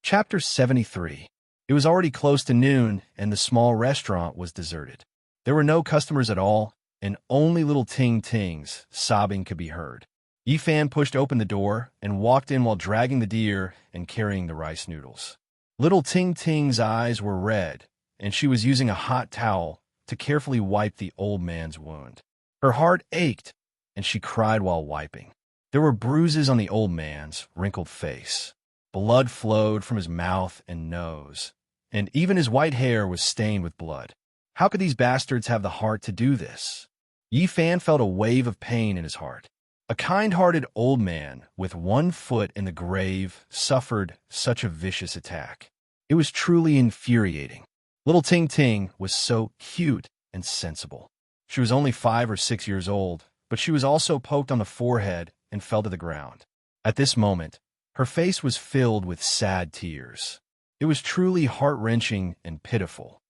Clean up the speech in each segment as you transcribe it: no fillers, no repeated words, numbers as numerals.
Chapter 73. It was already close to noon, and the small restaurant was deserted. There were no customers at all, and only little ting-tings sobbing could be heard. Yifan pushed open the door and walked in while dragging the deer and carrying the rice noodles. Little Ting-Ting's eyes were red, and she was using a hot towel to carefully wipe the old man's wound. Her heart ached, and she cried while wiping. There were bruises on the old man's wrinkled face. Blood flowed from his mouth and nose, and even his white hair was stained with blood. How could these bastards have the heart to do this? Yifan felt a wave of pain in his heart. A kind-hearted old man with one foot in the grave suffered such a vicious attack. It was truly infuriating. Little Ting-Ting was so cute and sensible. She was only 5 or 6 years old, but she was also poked on the forehead and fell to the ground. At this moment, her face was filled with sad tears. It was truly heart-wrenching and pitiful.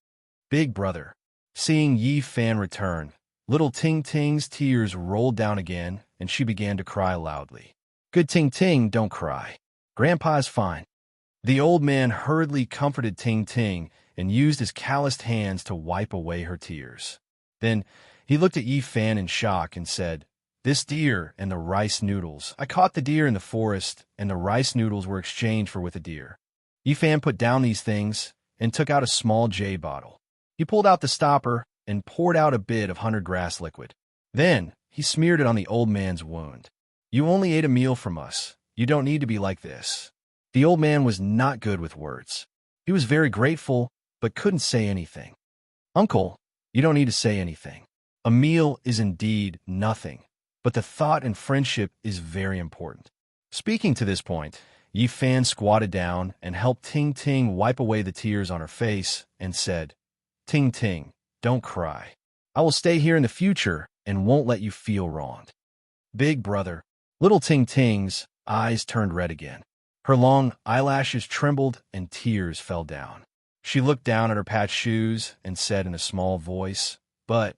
Big brother. Seeing Yifan return, little Ting-Ting's tears rolled down again, and she began to cry loudly. Good Ting-Ting, don't cry. Grandpa is fine. The old man hurriedly comforted Ting-Ting and used his calloused hands to wipe away her tears. Then he looked at Yifan in shock and said, This deer and the rice noodles. I caught the deer in the forest, and the rice noodles were exchanged for with a deer. Yifan put down these things and took out a small jade bottle. He pulled out the stopper and poured out a bit of 100-grass liquid. Then he smeared it on the old man's wound. You only ate a meal from us. You don't need to be like this. The old man was not good with words. He was very grateful, but couldn't say anything. Uncle, you don't need to say anything. A meal is indeed nothing, but the thought and friendship is very important. Speaking to this point, Yifan squatted down and helped Ting-Ting wipe away the tears on her face and said, Ting-Ting, don't cry. I will stay here in the future and won't let you feel wronged. Big brother. Little Ting-Ting's eyes turned red again. Her long eyelashes trembled and tears fell down. She looked down at her patched shoes and said in a small voice, But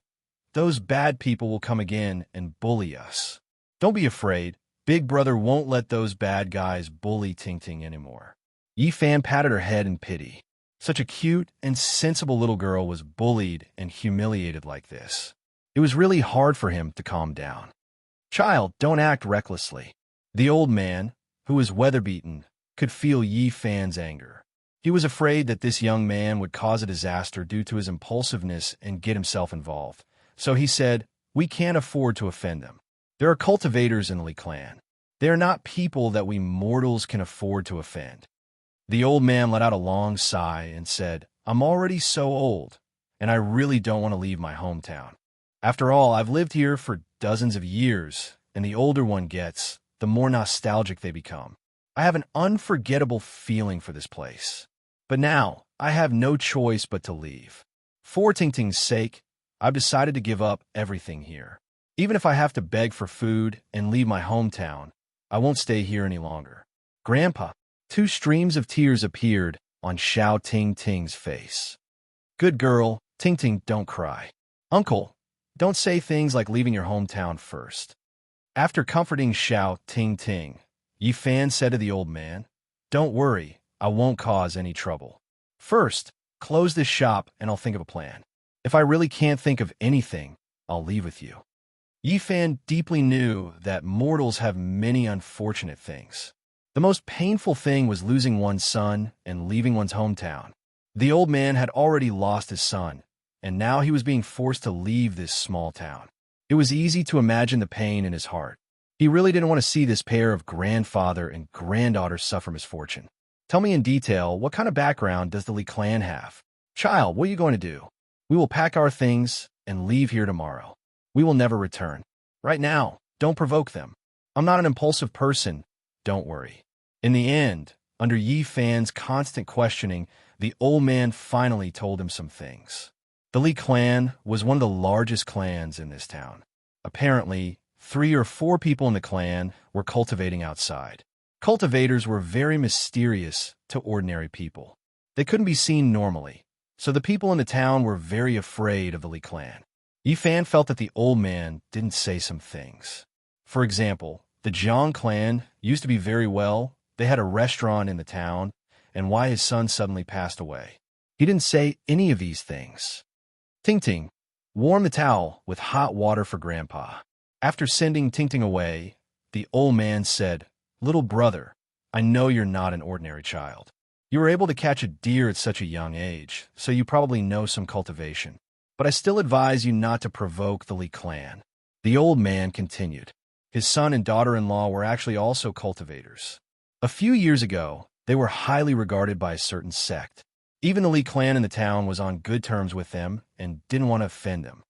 those bad people will come again and bully us. Don't be afraid. Big brother won't let those bad guys bully Ting-Ting anymore. Yifan patted her head in pity. Such a cute and sensible little girl was bullied and humiliated like this. It was really hard for him to calm down. Child, don't act recklessly. The old man, who was weather-beaten, could feel Yifan's anger. He was afraid that this young man would cause a disaster due to his impulsiveness and get himself involved. So he said, We can't afford to offend them. There are cultivators in the Li clan. They are not people that we mortals can afford to offend. The old man let out a long sigh and said, I'm already so old, and I really don't want to leave my hometown. After all, I've lived here for dozens of years, and the older one gets, the more nostalgic they become. I have an unforgettable feeling for this place. But now, I have no choice but to leave. For Ting-Ting's sake, I've decided to give up everything here. Even if I have to beg for food and leave my hometown, I won't stay here any longer. Grandpa. 2 streams of tears appeared on Xiao Ting-Ting's face. Good girl, Ting-Ting, don't cry. Uncle, don't say things like leaving your hometown first. After comforting Xiao Ting-Ting, Yifan said to the old man, Don't worry, I won't cause any trouble. First, close this shop and I'll think of a plan. If I really can't think of anything, I'll leave with you. Yifan deeply knew that mortals have many unfortunate things. The most painful thing was losing one's son and leaving one's hometown. The old man had already lost his son, and now he was being forced to leave this small town. It was easy to imagine the pain in his heart. He really didn't want to see this pair of grandfather and granddaughter suffer misfortune. Tell me in detail, what kind of background does the Li clan have? Child, what are you going to do? We will pack our things and leave here tomorrow. We will never return. Right now, don't provoke them. I'm not an impulsive person. Don't worry. In the end, under Yifan's constant questioning, the old man finally told him some things. The Li clan was one of the largest clans in this town. Apparently, 3 or 4 people in the clan were cultivating outside. Cultivators were very mysterious to ordinary people. They couldn't be seen normally, so the people in the town were very afraid of the Li clan. Yifan felt that the old man didn't say some things. For example, the Zhang clan used to be very well. They had a restaurant in the town, and why his son suddenly passed away. He didn't say any of these things. Ting, warm the towel with hot water for Grandpa. After sending Ting away, the old man said, "Little brother, I know you're not an ordinary child. You were able to catch a deer at such a young age, so you probably know some cultivation. But I still advise you not to provoke the Lee clan." The old man continued. His son and daughter-in-law were actually also cultivators. A few years ago, they were highly regarded by a certain sect. Even the Lee clan in the town was on good terms with them and didn't want to offend them.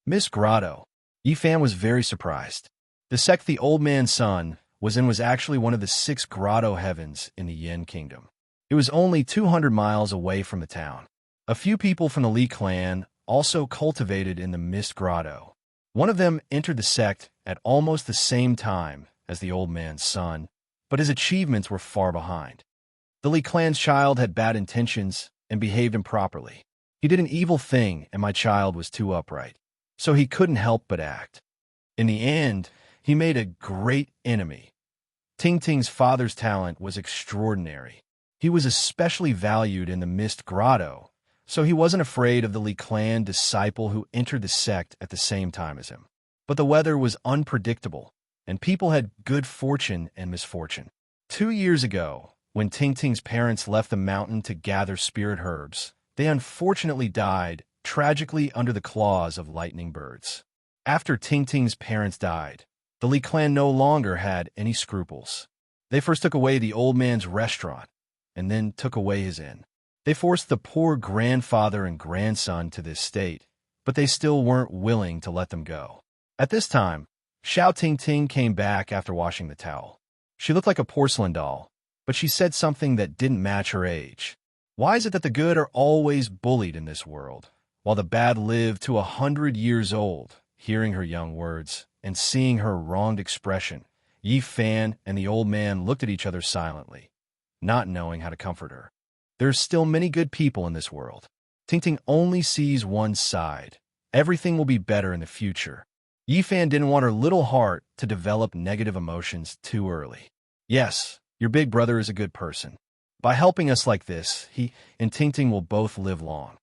Miss Grotto. Yifan was very surprised. The sect the old man's son was in was actually one of the 6 grotto heavens in the Yin Kingdom. It was only 200 miles away from the town. A few people from the Lee clan also cultivated in the Mist Grotto. One of them entered the sect at almost the same time as the old man's son, but his achievements were far behind. The Lee clan's child had bad intentions and behaved improperly. He did an evil thing, and my child was too upright, so he couldn't help but act. In the end, he made a great enemy. Ting's father's talent was extraordinary. He was especially valued in the Mist Grotto, so he wasn't afraid of the Lee clan disciple who entered the sect at the same time as him. But the weather was unpredictable, and people had good fortune and misfortune. 2 years ago, when Ting's parents left the mountain to gather spirit herbs, they unfortunately died tragically under the claws of lightning birds. After Ting's parents died, the Lee clan no longer had any scruples. They first took away the old man's restaurant, and then took away his inn. They forced the poor grandfather and grandson to this state, but they still weren't willing to let them go. At this time, Xiao Ting came back after washing the towel. She looked like a porcelain doll, but she said something that didn't match her age. Why is it that the good are always bullied in this world, while the bad live to 100 years old? Hearing her young words and seeing her wronged expression, Yifan and the old man looked at each other silently, not knowing how to comfort her. There's still many good people in this world. Ting only sees one side. Everything will be better in the future. Yifan didn't want her little heart to develop negative emotions too early. Yes, your big brother is a good person. By helping us like this, he and Ting will both live long.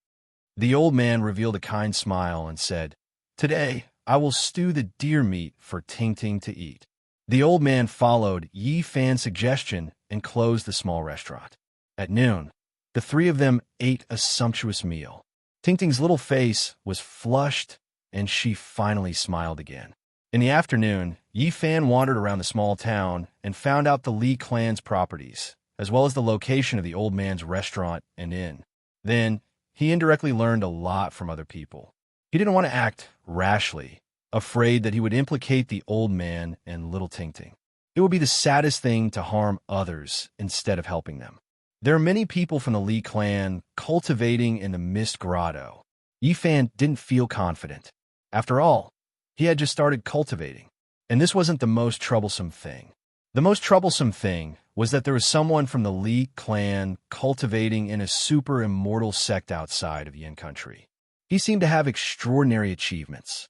The old man revealed a kind smile and said, "Today, I will stew the deer meat for Ting to eat." The old man followed Yifan's suggestion and closed the small restaurant. At noon, the 3 of them ate a sumptuous meal. Ting's little face was flushed, and she finally smiled again. In the afternoon, Yifan wandered around the small town and found out the Lee clan's properties, as well as the location of the old man's restaurant and inn. Then, he indirectly learned a lot from other people. He didn't want to act rashly, afraid that he would implicate the old man and little Ting. It would be the saddest thing to harm others instead of helping them. There are many people from the Lee clan cultivating in the Mist Grotto. Yifan didn't feel confident. After all, he had just started cultivating, and this wasn't the most troublesome thing. The most troublesome thing was that there was someone from the Lee clan cultivating in a super immortal sect outside of Yin Country. He seemed to have extraordinary achievements.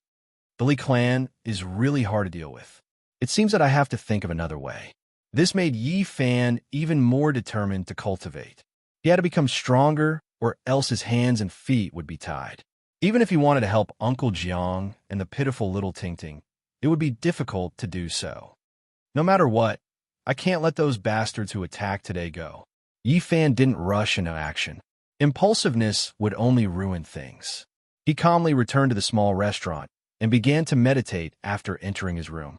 The Lee clan is really hard to deal with. It seems that I have to think of another way. This made Yifan even more determined to cultivate. He had to become stronger, or else his hands and feet would be tied. Even if he wanted to help Uncle Jiang and the pitiful little Ting, it would be difficult to do so. No matter what, I can't let those bastards who attacked today go. Yifan didn't rush into action. Impulsiveness would only ruin things. He calmly returned to the small restaurant and began to meditate after entering his room.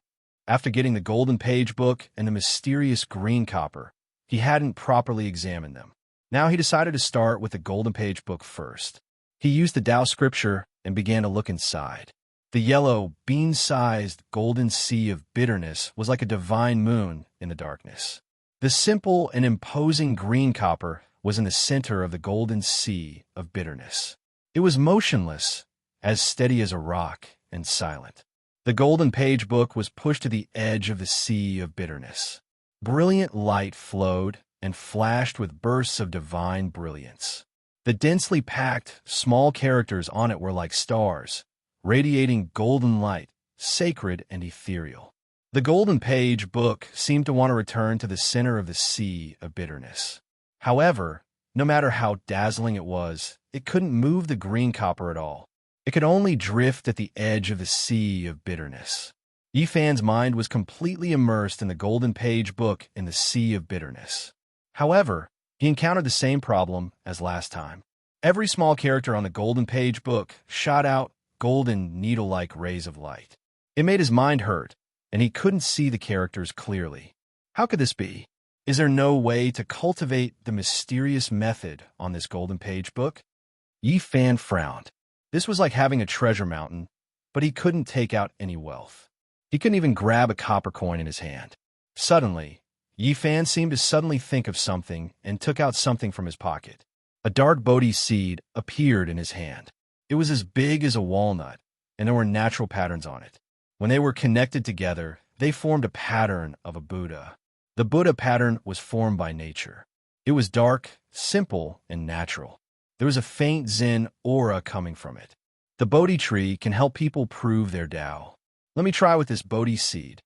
After getting the golden page book and the mysterious green copper, he hadn't properly examined them. Now he decided to start with the golden page book first. He used the Tao scripture and began to look inside. The yellow, bean-sized golden sea of bitterness was like a divine moon in the darkness. The simple and imposing green copper was in the center of the golden sea of bitterness. It was motionless, as steady as a rock, and silent. The golden page book was pushed to the edge of the sea of bitterness. Brilliant light flowed and flashed with bursts of divine brilliance. The densely packed, small characters on it were like stars, radiating golden light, sacred and ethereal. The golden page book seemed to want to return to the center of the sea of bitterness. However, no matter how dazzling it couldn't move the green copper at all. It could only drift at the edge of the sea of bitterness. Yifan's mind was completely immersed in the golden page book in the sea of bitterness. However, he encountered the same problem as last time. Every small character on the golden page book shot out golden needle-like rays of light. It made his mind hurt, and he couldn't see the characters clearly. How could this be? Is there no way to cultivate the mysterious method on this golden page book? Yifan frowned. This was like having a treasure mountain, but he couldn't take out any wealth. He couldn't even grab a copper coin in his hand. Suddenly, Yifan seemed to suddenly think of something and took out something from his pocket. A dark Bodhi seed appeared in his hand. It was as big as a walnut, and there were natural patterns on it. When they were connected together, they formed a pattern of a Buddha. The Buddha pattern was formed by nature. It was dark, simple, and natural. There was a faint Zen aura coming from it. The Bodhi tree can help people prove their Tao. Let me try with this Bodhi seed.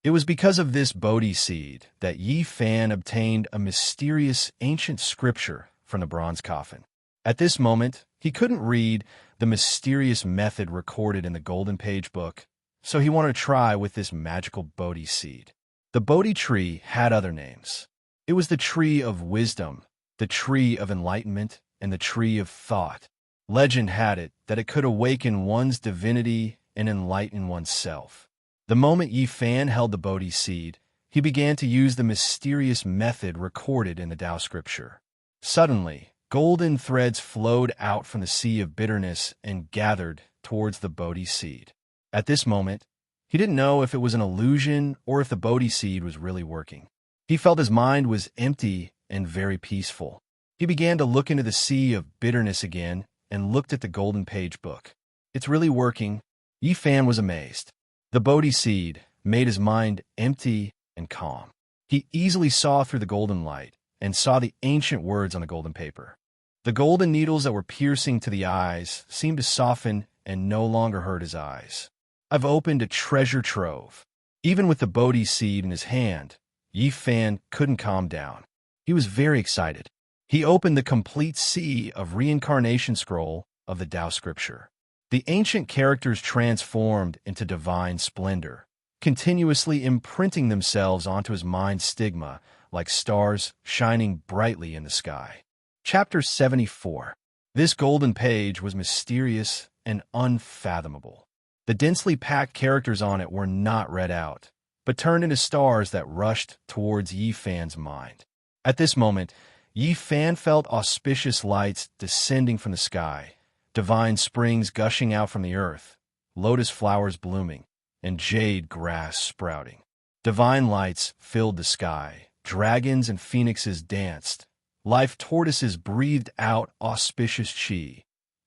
It was because of this Bodhi seed that Yifan obtained a mysterious ancient scripture from the bronze coffin. At this moment, he couldn't read the mysterious method recorded in the golden page book, so he wanted to try with this magical Bodhi seed. The Bodhi tree had other names. It was the tree of wisdom, the tree of enlightenment, and the tree of thought. Legend had it that it could awaken one's divinity and enlighten oneself. The moment Yifan held the Bodhi seed, he began to use the mysterious method recorded in the Tao scripture. Suddenly, golden threads flowed out from the sea of bitterness and gathered towards the Bodhi seed. At this moment, he didn't know if it was an illusion or if the Bodhi seed was really working. He felt his mind was empty and very peaceful. He began to look into the sea of bitterness again and looked at the golden page book. It's really working. Yifan was amazed. The Bodhi seed made his mind empty and calm. He easily saw through the golden light and saw the ancient words on the golden paper. The golden needles that were piercing to the eyes seemed to soften and no longer hurt his eyes. I've opened a treasure trove. Even with the Bodhi seed in his hand, Yifan couldn't calm down. He was very excited. He opened the complete sea of reincarnation scroll of the Tao scripture. The ancient characters transformed into divine splendor, continuously imprinting themselves onto his mind's stigma like stars shining brightly in the sky. Chapter 74. This golden page was mysterious and unfathomable. The densely packed characters on it were not read out, but turned into stars that rushed towards Yifan's mind. At this moment, Yifan felt auspicious lights descending from the sky, divine springs gushing out from the earth, lotus flowers blooming, and jade grass sprouting. Divine lights filled the sky, dragons and phoenixes danced, life tortoises breathed out auspicious chi.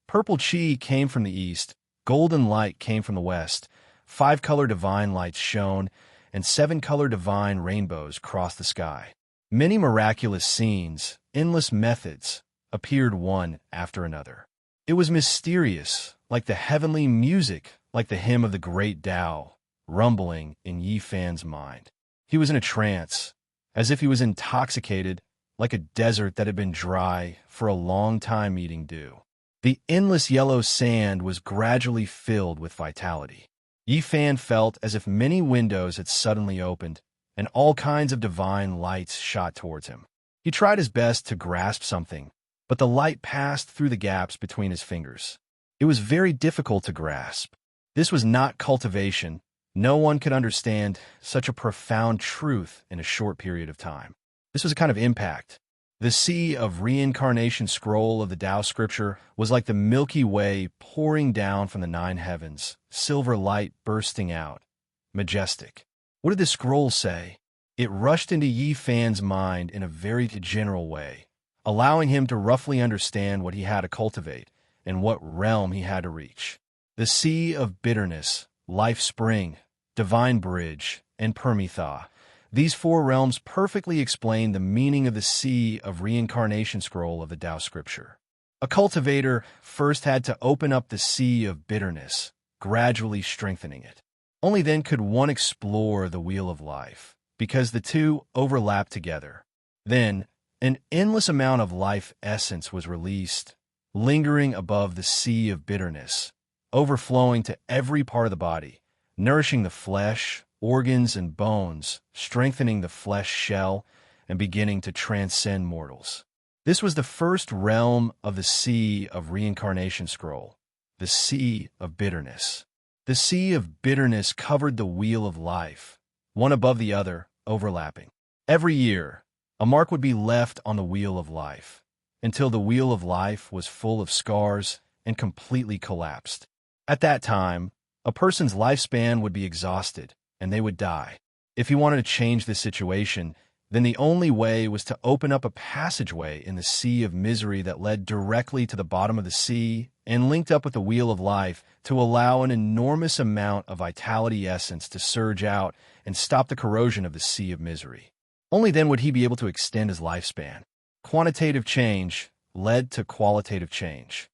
Purple chi came from the east, golden light came from the west, 5-color divine lights shone, and 7-color divine rainbows crossed the sky. Many miraculous scenes, endless methods, appeared one after another. It was mysterious, like the heavenly music, like the hymn of the great Tao, rumbling in Yifan's mind. He was in a trance, as if he was intoxicated, like a desert that had been dry for a long time eating dew. The endless yellow sand was gradually filled with vitality. Yifan felt as if many windows had suddenly opened, and all kinds of divine lights shot towards him. He tried his best to grasp something, but the light passed through the gaps between his fingers. It was very difficult to grasp. This was not cultivation. No one could understand such a profound truth in a short period of time. This was a kind of impact. The sea of reincarnation scroll of the Tao scripture was like the Milky Way pouring down from the 9 heavens, silver light bursting out. Majestic. What did the scroll say? It rushed into Yifan's mind in a very general way, allowing him to roughly understand what he had to cultivate and what realm he had to reach. The sea of bitterness, life spring, divine bridge, and Permitha. These 4 realms perfectly explain the meaning of the sea of reincarnation scroll of the Tao scripture. A cultivator first had to open up the sea of bitterness, gradually strengthening it. Only then could one explore the wheel of life, because the two overlap together. Then, An endless amount of life essence was released, lingering above the sea of bitterness, overflowing to every part of the body, nourishing the flesh, organs, and bones, strengthening the flesh shell, and beginning to transcend mortals. This was the first realm of the Sea of Reincarnation scroll, the Sea of Bitterness. The Sea of Bitterness covered the wheel of life, one above the other, overlapping. Every year, a mark would be left on the wheel of life, until the wheel of life was full of scars and completely collapsed. At that time, a person's lifespan would be exhausted, and they would die. If he wanted to change this situation, then the only way was to open up a passageway in the sea of misery that led directly to the bottom of the sea and linked up with the wheel of life to allow an enormous amount of vitality essence to surge out and stop the corrosion of the sea of misery. Only then would he be able to extend his lifespan. Quantitative change led to qualitative change.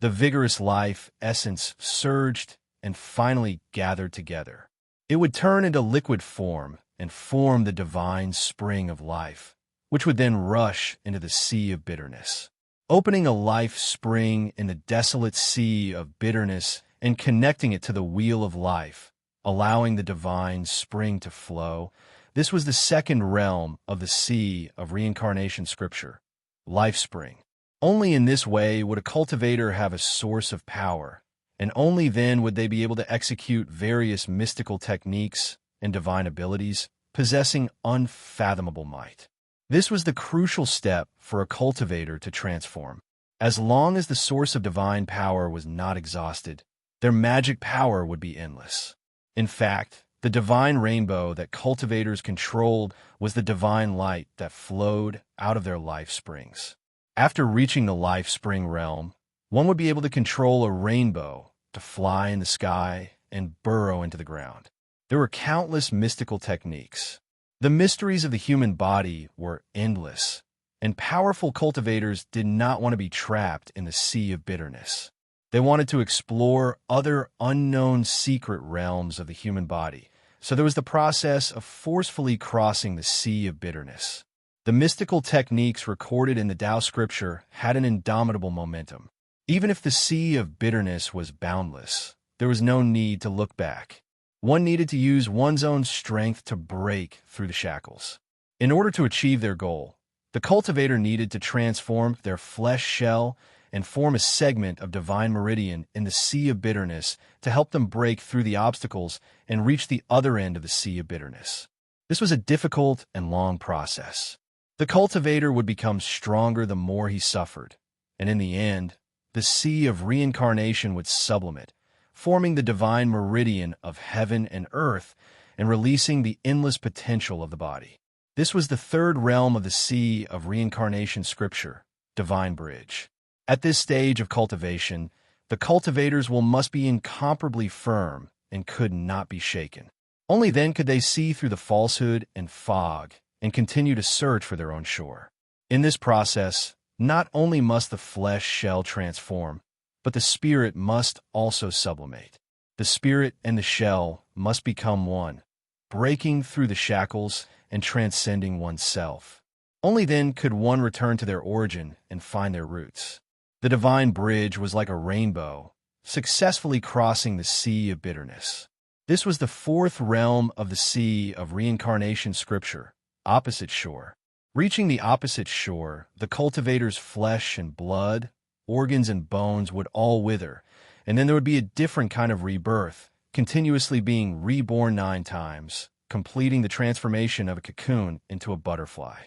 The vigorous life essence surged and finally gathered together. It would turn into liquid form and form the divine spring of life, which would then rush into the sea of bitterness. Opening a life spring in the desolate sea of bitterness and connecting it to the wheel of life, allowing the divine spring to flow, this was the second realm of the Sea of Reincarnation scripture, life spring. Only in this way would a cultivator have a source of power, and only then would they be able to execute various mystical techniques and divine abilities, possessing unfathomable might. This was the crucial step for a cultivator to transform. As long as the source of divine power was not exhausted, their magic power would be endless. In fact, the divine rainbow that cultivators controlled was the divine light that flowed out of their life springs. After reaching the life spring realm, one would be able to control a rainbow to fly in the sky and burrow into the ground. There were countless mystical techniques. The mysteries of the human body were endless, and powerful cultivators did not want to be trapped in the sea of bitterness. They wanted to explore other unknown secret realms of the human body, so there was the process of forcefully crossing the sea of bitterness. The mystical techniques recorded in the Tao scripture had an indomitable momentum. Even if the sea of bitterness was boundless, there was no need to look back. One needed to use one's own strength to break through the shackles. In order to achieve their goal, the cultivator needed to transform their flesh shell and form a segment of divine meridian in the sea of bitterness to help them break through the obstacles and reach the other end of the sea of bitterness. This was a difficult and long process. The cultivator would become stronger the more he suffered, and in the end, the sea of reincarnation would sublimate, forming the divine meridian of heaven and earth and releasing the endless potential of the body. This was the third realm of the Sea of Reincarnation scripture, divine bridge. At this stage of cultivation, the cultivators must be incomparably firm and could not be shaken. Only then could they see through the falsehood and fog and continue to search for their own shore. In this process, not only must the flesh shell transform, but the spirit must also sublimate. The spirit and the shell must become one, breaking through the shackles and transcending oneself. Only then could one return to their origin and find their roots. The divine bridge was like a rainbow, successfully crossing the sea of bitterness. This was the fourth realm of the Sea of Reincarnation scripture, opposite shore. Reaching the opposite shore, the cultivator's flesh and blood, organs and bones would all wither, and then there would be a different kind of rebirth, continuously being reborn 9 times, completing the transformation of a cocoon into a butterfly.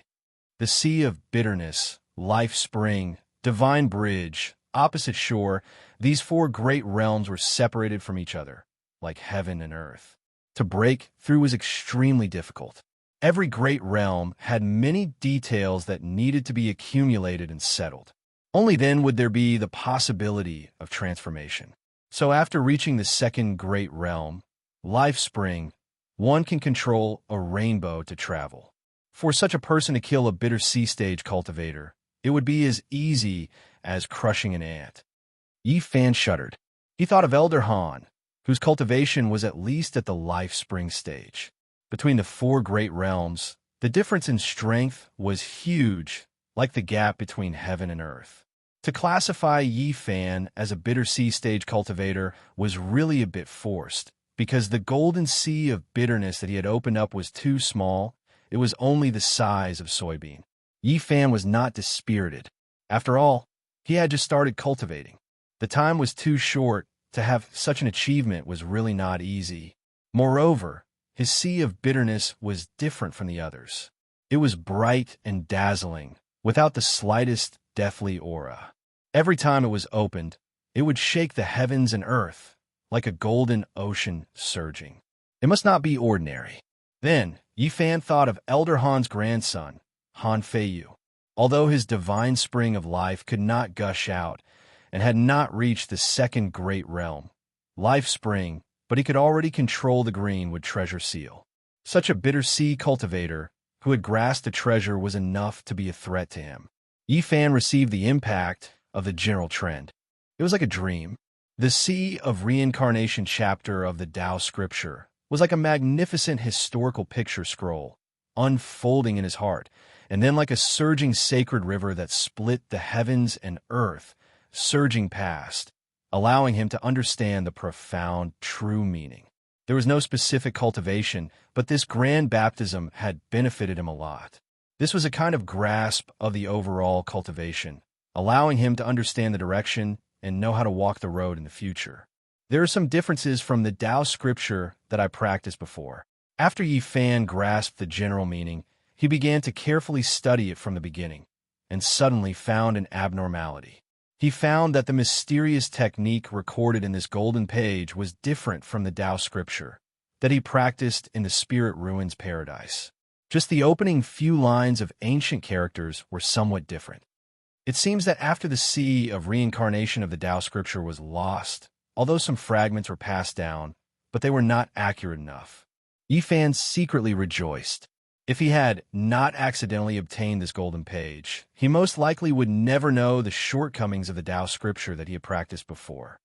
The sea of bitterness, life spring, divine bridge, opposite shore, these 4 great realms were separated from each other, like heaven and earth. To break through was extremely difficult. Every great realm had many details that needed to be accumulated and settled. Only then would there be the possibility of transformation. So after reaching the second great realm, life spring, one can control a rainbow to travel. For such a person to kill a bitter sea stage cultivator, it would be as easy as crushing an ant. Yi Fan shuddered. He thought of Elder Han, whose cultivation was at least at the life spring stage. Between the 4 great realms, the difference in strength was huge, like the gap between heaven and earth. To classify Yi Fan as a bitter sea stage cultivator was really a bit forced, because the golden sea of bitterness that he had opened up was too small. It was only the size of soybean. Yi Fan was not dispirited. After all, he had just started cultivating. The time was too short. To have such an achievement was really not easy. Moreover, his sea of bitterness was different from the others. It was bright and dazzling, without the slightest deathly aura. Every time it was opened, it would shake the heavens and earth, like a golden ocean surging. It must not be ordinary. Then, Yi Fan thought of Elder Han's grandson, Han Feiyu. Although his divine spring of life could not gush out and had not reached the second great realm, life spring, but he could already control the green with treasure seal. Such a bitter sea cultivator who had grasped a treasure was enough to be a threat to him. Yi Fan received the impact of the general trend. It was like a dream. The Sea of Reincarnation chapter of the Tao scripture was like a magnificent historical picture scroll, unfolding in his heart, and then like a surging sacred river that split the heavens and earth, surging past, allowing him to understand the profound, true meaning. There was no specific cultivation, but this grand baptism had benefited him a lot. This was a kind of grasp of the overall cultivation, allowing him to understand the direction and know how to walk the road in the future. There are some differences from the Tao scripture that I practiced before. After Yi Fan grasped the general meaning, he began to carefully study it from the beginning, and suddenly found an abnormality. He found that the mysterious technique recorded in this golden page was different from the Tao scripture that he practiced in the Spirit Ruins Paradise. Just the opening few lines of ancient characters were somewhat different. It seems that after the sea of reincarnation of the Tao scripture was lost, although some fragments were passed down, but they were not accurate enough. Yi Fan secretly rejoiced. If he had not accidentally obtained this golden page, he most likely would never know the shortcomings of the Tao scripture that he had practiced before.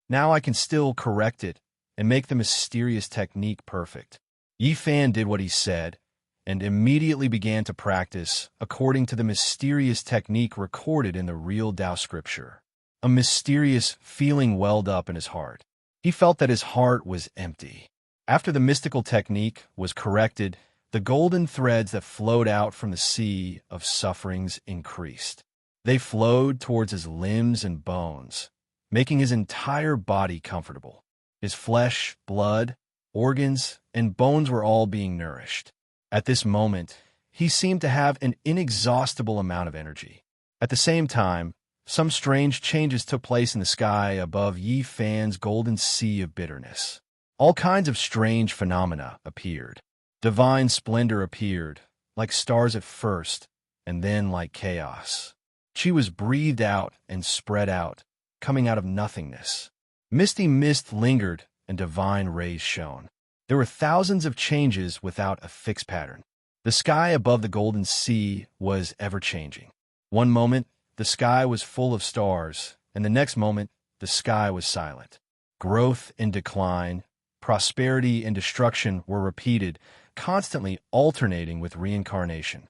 Now I can still correct it and make the mysterious technique perfect. Yi Fan did what he said, and immediately began to practice according to the mysterious technique recorded in the real Tao scripture. A mysterious feeling welled up in his heart. He felt that his heart was empty. After the mystical technique was corrected, the golden threads that flowed out from the sea of sufferings increased. They flowed towards his limbs and bones, making his entire body comfortable. His flesh, blood, organs, and bones were all being nourished. At this moment, he seemed to have an inexhaustible amount of energy. At the same time, some strange changes took place in the sky above Yi Fan's golden sea of bitterness. All kinds of strange phenomena appeared. Divine splendor appeared, like stars at first, and then like chaos. Chi was breathed out and spread out, coming out of nothingness. Misty mist lingered, and divine rays shone. There were thousands of changes without a fixed pattern. The sky above the golden sea was ever-changing. One moment, the sky was full of stars, and the next moment, the sky was silent. Growth and decline, prosperity and destruction were repeated, constantly alternating with reincarnation.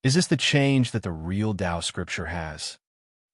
Is this the change that the real Tao scripture has?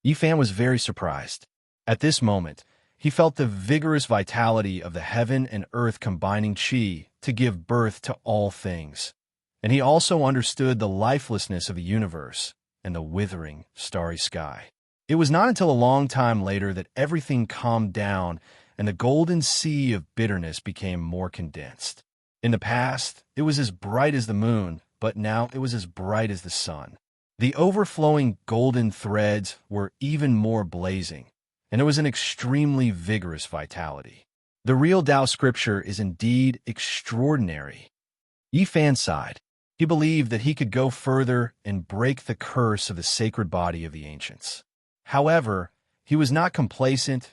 Yi Fan was very surprised. At this moment, he felt the vigorous vitality of the heaven and earth combining Qi to give birth to all things. And he also understood the lifelessness of the universe and the withering, starry sky. It was not until a long time later that everything calmed down and the golden sea of bitterness became more condensed. In the past, it was as bright as the moon, but now it was as bright as the sun. The overflowing golden threads were even more blazing, and it was an extremely vigorous vitality. The real Tao scripture is indeed extraordinary. Yi Fan sighed. He believed that he could go further and break the curse of the sacred body of the ancients. However, he was not complacent,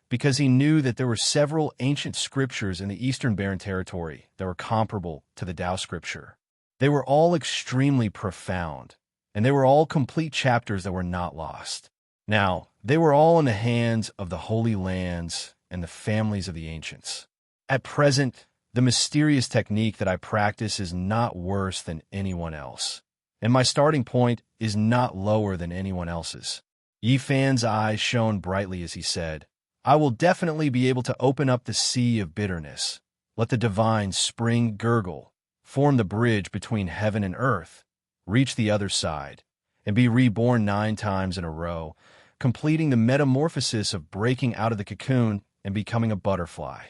because he knew that there were several ancient scriptures in the Eastern Barren Territory that were comparable to the Tao scripture. They were all extremely profound, and they were all complete chapters that were not lost. Now, they were all in the hands of the Holy Lands and the families of the ancients. At present, the mysterious technique that I practice is not worse than anyone else. and my starting point is not lower than anyone else's. Yi Fan's eyes shone brightly as he said, I will definitely be able to open up the sea of bitterness, let the divine spring gurgle, form the bridge between heaven and earth, reach the other side, and be reborn 9 times in a row, completing the metamorphosis of breaking out of the cocoon and becoming a butterfly.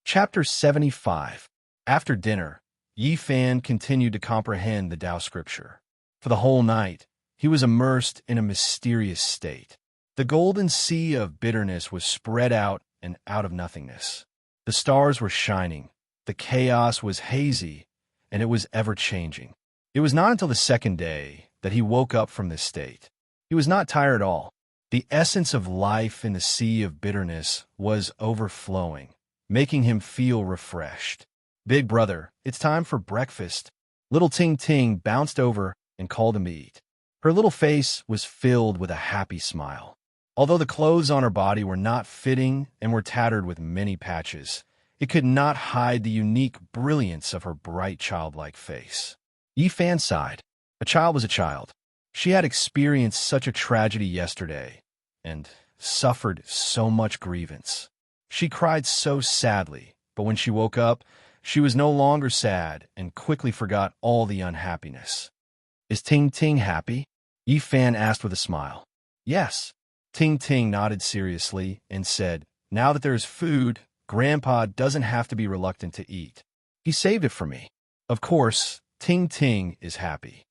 Chapter 75. After dinner, Yi Fan continued to comprehend the Tao scripture. For the whole night, he was immersed in a mysterious state. The golden sea of bitterness was spread out and out of nothingness. The stars were shining, the chaos was hazy, and it was ever-changing. It was not until the second day that he woke up from this state. He was not tired at all. The essence of life in the sea of bitterness was overflowing, making him feel refreshed. Big brother, it's time for breakfast. Little Ting Ting bounced over and called him to eat. Her little face was filled with a happy smile. Although the clothes on her body were not fitting and were tattered with many patches, it could not hide the unique brilliance of her bright childlike face. Yi Fan sighed. A child was a child. She had experienced such a tragedy yesterday and suffered so much grievance. She cried so sadly, but when she woke up, she was no longer sad and quickly forgot all the unhappiness. Is Ting Ting happy? Yi Fan asked with a smile. Yes. Ting Ting nodded seriously and said, now that there is food, Grandpa doesn't have to be reluctant to eat. He saved it for me. Of course, Ting Ting is happy.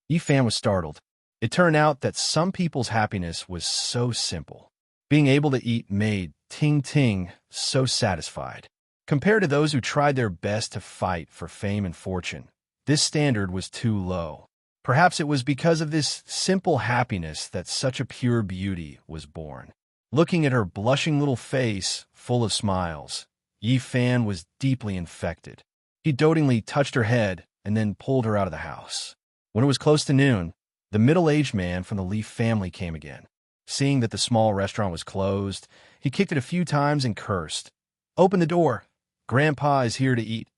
Yi Fan was startled. It turned out that some people's happiness was so simple. Being able to eat made Ting Ting so satisfied. Compared to those who tried their best to fight for fame and fortune, this standard was too low. Perhaps it was because of this simple happiness that such a pure beauty was born. Looking at her blushing little face, full of smiles, Yi Fan was deeply infected. He dotingly touched her head and then pulled her out of the house. When it was close to noon, the middle-aged man from the Leaf family came again. Seeing that the small restaurant was closed, he kicked it a few times and cursed. Open the door. Grandpa is here to eat.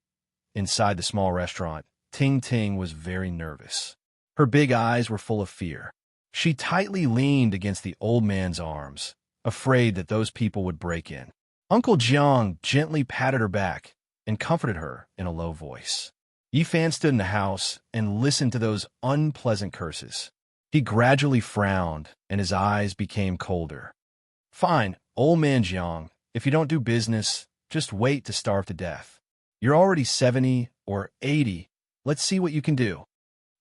Inside the small restaurant, Ting Ting was very nervous. Her big eyes were full of fear. She tightly leaned against the old man's arms, afraid that those people would break in. Uncle Jiang gently patted her back and comforted her in a low voice. Yi Fan stood in the house and listened to those unpleasant curses. He gradually frowned, and his eyes became colder. Fine, old man Jiang, if you don't do business, just wait to starve to death. You're already 70 or 80. Let's see what you can do.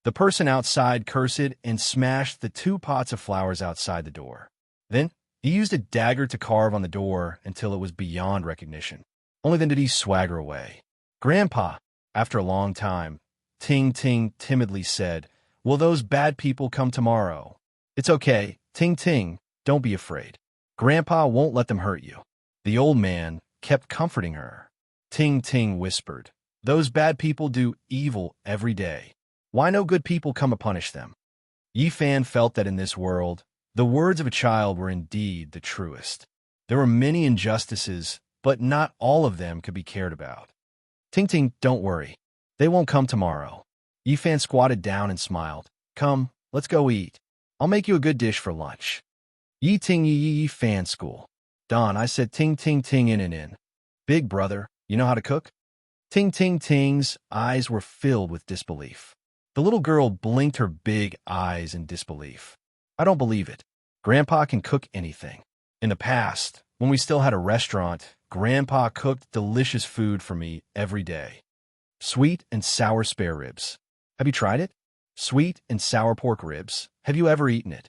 The person outside cursed and smashed the 2 pots of flowers outside the door. Then, he used a dagger to carve on the door until it was beyond recognition. Only then did he swagger away. Grandpa, after a long time, Ting Ting timidly said, will those bad people come tomorrow? It's okay, Ting Ting, don't be afraid. Grandpa won't let them hurt you. The old man kept comforting her. Ting Ting whispered, those bad people do evil every day. Why no good people come to punish them? Yi Fan felt that in this world, the words of a child were indeed the truest. There were many injustices, but not all of them could be cared about. Ting Ting, don't worry. They won't come tomorrow. Yi Fan squatted down and smiled. Come, let's go eat. I'll make you a good dish for lunch. Yi Ting Yi Fan School. Don, I said Ting Ting Ting in. Big brother, you know how to cook? Ting Ting Ting's eyes were filled with disbelief. The little girl blinked her big eyes in disbelief. I don't believe it. Grandpa can cook anything. In the past, when we still had a restaurant, Grandpa cooked delicious food for me every day. Sweet and sour spare ribs. Have you tried it? Sweet and sour pork ribs. Have you ever eaten it?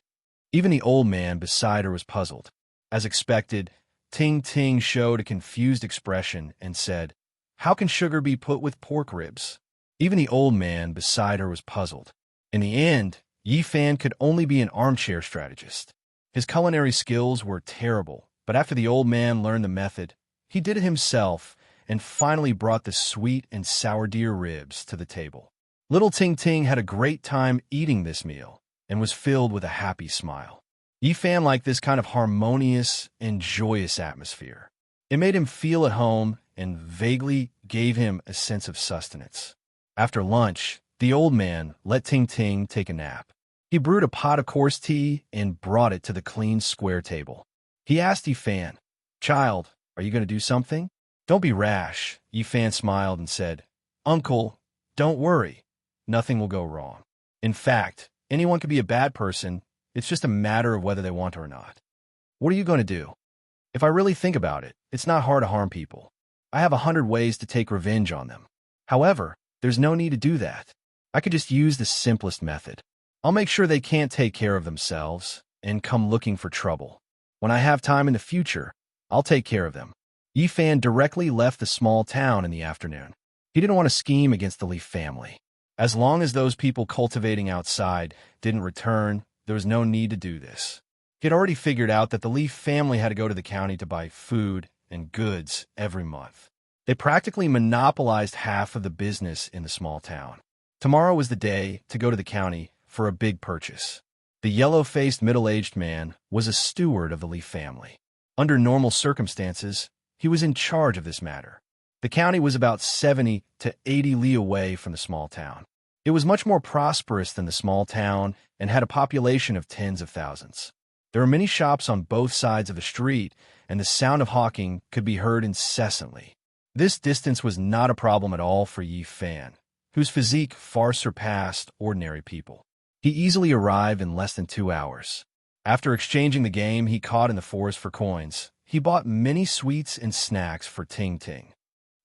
Even the old man beside her was puzzled. As expected, Ting Ting showed a confused expression and said, how can sugar be put with pork ribs? Even the old man beside her was puzzled. In the end, Yi Fan could only be an armchair strategist. His culinary skills were terrible, but after the old man learned the method, he did it himself and finally brought the sweet and sour deer ribs to the table. Little Ting Ting had a great time eating this meal and was filled with a happy smile. Yi Fan liked this kind of harmonious and joyous atmosphere. It made him feel at home and vaguely gave him a sense of sustenance. After lunch, The old man let Ting Ting take a nap. He brewed a pot of coarse tea and brought it to the clean square table. He asked Yifan, "Child, are you going to do something?" "Don't be rash." Yifan smiled and said, "Uncle, don't worry. Nothing will go wrong. In fact, anyone could be a bad person. It's just a matter of whether they want to or not." "What are you going to do?" "If I really think about it, it's not hard to harm people. I have 100 ways to take revenge on them. However, there's no need to do that. I could just use the simplest method. I'll make sure they can't take care of themselves and come looking for trouble. When I have time in the future, I'll take care of them." Yifan directly left the small town in the afternoon. He didn't want to scheme against the Leaf family. As long as those people cultivating outside didn't return, there was no need to do this. He had already figured out that the Leaf family had to go to the county to buy food and goods every month. They practically monopolized half of the business in the small town. Tomorrow was the day to go to the county for a big purchase. The yellow-faced middle-aged man was a steward of the Leaf family. Under normal circumstances, he was in charge of this matter. The county was about 70 to 80 li away from the small town. It was much more prosperous than the small town and had a population of tens of thousands. There were many shops on both sides of the street, and the sound of hawking could be heard incessantly. This distance was not a problem at all for Yifan, whose physique far surpassed ordinary people. He easily arrived in less than 2 hours. After exchanging the game he caught in the forest for coins, he bought many sweets and snacks for Ting Ting.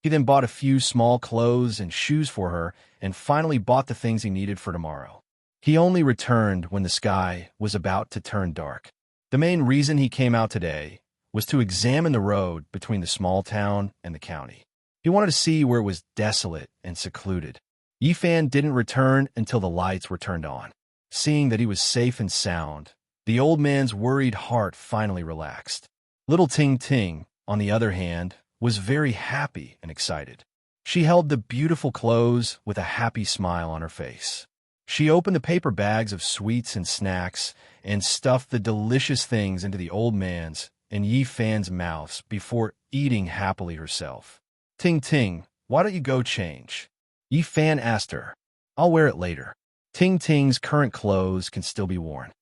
He then bought a few small clothes and shoes for her, and finally bought the things he needed for tomorrow. He only returned when the sky was about to turn dark. The main reason he came out today was to examine the road between the small town and the county. He wanted to see where it was desolate and secluded. Yifan didn't return until the lights were turned on. Seeing that he was safe and sound, the old man's worried heart finally relaxed. Little Ting Ting, on the other hand, was very happy and excited. She held the beautiful clothes with a happy smile on her face. She opened the paper bags of sweets and snacks and stuffed the delicious things into the old man's and Yifan's mouths before eating happily herself. "Ting Ting, why don't you go change?" Yifan asked her. "I'll wear it later." Ting Ting's current clothes can still be worn.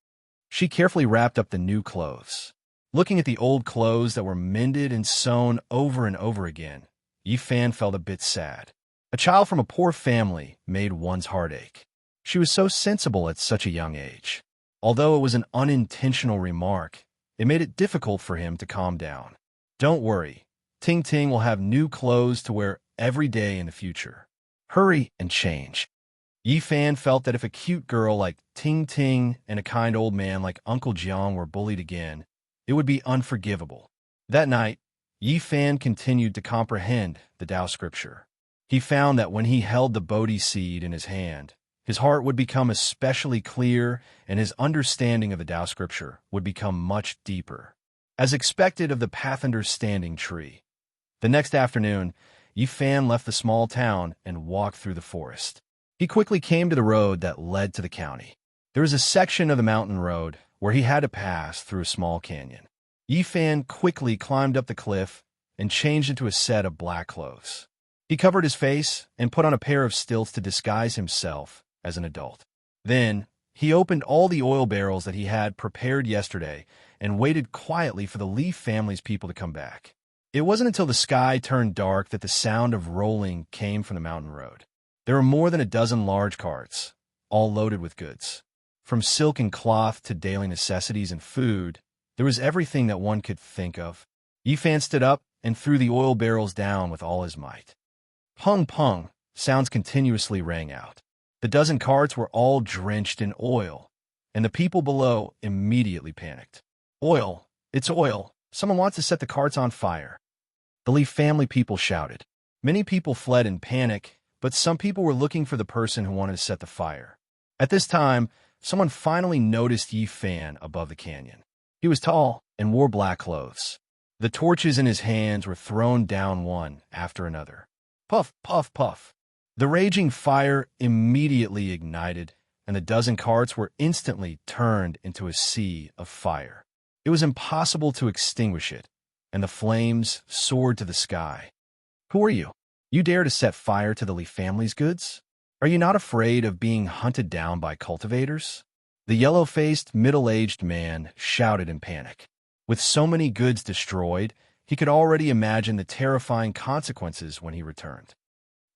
She carefully wrapped up the new clothes. Looking at the old clothes that were mended and sewn over and over again, Yifan felt a bit sad. A child from a poor family made one's heart ache. She was so sensible at such a young age. Although it was an unintentional remark, it made it difficult for him to calm down. "Don't worry. Ting Ting will have new clothes to wear every day in the future. Hurry and change." Yifan felt that if a cute girl like Ting Ting and a kind old man like Uncle Jiang were bullied again, it would be unforgivable. That night, Yifan continued to comprehend the Tao scripture. He found that when he held the Bodhi seed in his hand, his heart would become especially clear and his understanding of the Tao scripture would become much deeper. As expected of the path understanding tree. The next afternoon, Yifan left the small town and walked through the forest. He quickly came to the road that led to the county. There was a section of the mountain road where he had to pass through a small canyon. Yifan quickly climbed up the cliff and changed into a set of black clothes. He covered his face and put on a pair of stilts to disguise himself as an adult. Then, he opened all the oil barrels that he had prepared yesterday and waited quietly for the Leaf family's people to come back. It wasn't until the sky turned dark that the sound of rolling came from the mountain road. There were more than a dozen large carts, all loaded with goods. From silk and cloth to daily necessities and food, there was everything that one could think of. Yifan stood up and threw the oil barrels down with all his might. Pung pung, sounds continuously rang out. The dozen carts were all drenched in oil, and the people below immediately panicked. "Oil! It's oil! Someone wants to set the carts on fire!" The Leaf family people shouted. Many people fled in panic, but some people were looking for the person who wanted to set the fire. At this time, someone finally noticed Yifan above the canyon. He was tall and wore black clothes. The torches in his hands were thrown down one after another. Puff, puff, puff. The raging fire immediately ignited, and the dozen carts were instantly turned into a sea of fire. It was impossible to extinguish it, and the flames soared to the sky. "Who are you? You dare to set fire to the Leaf family's goods?" Are you not afraid of being hunted down by cultivators? The yellow-faced, middle-aged man shouted in panic. With so many goods destroyed, he could already imagine the terrifying consequences when he returned.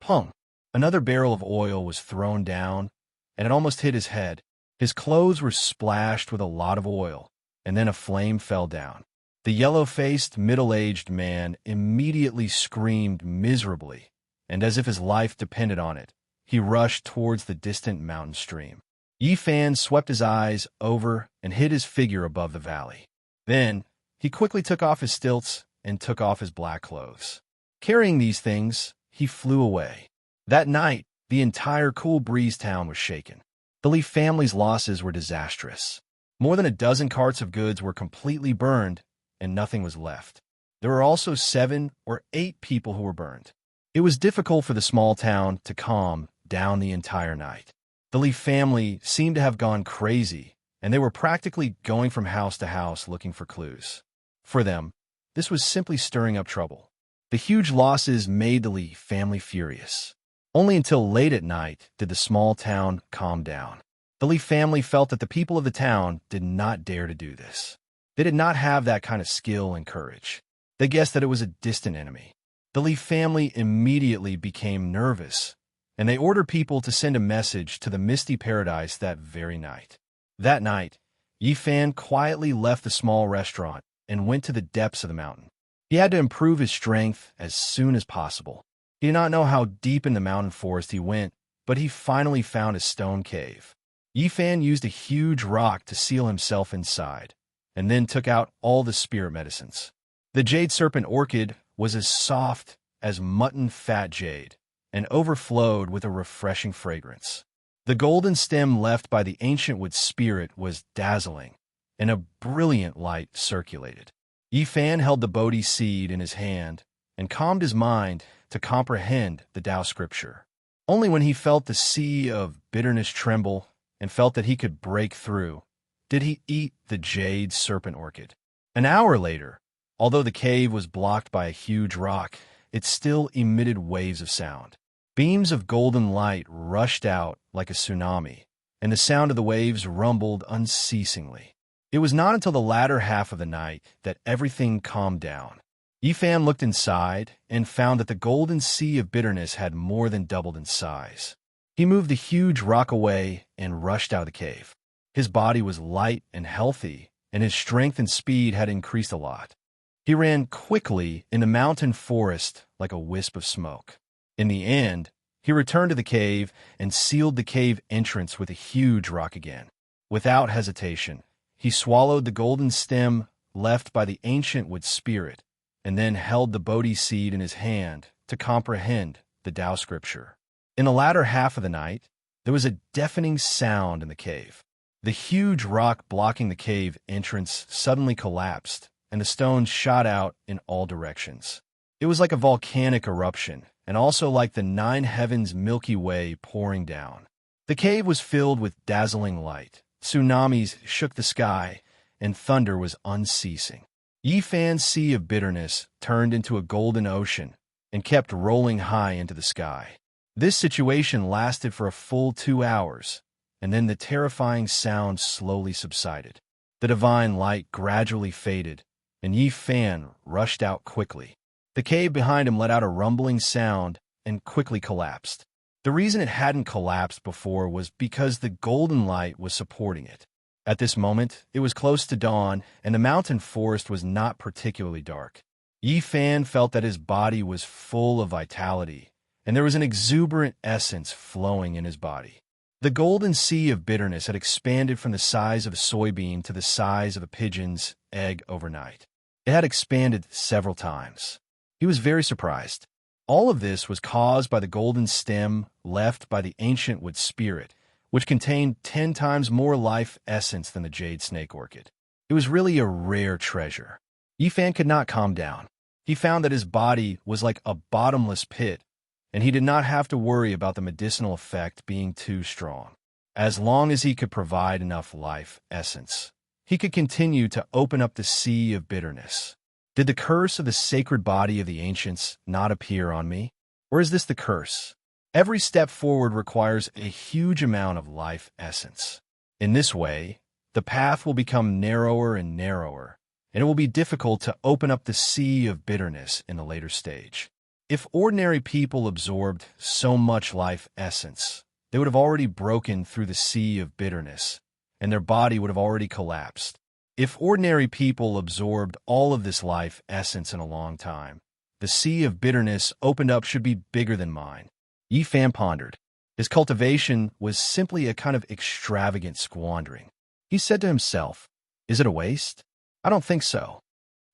Pung! Another barrel of oil was thrown down, and it almost hit his head. His clothes were splashed with a lot of oil, and then a flame fell down. The yellow-faced, middle-aged man immediately screamed miserably, and as if his life depended on it, he rushed towards the distant mountain stream. Yi Fan swept his eyes over and hid his figure above the valley. Then, he quickly took off his stilts and took off his black clothes. Carrying these things, he flew away. That night, the entire Cool Breeze town was shaken. The Li family's losses were disastrous. More than a dozen carts of goods were completely burned, and nothing was left. There were also 7 or 8 people who were burned. It was difficult for the small town to calm down the entire night. The Li family seemed to have gone crazy, and they were practically going from house to house looking for clues. For them, this was simply stirring up trouble. The huge losses made the Li family furious. Only until late at night did the small town calm down. The Li family felt that the people of the town did not dare to do this. They did not have that kind of skill and courage. They guessed that it was a distant enemy. The Li family immediately became nervous, and they ordered people to send a message to the Misty Paradise that very night. That night, Yi Fan quietly left the small restaurant and went to the depths of the mountain. He had to improve his strength as soon as possible. He did not know how deep in the mountain forest he went, but he finally found a stone cave. Yi Fan used a huge rock to seal himself inside, and then took out all the spirit medicines. The jade serpent orchid was as soft as mutton fat jade, and overflowed with a refreshing fragrance. The golden stem left by the ancient wood spirit was dazzling, and a brilliant light circulated. Yi Fan held the Bodhi seed in his hand and calmed his mind to comprehend the Tao scripture. Only when he felt the sea of bitterness tremble and felt that he could break through, did he eat the jade serpent orchid. An hour later, although the cave was blocked by a huge rock, it still emitted waves of sound. Beams of golden light rushed out like a tsunami, and the sound of the waves rumbled unceasingly. It was not until the latter half of the night that everything calmed down. Yi Fan looked inside and found that the golden sea of bitterness had more than doubled in size. He moved the huge rock away and rushed out of the cave. His body was light and healthy, and his strength and speed had increased a lot. He ran quickly in the mountain forest like a wisp of smoke. In the end, he returned to the cave and sealed the cave entrance with a huge rock again. Without hesitation, he swallowed the golden stem left by the ancient wood spirit, and then held the Bodhi seed in his hand to comprehend the Tao scripture. In the latter half of the night, there was a deafening sound in the cave. The huge rock blocking the cave entrance suddenly collapsed, and the stones shot out in all directions. It was like a volcanic eruption, and also like the 9 heavens Milky Way pouring down. The cave was filled with dazzling light. Tsunamis shook the sky, and thunder was unceasing. Yi Fan's sea of bitterness turned into a golden ocean and kept rolling high into the sky. This situation lasted for a full 2 hours, and then the terrifying sound slowly subsided. The divine light gradually faded, and Yi Fan rushed out quickly. The cave behind him let out a rumbling sound and quickly collapsed. The reason it hadn't collapsed before was because the golden light was supporting it. At this moment, it was close to dawn, and the mountain forest was not particularly dark. Yi Fan felt that his body was full of vitality, and there was an exuberant essence flowing in his body. The golden sea of bitterness had expanded from the size of a soybean to the size of a pigeon's egg overnight. It had expanded several times. He was very surprised. All of this was caused by the golden stem left by the ancient wood spirit, which contained 10 times more life essence than the jade snake orchid. It was really a rare treasure. Yi Fan could not calm down. He found that his body was like a bottomless pit, and he did not have to worry about the medicinal effect being too strong. As long as he could provide enough life essence, he could continue to open up the sea of bitterness. Did the curse of the sacred body of the ancients not appear on me? Or is this the curse? Every step forward requires a huge amount of life essence. In this way, the path will become narrower and narrower, and it will be difficult to open up the sea of bitterness in the later stage. If ordinary people absorbed so much life essence, they would have already broken through the sea of bitterness, and their body would have already collapsed. If ordinary people absorbed all of this life essence in a long time, the sea of bitterness opened up should be bigger than mine. Yi Fan pondered. His cultivation was simply a kind of extravagant squandering. He said to himself, "Is it a waste? I don't think so."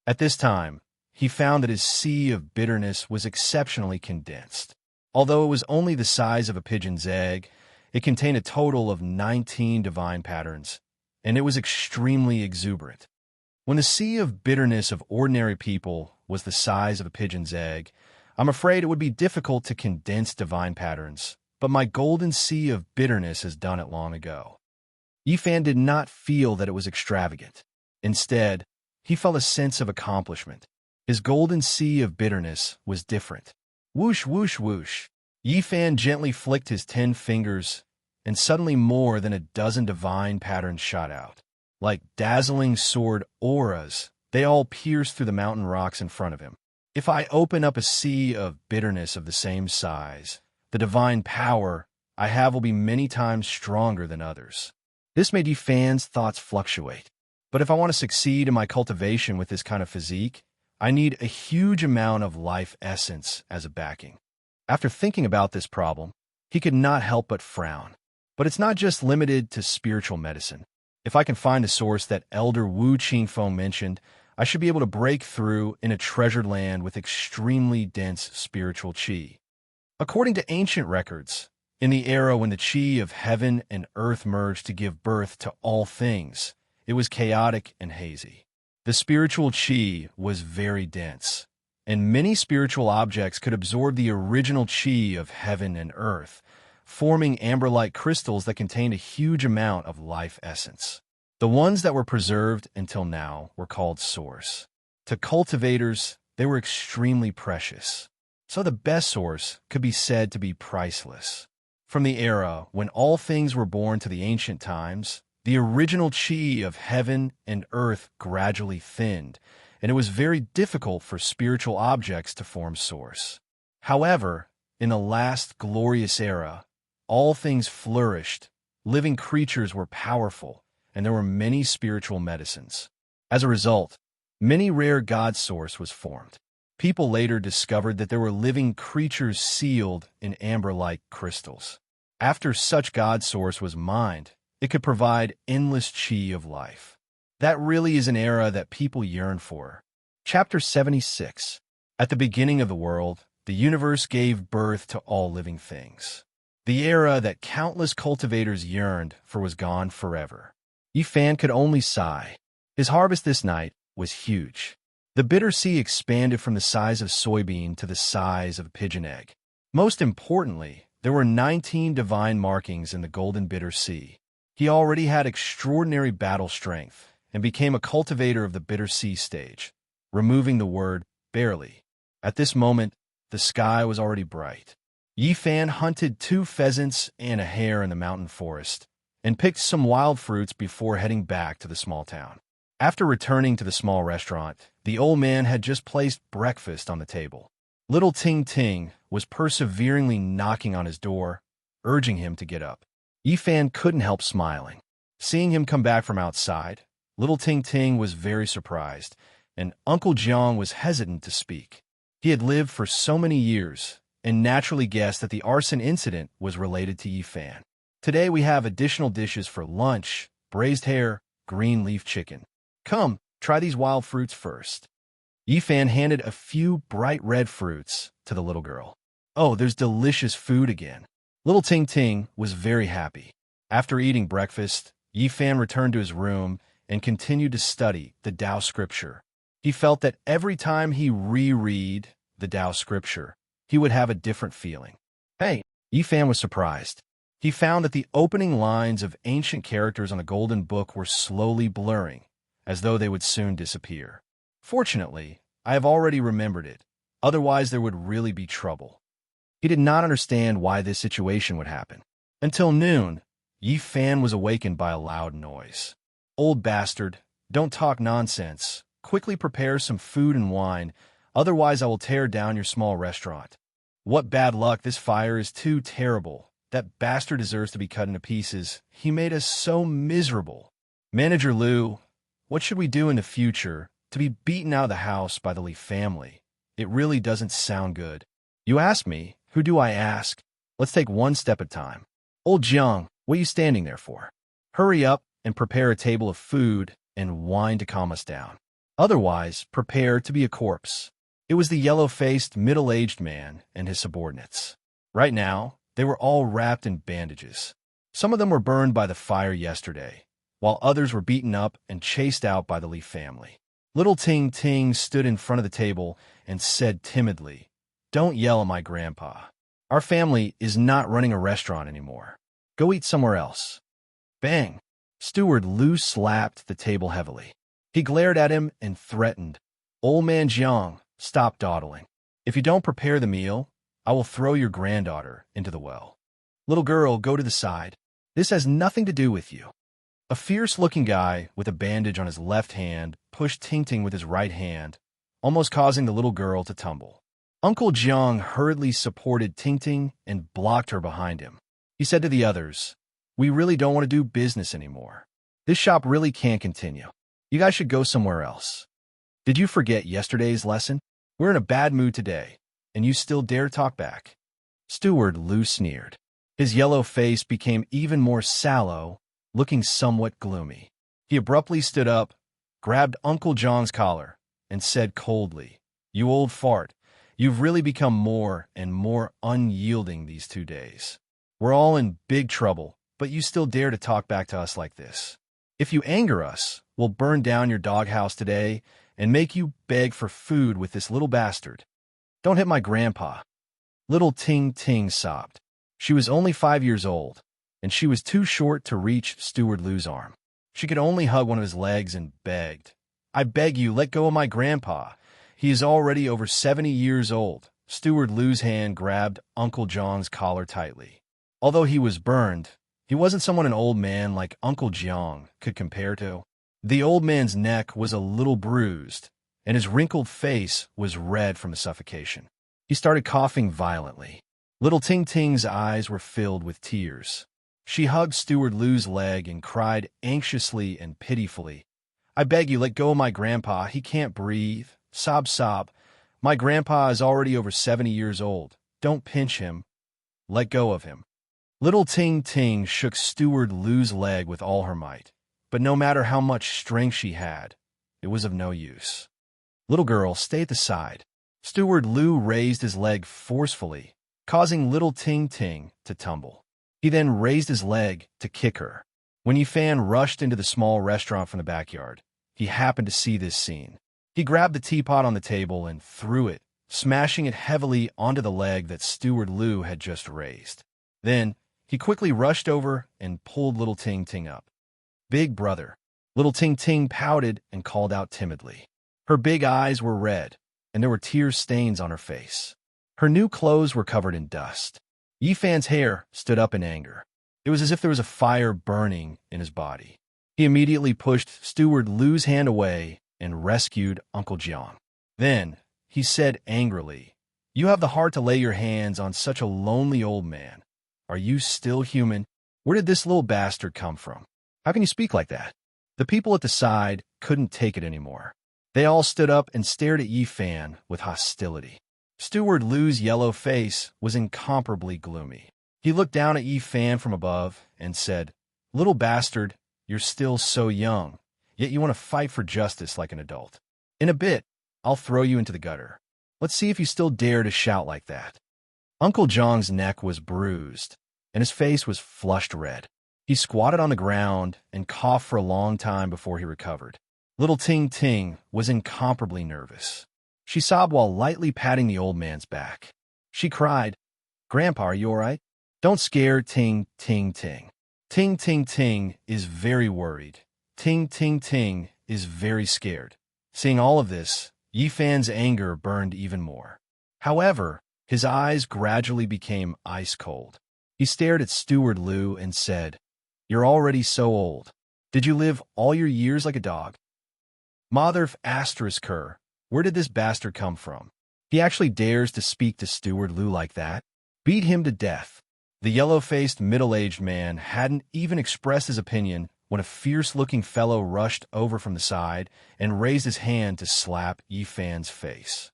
At this time, he found that his sea of bitterness was exceptionally condensed. Although it was only the size of a pigeon's egg, it contained a total of 19 divine patterns, and it was extremely exuberant. When the sea of bitterness of ordinary people was the size of a pigeon's egg, I'm afraid it would be difficult to condense divine patterns, but my golden sea of bitterness has done it long ago. Yi Fan did not feel that it was extravagant. Instead, he felt a sense of accomplishment. His golden sea of bitterness was different. Whoosh, whoosh, whoosh. Yi Fan gently flicked his 10 fingers, and suddenly more than a dozen divine patterns shot out. Like dazzling sword auras, they all pierced through the mountain rocks in front of him. If I open up a sea of bitterness of the same size, the divine power I have will be many times stronger than others. This made Yi Fan's thoughts fluctuate. But if I want to succeed in my cultivation with this kind of physique, I need a huge amount of life essence as a backing. After thinking about this problem, he could not help but frown. But it's not just limited to spiritual medicine. If I can find the source that Elder Wu Qingfeng mentioned, I should be able to break through in a treasured land with extremely dense spiritual qi. According to ancient records, in the era when the qi of heaven and earth merged to give birth to all things, it was chaotic and hazy. The spiritual qi was very dense, and many spiritual objects could absorb the original qi of heaven and earth, forming amber-like crystals that contained a huge amount of life essence. The ones that were preserved until now were called source. To cultivators, they were extremely precious. So the best source could be said to be priceless. From the era when all things were born to the ancient times, the original qi of heaven and earth gradually thinned, and it was very difficult for spiritual objects to form source. However, in the last glorious era, all things flourished, living creatures were powerful, and there were many spiritual medicines. As a result, many rare god source was formed. People later discovered that there were living creatures sealed in amber-like crystals. After such god source was mined, it could provide endless qi of life. That really is an era that people yearn for. Chapter 76. At the beginning of the world, the universe gave birth to all living things. The era that countless cultivators yearned for was gone forever. Yi Fan could only sigh. His harvest this night was huge. The bitter sea expanded from the size of soybean to the size of a pigeon egg. Most importantly, there were 19 divine markings in the golden bitter sea. He already had extraordinary battle strength and became a cultivator of the bitter sea stage, removing the word barely. At this moment, the sky was already bright. Yi Fan hunted 2 pheasants and a hare in the mountain forest and picked some wild fruits before heading back to the small town. After returning to the small restaurant, the old man had just placed breakfast on the table. Little Ting Ting was perseveringly knocking on his door, urging him to get up. Yi Fan couldn't help smiling. Seeing him come back from outside, Little Ting Ting was very surprised, and Uncle Jiang was hesitant to speak. He had lived for so many years and naturally guessed that the arson incident was related to Yi Fan. Today we have additional dishes for lunch: braised hare, green leaf chicken. Come, try these wild fruits first. Yi Fan handed a few bright red fruits to the little girl. Oh, there's delicious food again. Little Ting Ting was very happy. After eating breakfast, Yi Fan returned to his room and continued to study the Tao scripture. He felt that every time he reread the Tao scripture, he would have a different feeling. Hey, Yi Fan was surprised. He found that the opening lines of ancient characters on the Golden Book were slowly blurring, as though they would soon disappear. Fortunately, I have already remembered it, otherwise there would really be trouble. He did not understand why this situation would happen. Until noon, Yi Fan was awakened by a loud noise. "Old bastard, don't talk nonsense. Quickly prepare some food and wine, otherwise I will tear down your small restaurant." "What bad luck, this fire is too terrible. That bastard deserves to be cut into pieces. He made us so miserable." "Manager Liu, what should we do in the future? To be beaten out of the house by the Li family. It really doesn't sound good." "You ask me? Who do I ask? Let's take one step at a time. Old Jiang, what are you standing there for? Hurry up and prepare a table of food and wine to calm us down. Otherwise, prepare to be a corpse." It was the yellow-faced, middle-aged man and his subordinates. Right now, they were all wrapped in bandages. Some of them were burned by the fire yesterday, while others were beaten up and chased out by the Li family. Little Ting Ting stood in front of the table and said timidly, "Don't yell at my grandpa. Our family is not running a restaurant anymore. Go eat somewhere else." Bang! Steward Liu slapped the table heavily. He glared at him and threatened, "Old man Jiang, stop dawdling. If you don't prepare the meal, I will throw your granddaughter into the well." "Little girl, go to the side. This has nothing to do with you." A fierce-looking guy with a bandage on his left hand pushed Ting Ting with his right hand, almost causing the little girl to tumble. Uncle Jiang hurriedly supported Ting Ting and blocked her behind him. He said to the others, "We really don't want to do business anymore. This shop really can't continue. You guys should go somewhere else. Did you forget yesterday's lesson? We're in a bad mood today, and you still dare talk back." Steward Liu sneered. His yellow face became even more sallow, looking somewhat gloomy. He abruptly stood up, grabbed Uncle Jiang's collar, and said coldly, "You old fart, you've really become more and more unyielding these 2 days. We're all in big trouble, but you still dare to talk back to us like this. If you anger us, we'll burn down your doghouse today and make you beg for food with this little bastard. Don't hit my grandpa." Little Ting Ting sobbed. She was only 5 years old, and she was too short to reach Steward Liu's arm. She could only hug one of his legs and begged, "I beg you, let go of my grandpa. He is already over 70 years old." Steward Liu's hand grabbed Uncle Jiang's collar tightly. Although he was burned, he wasn't someone an old man like Uncle Jiang could compare to. The old man's neck was a little bruised, and his wrinkled face was red from suffocation. He started coughing violently. Little Ting Ting's eyes were filled with tears. She hugged Steward Liu's leg and cried anxiously and pitifully, "I beg you, let go of my grandpa. He can't breathe. Sob, sob. My grandpa is already over 70 years old. Don't pinch him. Let go of him." Little Ting Ting shook Steward Liu's leg with all her might, but no matter how much strength she had, it was of no use. "Little girl, stay at the side." Steward Liu raised his leg forcefully, causing Little Ting Ting to tumble. He then raised his leg to kick her. When Yi Fan rushed into the small restaurant from the backyard, he happened to see this scene. He grabbed the teapot on the table and threw it, smashing it heavily onto the leg that Steward Liu had just raised. Then, he quickly rushed over and pulled Little Ting Ting up. "Big brother." Little Ting Ting pouted and called out timidly. Her big eyes were red, and there were tear stains on her face. Her new clothes were covered in dust. Yi Fan's hair stood up in anger. It was as if there was a fire burning in his body. He immediately pushed Steward Liu's hand away and rescued Uncle Jiang. Then, he said angrily, "You have the heart to lay your hands on such a lonely old man. Are you still human? Where did this little bastard come from? How can you speak like that?" The people at the side couldn't take it anymore. They all stood up and stared at Yi Fan with hostility. Steward Liu's yellow face was incomparably gloomy. He looked down at Yi Fan from above and said, "Little bastard, you're still so young, yet you want to fight for justice like an adult. In a bit, I'll throw you into the gutter. Let's see if you still dare to shout like that." Uncle Jiang's neck was bruised, and his face was flushed red. He squatted on the ground and coughed for a long time before he recovered. Little Ting Ting was incomparably nervous. She sobbed while lightly patting the old man's back. She cried, "Grandpa, are you all right? Don't scare Ting Ting Ting. Ting Ting Ting is very worried. Ting Ting Ting is very scared." Seeing all of this, Yi Fan's anger burned even more. However, His eyes gradually became ice cold. He stared at Steward Lou and said, "You're already so old. Did you live all your years like a dog?" Mother asterisk her, where did this bastard come from? He actually dares to speak to Steward Lou like that? Beat him to death. The yellow-faced, middle-aged man hadn't even expressed his opinion when a fierce-looking fellow rushed over from the side and raised his hand to slap Yifan's face.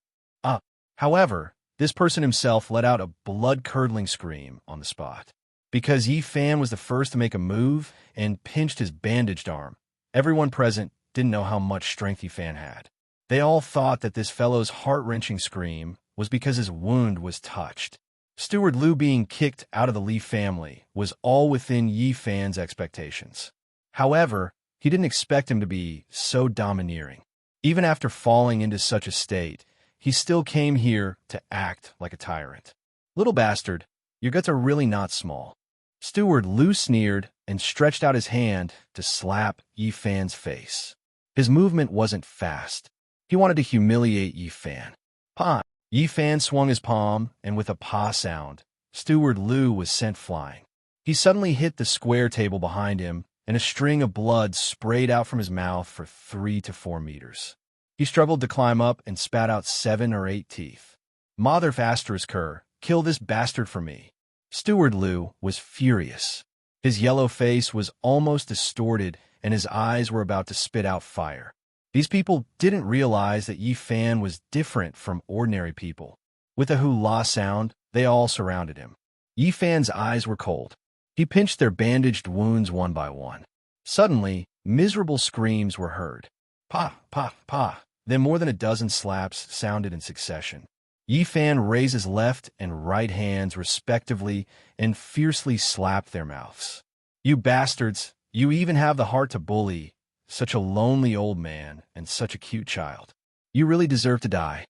However, this person himself let out a blood-curdling scream on the spot. Because Yifan was the first to make a move and pinched his bandaged arm, everyone present didn't know how much strength Yifan had. They all thought that this fellow's heart-wrenching scream was because his wound was touched. Steward Lou being kicked out of the Li family was all within Yifan's expectations. However, he didn't expect him to be so domineering. Even after falling into such a state, he still came here to act like a tyrant. "Little bastard, your guts are really not small." Steward Lou sneered and stretched out his hand to slap Yifan's face. His movement wasn't fast. He wanted to humiliate Yifan. "Pa!" Yifan swung his palm, and with a pa sound, Steward Lou was sent flying. He suddenly hit the square table behind him, and a string of blood sprayed out from his mouth for 3 to 4 meters. He struggled to climb up and spat out 7 or 8 teeth. "Mother asterisk her, kill this bastard for me." Steward Lou was furious. His yellow face was almost distorted, and his eyes were about to spit out fire. These people didn't realize that Yifan was different from ordinary people. With a hula sound, they all surrounded him. Yifan's eyes were cold. He pinched their bandaged wounds one by one. Suddenly, miserable screams were heard. "Pa, pa, pa." Then more than a dozen slaps sounded in succession. Yifan raised his left and right hands respectively and fiercely slapped their mouths. "You bastards, you even have the heart to bully such a lonely old man and such a cute child. You really deserve to die."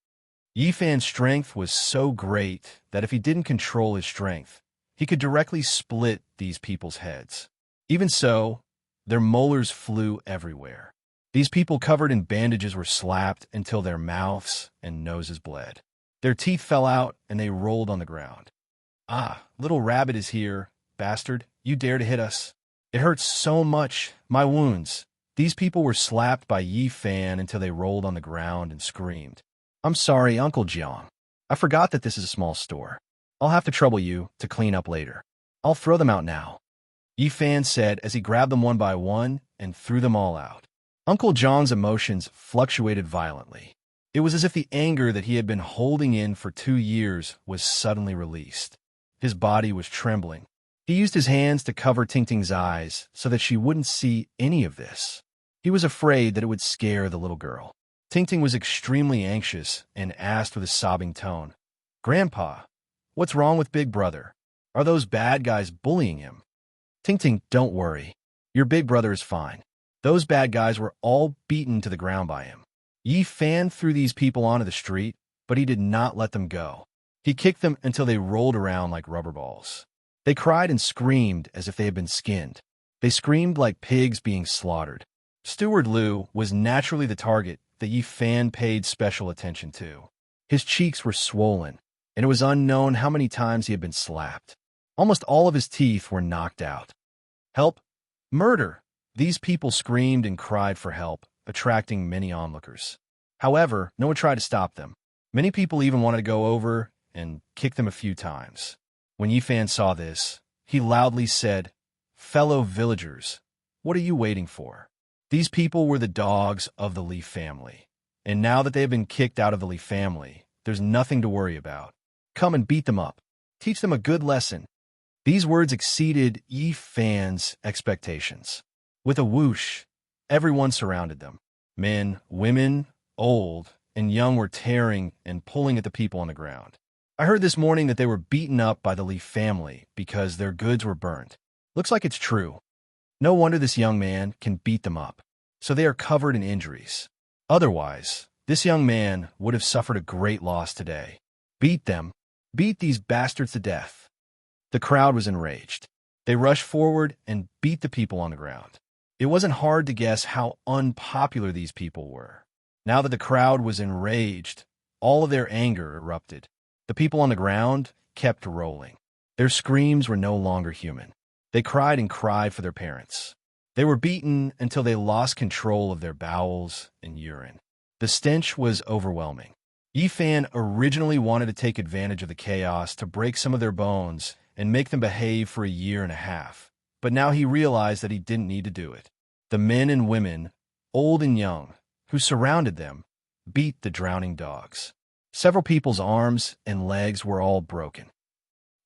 Yifan's strength was so great that if he didn't control his strength, he could directly split these people's heads. Even so, their molars flew everywhere. These people covered in bandages were slapped until their mouths and noses bled. Their teeth fell out and they rolled on the ground. "Ah, little rabbit is here, bastard. You dare to hit us. It hurts so much, my wounds." These people were slapped by Yifan until they rolled on the ground and screamed. "I'm sorry, Uncle Jiang. I forgot that this is a small store. I'll have to trouble you to clean up later. I'll throw them out now," Yifan said as he grabbed them one by one and threw them all out. Uncle John's emotions fluctuated violently. It was as if the anger that he had been holding in for 2 years was suddenly released. His body was trembling. He used his hands to cover Tingting's eyes so that she wouldn't see any of this. He was afraid that it would scare the little girl. Tingting was extremely anxious and asked with a sobbing tone, "Grandpa, what's wrong with Big Brother? Are those bad guys bullying him?" "Tingting, don't worry. Your big brother is fine. Those bad guys were all beaten to the ground by him." Yifan threw these people onto the street, but he did not let them go. He kicked them until they rolled around like rubber balls. They cried and screamed as if they had been skinned. They screamed like pigs being slaughtered. Steward Lou was naturally the target that Yifan paid special attention to. His cheeks were swollen, and it was unknown how many times he had been slapped. Almost all of his teeth were knocked out. "Help! Murder!" These people screamed and cried for help, attracting many onlookers. However, no one tried to stop them. Many people even wanted to go over and kick them a few times. When Yifan saw this, he loudly said, "Fellow villagers, what are you waiting for?" These people were the dogs of the Li family, and now that they have been kicked out of the Li family, there's nothing to worry about. Come and beat them up. Teach them a good lesson. These words exceeded Yifan's expectations. With a whoosh, everyone surrounded them. Men, women, old, and young were tearing and pulling at the people on the ground. "I heard this morning that they were beaten up by the Li family because their goods were burnt. Looks like it's true. No wonder this young man can beat them up. So they are covered in injuries. Otherwise, this young man would have suffered a great loss today. Beat them. Beat these bastards to death." The crowd was enraged. They rushed forward and beat the people on the ground. It wasn't hard to guess how unpopular these people were. Now that the crowd was enraged, all of their anger erupted. The people on the ground kept rolling. Their screams were no longer human. They cried and cried for their parents. They were beaten until they lost control of their bowels and urine. The stench was overwhelming. Yifan originally wanted to take advantage of the chaos to break some of their bones and make them behave for a year and a half, but now he realized that he didn't need to do it. The men and women, old and young, who surrounded them, beat the drowning dogs. Several people's arms and legs were all broken.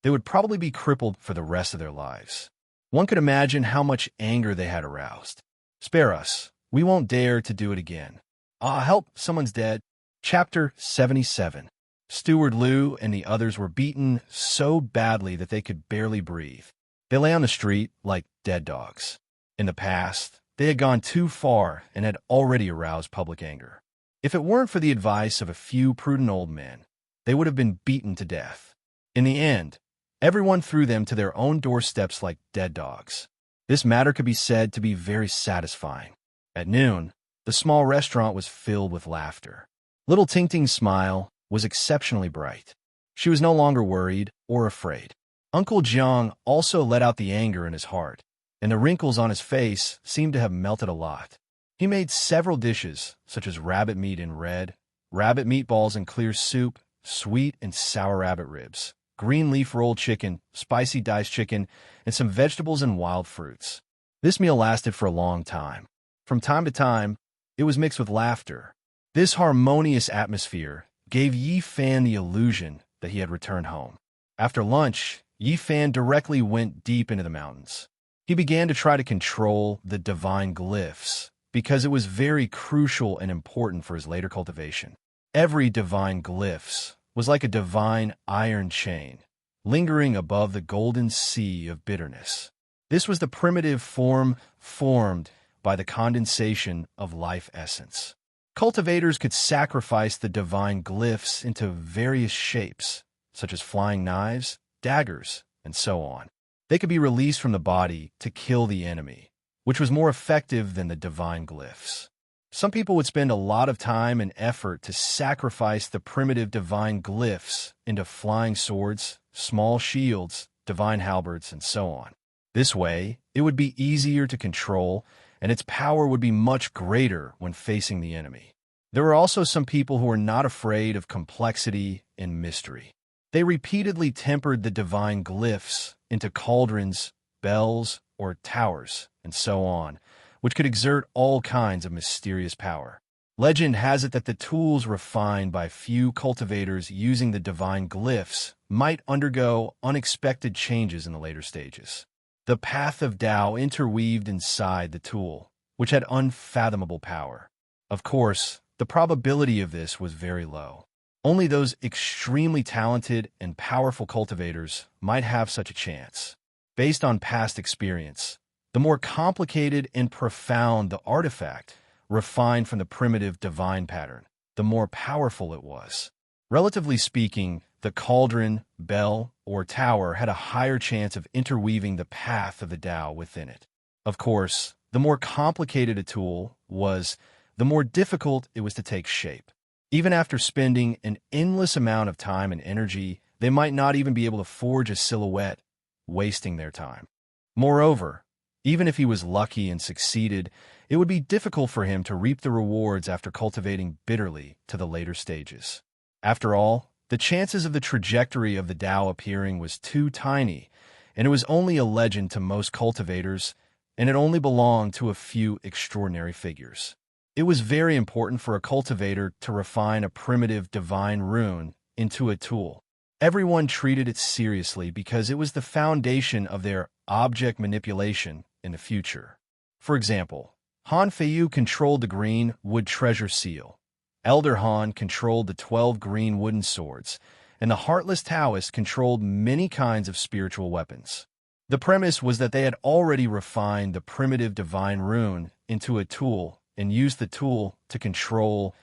They would probably be crippled for the rest of their lives. One could imagine how much anger they had aroused. "Spare us. We won't dare to do it again." "Ah, help, someone's dead." Chapter 77. Steward Liu and the others were beaten so badly that they could barely breathe. They lay on the street like dead dogs. In the past, they had gone too far and had already aroused public anger. If it weren't for the advice of a few prudent old men, they would have been beaten to death. In the end, everyone threw them to their own doorsteps like dead dogs. This matter could be said to be very satisfying. At noon, the small restaurant was filled with laughter. Little Tingting's smile was exceptionally bright. She was no longer worried or afraid. Uncle Jiang also let out the anger in his heart, and the wrinkles on his face seemed to have melted a lot. He made several dishes, such as rabbit meat in red, rabbit meatballs in clear soup, sweet and sour rabbit ribs, green leaf rolled chicken, spicy diced chicken, and some vegetables and wild fruits. This meal lasted for a long time. From time to time, it was mixed with laughter. This harmonious atmosphere gave Yifan the illusion that he had returned home. After lunch, Yifan directly went deep into the mountains. He began to try to control the divine glyphs, because it was very crucial and important for his later cultivation. Every divine glyphs was like a divine iron chain, lingering above the golden sea of bitterness. This was the primitive form formed by the condensation of life essence. Cultivators could sacrifice the divine glyphs into various shapes, such as flying knives, daggers, and so on. They could be released from the body to kill the enemy, which was more effective than the divine glyphs. Some people would spend a lot of time and effort to sacrifice the primitive divine glyphs into flying swords, small shields, divine halberds, and so on. This way, it would be easier to control, and its power would be much greater when facing the enemy. There were also some people who were not afraid of complexity and mystery. They repeatedly tempered the divine glyphs into cauldrons, bells, or towers, and so on, which could exert all kinds of mysterious power. Legend has it that the tools refined by few cultivators using the divine glyphs might undergo unexpected changes in the later stages. The path of Tao interweaved inside the tool, which had unfathomable power. Of course, the probability of this was very low. Only those extremely talented and powerful cultivators might have such a chance. Based on past experience, the more complicated and profound the artifact, refined from the primitive divine pattern, the more powerful it was. Relatively speaking, the cauldron, bell, or tower had a higher chance of interweaving the path of the Tao within it. Of course, the more complicated a tool was, the more difficult it was to take shape. Even after spending an endless amount of time and energy, they might not even be able to forge a silhouette, wasting their time. Moreover, even if he was lucky and succeeded, it would be difficult for him to reap the rewards after cultivating bitterly to the later stages. After all, the chances of the trajectory of the Tao appearing was too tiny, and it was only a legend to most cultivators, and it only belonged to a few extraordinary figures. It was very important for a cultivator to refine a primitive divine rune into a tool. Everyone treated it seriously because it was the foundation of their object manipulation in the future. For example, Han Feiyu controlled the green wood treasure seal. Elder Han controlled the 12 green wooden swords, and the Heartless Taoist controlled many kinds of spiritual weapons. The premise was that they had already refined the primitive divine rune into a tool and used the tool to control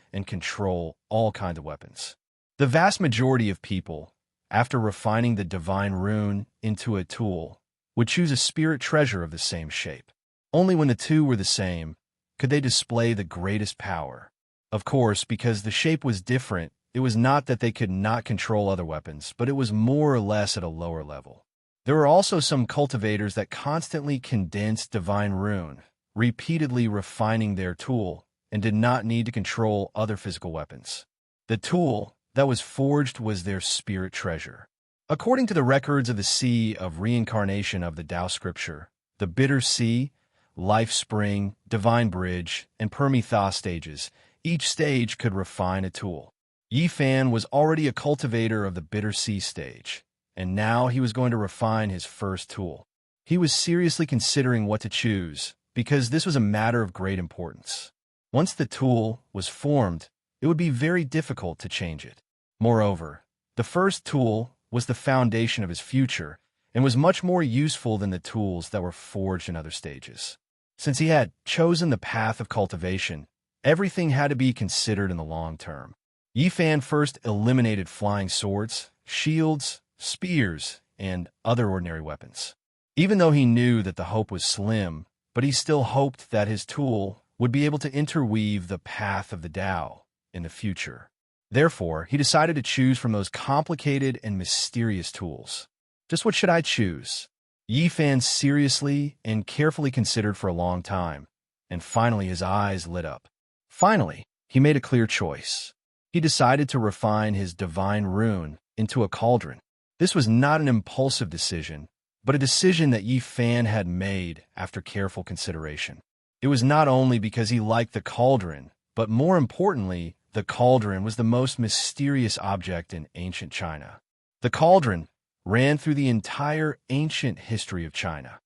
all kinds of weapons. The vast majority of people, after refining the divine rune into a tool, would choose a spirit treasure of the same shape. Only when the two were the same could they display the greatest power. Of course, because the shape was different, it was not that they could not control other weapons, but it was more or less at a lower level. There were also some cultivators that constantly condensed divine rune, repeatedly refining their tool, and did not need to control other physical weapons. The tool that was forged was their spirit treasure. According to the records of the Sea of Reincarnation of the Tao Scripture, the Bitter Sea, Life Spring, Divine Bridge, and Permi-Tha stages, each stage could refine a tool. Yi Fan was already a cultivator of the Bitter Sea stage, and now he was going to refine his first tool. He was seriously considering what to choose, because this was a matter of great importance. Once the tool was formed, it would be very difficult to change it. Moreover, the first tool was the foundation of his future and was much more useful than the tools that were forged in other stages. Since he had chosen the path of cultivation, everything had to be considered in the long term. Yi Fan first eliminated flying swords, shields, spears, and other ordinary weapons. Even though he knew that the hope was slim, but he still hoped that his tool would be able to interweave the path of the Tao in the future. Therefore, he decided to choose from those complicated and mysterious tools. Just what should I choose? Yi Fan seriously and carefully considered for a long time, and finally his eyes lit up. Finally, he made a clear choice. He decided to refine his divine rune into a cauldron. This was not an impulsive decision, but a decision that Yi Fan had made after careful consideration. It was not only because he liked the cauldron, but more importantly, the cauldron was the most mysterious object in ancient China. The cauldron ran through the entire ancient history of China.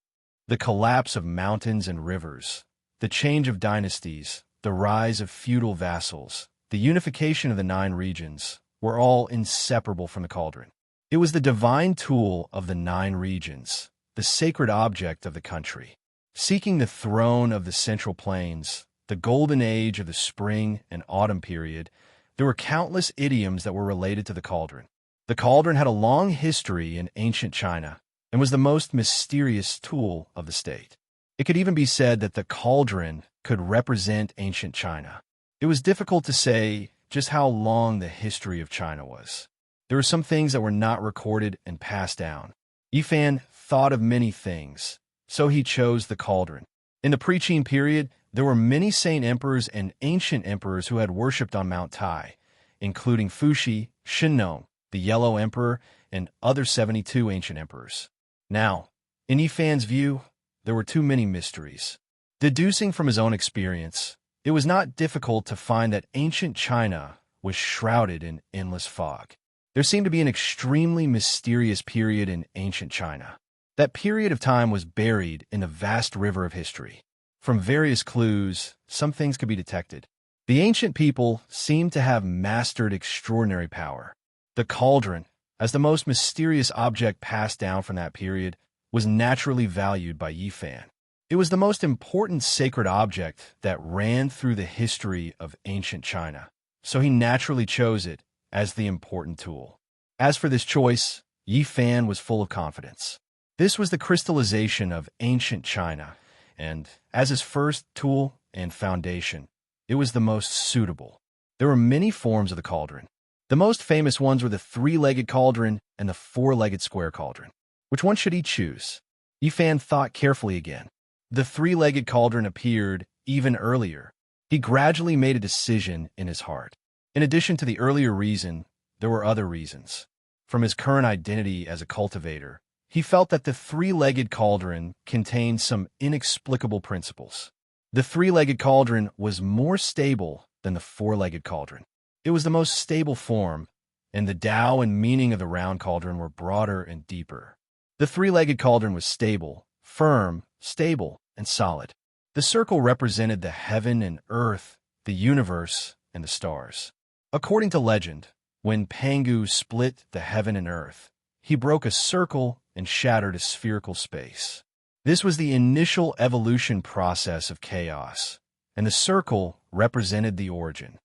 The collapse of mountains and rivers, the change of dynasties, the rise of feudal vassals, the unification of the 9 regions were all inseparable from the cauldron. It was the divine tool of the 9 regions, the sacred object of the country. Seeking the throne of the Central Plains, the golden age of the spring and autumn period, there were countless idioms that were related to the cauldron. The cauldron had a long history in ancient China and was the most mysterious tool of the state. It could even be said that the cauldron could represent ancient China. It was difficult to say just how long the history of China was. There were some things that were not recorded and passed down. Yi Fan thought of many things, so he chose the cauldron. In the pre-Qin period, there were many saint emperors and ancient emperors who had worshipped on Mount Tai, including Fuxi, Shinnong, the Yellow Emperor, and other 72 ancient emperors. Now, in Yi Fan's view, there were too many mysteries. Deducing from his own experience, it was not difficult to find that ancient China was shrouded in endless fog. There seemed to be an extremely mysterious period in ancient China. That period of time was buried in the vast river of history. From various clues, some things could be detected. The ancient people seemed to have mastered extraordinary power. The cauldron, as the most mysterious object passed down from that period, was naturally valued by Yi Fan. It was the most important sacred object that ran through the history of ancient China, so he naturally chose it as the important tool. As for this choice, Yi Fan was full of confidence. This was the crystallization of ancient China, and as his first tool and foundation, it was the most suitable. There were many forms of the cauldron. The most famous ones were the 3-legged cauldron and the 4-legged square cauldron. Which one should he choose? Yi Fan thought carefully again. The 3-legged cauldron appeared even earlier. He gradually made a decision in his heart. In addition to the earlier reason, there were other reasons. From his current identity as a cultivator, he felt that the 3-legged cauldron contained some inexplicable principles. The 3-legged cauldron was more stable than the 4-legged cauldron. It was the most stable form, and the Tao and meaning of the round cauldron were broader and deeper. The 3-legged cauldron was stable, firm, stable, and solid. The circle represented the heaven and earth, the universe, and the stars. According to legend, when Pangu split the heaven and earth, he broke a circle and shattered a spherical space. This was the initial evolution process of chaos, and the circle represented the origin.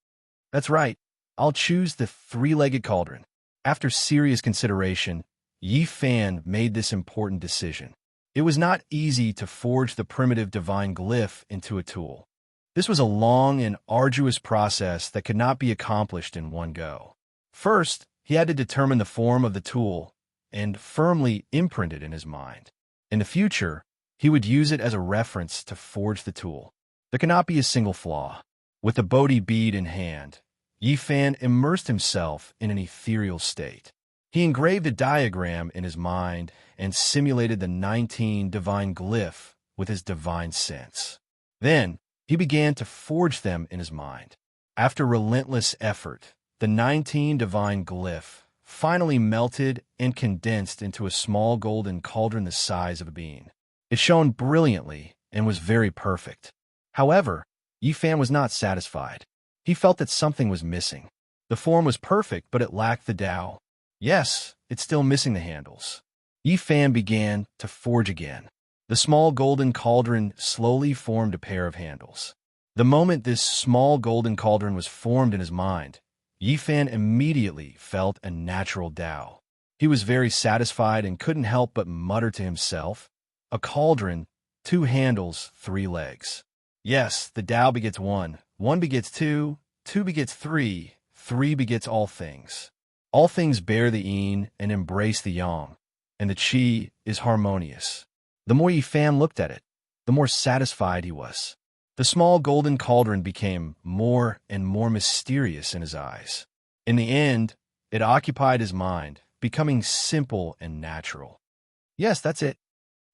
That's right, I'll choose the 3-legged cauldron. After serious consideration, Yi Fan made this important decision. It was not easy to forge the primitive divine glyph into a tool. This was a long and arduous process that could not be accomplished in one go. First, he had to determine the form of the tool and firmly imprint it in his mind. In the future, he would use it as a reference to forge the tool. There cannot be a single flaw. With the Bodhi bead in hand, Yi Fan immersed himself in an ethereal state. He engraved a diagram in his mind and simulated the 19 divine glyph with his divine sense. Then, he began to forge them in his mind. After relentless effort, the 19 divine glyph finally melted and condensed into a small golden cauldron the size of a bean. It shone brilliantly and was very perfect. However, Yi Fan was not satisfied. He felt that something was missing. The form was perfect, but it lacked the Tao. Yes, it's still missing the handles. Yi Fan began to forge again. The small golden cauldron slowly formed a pair of handles. The moment this small golden cauldron was formed in his mind, Yi Fan immediately felt a natural Tao. He was very satisfied and couldn't help but mutter to himself, "A cauldron, 2 handles, 3 legs. Yes, the Tao begets 1, 1 begets 2, 2 begets 3, 3 begets all things. All things bear the yin and embrace the yang, and the qi is harmonious." The more Yi Fan looked at it, the more satisfied he was. The small golden cauldron became more and more mysterious in his eyes. In the end, it occupied his mind, becoming simple and natural. Yes, that's it.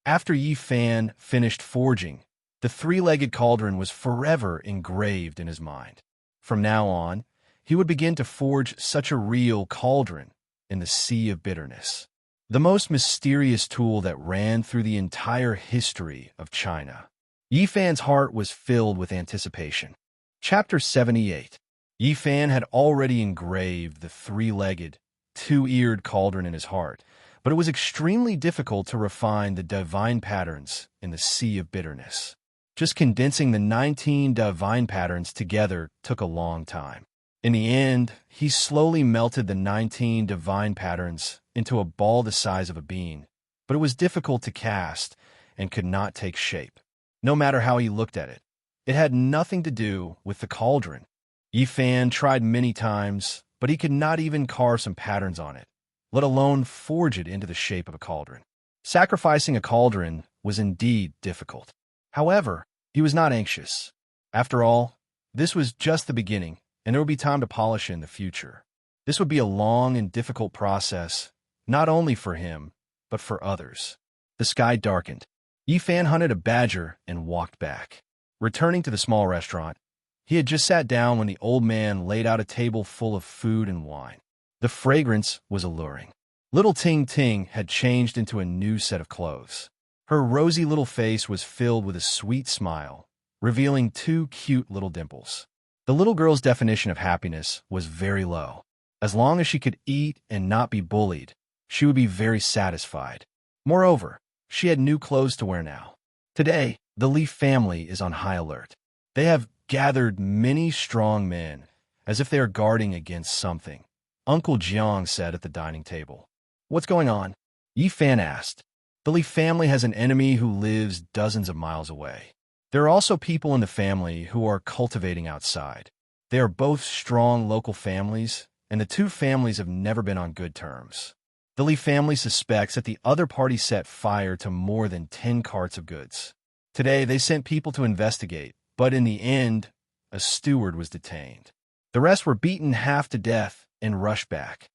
After Yi Fan finished forging, the 3-legged cauldron was forever engraved in his mind. From now on, he would begin to forge such a real cauldron in the sea of bitterness. The most mysterious tool that ran through the entire history of China. Yi Fan's heart was filled with anticipation. Chapter 78. Yi Fan had already engraved the 3-legged, 2-eared cauldron in his heart, but it was extremely difficult to refine the divine patterns in the sea of bitterness. Just condensing the 19 divine patterns together took a long time. In the end, he slowly melted the 19 divine patterns into a ball the size of a bean, but it was difficult to cast and could not take shape. No matter how he looked at it, it had nothing to do with the cauldron. Yi Fan tried many times, but he could not even carve some patterns on it, let alone forge it into the shape of a cauldron. Sacrificing a cauldron was indeed difficult. However, he was not anxious. After all, this was just the beginning, and there would be time to polish it in the future. This would be a long and difficult process, not only for him, but for others. The sky darkened. Yi Fan hunted a badger and walked back. Returning to the small restaurant, he had just sat down when the old man laid out a table full of food and wine. The fragrance was alluring. Little Ting Ting had changed into a new set of clothes. Her rosy little face was filled with a sweet smile, revealing 2 cute little dimples. The little girl's definition of happiness was very low. As long as she could eat and not be bullied, she would be very satisfied. Moreover, she had new clothes to wear now. Today, the Leaf family is on high alert. They have gathered many strong men, as if they are guarding against something. Uncle Jiang said at the dining table. "What's going on?" Yi Fan asked. The Leaf family has an enemy who lives dozens of miles away. There are also people in the family who are cultivating outside. They are both strong local families, and the 2 families have never been on good terms. The Lee family suspects that the other party set fire to more than 10 carts of goods. Today, they sent people to investigate, but in the end, a steward was detained. The rest were beaten half to death and rushed back.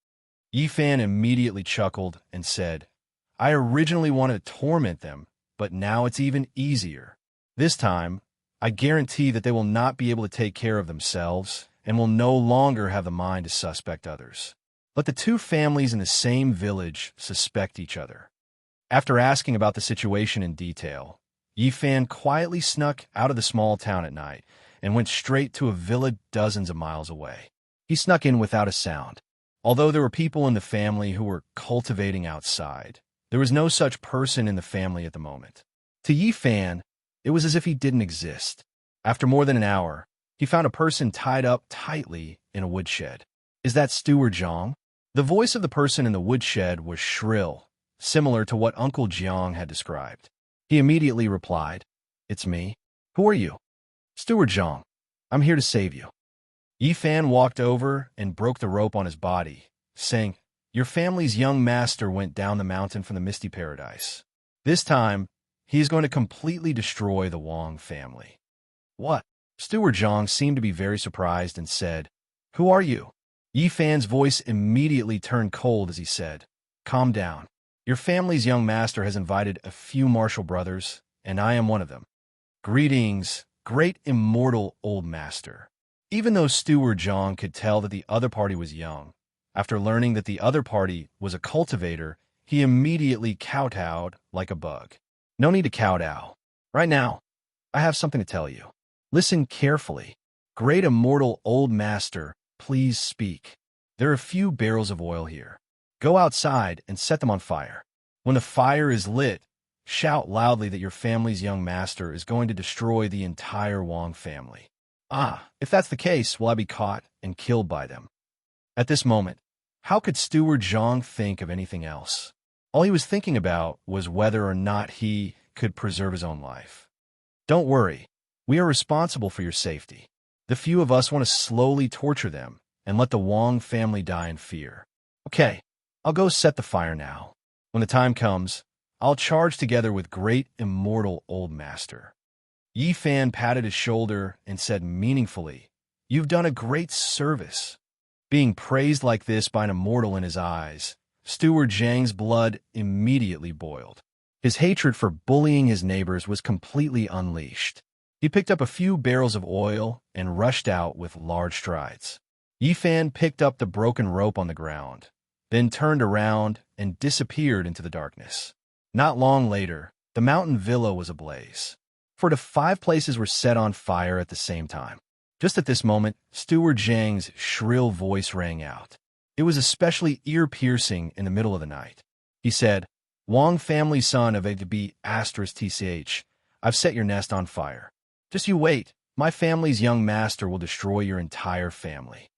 Yi Fan immediately chuckled and said, "I originally wanted to torment them, but now it's even easier. This time, I guarantee that they will not be able to take care of themselves and will no longer have the mind to suspect others. Let the 2 families in the same village suspect each other." After asking about the situation in detail, Yi Fan quietly snuck out of the small town at night and went straight to a village dozens of miles away. He snuck in without a sound. Although there were people in the family who were cultivating outside, there was no such person in the family at the moment. To Yi Fan, it was as if he didn't exist. After more than an hour, he found a person tied up tightly in a woodshed. "Is that Steward Zhang?" The voice of the person in the woodshed was shrill, similar to what Uncle Jiang had described. He immediately replied, "It's me. Who are you?" "Steward Zhang. I'm here to save you." Yifan walked over and broke the rope on his body, saying, "Your family's young master went down the mountain from the Misty Paradise. This time, he is going to completely destroy the Wang family." "What?" Steward Zhang seemed to be very surprised and said, "Who are you?" Yifan's voice immediately turned cold as he said, "Calm down. Your family's young master has invited a few martial brothers, and I am one of them. Greetings, great immortal old master." Even though Steward Zhang could tell that the other party was young, after learning that the other party was a cultivator, he immediately kowtowed like a bug. "No need to kowtow. Right now, I have something to tell you. Listen carefully. Great immortal old master, please speak. There are a few barrels of oil here. Go outside and set them on fire. When the fire is lit, shout loudly that your family's young master is going to destroy the entire Wang family. If that's the case, will I be caught and killed by them?" At this moment, how could Steward Zhang think of anything else? All he was thinking about was whether or not he could preserve his own life. "Don't worry. We are responsible for your safety. The few of us want to slowly torture them and let the Wang family die in fear. Okay, I'll go set the fire now. When the time comes, I'll charge together with great immortal old master." Yifan patted his shoulder and said meaningfully, "You've done a great service." Being praised like this by an immortal in his eyes, Steward Zhang's blood immediately boiled. His hatred for bullying his neighbors was completely unleashed. He picked up a few barrels of oil and rushed out with large strides. Yifan picked up the broken rope on the ground, then turned around and disappeared into the darkness. Not long later, the mountain villa was ablaze. 4 to 5 places were set on fire at the same time. Just at this moment, Steward Zhang's shrill voice rang out. It was especially ear-piercing in the middle of the night. He said, "Wang family son of AB****, I've set your nest on fire. Just you wait, my family's young master will destroy your entire family."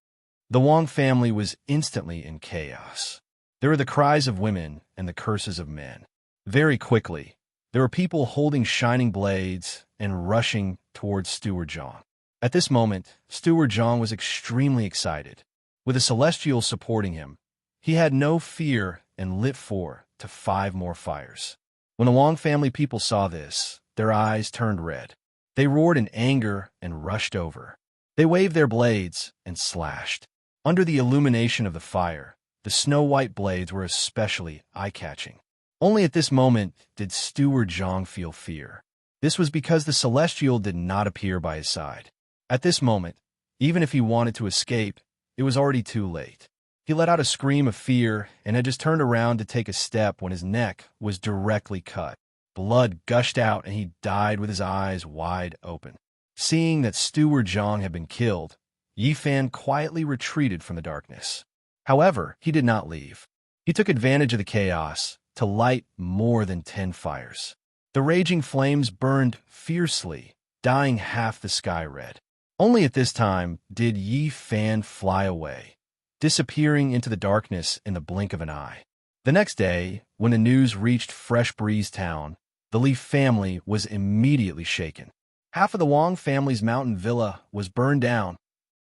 The Wang family was instantly in chaos. There were the cries of women and the curses of men. Very quickly, there were people holding shining blades and rushing towards Steward Zhang. At this moment, Steward Zhang was extremely excited. With the Celestials supporting him, he had no fear and lit 4 to 5 more fires. When the Wang family people saw this, their eyes turned red. They roared in anger and rushed over. They waved their blades and slashed. Under the illumination of the fire, the snow-white blades were especially eye-catching. Only at this moment did Steward Zhang feel fear. This was because the Celestial did not appear by his side. At this moment, even if he wanted to escape, it was already too late. He let out a scream of fear and had just turned around to take a step when his neck was directly cut. Blood gushed out and he died with his eyes wide open. Seeing that Steward Zhang had been killed, Yifan quietly retreated from the darkness. However, he did not leave. He took advantage of the chaos to light more than 10 fires. The raging flames burned fiercely, dyeing half the sky red. Only at this time did Yifan fly away, disappearing into the darkness in the blink of an eye. The next day, when the news reached Fresh Breeze Town, the Leaf family was immediately shaken. Half of the Wang family's mountain villa was burned down.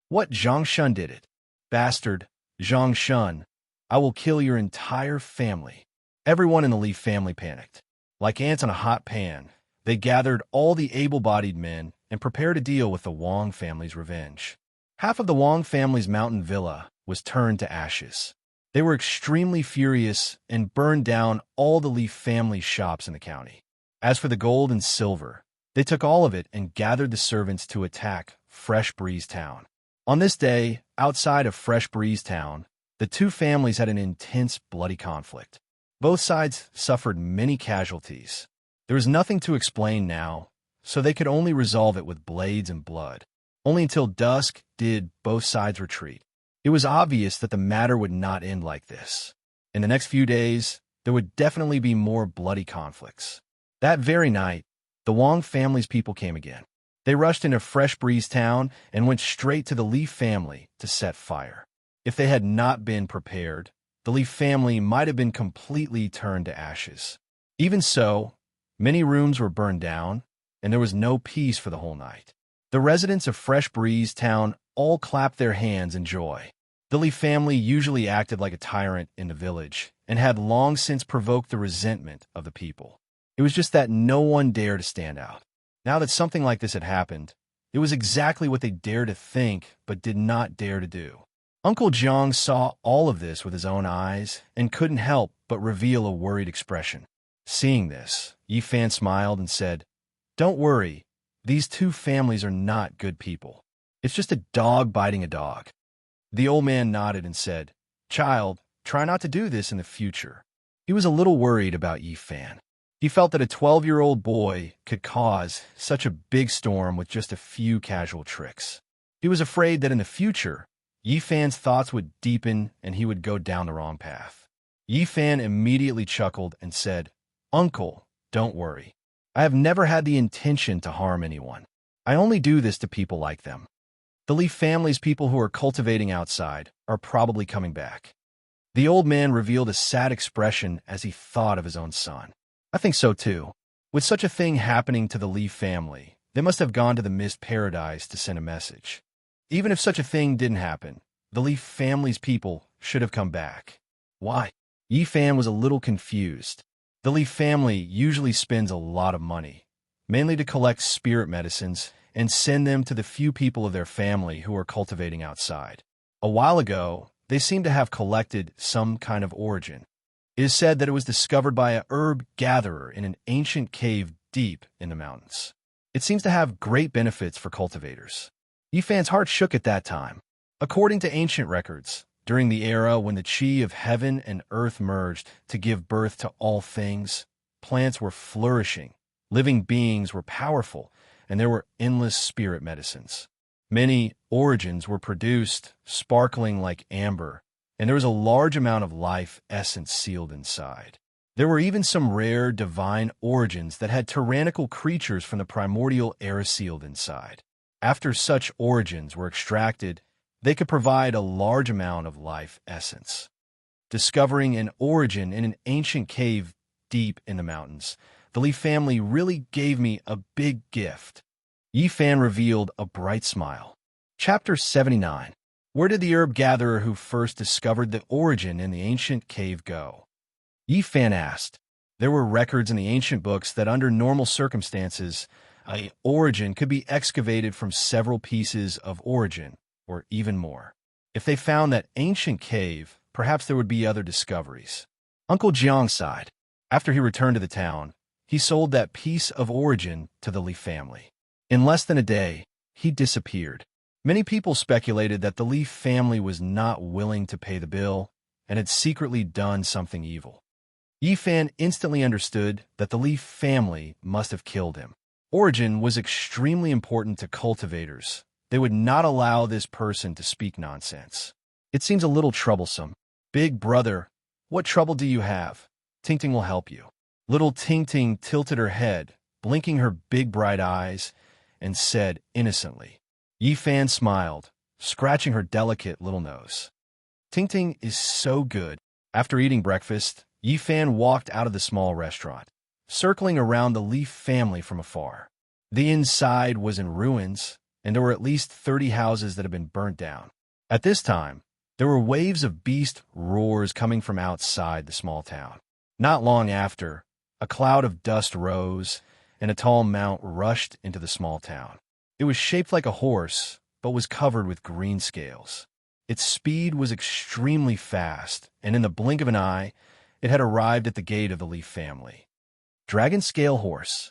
"What, Zhang Shun did it? Bastard, Zhang Shun, I will kill your entire family." Everyone in the Leaf family panicked. Like ants on a hot pan, they gathered all the able-bodied men and prepared to deal with the Wang family's revenge. Half of the Wang family's mountain villa was turned to ashes. They were extremely furious and burned down all the Leaf family shops in the county. As for the gold and silver, they took all of it and gathered the servants to attack Fresh Breeze Town. On this day, outside of Fresh Breeze Town, the two families had an intense, bloody conflict. Both sides suffered many casualties. There was nothing to explain now, so they could only resolve it with blades and blood. Only until dusk did both sides retreat. It was obvious that the matter would not end like this. In the next few days, there would definitely be more bloody conflicts. That very night, the Wang family's people came again. They rushed into Fresh Breeze Town and went straight to the Leaf family to set fire. If they had not been prepared, the Leaf family might have been completely turned to ashes. Even so, many rooms were burned down, and there was no peace for the whole night. The residents of Fresh Breeze Town all clapped their hands in joy. The Lee family usually acted like a tyrant in the village and had long since provoked the resentment of the people. It was just that no one dared to stand out. Now that something like this had happened, it was exactly what they dared to think but did not dare to do. Uncle Jiang saw all of this with his own eyes and couldn't help but reveal a worried expression. Seeing this, Yi Fan smiled and said, "Don't worry, these two families are not good people. It's just a dog biting a dog." The old man nodded and said, "Child, try not to do this in the future." He was a little worried about Yi Fan. He felt that a 12-year-old boy could cause such a big storm with just a few casual tricks. He was afraid that in the future, Yi Fan's thoughts would deepen and he would go down the wrong path. Yi Fan immediately chuckled and said, "Uncle, don't worry. I have never had the intention to harm anyone. I only do this to people like them. The Lee family's people who are cultivating outside are probably coming back." The old man revealed a sad expression as he thought of his own son. "I think so too. With such a thing happening to the Lee family, they must have gone to the Mist Paradise to send a message. Even if such a thing didn't happen, the Lee family's people should have come back. Why?" Yi Fan was a little confused. The Lee family usually spends a lot of money, mainly to collect spirit medicines and send them to the few people of their family who are cultivating outside. A while ago, they seem to have collected some kind of origin. It is said that it was discovered by a herb gatherer in an ancient cave deep in the mountains. It seems to have great benefits for cultivators. Yi Fan's heart shook at that time. According to ancient records, during the era when the chi of heaven and earth merged to give birth to all things, plants were flourishing, living beings were powerful, and there were endless spirit medicines. Many origins were produced, sparkling like amber, and there was a large amount of life essence sealed inside. There were even some rare divine origins that had tyrannical creatures from the primordial era sealed inside. After such origins were extracted, they could provide a large amount of life essence. Discovering an origin in an ancient cave deep in the mountains, the Lee family really gave me a big gift. Yi Fan revealed a bright smile. Chapter 79. Where did the herb gatherer who first discovered the origin in the ancient cave go? Yi Fan asked. There were records in the ancient books that under normal circumstances, an origin could be excavated from several pieces of origin, or even more. If they found that ancient cave, perhaps there would be other discoveries. Uncle Jiang sighed. After he returned to the town, he sold that piece of origin to the Lee family. In less than a day, he disappeared. Many people speculated that the Lee family was not willing to pay the bill and had secretly done something evil. Yi Fan instantly understood that the Lee family must have killed him. Origin was extremely important to cultivators. They would not allow this person to speak nonsense. It seems a little troublesome. Big brother, what trouble do you have? Ting will help you. Little Ting tilted her head, blinking her big bright eyes, and said innocently. Yi Fan smiled, scratching her delicate little nose. Ting is so good. After eating breakfast, Yi Fan walked out of the small restaurant, circling around the Lee family from afar. The inside was in ruins, and there were at least 30 houses that had been burnt down. At this time, there were waves of beast roars coming from outside the small town. Not long after, a cloud of dust rose, and a tall mount rushed into the small town. It was shaped like a horse, but was covered with green scales. Its speed was extremely fast, and in the blink of an eye, it had arrived at the gate of the Lee family. Dragon scale horse.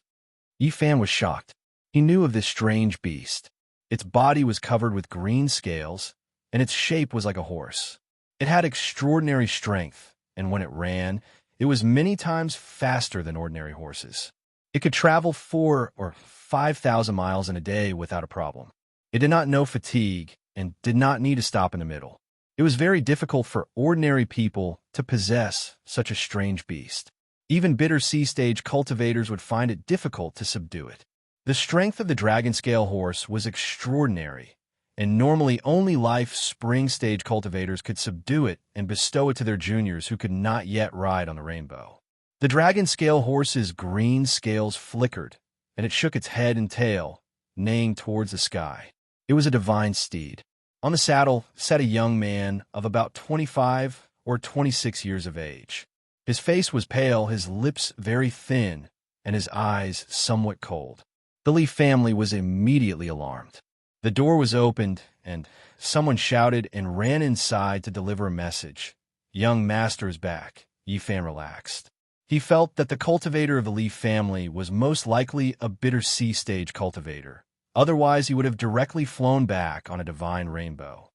Yi Fan was shocked. He knew of this strange beast. Its body was covered with green scales, and its shape was like a horse. It had extraordinary strength, and when it ran, it was many times faster than ordinary horses. It could travel 4,000 or 5,000 miles in a day without a problem. It did not know fatigue and did not need to stop in the middle. It was very difficult for ordinary people to possess such a strange beast. Even bitter sea stage cultivators would find it difficult to subdue it. The strength of the dragon scale horse was extraordinary, and normally only life spring stage cultivators could subdue it and bestow it to their juniors who could not yet ride on the rainbow. The dragon scale horse's green scales flickered, and it shook its head and tail, neighing towards the sky. It was a divine steed. On the saddle sat a young man of about 25 or 26 years of age. His face was pale, his lips very thin, and his eyes somewhat cold. The Leaf family was immediately alarmed. The door was opened, and someone shouted and ran inside to deliver a message. "Young master's back," Yifan relaxed. He felt that the cultivator of the Leaf family was most likely a bitter sea stage cultivator. Otherwise, he would have directly flown back on a divine rainbow.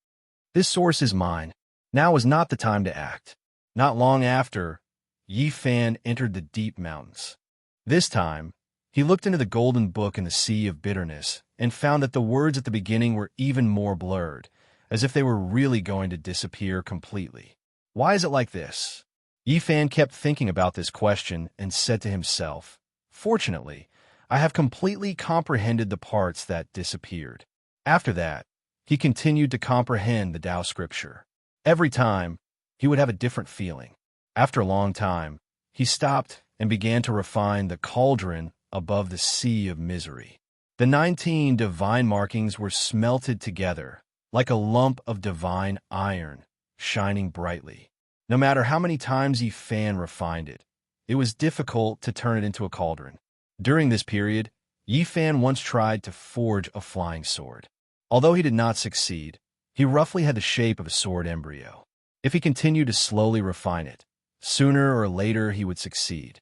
"This source is mine. Now is not the time to act." Not long after, Yifan entered the deep mountains. This time, he looked into the golden book in the sea of bitterness and found that the words at the beginning were even more blurred, as if they were really going to disappear completely. Why is it like this? Yifan kept thinking about this question and said to himself, "Fortunately, I have completely comprehended the parts that disappeared." After that, he continued to comprehend the Tao scripture. Every time, he would have a different feeling. After a long time, he stopped and began to refine the cauldron above the sea of misery. The 19 divine markings were smelted together like a lump of divine iron, shining brightly. No matter how many times Yifan refined it, it was difficult to turn it into a cauldron. During this period, Yifan once tried to forge a flying sword. Although he did not succeed, he roughly had the shape of a sword embryo. If he continued to slowly refine it, sooner or later he would succeed.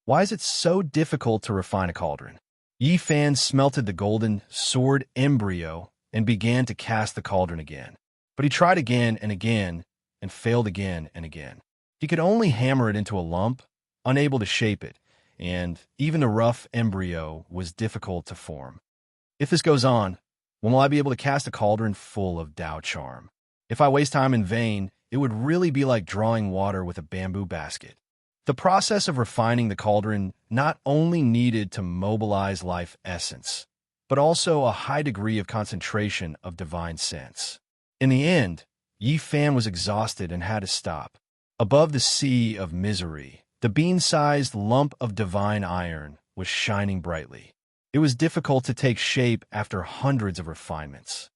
Why is it so difficult to refine a cauldron? Yifan smelted the golden sword embryo and began to cast the cauldron again. But he tried again and failed again and again. He could only hammer it into a lump, unable to shape it, and even the rough embryo was difficult to form. If this goes on, when will I be able to cast a cauldron full of Tao charm? If I waste time in vain, it would really be like drawing water with a bamboo basket. The process of refining the cauldron not only needed to mobilize life essence, but also a high degree of concentration of divine sense. In the end, Yifan was exhausted and had to stop. Above the sea of misery, the bean-sized lump of divine iron was shining brightly. It was difficult to take shape after hundreds of refinements.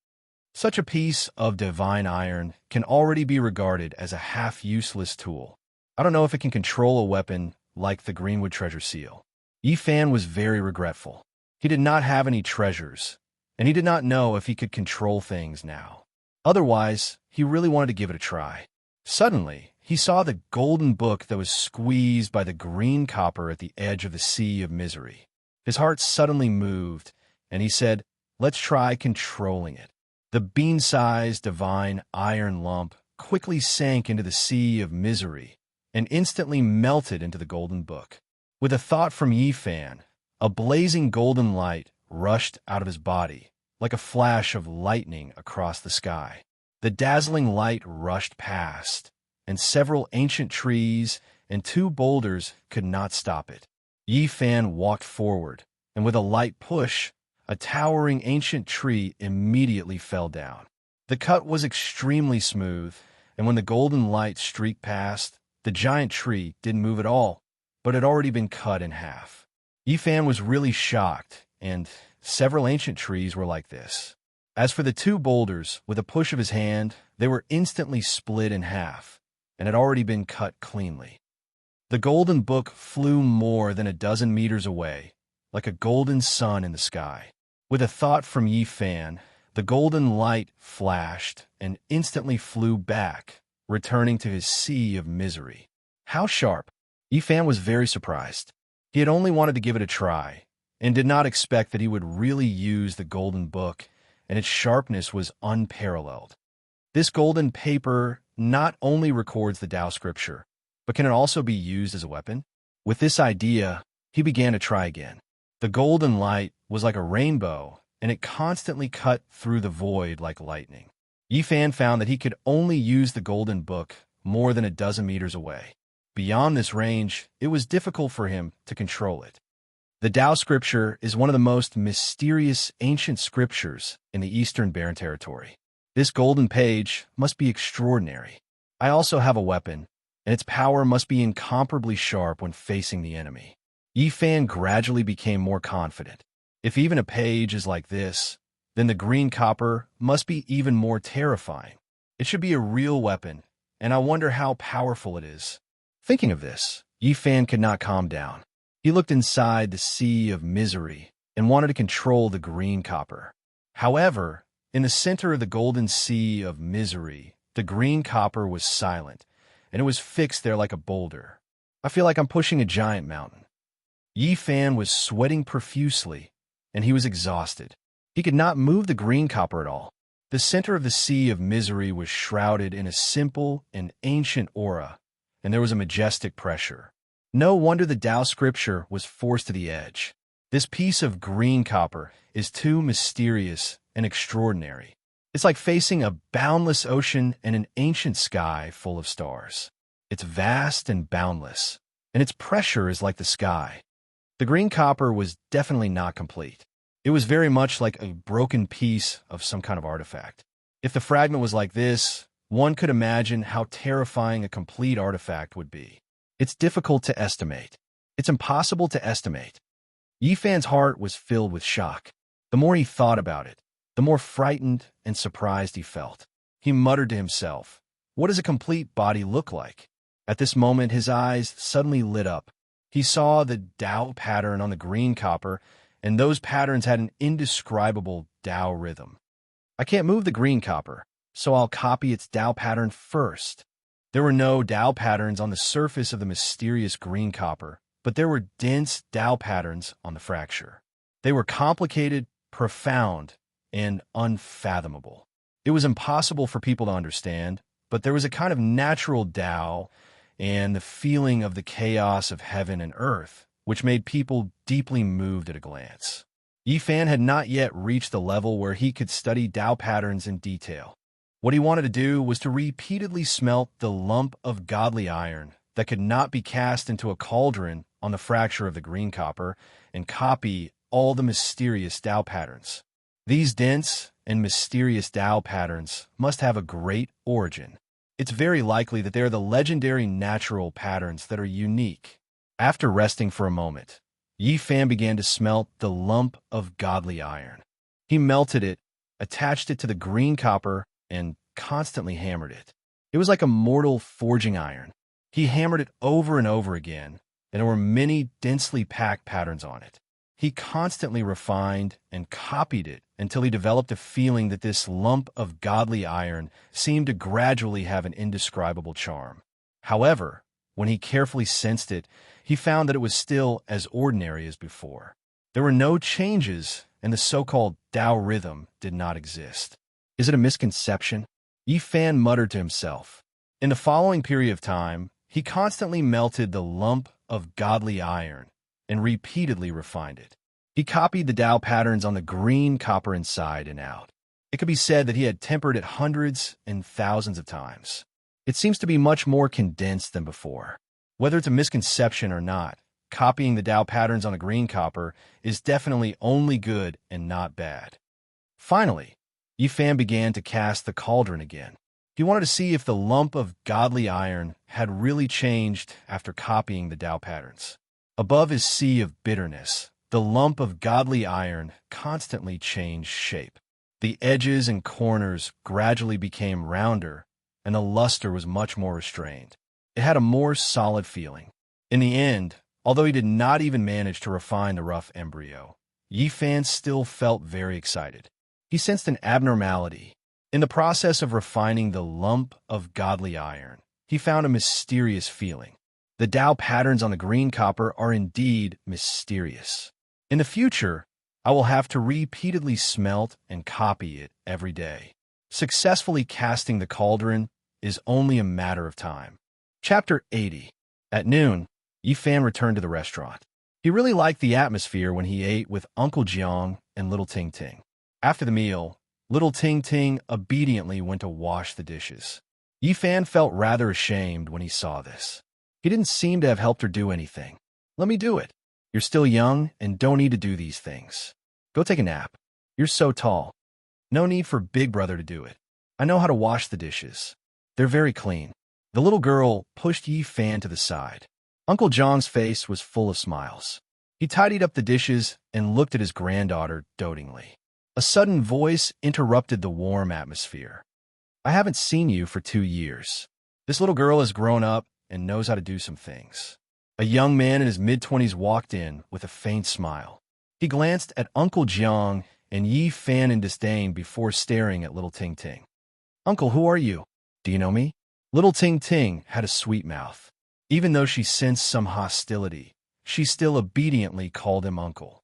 Such a piece of divine iron can already be regarded as a half-useless tool. I don't know if it can control a weapon like the Greenwood treasure seal. Yifan was very regretful. He did not have any treasures, and he did not know if he could control things now. Otherwise, he really wanted to give it a try. Suddenly, he saw the golden book that was squeezed by the green copper at the edge of the sea of misery. His heart suddenly moved, and he said, "Let's try controlling it." The bean-sized divine iron lump quickly sank into the sea of misery and instantly melted into the golden book. With a thought from Yifan, a blazing golden light rushed out of his body, like a flash of lightning across the sky. The dazzling light rushed past, and several ancient trees and 2 boulders could not stop it. Yifan walked forward, and with a light push, a towering ancient tree immediately fell down. The cut was extremely smooth, and when the golden light streaked past, the giant tree didn't move at all, but had already been cut in half. Yifan was really shocked, and several ancient trees were like this. As for the 2 boulders, with a push of his hand, they were instantly split in half, and had already been cut cleanly. The golden book flew more than a dozen meters away, like a golden sun in the sky. With a thought from Yifan, the golden light flashed and instantly flew back, returning to his sea of misery. How sharp! Yifan was very surprised. He had only wanted to give it a try, and did not expect that he would really use the golden book, and its sharpness was unparalleled. This golden paper not only records the Tao scripture, but can it also be used as a weapon? With this idea, he began to try again. The golden light was like a rainbow, and it constantly cut through the void like lightning. Yifan found that he could only use the golden book more than a dozen meters away. Beyond this range, it was difficult for him to control it. The Tao scripture is one of the most mysterious ancient scriptures in the Eastern Barren Territory. This golden page must be extraordinary. I also have a weapon, and its power must be incomparably sharp when facing the enemy. Yifan gradually became more confident. If even a page is like this, then the green copper must be even more terrifying. It should be a real weapon, and I wonder how powerful it is. Thinking of this, Yi Fan could not calm down. He looked inside the sea of misery and wanted to control the green copper. However, in the center of the golden sea of misery, the green copper was silent, and it was fixed there like a boulder. I feel like I'm pushing a giant mountain. Yi Fan was sweating profusely, and he was exhausted. He could not move the green copper at all. The center of the sea of misery was shrouded in a simple and ancient aura, and there was a majestic pressure. No wonder the Tao scripture was forced to the edge. This piece of green copper is too mysterious and extraordinary. It's like facing a boundless ocean and an ancient sky full of stars. It's vast and boundless, and its pressure is like the sky. The green copper was definitely not complete. It was very much like a broken piece of some kind of artifact. If the fragment was like this, one could imagine how terrifying a complete artifact would be. It's difficult to estimate. It's impossible to estimate. Yi Fan's heart was filled with shock. The more he thought about it, the more frightened and surprised he felt. He muttered to himself, "What does a complete body look like?" At this moment, his eyes suddenly lit up. He saw the Tao pattern on the green copper, and those patterns had an indescribable Tao rhythm. I can't move the green copper, so I'll copy its Tao pattern first. There were no Tao patterns on the surface of the mysterious green copper, but there were dense Tao patterns on the fracture. They were complicated, profound, and unfathomable. It was impossible for people to understand, but there was a kind of natural Tao and the feeling of the chaos of heaven and earth, which made people deeply moved at a glance. Yi Fan had not yet reached the level where he could study Tao patterns in detail. What he wanted to do was to repeatedly smelt the lump of godly iron that could not be cast into a cauldron on the fracture of the green copper and copy all the mysterious Tao patterns. These dense and mysterious Tao patterns must have a great origin. It's very likely that they are the legendary natural patterns that are unique. After resting for a moment, Yi Fan began to smelt the lump of godly iron. He melted it, attached it to the green copper, and constantly hammered it. It was like a mortal forging iron. He hammered it over and over again, and there were many densely packed patterns on it. He constantly refined and copied it until he developed a feeling that this lump of godly iron seemed to gradually have an indescribable charm. However, when he carefully sensed it, he found that it was still as ordinary as before. There were no changes, and the so-called Tao rhythm did not exist. Is it a misconception? Yi Fan muttered to himself. In the following period of time, he constantly melted the lump of godly iron and repeatedly refined it. He copied the Tao patterns on the green copper inside and out. It could be said that he had tempered it hundreds and thousands of times. It seems to be much more condensed than before. Whether it's a misconception or not, copying the Tao patterns on a green copper is definitely only good and not bad. Finally, Yi Fan began to cast the cauldron again. He wanted to see if the lump of godly iron had really changed after copying the Tao patterns. Above his sea of bitterness, the lump of godly iron constantly changed shape. The edges and corners gradually became rounder, and the luster was much more restrained. It had a more solid feeling. In the end, although he did not even manage to refine the rough embryo, Yi Fan still felt very excited. He sensed an abnormality. In the process of refining the lump of godly iron, he found a mysterious feeling. The Tao patterns on the green copper are indeed mysterious. In the future, I will have to repeatedly smelt and copy it every day. Successfully casting the cauldron is only a matter of time. Chapter 80. At noon, Yi Fan returned to the restaurant. He really liked the atmosphere when he ate with Uncle Jiang and Little Ting Ting. After the meal, Little Ting Ting obediently went to wash the dishes. Yi Fan felt rather ashamed when he saw this. He didn't seem to have helped her do anything. Let me do it. You're still young and don't need to do these things. Go take a nap. You're so tall. No need for Big Brother to do it. I know how to wash the dishes. They're very clean. The little girl pushed Yi Fan to the side. Uncle John's face was full of smiles. He tidied up the dishes and looked at his granddaughter dotingly. A sudden voice interrupted the warm atmosphere. I haven't seen you for 2 years. This little girl has grown up and knows how to do some things. A young man in his mid-20s walked in with a faint smile. He glanced at Uncle Jiang and Yi Fan in disdain before staring at little Ting Ting. Uncle, who are you? Do you know me? Little Ting Ting had a sweet mouth. Even though she sensed some hostility, she still obediently called him uncle.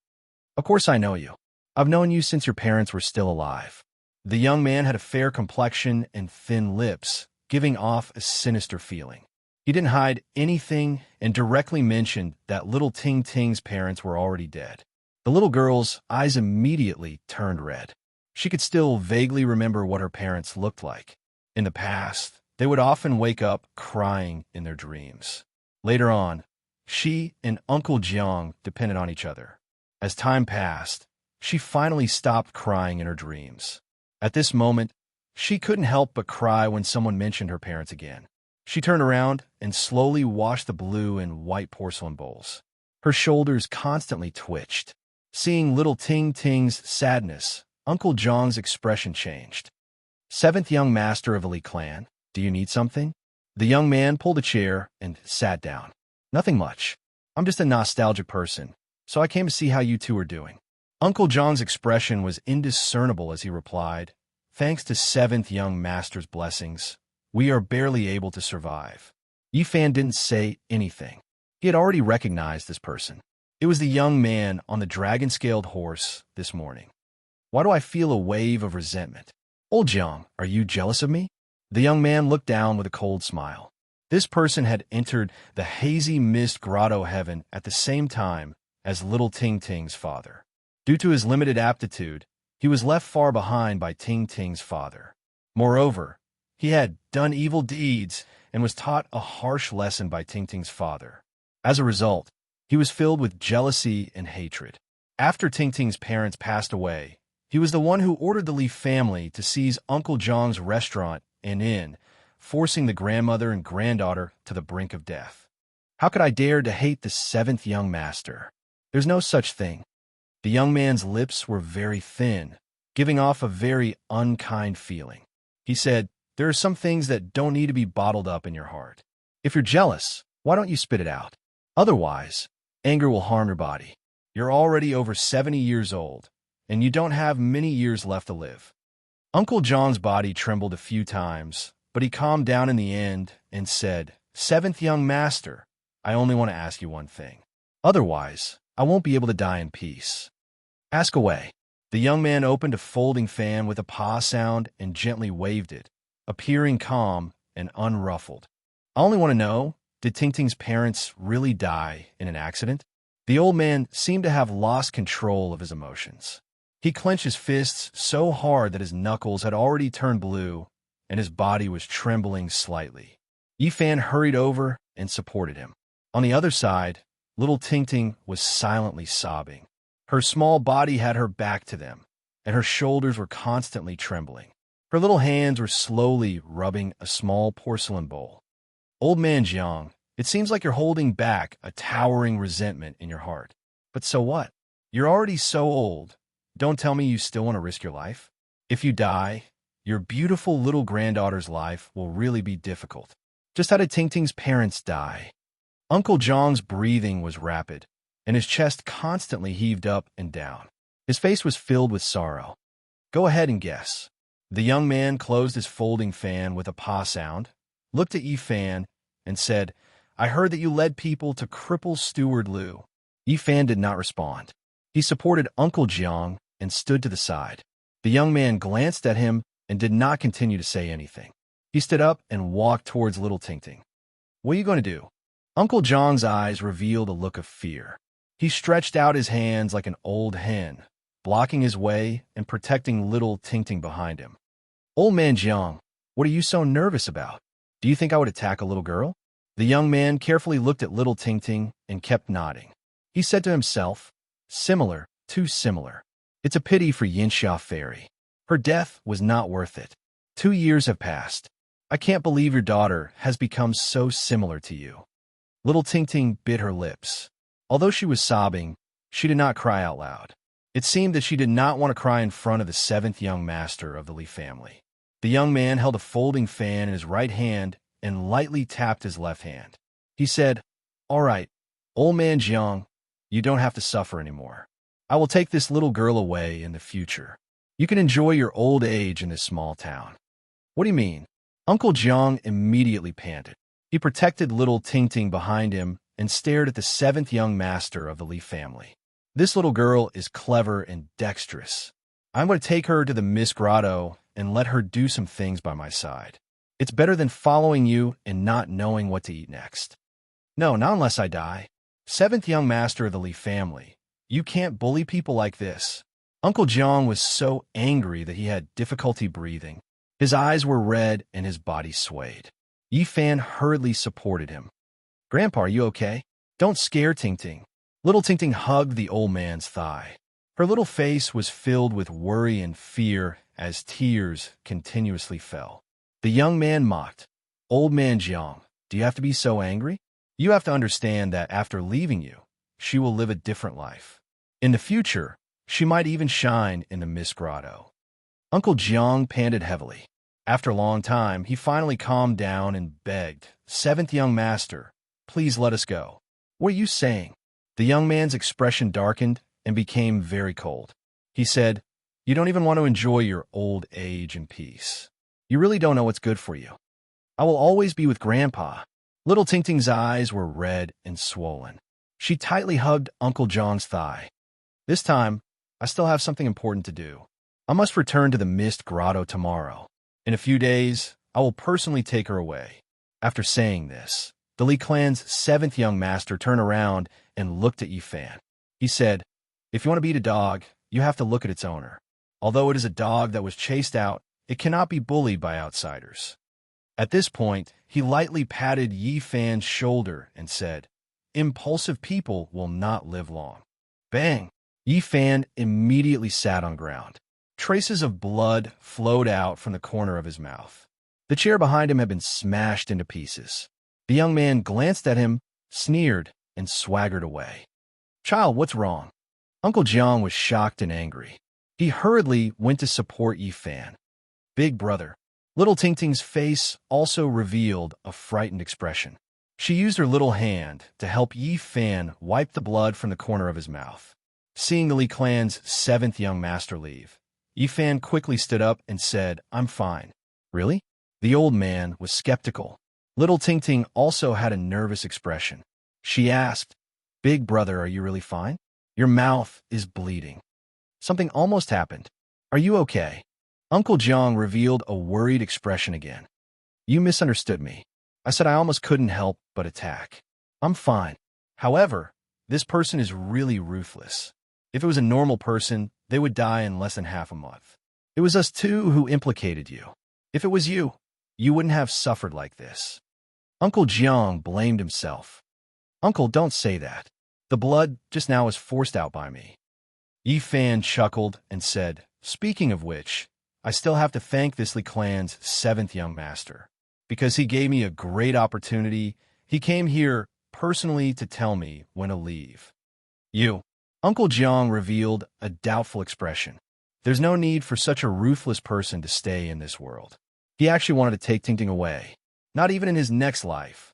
Of course I know you. I've known you since your parents were still alive. The young man had a fair complexion and thin lips, giving off a sinister feeling. He didn't hide anything and directly mentioned that little Ting Ting's parents were already dead. The little girl's eyes immediately turned red. She could still vaguely remember what her parents looked like. In the past, they would often wake up crying in their dreams. Later on, she and Uncle Jiang depended on each other. As time passed, she finally stopped crying in her dreams. At this moment, she couldn't help but cry when someone mentioned her parents again. She turned around and slowly washed the blue and white porcelain bowls. Her shoulders constantly twitched. Seeing little Ting Ting's sadness, Uncle Jiang's expression changed. Seventh young master of Elite Clan, do you need something? The young man pulled a chair and sat down. Nothing much. I'm just a nostalgic person, so I came to see how you two are doing. Uncle Jiang's expression was indiscernible as he replied, thanks to seventh young master's blessings, we are barely able to survive. Yifan didn't say anything. He had already recognized this person. It was the young man on the dragon-scaled horse this morning. Why do I feel a wave of resentment? Old Jiang, are you jealous of me? The young man looked down with a cold smile. This person had entered the hazy mist grotto heaven at the same time as little Ting Ting's father. Due to his limited aptitude, he was left far behind by Ting Ting's father. Moreover, he had done evil deeds and was taught a harsh lesson by Ting Ting's father. As a result, he was filled with jealousy and hatred. After Ting Ting's parents passed away, he was the one who ordered the Li family to seize Uncle Jiang's restaurant and inn, forcing the grandmother and granddaughter to the brink of death. How could I dare to hate the seventh young master? There's no such thing. The young man's lips were very thin, giving off a very unkind feeling. He said, there are some things that don't need to be bottled up in your heart. If you're jealous, why don't you spit it out? Otherwise, anger will harm your body. You're already over 70 years old, and you don't have many years left to live. Uncle Jiang's body trembled a few times, but he calmed down in the end and said, Seventh young master, I only want to ask you one thing. Otherwise, I won't be able to die in peace. Ask away. The young man opened a folding fan with a paw sound and gently waved it, appearing calm and unruffled. I only want to know, did Ting Ting's parents really die in an accident? The old man seemed to have lost control of his emotions. He clenched his fists so hard that his knuckles had already turned blue, and his body was trembling slightly. Yifan hurried over and supported him. On the other side, little Ting Ting was silently sobbing. Her small body had her back to them, and her shoulders were constantly trembling. Her little hands were slowly rubbing a small porcelain bowl. Old man Jiang, it seems like you're holding back a towering resentment in your heart. But so what? You're already so old. Don't tell me you still want to risk your life. If you die, your beautiful little granddaughter's life will really be difficult. Just how did Ting Ting's parents die? Uncle Jiang's breathing was rapid, and his chest constantly heaved up and down. His face was filled with sorrow. Go ahead and guess. The young man closed his folding fan with a paw sound, looked at Yifan, and said, I heard that you led people to cripple Steward Liu. Yifan did not respond. He supported Uncle Jiang and stood to the side. The young man glanced at him and did not continue to say anything. He stood up and walked towards little Ting Ting. What are you going to do? Uncle Jiang's eyes revealed a look of fear. He stretched out his hands like an old hen, blocking his way and protecting little Ting Ting behind him. Old man Jiang, what are you so nervous about? Do you think I would attack a little girl? The young man carefully looked at little Ting Ting and kept nodding. He said to himself, similar, too similar. It's a pity for Yinxia Fairy. Her death was not worth it. 2 years have passed. I can't believe your daughter has become so similar to you. Little Ting Ting bit her lips. Although she was sobbing, she did not cry out loud. It seemed that she did not want to cry in front of the seventh young master of the Li family. The young man held a folding fan in his right hand and lightly tapped his left hand. He said, "All right, old man Jiang, you don't have to suffer anymore. I will take this little girl away in the future. You can enjoy your old age in this small town." "What do you mean?" Uncle Jiang immediately panted. He protected little Ting behind him and stared at the seventh young master of the Li family. "This little girl is clever and dexterous. I'm going to take her to the Miss Grotto and let her do some things by my side. It's better than following you and not knowing what to eat next." "No, not unless I die. Seventh young master of the Li family, you can't bully people like this." Uncle Jiang was so angry that he had difficulty breathing. His eyes were red and his body swayed. Yi Fan hurriedly supported him. "Grandpa, are you okay? Don't scare Ting." Little Ting hugged the old man's thigh. Her little face was filled with worry and fear as tears continuously fell. The young man mocked. "Old man Jiang, do you have to be so angry? You have to understand that after leaving you, she will live a different life. In the future, she might even shine in the Miss Grotto." Uncle Jiang panted heavily. After a long time, he finally calmed down and begged, "Seventh young master, please let us go." "What are you saying?" The young man's expression darkened and became very cold. He said, "You don't even want to enjoy your old age in peace. You really don't know what's good for you. I will always be with Grandpa." Little Ting's eyes were red and swollen. She tightly hugged Uncle John's thigh. "This time, I still have something important to do. I must return to the Mist Grotto tomorrow. In a few days, I will personally take her away." After saying this, the Li clan's seventh young master turned around and looked at Yi Fan. He said, "If you want to beat a dog, you have to look at its owner. Although it is a dog that was chased out, it cannot be bullied by outsiders." At this point, he lightly patted Yi Fan's shoulder and said, "Impulsive people will not live long." Bang! Yi Fan immediately sat on ground. Traces of blood flowed out from the corner of his mouth. The chair behind him had been smashed into pieces. The young man glanced at him, sneered, and swaggered away. "Child, what's wrong?" Uncle Jiang was shocked and angry. He hurriedly went to support Yi Fan. "Big brother." Little Ting's face also revealed a frightened expression. She used her little hand to help Yi Fan wipe the blood from the corner of his mouth. Seeing the Li clan's seventh young master leave, Yi Fan quickly stood up and said, "I'm fine." "Really?" The old man was skeptical. Little Ting also had a nervous expression. She asked, "Big brother, are you really fine? Your mouth is bleeding. Something almost happened. Are you okay?" Uncle Jiang revealed a worried expression again. "You misunderstood me. I said I almost couldn't help but attack. I'm fine. However, this person is really ruthless. If it was a normal person, they would die in less than half a month. It was us two who implicated you. If it was you, you wouldn't have suffered like this." Uncle Jiang blamed himself. "Uncle, don't say that. The blood just now was forced out by me." Yi Fan chuckled and said, "Speaking of which, I still have to thank this Li clan's seventh young master. Because he gave me a great opportunity, he came here personally to tell me when to leave." "You." Uncle Jiang revealed a doubtful expression. There's no need for such a ruthless person to stay in this world. He actually wanted to take Ting away, not even in his next life.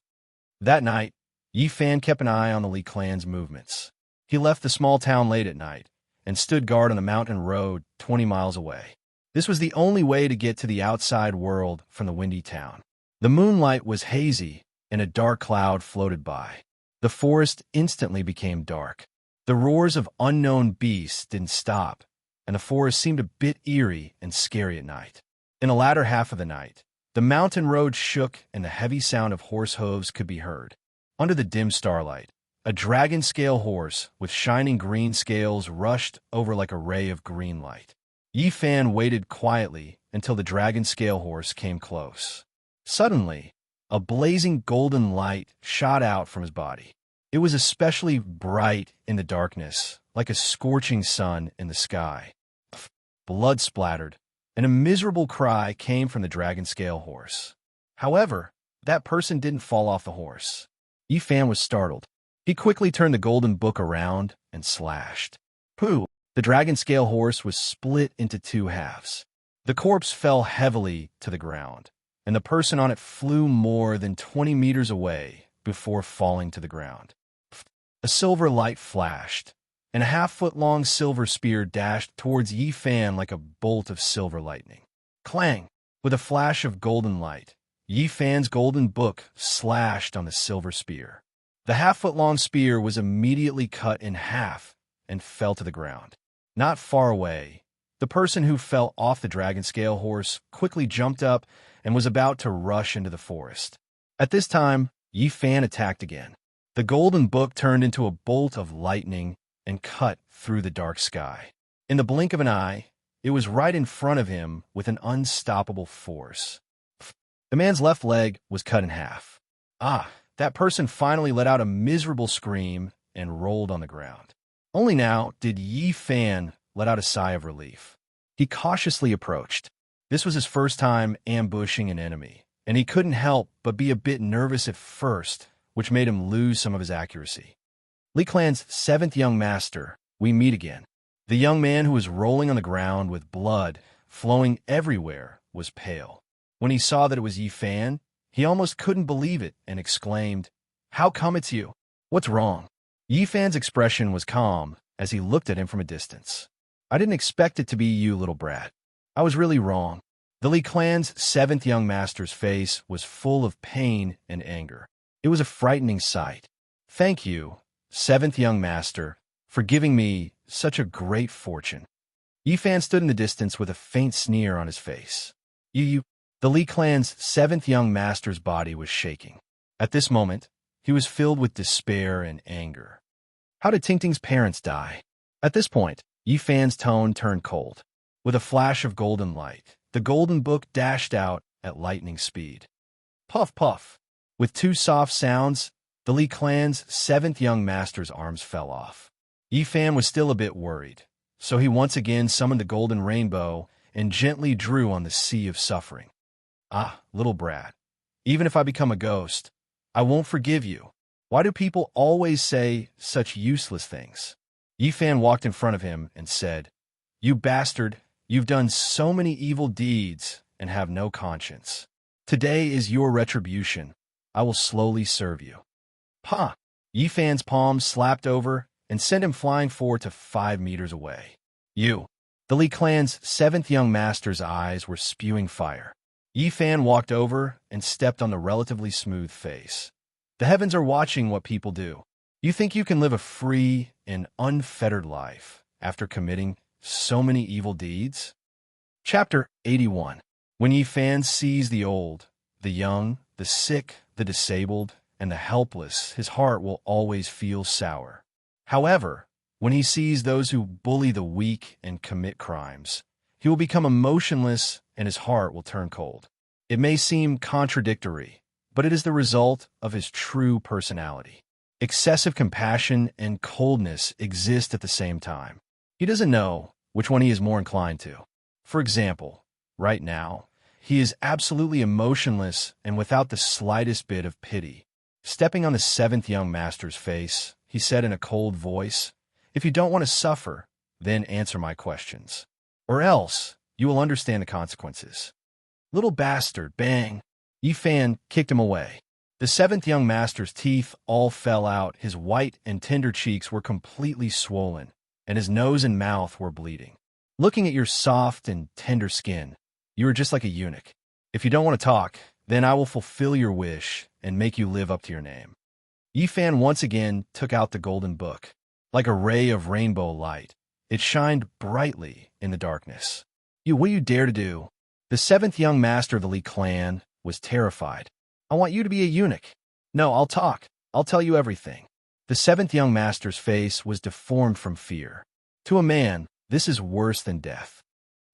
That night, Yi Fan kept an eye on the Li clan's movements. He left the small town late at night and stood guard on a mountain road 20 miles away. This was the only way to get to the outside world from the windy town. The moonlight was hazy and a dark cloud floated by. The forest instantly became dark. The roars of unknown beasts didn't stop, and the forest seemed a bit eerie and scary at night. In the latter half of the night, the mountain road shook and the heavy sound of horse hooves could be heard. Under the dim starlight, a dragon scale horse with shining green scales rushed over like a ray of green light. Yi Fan waited quietly until the dragon scale horse came close. Suddenly, a blazing golden light shot out from his body. It was especially bright in the darkness, like a scorching sun in the sky. Blood splattered, and a miserable cry came from the dragon scale horse. However, that person didn't fall off the horse. Yi Fan was startled. He quickly turned the golden book around and slashed. "Pooh!" The dragon scale horse was split into two halves. The corpse fell heavily to the ground, and the person on it flew more than 20 meters away before falling to the ground. A silver light flashed, and a half-foot-long silver spear dashed towards Yi Fan like a bolt of silver lightning. Clang! With a flash of golden light, Yi Fan's golden book slashed on the silver spear. The half-foot-long spear was immediately cut in half and fell to the ground. Not far away, the person who fell off the dragon scale horse quickly jumped up and was about to rush into the forest. At this time, Yi Fan attacked again. The golden book turned into a bolt of lightning and cut through the dark sky. In the blink of an eye, it was right in front of him with an unstoppable force. The man's left leg was cut in half. That person finally let out a miserable scream and rolled on the ground. Only now did Yi Fan let out a sigh of relief. He cautiously approached. This was his first time ambushing an enemy, and he couldn't help but be a bit nervous at first, which made him lose some of his accuracy. Li Clan's seventh young master, we meet again. The young man who was rolling on the ground with blood flowing everywhere was pale. When he saw that it was Yi Fan, he almost couldn't believe it and exclaimed, "How come it's you? What's wrong?" Yi Fan's expression was calm as he looked at him from a distance. "I didn't expect it to be you, little brat. I was really wrong." The Li Clan's seventh young master's face was full of pain and anger. It was a frightening sight. "Thank you, seventh young master, for giving me such a great fortune." Yi Fan stood in the distance with a faint sneer on his face. You. The Li Clan's seventh young master's body was shaking. At this moment, he was filled with despair and anger. How did Tingting's parents die? At this point, Yi Fan's tone turned cold. With a flash of golden light, the golden book dashed out at lightning speed. Puff, puff. With two soft sounds, the Li Clan's seventh young master's arms fell off. Yi Fan was still a bit worried, so he once again summoned the golden rainbow and gently drew on the sea of suffering. Little brat, even if I become a ghost, I won't forgive you. Why do people always say such useless things? Yi Fan walked in front of him and said, "You bastard, you've done so many evil deeds and have no conscience. Today is your retribution. I will slowly serve you." Pa! Yi Fan's palm slapped over and sent him flying 4 to 5 meters away. You! The Li Clan's seventh young master's eyes were spewing fire. Yi Fan walked over and stepped on the relatively smooth face. The heavens are watching what people do. You think you can live a free and unfettered life after committing so many evil deeds? Chapter 81. When Yi Fan sees the old, the young, the sick, the disabled, and the helpless, his heart will always feel sour. However, when he sees those who bully the weak and commit crimes, he will become emotionless and his heart will turn cold. It may seem contradictory, but it is the result of his true personality. Excessive compassion and coldness exist at the same time. He doesn't know which one he is more inclined to. For example, right now, he is absolutely emotionless and without the slightest bit of pity. Stepping on the seventh young master's face, he said in a cold voice, "If you don't want to suffer, then answer my questions. Or else, you will understand the consequences." Little bastard, bang! Yi Fan kicked him away. The seventh young master's teeth all fell out, his white and tender cheeks were completely swollen, and his nose and mouth were bleeding. Looking at your soft and tender skin, you are just like a eunuch. If you don't want to talk, then I will fulfill your wish and make you live up to your name. Yi Fan once again took out the golden book. Like a ray of rainbow light, it shined brightly in the darkness. What do you dare to do? The seventh young master of the Li clan was terrified. "I want you to be a eunuch." "No, I'll talk. I'll tell you everything." The seventh young master's face was deformed from fear. To a man, this is worse than death.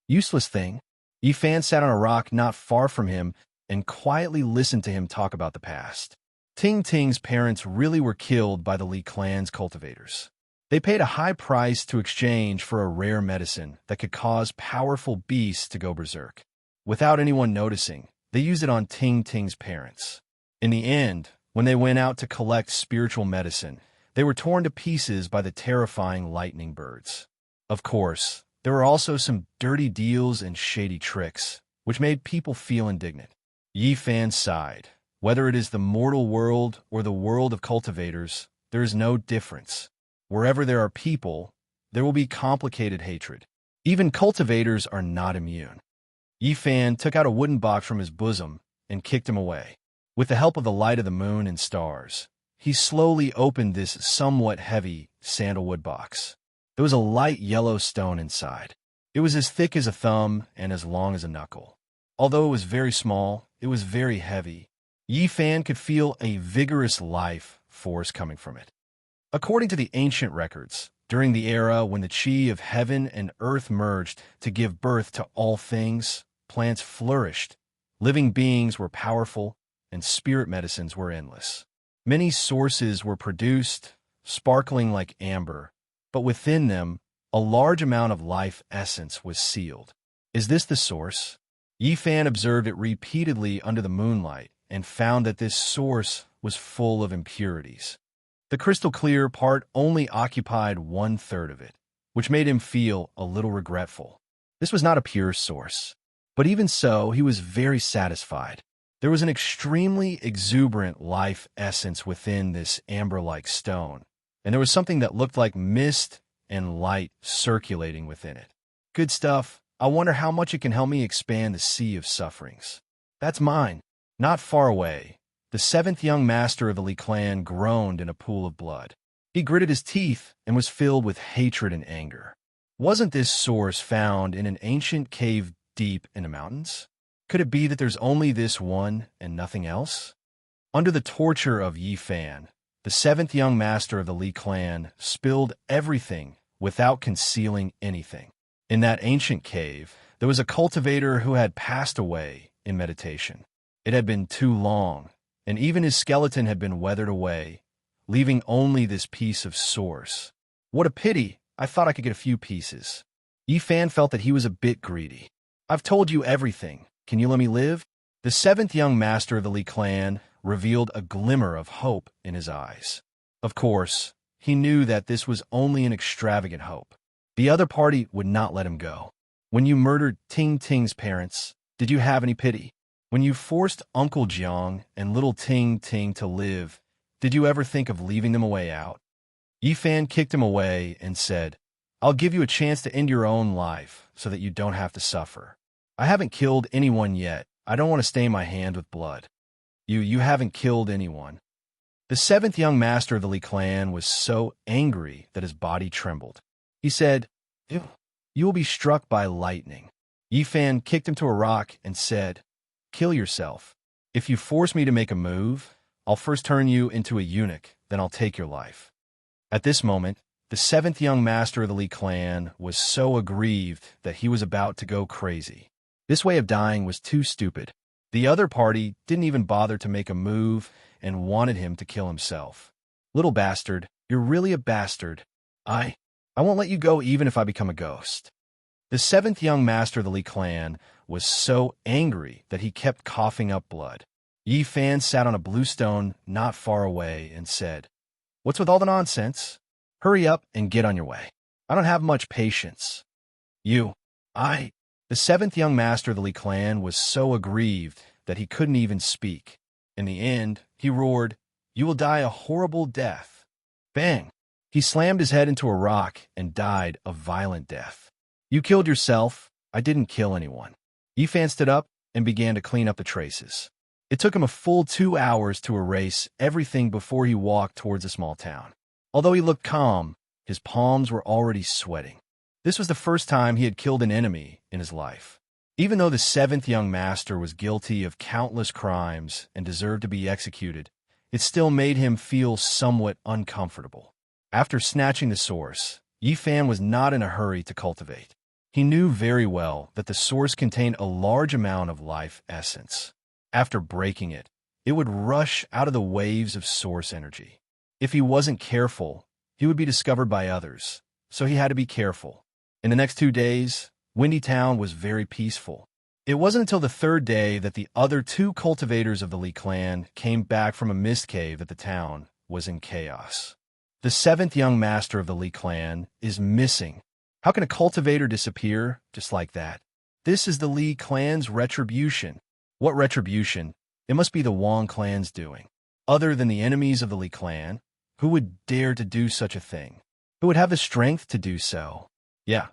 Useless thing. Yi Fan sat on a rock not far from him and quietly listened to him talk about the past. Tingting's parents really were killed by the Li clan's cultivators. They paid a high price to exchange for a rare medicine that could cause powerful beasts to go berserk. Without anyone noticing, they used it on Tingting's parents. In the end, when they went out to collect spiritual medicine, they were torn to pieces by the terrifying lightning birds. Of course, there were also some dirty deals and shady tricks, which made people feel indignant. Yi Fan sighed. Whether it is the mortal world or the world of cultivators, there is no difference. Wherever there are people, there will be complicated hatred. Even cultivators are not immune. Yi Fan took out a wooden box from his bosom and kicked him away. With the help of the light of the moon and stars, he slowly opened this somewhat heavy sandalwood box. There was a light yellow stone inside. It was as thick as a thumb and as long as a knuckle. Although it was very small, it was very heavy. Yi Fan could feel a vigorous life force coming from it. According to the ancient records, during the era when the chi of heaven and earth merged to give birth to all things, plants flourished, living beings were powerful, and spirit medicines were endless. Many sources were produced, sparkling like amber, but within them, a large amount of life essence was sealed. Is this the source? Yi Fan observed it repeatedly under the moonlight and found that this source was full of impurities. The crystal clear part only occupied 1/3 of it, which made him feel a little regretful. This was not a pure source, but even so, he was very satisfied. There was an extremely exuberant life essence within this amber-like stone, and there was something that looked like mist and light circulating within it. Good stuff. I wonder how much it can help me expand the sea of sufferings. That's mine. Not far away, the seventh young master of the Li clan groaned in a pool of blood. He gritted his teeth and was filled with hatred and anger. Wasn't this source found in an ancient cave deep in the mountains? Could it be that there's only this one and nothing else? Under the torture of Yi Fan, the seventh young master of the Li clan spilled everything without concealing anything. In that ancient cave, there was a cultivator who had passed away in meditation. It had been too long, and even his skeleton had been weathered away, leaving only this piece of source. What a pity! I thought I could get a few pieces. Yi Fan felt that he was a bit greedy. I've told you everything. Can you let me live? The seventh young master of the Li clan revealed a glimmer of hope in his eyes. Of course, he knew that this was only an extravagant hope. The other party would not let him go. When you murdered Ting Ting's parents, did you have any pity? When you forced Uncle Jiang and little Ting Ting to live, did you ever think of leaving them a way out? Yi Fan kicked him away and said, I'll give you a chance to end your own life so that you don't have to suffer. I haven't killed anyone yet. I don't want to stain my hand with blood. You haven't killed anyone. The seventh young master of the Li clan was so angry that his body trembled. He said, You will be struck by lightning. Yi Fan kicked him to a rock and said, Kill yourself. If you force me to make a move, I'll first turn you into a eunuch, then I'll take your life. At this moment, the seventh young master of the Li clan was so aggrieved that he was about to go crazy. This way of dying was too stupid. The other party didn't even bother to make a move and wanted him to kill himself. Little bastard, you're really a bastard. I won't let you go even if I become a ghost. The seventh young master of the Li clan was so angry that he kept coughing up blood. Yi Fan sat on a blue stone not far away and said, What's with all the nonsense? Hurry up and get on your way. I don't have much patience. The seventh young master of the Li clan was so aggrieved that he couldn't even speak. In the end, he roared, You will die a horrible death. Bang! He slammed his head into a rock and died a violent death. You killed yourself. I didn't kill anyone. Yi Fan stood up and began to clean up the traces. It took him a full 2 hours to erase everything before he walked towards a small town. Although he looked calm, his palms were already sweating. This was the first time he had killed an enemy in his life. Even though the seventh young master was guilty of countless crimes and deserved to be executed, it still made him feel somewhat uncomfortable. After snatching the source, Yi Fan was not in a hurry to cultivate. He knew very well that the source contained a large amount of life essence. After breaking it, it would rush out of the waves of source energy. If he wasn't careful, he would be discovered by others, so he had to be careful. In the next 2 days, Windy Town was very peaceful. It wasn't until the third day that the other 2 cultivators of the Li clan came back from a mist cave that the town was in chaos. The seventh young master of the Li clan is missing. How can a cultivator disappear just like that? This is the Li clan's retribution. What retribution? It must be the Wang clan's doing. Other than the enemies of the Li clan, who would dare to do such a thing? Who would have the strength to do so? Yeah,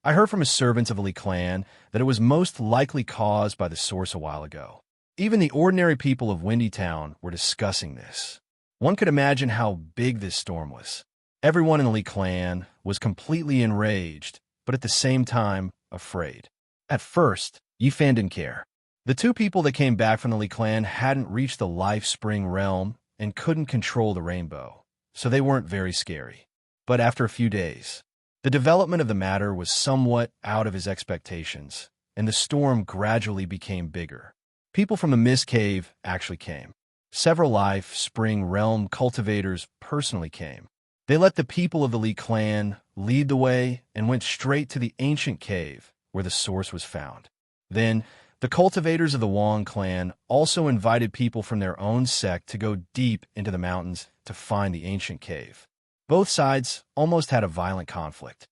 I heard from a servant of the Li clan that it was most likely caused by the source a while ago. Even the ordinary people of Windy Town were discussing this. One could imagine how big this storm was. Everyone in the Li clan was completely enraged, but at the same time, afraid. At first, Yifan didn't care. The two people that came back from the Li clan hadn't reached the Life Spring realm and couldn't control the rainbow, so they weren't very scary. But after a few days, the development of the matter was somewhat out of his expectations, and the storm gradually became bigger. People from the Mist Cave actually came. Several Life Spring realm cultivators personally came. They let the people of the Li clan lead the way and went straight to the ancient cave where the source was found. Then, the cultivators of the Wang clan also invited people from their own sect to go deep into the mountains to find the ancient cave. Both sides almost had a violent conflict.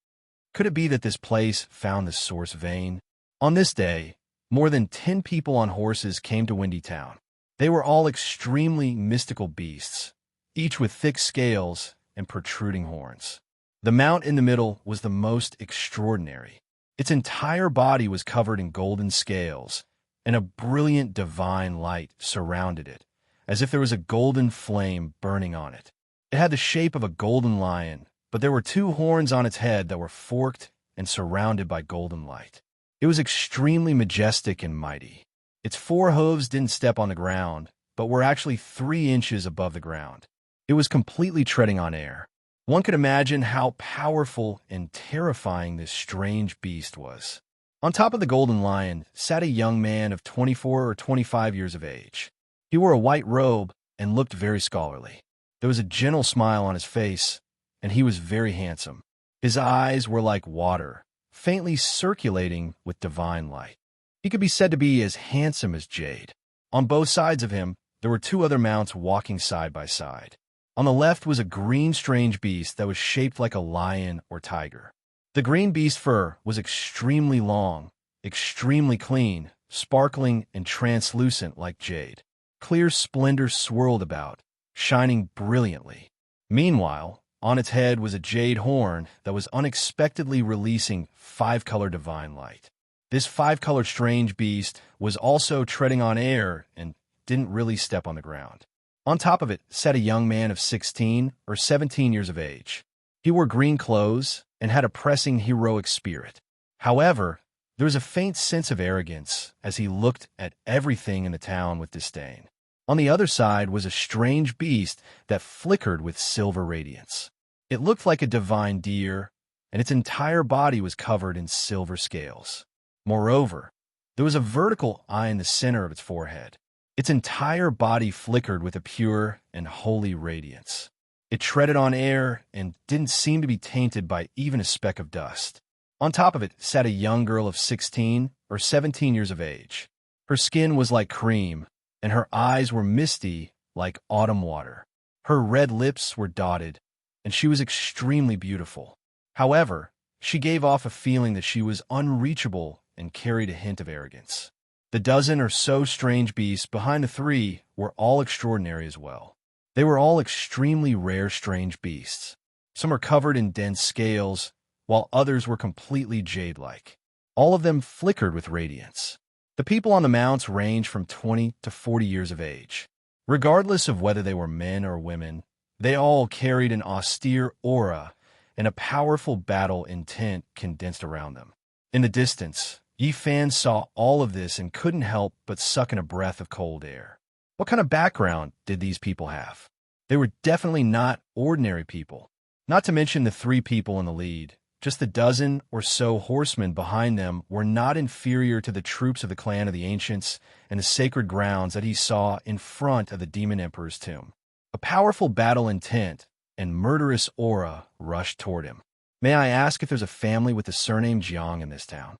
Could it be that this place found the source vein? On this day, more than 10 people on horses came to Windy Town. They were all extremely mystical beasts, each with thick scales and protruding horns. The mount in the middle was the most extraordinary. Its entire body was covered in golden scales, and a brilliant divine light surrounded it, as if there was a golden flame burning on it. It had the shape of a golden lion, but there were two horns on its head that were forked and surrounded by golden light. It was extremely majestic and mighty. Its four hooves didn't step on the ground, but were actually 3 inches above the ground. It was completely treading on air. One could imagine how powerful and terrifying this strange beast was. On top of the golden lion sat a young man of 24 or 25 years of age. He wore a white robe and looked very scholarly. There was a gentle smile on his face, and he was very handsome. His eyes were like water, faintly circulating with divine light. He could be said to be as handsome as jade. On both sides of him, there were 2 other mounts walking side by side. On the left was a green strange beast that was shaped like a lion or tiger. The green beast fur was extremely long, extremely clean, sparkling and translucent like jade. Clear splendor swirled about, shining brilliantly. Meanwhile, on its head was a jade horn that was unexpectedly releasing 5-color divine light. This 5-colored strange beast was also treading on air and didn't really step on the ground. On top of it sat a young man of 16 or 17 years of age. He wore green clothes and had a pressing heroic spirit. However, there was a faint sense of arrogance as he looked at everything in the town with disdain. On the other side was a strange beast that flickered with silver radiance. It looked like a divine deer, and its entire body was covered in silver scales. Moreover, there was a vertical eye in the center of its forehead. Its entire body flickered with a pure and holy radiance. It treaded on air and didn't seem to be tainted by even a speck of dust. On top of it sat a young girl of 16 or 17 years of age. Her skin was like cream, and her eyes were misty like autumn water. Her red lips were dotted, and she was extremely beautiful. However, she gave off a feeling that she was unreachable and carried a hint of arrogance. The dozen or so strange beasts behind the 3 were all extraordinary as well. They were all extremely rare strange beasts. Some were covered in dense scales, while others were completely jade-like. All of them flickered with radiance. The people on the mounts ranged from 20 to 40 years of age. Regardless of whether they were men or women, they all carried an austere aura and a powerful battle intent condensed around them. In the distance, Yifan saw all of this and couldn't help but suck in a breath of cold air. What kind of background did these people have? They were definitely not ordinary people. Not to mention the 3 people in the lead. Just the dozen or so horsemen behind them were not inferior to the troops of the clan of the ancients and the sacred grounds that he saw in front of the Demon Emperor's tomb. A powerful battle intent and murderous aura rushed toward him. May I ask if there's a family with the surname Jiang in this town?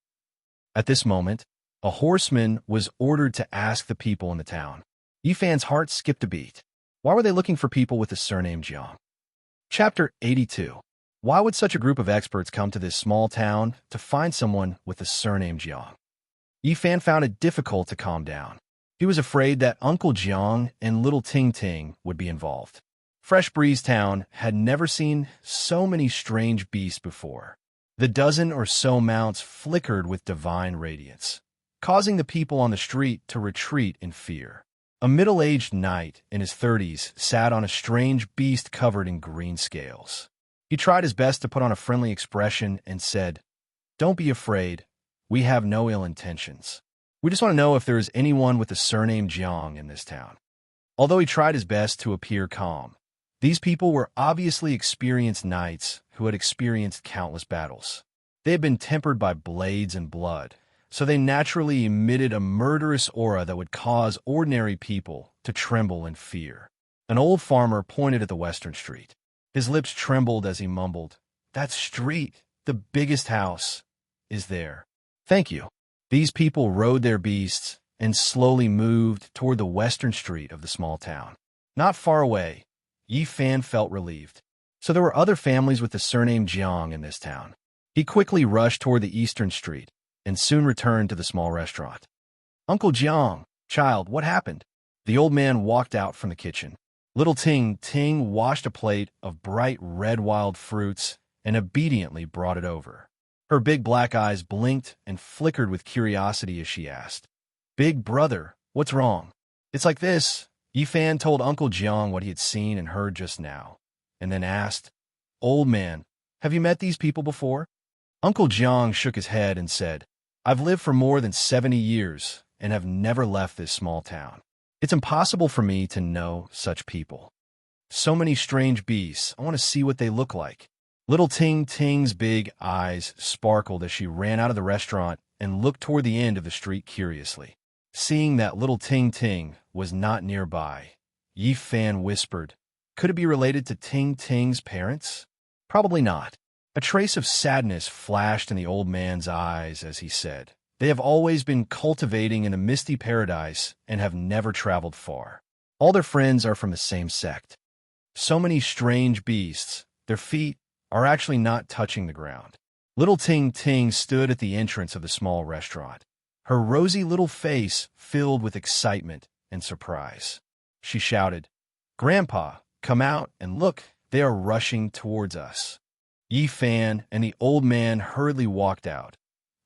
At this moment, a horseman was ordered to ask the people in the town. Yifan's heart skipped a beat. Why were they looking for people with the surname Jiang? Chapter 82. Why would such a group of experts come to this small town to find someone with the surname Jiang? Yifan found it difficult to calm down. He was afraid that Uncle Jiang and little Ting Ting would be involved. Fresh Breeze Town had never seen so many strange beasts before. The dozen or so mounts flickered with divine radiance, causing the people on the street to retreat in fear. A middle-aged knight in his 30s sat on a strange beast covered in green scales. He tried his best to put on a friendly expression and said, "Don't be afraid. We have no ill intentions. We just want to know if there is anyone with the surname Jiang in this town." Although he tried his best to appear calm, these people were obviously experienced knights who had experienced countless battles. They had been tempered by blades and blood, so they naturally emitted a murderous aura that would cause ordinary people to tremble in fear. An old farmer pointed at the western street. His lips trembled as he mumbled, "That street, the biggest house, is there." "Thank you." These people rode their beasts and slowly moved toward the western street of the small town. Not far away, Yifan felt relieved. So there were other families with the surname Jiang in this town. He quickly rushed toward the eastern street and soon returned to the small restaurant. "Uncle Jiang, child, what happened?" The old man walked out from the kitchen. Little Ting Ting washed a plate of bright red wild fruits and obediently brought it over. Her big black eyes blinked and flickered with curiosity as she asked, "Big brother, what's wrong?" "It's like this." Yifan told Uncle Jiang what he had seen and heard just now, and then asked, "Old man, have you met these people before?" Uncle Jiang shook his head and said, "I've lived for more than 70 years and have never left this small town. It's impossible for me to know such people. So many strange beasts, I want to see what they look like." Little Ting Ting's big eyes sparkled as she ran out of the restaurant and looked toward the end of the street curiously. Seeing that little Ting Ting was not nearby, Yifan whispered, "Could it be related to Ting Ting's parents?" "Probably not." A trace of sadness flashed in the old man's eyes as he said, "They have always been cultivating in the misty paradise and have never traveled far. All their friends are from the same sect. So many strange beasts, their feet are actually not touching the ground." Little Ting Ting stood at the entrance of the small restaurant, her rosy little face filled with excitement and surprise. She shouted, "Grandpa, come out and look, they are rushing towards us." Yifan and the old man hurriedly walked out,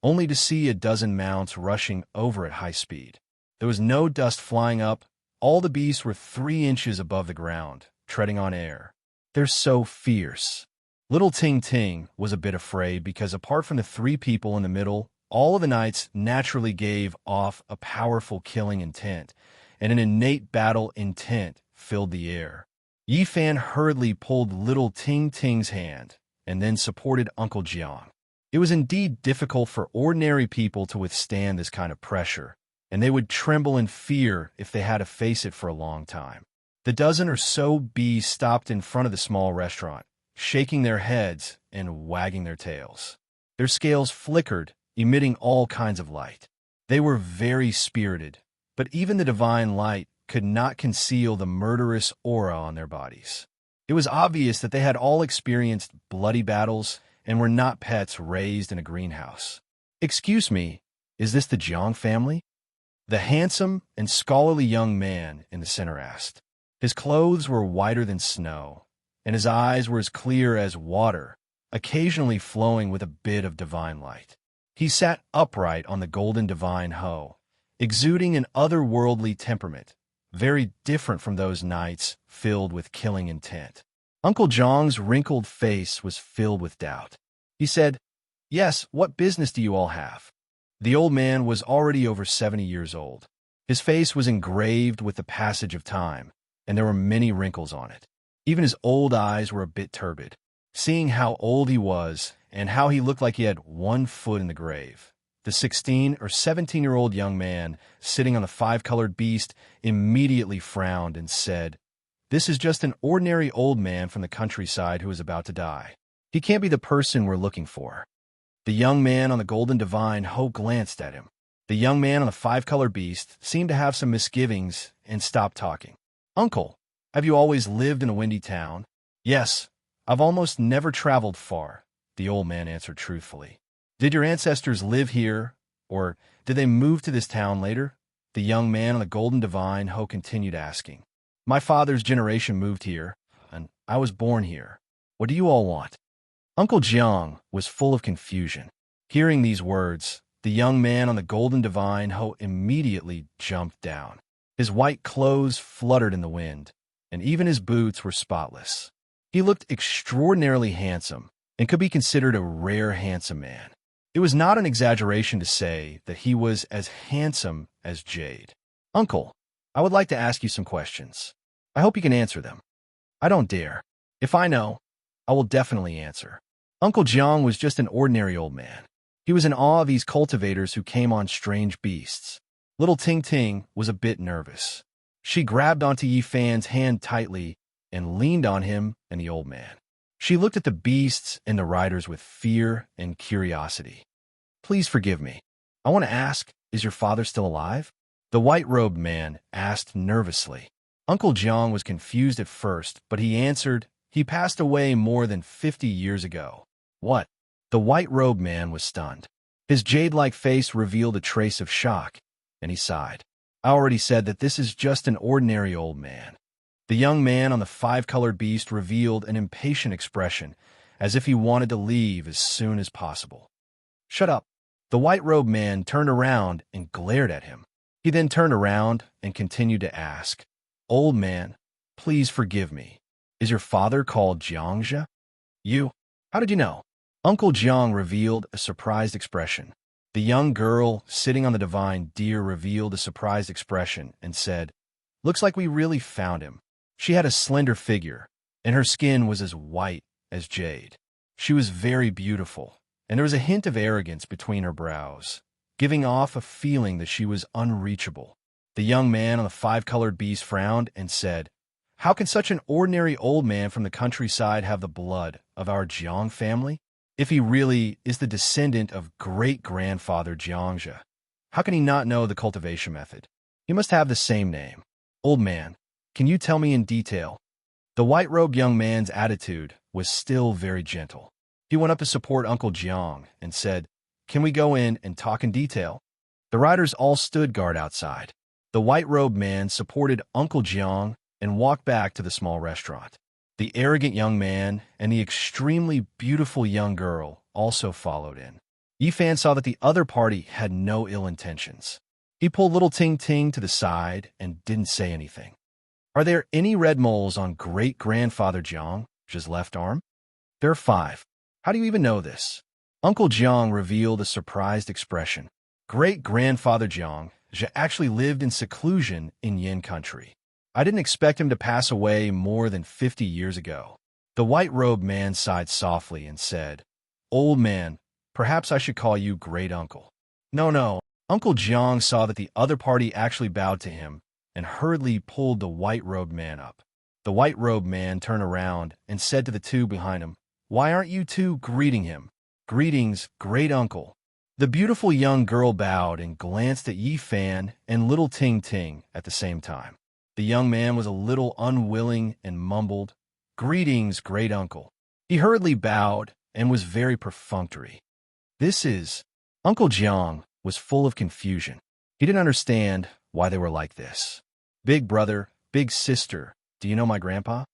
only to see a dozen mounts rushing over at high speed. There was no dust flying up. All the beasts were 3 inches above the ground, treading on air. "They're so fierce." Little Ting Ting was a bit afraid because apart from the 3 people in the middle, all of the knights naturally gave off a powerful killing intent, and an innate battle intent filled the air. Yifan hurriedly pulled little Ting Ting's hand and then supported Uncle Jiang. It was indeed difficult for ordinary people to withstand this kind of pressure, and they would tremble in fear if they had to face it for a long time. The dozen or so bees stopped in front of the small restaurant, shaking their heads and wagging their tails. Their scales flickered, emitting all kinds of light. They were very spirited, but even the divine light could not conceal the murderous aura on their bodies. It was obvious that they had all experienced bloody battles and were not pets raised in a greenhouse. "Excuse me, is this the Jiang family?" The handsome and scholarly young man in the center asked. His clothes were whiter than snow, and his eyes were as clear as water, occasionally flowing with a bit of divine light. He sat upright on the golden divine hoe, exuding an otherworldly temperament, very different from those knights filled with killing intent. Uncle Jiang's wrinkled face was filled with doubt. He said, "Yes, what business do you all have?" The old man was already over 70 years old. His face was engraved with the passage of time, and there were many wrinkles on it. Even his old eyes were a bit turbid. Seeing how old he was and how he looked like he had 1 foot in the grave, the 16 or 17-year-old young man sitting on the 5-colored beast immediately frowned and said, "This is just an ordinary old man from the countryside who is about to die. He can't be the person we're looking for." The young man on the golden divine hoe glanced at him. The young man on the 5-colored beast seemed to have some misgivings and stopped talking. "Uncle, have you always lived in a windy town?" "Yes, I've almost never traveled far, the old man answered truthfully. Did your ancestors live here, or did they move to this town later? The young man on the golden divine Ho continued asking. My father's generation moved here, and I was born here. What do you all want? Uncle Jiang was full of confusion. Hearing these words, the young man on the golden divine Ho immediately jumped down. His white clothes fluttered in the wind, and even his boots were spotless. He looked extraordinarily handsome and could be considered a rare handsome man. It was not an exaggeration to say that he was as handsome as Jade. Uncle, I would like to ask you some questions. I hope you can answer them. I don't dare. If I know, I will definitely answer. Uncle Jiang was just an ordinary old man. He was in awe of these cultivators who came on strange beasts. Little Ting Ting was a bit nervous. She grabbed onto Yi Fan's hand tightly and leaned on him and the old man. She looked at the beasts and the riders with fear and curiosity. Please forgive me. I want to ask, is your father still alive? The white-robed man asked nervously. Uncle Jiang was confused at first, but he answered, he passed away more than 50 years ago. What? The white-robed man was stunned. His jade-like face revealed a trace of shock, and he sighed. I already said that this is just an ordinary old man. The young man on the five-colored beast revealed an impatient expression, as if he wanted to leave as soon as possible. Shut up. The white-robed man turned around and glared at him. He then turned around and continued to ask, Old man, please forgive me. Is your father called Jiangzhe? You? How did you know? Uncle Jiang revealed a surprised expression. The young girl sitting on the divine deer revealed a surprised expression and said, Looks like we really found him. She had a slender figure, and her skin was as white as jade. She was very beautiful, and there was a hint of arrogance between her brows, giving off a feeling that she was unreachable. The young man on the five-colored beast frowned and said, How can such an ordinary old man from the countryside have the blood of our Jiang family? If he really is the descendant of great-grandfather Jiangzhe, how can he not know the cultivation method? He must have the same name. Old man, can you tell me in detail? The white-robed young man's attitude was still very gentle. He went up to support Uncle Jiang and said, Can we go in and talk in detail? The riders all stood guard outside. The white-robed man supported Uncle Jiang and walked back to the small restaurant. The arrogant young man and the extremely beautiful young girl also followed in. Yi Fan saw that the other party had no ill intentions. He pulled little Ting Ting to the side and didn't say anything. Are there any red moles on great-grandfather Jiang's left arm? There are 5. How do you even know this? Uncle Jiang revealed a surprised expression. Great-grandfather Jiang actually lived in seclusion in Yin country. I didn't expect him to pass away more than 50 years ago. The white-robed man sighed softly and said, Old man, perhaps I should call you great-uncle. No. Uncle Jiang saw that the other party actually bowed to him and hurriedly pulled the white-robed man up. The white-robed man turned around and said to the two behind him, Why aren't you two greeting him? Greetings, great-uncle. The beautiful young girl bowed and glanced at Yi Fan and little Ting Ting at the same time. The young man was a little unwilling and mumbled, Greetings, great-uncle. He hurriedly bowed and was very perfunctory. This is... Uncle Jiang was full of confusion. He didn't understand why they were like this. Big brother, big sister, do you know my grandpa?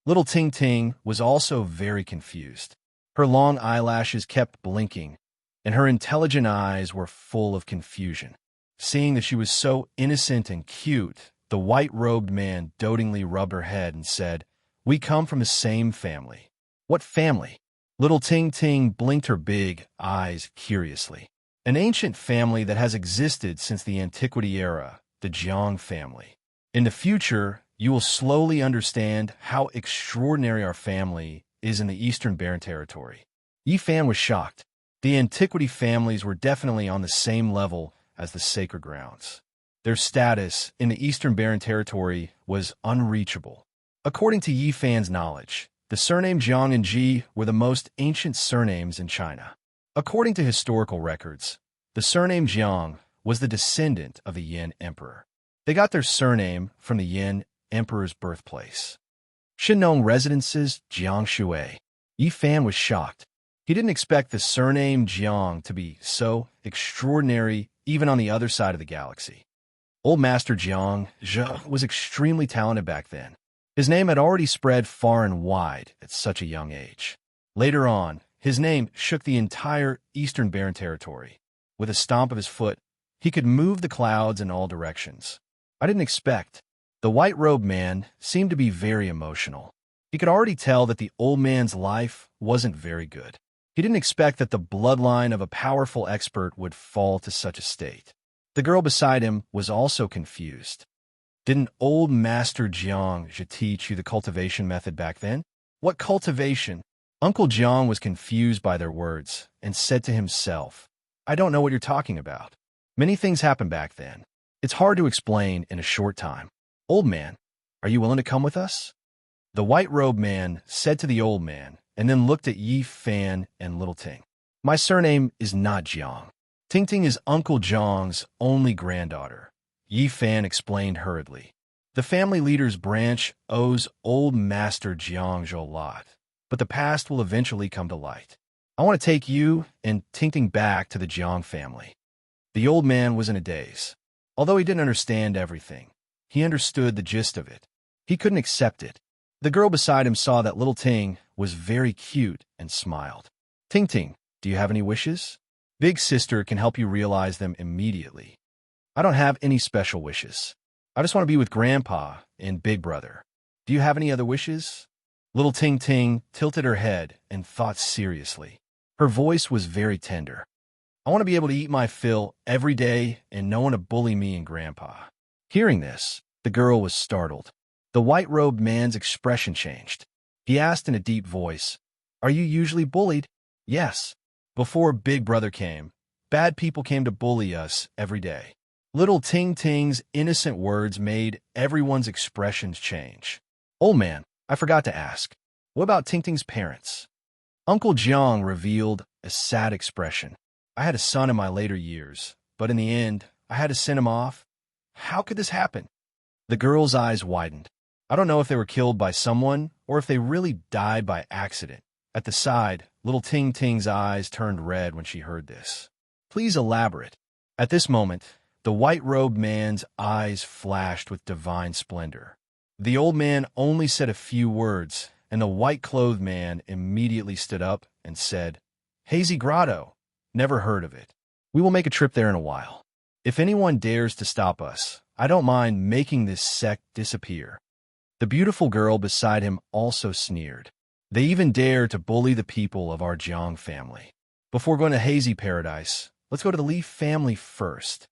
Little Ting Ting was also very confused. Her long eyelashes kept blinking, and her intelligent eyes were full of confusion. Seeing that she was so innocent and cute, the white-robed man dotingly rubbed her head and said, We come from the same family. What family? Little Ting Ting blinked her big eyes curiously. An ancient family that has existed since the antiquity era, the Jiang family. In the future, you will slowly understand how extraordinary our family is in the Eastern Barren Territory. Yi Fan was shocked. The antiquity families were definitely on the same level as the sacred grounds. Their status in the Eastern Barren Territory was unreachable. According to Yi Fan's knowledge, the surname Jiang and Ji were the most ancient surnames in China. According to historical records, the surname Jiang was the descendant of the Yin emperor. They got their surname from the Yin emperor's birthplace. Shinong Residences, Jiangshui. Yi Fan was shocked. He didn't expect the surname Jiang to be so extraordinary even on the other side of the galaxy. Old Master Jiang Zhe was extremely talented back then. His name had already spread far and wide at such a young age. Later on, his name shook the entire Eastern Barren territory. With a stomp of his foot, he could move the clouds in all directions. I didn't expect. The white-robed man seemed to be very emotional. He could already tell that the old man's life wasn't very good. He didn't expect that the bloodline of a powerful expert would fall to such a state. The girl beside him was also confused. Didn't old Master Jiang Zhe teach you the cultivation method back then? What cultivation? Uncle Jiang was confused by their words and said to himself, I don't know what you're talking about. Many things happened back then. It's hard to explain in a short time. Old man, are you willing to come with us? The white-robed man said to the old man, and then looked at Yi Fan and Little Ting. My surname is not Jiang. Ting Ting is Uncle Jiang's only granddaughter. Yi Fan explained hurriedly. The family leader's branch owes old Master Jiang Zhe a lot, but the past will eventually come to light. I want to take you and Ting Ting back to the Jiang family. The old man was in a daze. Although he didn't understand everything, he understood the gist of it. He couldn't accept it. The girl beside him saw that Little Ting was very cute and smiled. Ting Ting, do you have any wishes? Big sister can help you realize them immediately. I don't have any special wishes. I just want to be with Grandpa and Big Brother. Do you have any other wishes? Little Ting Ting tilted her head and thought seriously. Her voice was very tender. I want to be able to eat my fill every day and no one to bully me and Grandpa. Hearing this, the girl was startled. The white-robed man's expression changed. He asked in a deep voice, Are you usually bullied? Yes. Before Big Brother came, bad people came to bully us every day. Little Ting Ting's innocent words made everyone's expressions change. Old man, I forgot to ask. What about Ting Ting's parents? Uncle Jiang revealed a sad expression. I had a son in my later years, but in the end, I had to send him off. How could this happen? The girl's eyes widened. I don't know if they were killed by someone or if they really died by accident. At the side, Little Ting Ting's eyes turned red when she heard this. Please elaborate. At this moment, the white-robed man's eyes flashed with divine splendor. The old man only said a few words, and the white-clothed man immediately stood up and said, Hazy Grotto. Never heard of it. We will make a trip there in a while. If anyone dares to stop us, I don't mind making this sect disappear. The beautiful girl beside him also sneered. They even dare to bully the people of our Jiang family. Before going to Hazy Paradise, let's go to the Leaf family first.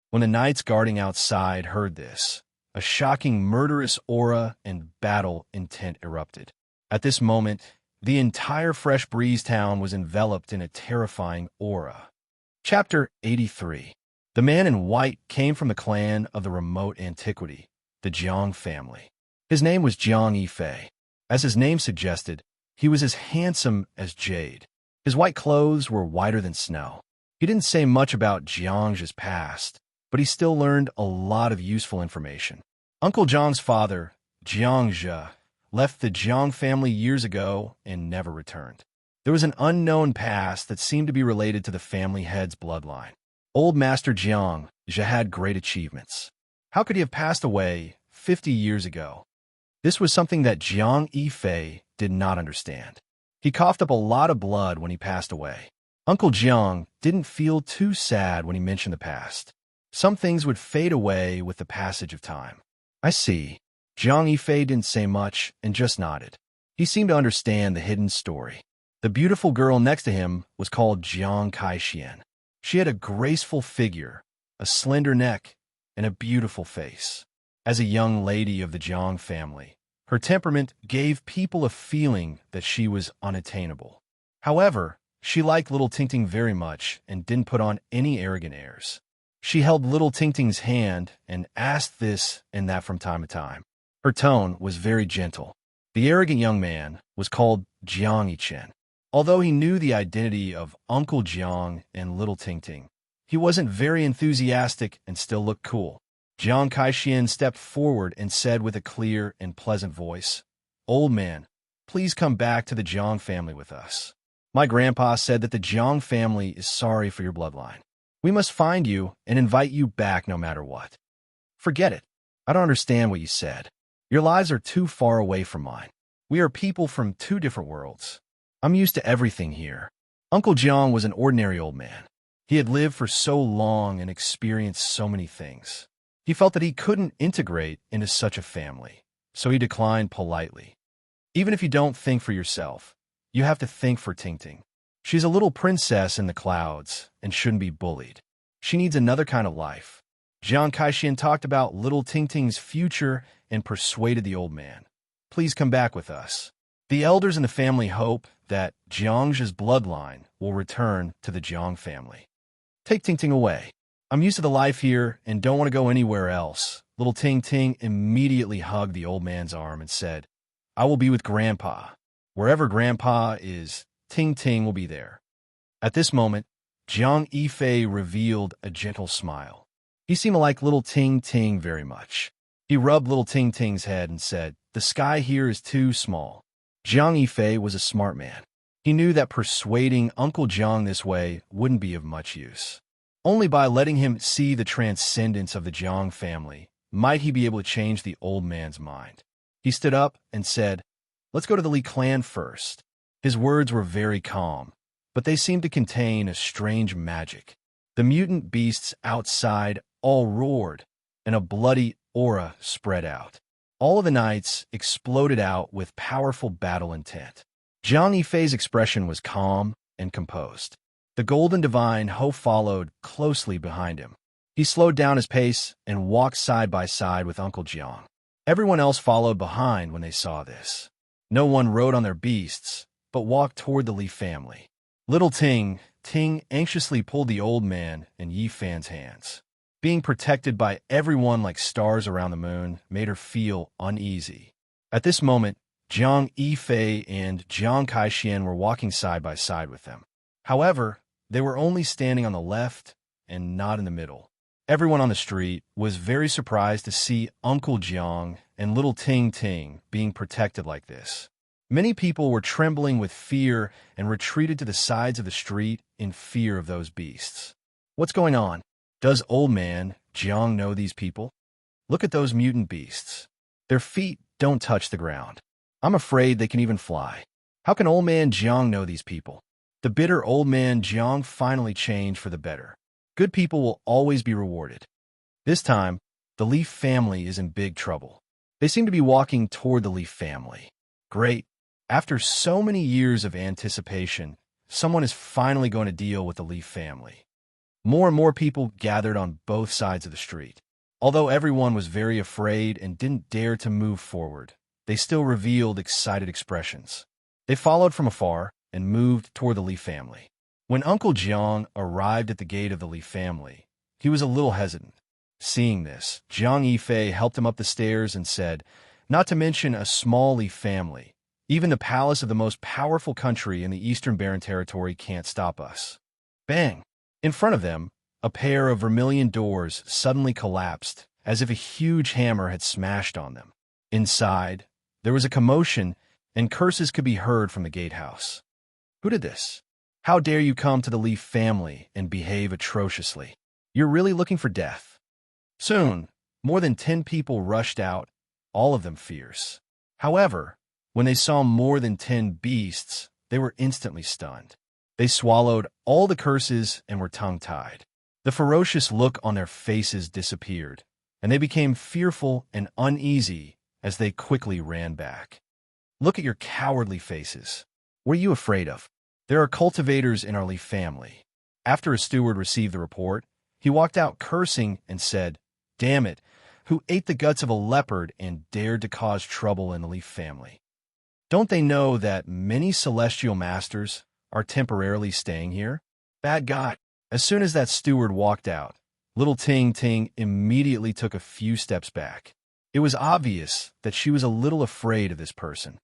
When the knights guarding outside heard this, a shocking murderous aura and battle intent erupted. At this moment, the entire Fresh Breeze town was enveloped in a terrifying aura. Chapter 83. The man in white came from the clan of the remote antiquity, the Jiang family. His name was Jiang Yifei. As his name suggested, he was as handsome as jade. His white clothes were whiter than snow. He didn't say much about Jiang's past, but he still learned a lot of useful information. Uncle Jiang's father, Jiang Zhe, left the Jiang family years ago and never returned. There was an unknown past that seemed to be related to the family head's bloodline. Old Master Jiang Zhe had great achievements. How could he have passed away 50 years ago? This was something that Jiang Yifei did not understand. He coughed up a lot of blood when he passed away. Uncle Jiang didn't feel too sad when he mentioned the past. Some things would fade away with the passage of time. I see. Jiang Yifei didn't say much and just nodded. He seemed to understand the hidden story. The beautiful girl next to him was called Jiang Kaixian. She had a graceful figure, a slender neck, and a beautiful face. As a young lady of the Jiang family, her temperament gave people a feeling that she was unattainable. However, she liked Little Ting Ting very much and didn't put on any arrogant airs. She held Little Ting Ting's hand and asked this and that from time to time. Her tone was very gentle. The arrogant young man was called Jiang Yichen. Although he knew the identity of Uncle Jiang and Little Ting Ting, he wasn't very enthusiastic and still looked cool. Jiang Kaixian stepped forward and said with a clear and pleasant voice, "Old man, please come back to the Jiang family with us. My grandpa said that the Jiang family is sorry for your bloodline. We must find you and invite you back no matter what." "Forget it. I don't understand what you said. Your lives are too far away from mine. We are people from two different worlds. I'm used to everything here." Uncle Jiang was an ordinary old man. He had lived for so long and experienced so many things. He felt that he couldn't integrate into such a family, so he declined politely. "Even if you don't think for yourself, you have to think for Tingting. She's a little princess in the clouds and shouldn't be bullied. She needs another kind of life." Jiang Kaixian talked about little Tingting's future and persuaded the old man. "Please come back with us. The elders in the family hope that Jiang's bloodline will return to the Jiang family. Take Tingting away. I'm used to the life here and don't want to go anywhere else." Little Tingting immediately hugged the old man's arm and said, "I will be with Grandpa. Wherever Grandpa is, Tingting will be there." At this moment, Jiang Yifei revealed a gentle smile. He seemed to like little Tingting very much. He rubbed little Tingting's head and said, "The sky here is too small." Jiang Yifei was a smart man. He knew that persuading Uncle Jiang this way wouldn't be of much use. Only by letting him see the transcendence of the Jiang family might he be able to change the old man's mind. He stood up and said, "Let's go to the Li clan first." His words were very calm, but they seemed to contain a strange magic. The mutant beasts outside all roared, and a bloody aura spread out. All of the knights exploded out with powerful battle intent. Jiang Yifei's expression was calm and composed. The golden divine Ho followed closely behind him. He slowed down his pace and walked side by side with Uncle Jiang. Everyone else followed behind when they saw this. No one rode on their beasts, but walked toward the Li family. Little Ting anxiously pulled the old man and Yi Fan's hands. Being protected by everyone like stars around the moon made her feel uneasy. At this moment, Jiang Yifei and Jiang Kaixian were walking side by side with them. However, they were only standing on the left and not in the middle. Everyone on the street was very surprised to see Uncle Jiang and little Ting being protected like this. Many people were trembling with fear and retreated to the sides of the street in fear of those beasts. "What's going on? Does old man Jiang know these people? Look at those mutant beasts. Their feet don't touch the ground. I'm afraid they can even fly. How can old man Jiang know these people?" The bitter old man Jiang finally changed for the better. Good people will always be rewarded. This time, the Leaf family is in big trouble. They seem to be walking toward the Leaf family. Great. After so many years of anticipation, someone is finally going to deal with the Leaf family. More and more people gathered on both sides of the street. Although everyone was very afraid and didn't dare to move forward, they still revealed excited expressions. They followed from afar and moved toward the Li family. When Uncle Jiang arrived at the gate of the Li family, he was a little hesitant. Seeing this, Jiang Yifei helped him up the stairs and said, "Not to mention a small Li family. Even the palace of the most powerful country in the Eastern Barren Territory can't stop us." Bang! In front of them, a pair of vermilion doors suddenly collapsed as if a huge hammer had smashed on them. Inside, there was a commotion and curses could be heard from the gatehouse. "Who did this? How dare you come to the Leaf family and behave atrociously? You're really looking for death." Soon, more than 10 people rushed out, all of them fierce. However, when they saw more than 10 beasts, they were instantly stunned. They swallowed all the curses and were tongue-tied. The ferocious look on their faces disappeared, and they became fearful and uneasy as they quickly ran back. "Look at your cowardly faces. What are you afraid of? There are cultivators in our Leaf family." After a steward received the report, he walked out cursing and said, "Damn it, who ate the guts of a leopard and dared to cause trouble in the Leaf family? Don't they know that many celestial masters are temporarily staying here? Bad guy." As soon as that steward walked out, little Ting immediately took a few steps back. It was obvious that she was a little afraid of this person.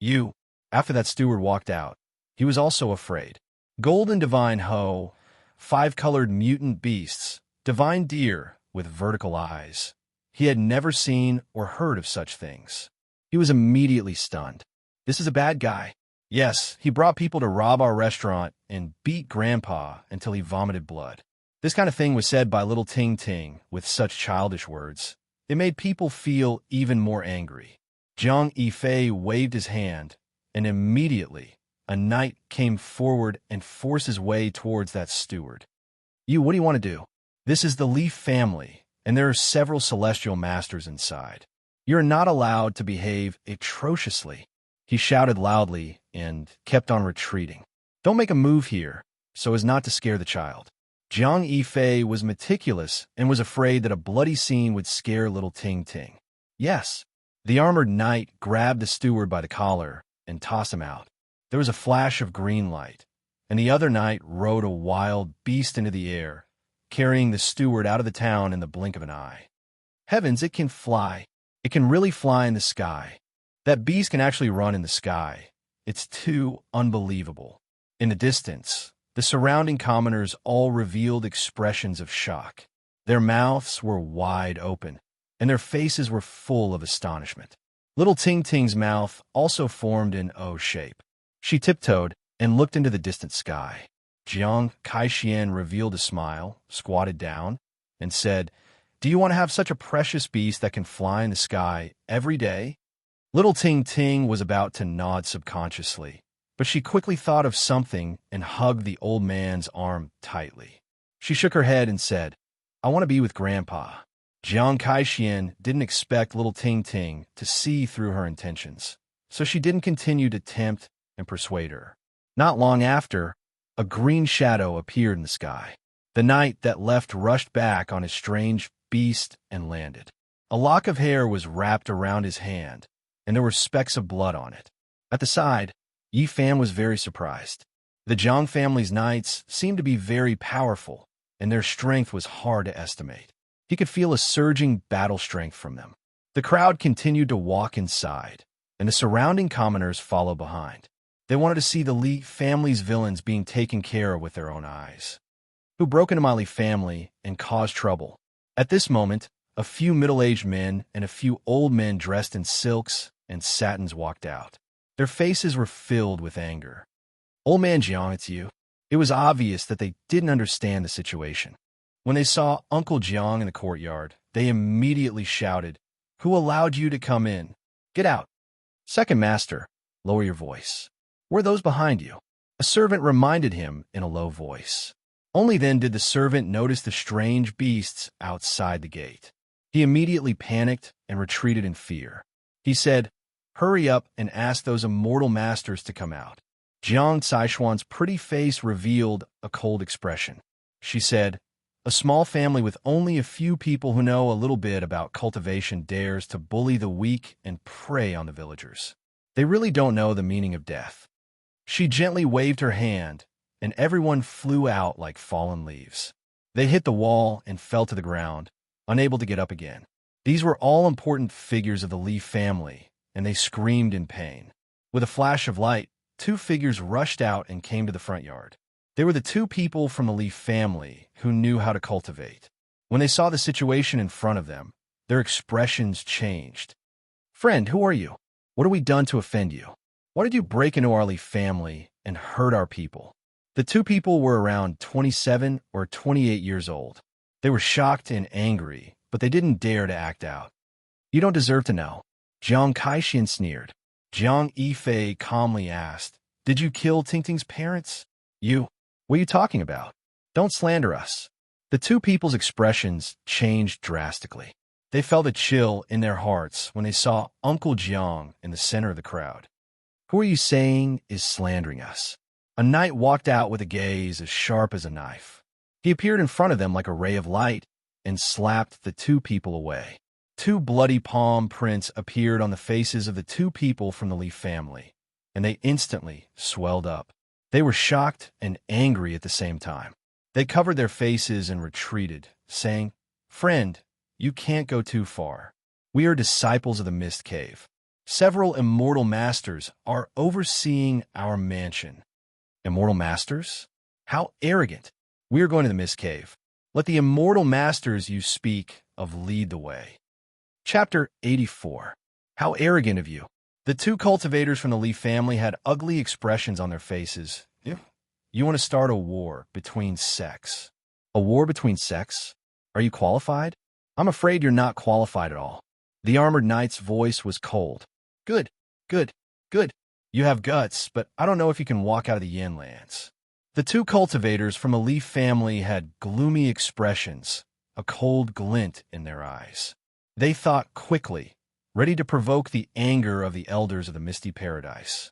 "You." After that steward walked out, he was also afraid. Golden Divine Ho, 5-colored mutant beasts, divine deer with vertical eyes. He had never seen or heard of such things. He was immediately stunned. This is a bad guy. Yes, he brought people to rob our restaurant and beat Grandpa until he vomited blood. This kind of thing was said by little Ting Ting with such childish words. It made people feel even more angry. Jiang Yifei waved his hand, and immediately a knight came forward and forced his way towards that steward. What do you want to do? This is the Leaf family, and there are several celestial masters inside. You're not allowed to behave atrociously. He shouted loudly and kept on retreating. Don't make a move here, so as not to scare the child. Jiang Yifei was meticulous and was afraid that a bloody scene would scare little Ting Ting. Yes. The armored knight grabbed the steward by the collar and tossed him out. There was a flash of green light, and the other knight rode a wild beast into the air, carrying the steward out of the town in the blink of an eye. Heavens, it can fly. It can really fly in the sky. That beast can actually run in the sky. It's too unbelievable. In the distance, the surrounding commoners all revealed expressions of shock. Their mouths were wide open, and their faces were full of astonishment. Little Ting Ting's mouth also formed an O shape. She tiptoed and looked into the distant sky. Jiang Kaixian revealed a smile, squatted down, and said, "Do you want to have such a precious beast that can fly in the sky every day?" Little Ting Ting was about to nod subconsciously, but she quickly thought of something and hugged the old man's arm tightly. She shook her head and said, "I want to be with Grandpa." Jiang Kaixian didn't expect little Ting Ting to see through her intentions, so she didn't continue to tempt and persuade her. Not long after, a green shadow appeared in the sky. The knight that left rushed back on his strange beast and landed. A lock of hair was wrapped around his hand, and there were specks of blood on it. At the side, Yi Fan was very surprised. The Jiang family's knights seemed to be very powerful, and their strength was hard to estimate. He could feel a surging battle strength from them. The crowd continued to walk inside, and the surrounding commoners followed behind. They wanted to see the Li family's villains being taken care of with their own eyes. Who broke into my Li family and caused trouble? At this moment, a few middle-aged men and a few old men dressed in silks and satins walked out. Their faces were filled with anger. "Old man Jiang, it's you." It was obvious that they didn't understand the situation. When they saw Uncle Jiang in the courtyard, they immediately shouted, "Who allowed you to come in? Get out." "Second master, lower your voice. Were those behind you?" A servant reminded him in a low voice. Only then did the servant notice the strange beasts outside the gate. He immediately panicked and retreated in fear. He said, "Hurry up and ask those immortal masters to come out." Jiang Caishuan's pretty face revealed a cold expression. She said, "A small family with only a few people who know a little bit about cultivation dares to bully the weak and prey on the villagers. They really don't know the meaning of death." She gently waved her hand, and everyone flew out like fallen leaves. They hit the wall and fell to the ground, unable to get up again. These were all important figures of the Li family, and they screamed in pain. With a flash of light, two figures rushed out and came to the front yard. They were the two people from the Li family who knew how to cultivate. When they saw the situation in front of them, their expressions changed. "Friend, who are you? What have we done to offend you? Why did you break into our Li family and hurt our people?" The two people were around 27 or 28 years old. They were shocked and angry, but they didn't dare to act out. "You don't deserve to know." Jiang Kaixian sneered. Jiang Yifei calmly asked, "Did you kill Ting Ting's parents?" What are you talking about? Don't slander us." The two people's expressions changed drastically. They felt a chill in their hearts when they saw Uncle Jiang in the center of the crowd. "Who are you saying is slandering us?" A knight walked out with a gaze as sharp as a knife. He appeared in front of them like a ray of light and slapped the two people away. Two bloody palm prints appeared on the faces of the two people from the Li family, and they instantly swelled up. They were shocked and angry at the same time. They covered their faces and retreated, saying, "Friend, you can't go too far. We are disciples of the Mist Cave. Several immortal masters are overseeing our mansion." "Immortal masters? How arrogant. We are going to the Mist Cave. Let the immortal masters you speak of lead the way." Chapter 84. How arrogant of you. The two cultivators from the Leaf family had ugly expressions on their faces. You want to start a war between sects. A war between sects? Are you qualified? I'm afraid you're not qualified at all. The armored knight's voice was cold. Good, good, good. You have guts, but I don't know if you can walk out of the Yin lands. The two cultivators from a Leaf family had gloomy expressions, a cold glint in their eyes. They thought quickly, ready to provoke the anger of the elders of the Misty Paradise.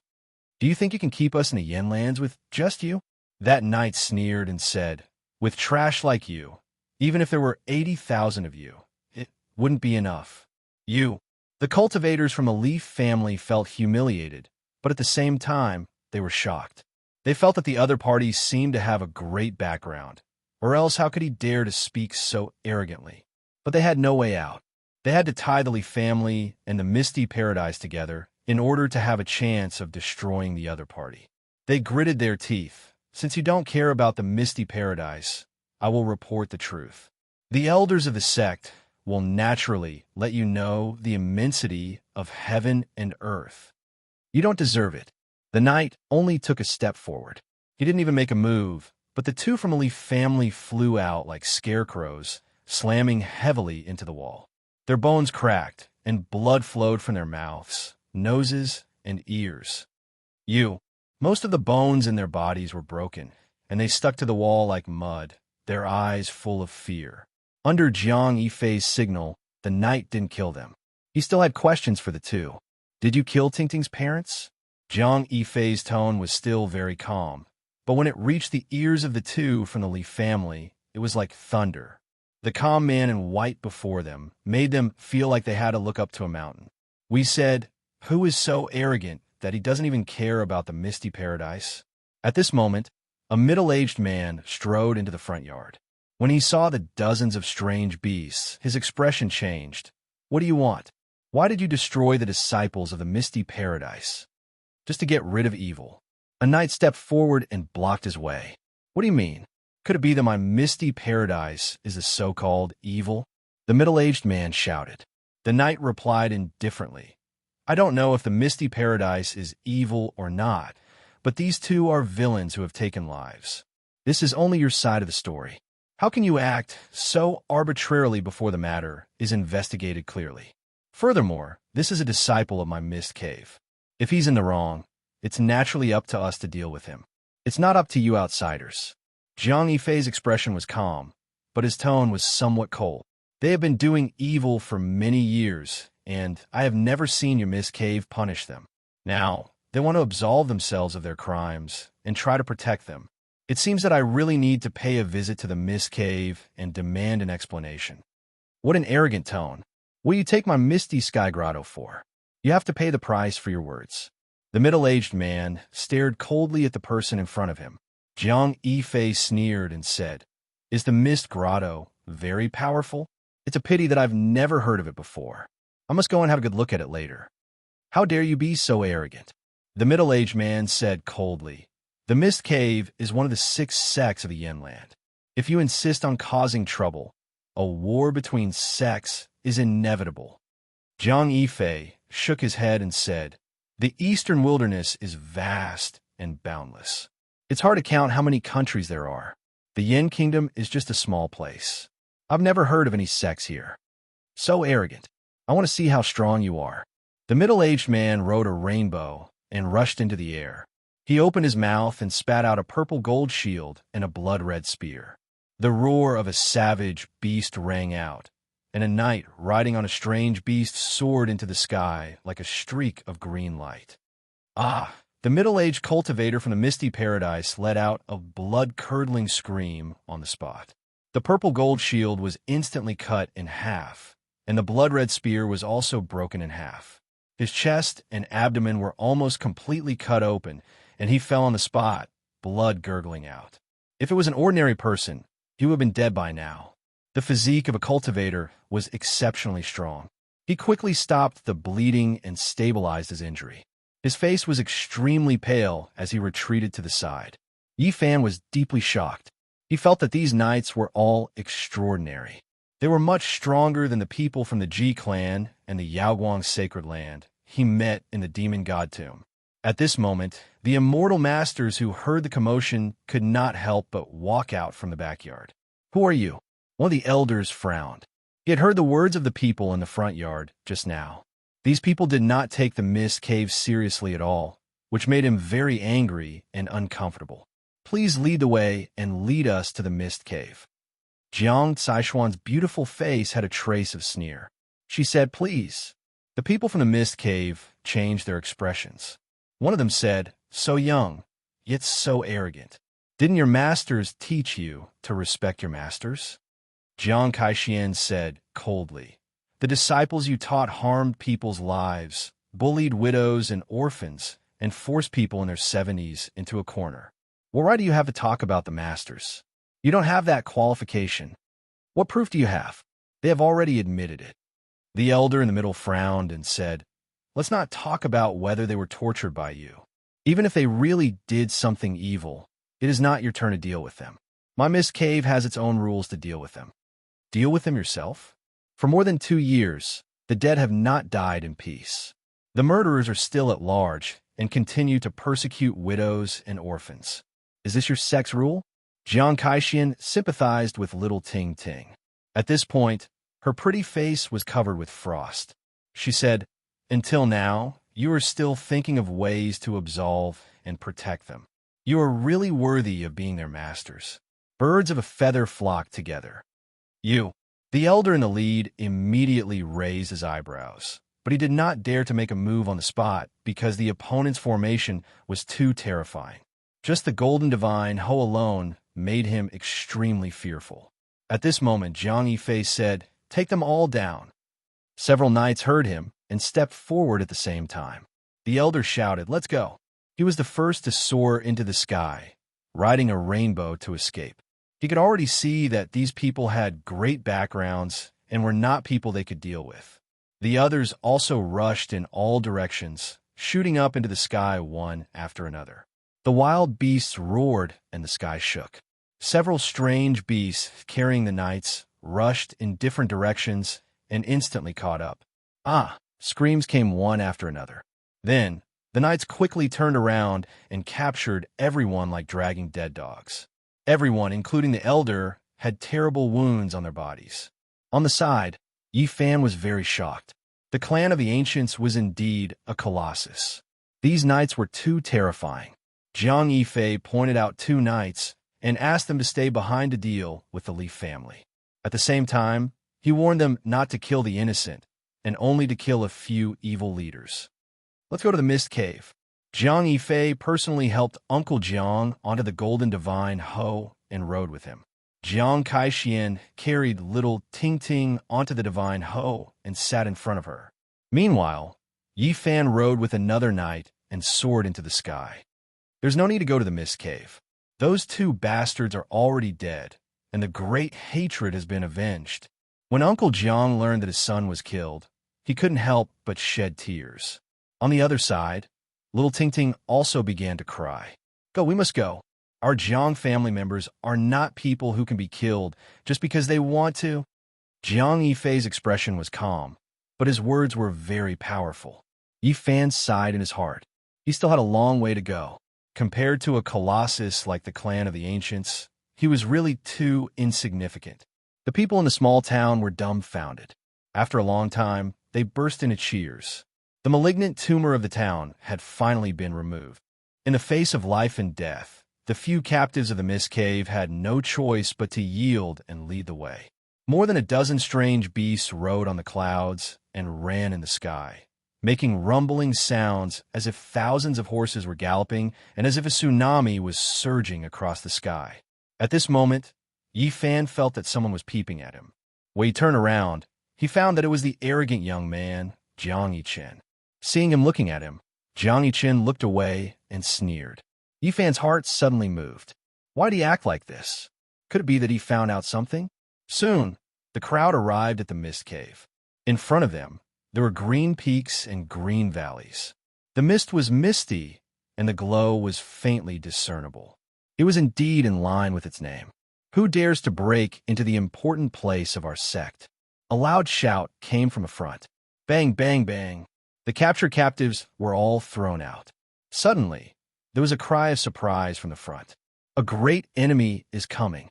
Do you think you can keep us in the Yin lands with just you? That knight sneered and said, with trash like you, even if there were 80,000 of you, it wouldn't be enough. You. The cultivators from a Leaf family felt humiliated, but at the same time, they were shocked. They felt that the other party seemed to have a great background, or else how could he dare to speak so arrogantly? But they had no way out. They had to tie the Leaf family and the Misty Paradise together in order to have a chance of destroying the other party. They gritted their teeth. Since you don't care about the Misty Paradise, I will report the truth. The elders of the sect will naturally let you know the immensity of heaven and earth. You don't deserve it. The knight only took a step forward. He didn't even make a move, but the two from the Leaf family flew out like scarecrows, slamming heavily into the wall. Their bones cracked, and blood flowed from their mouths, noses, and ears. Most of the bones in their bodies were broken, and they stuck to the wall like mud, their eyes full of fear. Under Jiang Yifei's signal, the knight didn't kill them. He still had questions for the two. Did you kill Tingting's parents? Jiang Yifei's tone was still very calm, but when it reached the ears of the two from the Leaf family, it was like thunder. The calm man in white before them made them feel like they had to look up to a mountain. We said, who is so arrogant that he doesn't even care about the Misty Paradise? At this moment, a middle-aged man strode into the front yard. When he saw the dozens of strange beasts, his expression changed. What do you want? Why did you destroy the disciples of the Misty Paradise? Just to get rid of evil. A knight stepped forward and blocked his way. What do you mean? Could it be that my Misty Paradise is the so-called evil? The middle-aged man shouted. The knight replied indifferently. I don't know if the Misty Paradise is evil or not, but these two are villains who have taken lives. This is only your side of the story. How can you act so arbitrarily before the matter is investigated clearly? Furthermore, this is a disciple of my Mist Cave. If he's in the wrong, it's naturally up to us to deal with him. It's not up to you outsiders. Jiang Yifei's expression was calm, but his tone was somewhat cold. They have been doing evil for many years, and I have never seen your Mist Cave punish them. Now, they want to absolve themselves of their crimes and try to protect them. It seems that I really need to pay a visit to the Mist Cave and demand an explanation. What an arrogant tone. What do you take my Misty Sky Grotto for? You have to pay the price for your words. The middle-aged man stared coldly at the person in front of him. Jiang Yifei sneered and said, Is the Mist Grotto very powerful? It's a pity that I've never heard of it before. I must go and have a good look at it later. How dare you be so arrogant? The middle-aged man said coldly, The Mist Cave is one of the 6 sects of the Yin Land. If you insist on causing trouble, a war between sects is inevitable. Jiang Yifei shook his head and said, The Eastern Wilderness is vast and boundless. It's hard to count how many countries there are. The Yin Kingdom is just a small place. I've never heard of any sects here. So arrogant. I want to see how strong you are. The middle-aged man rode a rainbow and rushed into the air. He opened his mouth and spat out a purple gold shield and a blood-red spear. The roar of a savage beast rang out, and a knight riding on a strange beast soared into the sky like a streak of green light. Ah! The middle-aged cultivator from the Misty Paradise let out a blood-curdling scream on the spot. The purple gold shield was instantly cut in half, and the blood-red spear was also broken in half. His chest and abdomen were almost completely cut open, and he fell on the spot, blood gurgling out. If it was an ordinary person, he would have been dead by now. The physique of a cultivator was exceptionally strong. He quickly stopped the bleeding and stabilized his injury. His face was extremely pale as he retreated to the side. Yi Fan was deeply shocked. He felt that these knights were all extraordinary. They were much stronger than the people from the Ji clan and the Yaoguang sacred land he met in the demon god tomb. At this moment, the immortal masters who heard the commotion could not help but walk out from the backyard. "Who are you?" One of the elders frowned. He had heard the words of the people in the front yard just now. These people did not take the mist cave seriously at all, which made him very angry and uncomfortable. "Please lead the way and lead us to the mist cave." Jiang Caishuan's beautiful face had a trace of sneer. She said, "Please." The people from the mist cave changed their expressions. One of them said, "So young, yet so arrogant. Didn't your masters teach you to respect your masters?" Jiang Kaishian said coldly, "The disciples you taught harmed people's lives, bullied widows and orphans, and forced people in their 70s into a corner. What right do you have to talk about the masters? You don't have that qualification. What proof do you have?" They have already admitted it. The elder in the middle frowned and said, "Let's not talk about whether they were tortured by you. Even if they really did something evil, it is not your turn to deal with them. My mist cave has its own rules to deal with them." "Deal with them yourself?" For more than 2 years, the dead have not died in peace. The murderers are still at large and continue to persecute widows and orphans. "Is this your sex rule?" Jiang Kaishian sympathized with little Ting Ting. At this point, her pretty face was covered with frost. She said, "Until now, you are still thinking of ways to absolve and protect them. You are really worthy of being their masters. Birds of a feather flock together." "You." The elder in the lead immediately raised his eyebrows, but he did not dare to make a move on the spot because the opponent's formation was too terrifying. Just the golden divine Ho alone made him extremely fearful. At this moment, Zhang Yifei said, "Take them all down." Several knights heard him and stepped forward at the same time. The elder shouted, "Let's go." He was the first to soar into the sky, riding a rainbow to escape. He could already see that these people had great backgrounds and were not people they could deal with. The others also rushed in all directions, shooting up into the sky one after another. The wild beasts roared and the sky shook. Several strange beasts carrying the knights rushed in different directions and instantly caught up. "Ah!" Screams came one after another. Then, the knights quickly turned around and captured everyone like dragging dead dogs. Everyone, including the elder, had terrible wounds on their bodies. On the side, Yi Fan was very shocked. The clan of the ancients was indeed a colossus. These knights were too terrifying. Jiang Yifei pointed out 2 knights and asked them to stay behind to deal with the Li family. At the same time, he warned them not to kill the innocent and only to kill a few evil leaders. "Let's go to the Mist Cave." Jiang Yifei personally helped Uncle Jiang onto the Golden Divine Ho and rode with him. Jiang Kaishian carried little Ting Ting onto the Divine Ho and sat in front of her. Meanwhile, Yi Fan rode with another knight and soared into the sky. There's no need to go to the Mist Cave. Those 2 bastards are already dead, and the great hatred has been avenged. When Uncle Jiang learned that his son was killed, he couldn't help but shed tears. On the other side, little Ting Ting also began to cry. "Go, we must go. Our Jiang family members are not people who can be killed just because they want to." Jiang Yifei's expression was calm, but his words were very powerful. Yi Fan sighed in his heart. He still had a long way to go. Compared to a colossus like the clan of the ancients, he was really too insignificant. The people in the small town were dumbfounded. After a long time, they burst into cheers. The malignant tumor of the town had finally been removed. In the face of life and death, the few captives of the Mist Cave had no choice but to yield and lead the way. More than a dozen strange beasts rode on the clouds and ran in the sky, making rumbling sounds as if thousands of horses were galloping and as if a tsunami was surging across the sky. At this moment, Yi Fan felt that someone was peeping at him. When he turned around, he found that it was the arrogant young man, Jiang Yichen. Seeing him looking at him, Jiang Yichen looked away and sneered. Yi Fan's heart suddenly moved. Why did he act like this? Could it be that he found out something? Soon, the crowd arrived at the Mist Cave. In front of them, there were green peaks and green valleys. The mist was misty, and the glow was faintly discernible. It was indeed in line with its name. Who dares to break into the important place of our sect? A loud shout came from the front. Bang, bang, bang. The captured captives were all thrown out. Suddenly, there was a cry of surprise from the front. A great enemy is coming.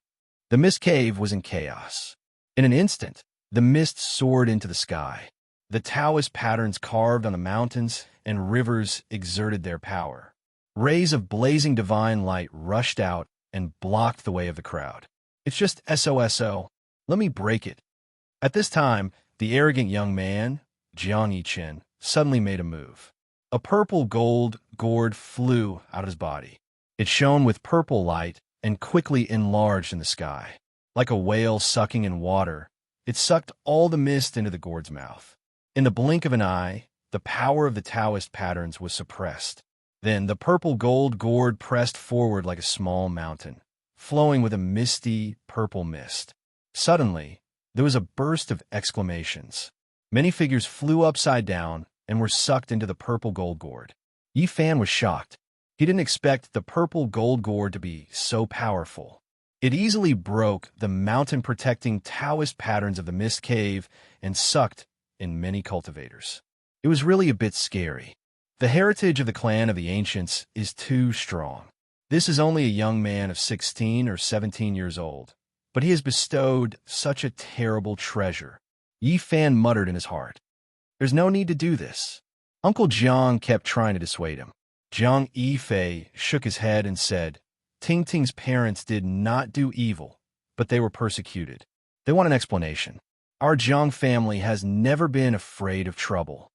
The mist cave was in chaos. In an instant, the mist soared into the sky. The Taoist patterns carved on the mountains and rivers exerted their power. Rays of blazing divine light rushed out and blocked the way of the crowd. It's just SOSO. Let me break it. At this time, the arrogant young man, Jiang Yichen, suddenly made a move. A purple gold gourd flew out of his body. It shone with purple light and quickly enlarged in the sky. Like a whale sucking in water, it sucked all the mist into the gourd's mouth. In the blink of an eye, the power of the Taoist patterns was suppressed. Then the purple gold gourd pressed forward like a small mountain, flowing with a misty purple mist. Suddenly, there was a burst of exclamations. Many figures flew upside down and were sucked into the purple gold gourd. Yi Fan was shocked. He didn't expect the purple gold gourd to be so powerful. It easily broke the mountain-protecting Taoist patterns of the mist cave and sucked in many cultivators. It was really a bit scary. The heritage of the clan of the ancients is too strong. This is only a young man of 16 or 17 years old, but he has bestowed such a terrible treasure. Yi Fan muttered in his heart. There's no need to do this. Uncle Jiang kept trying to dissuade him. Jiang Yifei shook his head and said, Ting Ting's parents did not do evil, but they were persecuted. They want an explanation. Our Jiang family has never been afraid of trouble.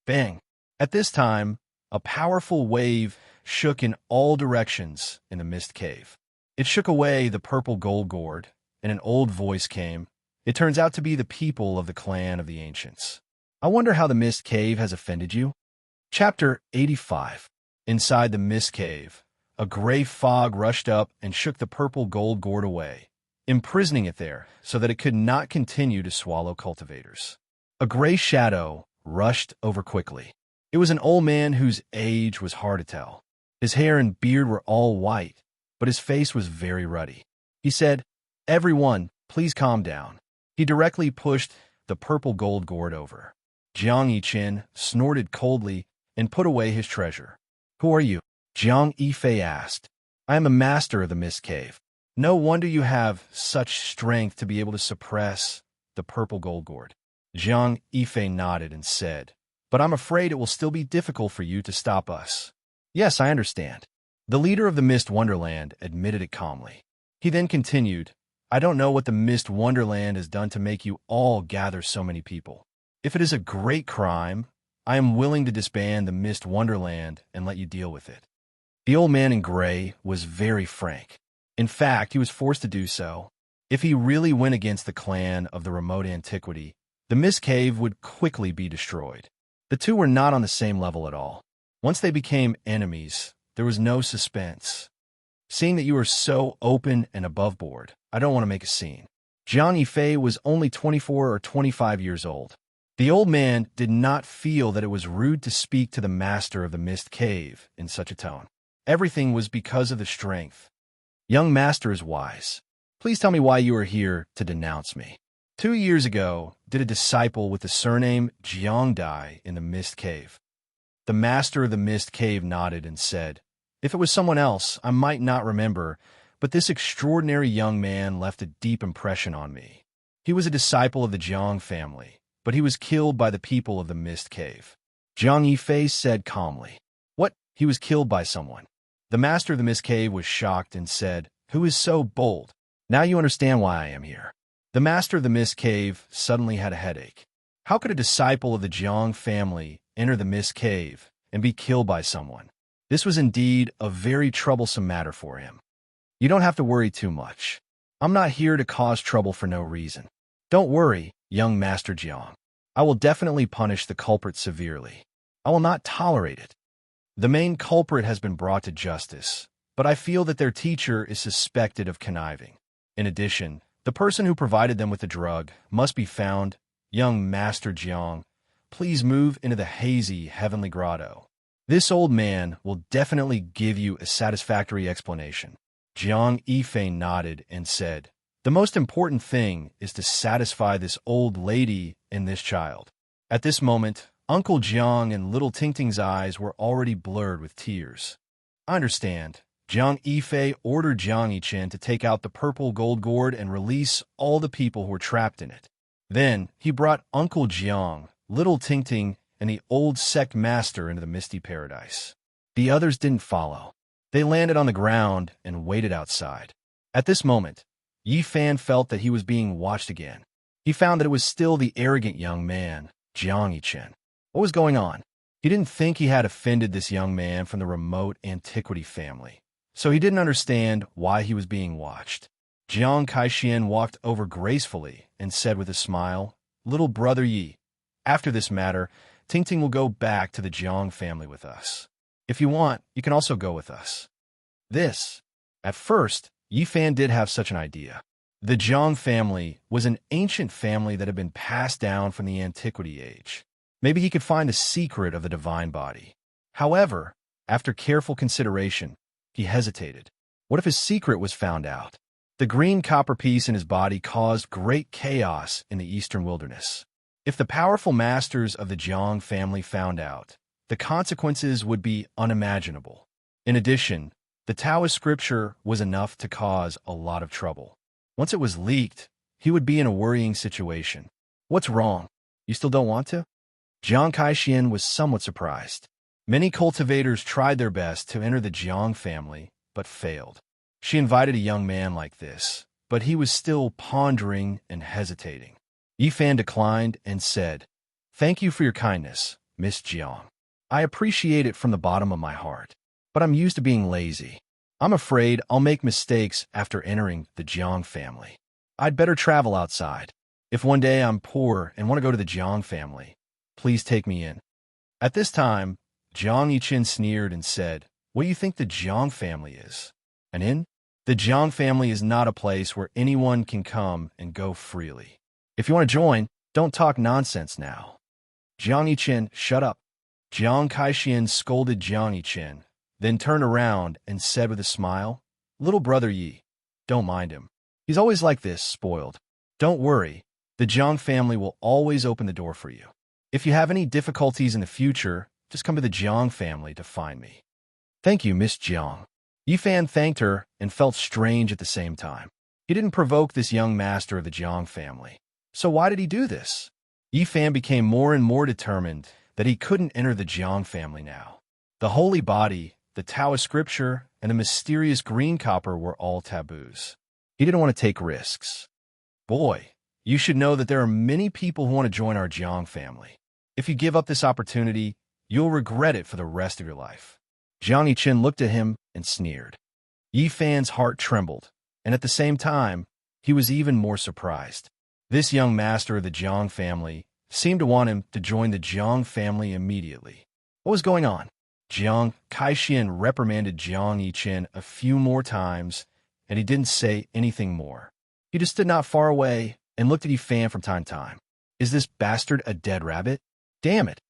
Bang! At this time, a powerful wave shook in all directions in the mist cave. It shook away the purple gold gourd, and an old voice came. It turns out to be the people of the clan of the ancients. I wonder how the mist cave has offended you? Chapter 85. Inside the mist cave, a gray fog rushed up and shook the purple gold gourd away, imprisoning it there so that it could not continue to swallow cultivators. A gray shadow rushed over quickly. It was an old man whose age was hard to tell. His hair and beard were all white, but his face was very ruddy. He said, Everyone, please calm down. He directly pushed the purple gold gourd over. Jiang Yichen snorted coldly and put away his treasure. Who are you? Jiang Yifei asked. I am a master of the mist cave. No wonder you have such strength to be able to suppress the purple gold gourd. Jiang Yifei nodded and said, But I'm afraid it will still be difficult for you to stop us. Yes, I understand. The leader of the Mist Wonderland admitted it calmly. He then continued, I don't know what the Mist Wonderland has done to make you all gather so many people. If it is a great crime, I am willing to disband the Mist Wonderland and let you deal with it. The old man in gray was very frank. In fact, he was forced to do so. If he really went against the clan of the remote antiquity, the Mist Cave would quickly be destroyed. The two were not on the same level at all. Once they became enemies, there was no suspense. Seeing that you are so open and above board, I don't want to make a scene. Jiang Yifei was only 24 or 25 years old. The old man did not feel that it was rude to speak to the master of the Mist Cave in such a tone. Everything was because of the strength. Young master is wise. Please tell me why you are here to denounce me. 2 years ago, did a disciple with the surname Jiang die in the Mist Cave? The master of the Mist Cave nodded and said, If it was someone else, I might not remember, but this extraordinary young man left a deep impression on me. He was a disciple of the Jiang family, but he was killed by the people of the Mist Cave. Jiang Yifei said calmly, What? He was killed by someone. The master of the Mist Cave was shocked and said, Who is so bold? Now you understand why I am here. The master of the Mist Cave suddenly had a headache. How could a disciple of the Jiang family enter the Mist Cave and be killed by someone? This was indeed a very troublesome matter for him. You don't have to worry too much. I'm not here to cause trouble for no reason. Don't worry, young Master Jiang. I will definitely punish the culprit severely. I will not tolerate it. The main culprit has been brought to justice, but I feel that their teacher is suspected of conniving. In addition, the person who provided them with the drug must be found. Young Master Jiang, please move into the hazy heavenly grotto. This old man will definitely give you a satisfactory explanation. Jiang Yifei nodded and said, "The most important thing is to satisfy this old lady and this child." At this moment, Uncle Jiang and little Tingting's eyes were already blurred with tears. "I understand." Jiang Yifei ordered Jiang Yichen to take out the purple gold gourd and release all the people who were trapped in it. Then he brought Uncle Jiang, little Tingting, and the old sect master into the misty paradise. The others didn't follow. They landed on the ground and waited outside. At this moment, Yi Fan felt that he was being watched again. He found that it was still the arrogant young man, Jiang Yichen. What was going on? He didn't think he had offended this young man from the remote antiquity family, so he didn't understand why he was being watched. Jiang Kaixian walked over gracefully and said with a smile, "Little brother Yi, after this matter, Tingting will go back to the Jiang family with us. If you want, you can also go with us." At first, Yi Fan did have such an idea. The Jiang family was an ancient family that had been passed down from the antiquity age. Maybe he could find the secret of the divine body. However, after careful consideration, he hesitated. What if his secret was found out? The green copper piece in his body caused great chaos in the eastern wilderness. If the powerful masters of the Jiang family found out, the consequences would be unimaginable. In addition, the Taoist scripture was enough to cause a lot of trouble. Once it was leaked, he would be in a worrying situation. "What's wrong? You still don't want to?" Jiang Kaixian was somewhat surprised. Many cultivators tried their best to enter the Jiang family, but failed. She invited a young man like this, but he was still pondering and hesitating. Yi Fan declined and said, "Thank you for your kindness, Miss Jiang. I appreciate it from the bottom of my heart, but I'm used to being lazy. I'm afraid I'll make mistakes after entering the Jiang family. I'd better travel outside. If one day I'm poor and want to go to the Jiang family, please take me in." At this time, Jiang Yichen sneered and said, "What do you think the Jiang family is? An inn? The Jiang family is not a place where anyone can come and go freely. If you want to join, don't talk nonsense now." Jiang Yichen, "Shut up." Jiang Kaixian scolded Jiang Yichen, then turned around and said with a smile, "Little brother Yi, don't mind him. He's always like this, spoiled. Don't worry, the Jiang family will always open the door for you. If you have any difficulties in the future, just come to the Jiang family to find me." "Thank you, Miss Jiang." Yi Fan thanked her and felt strange at the same time. He didn't provoke this young master of the Jiang family. So why did he do this? Yi Fan became more and more determined that he couldn't enter the Jiang family now. The holy body, the Taoist scripture, and the mysterious green copper were all taboos. He didn't want to take risks. "Boy, you should know that there are many people who want to join our Jiang family. If you give up this opportunity, you'll regret it for the rest of your life." Jiang Yichen looked at him and sneered. Yi Fan's heart trembled, and at the same time, he was even more surprised. This young master of the Jiang family seemed to want him to join the Jiang family immediately. What was going on? Jiang Kaixian reprimanded Jiang Yichen a few more times, and he didn't say anything more. He just stood not far away and looked at Yi Fan from time to time. "Is this bastard a dead rabbit? Damn it!"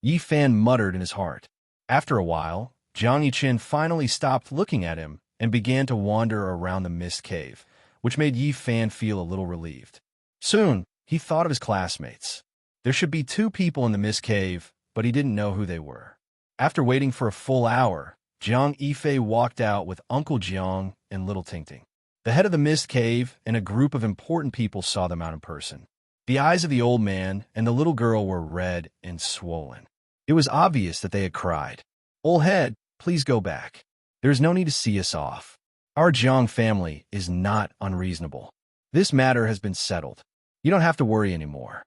Yi Fan muttered in his heart. After a while, Jiang Yichen finally stopped looking at him and began to wander around the mist cave, which made Yi Fan feel a little relieved. Soon, he thought of his classmates. There should be 2 people in the mist cave, but he didn't know who they were. After waiting for a full hour, Jiang Yifei walked out with Uncle Jiang and little Tingting. The head of the mist cave and a group of important people saw them out in person. The eyes of the old man and the little girl were red and swollen. It was obvious that they had cried. "Old head, please go back. There is no need to see us off. Our Jiang family is not unreasonable. This matter has been settled. You don't have to worry anymore."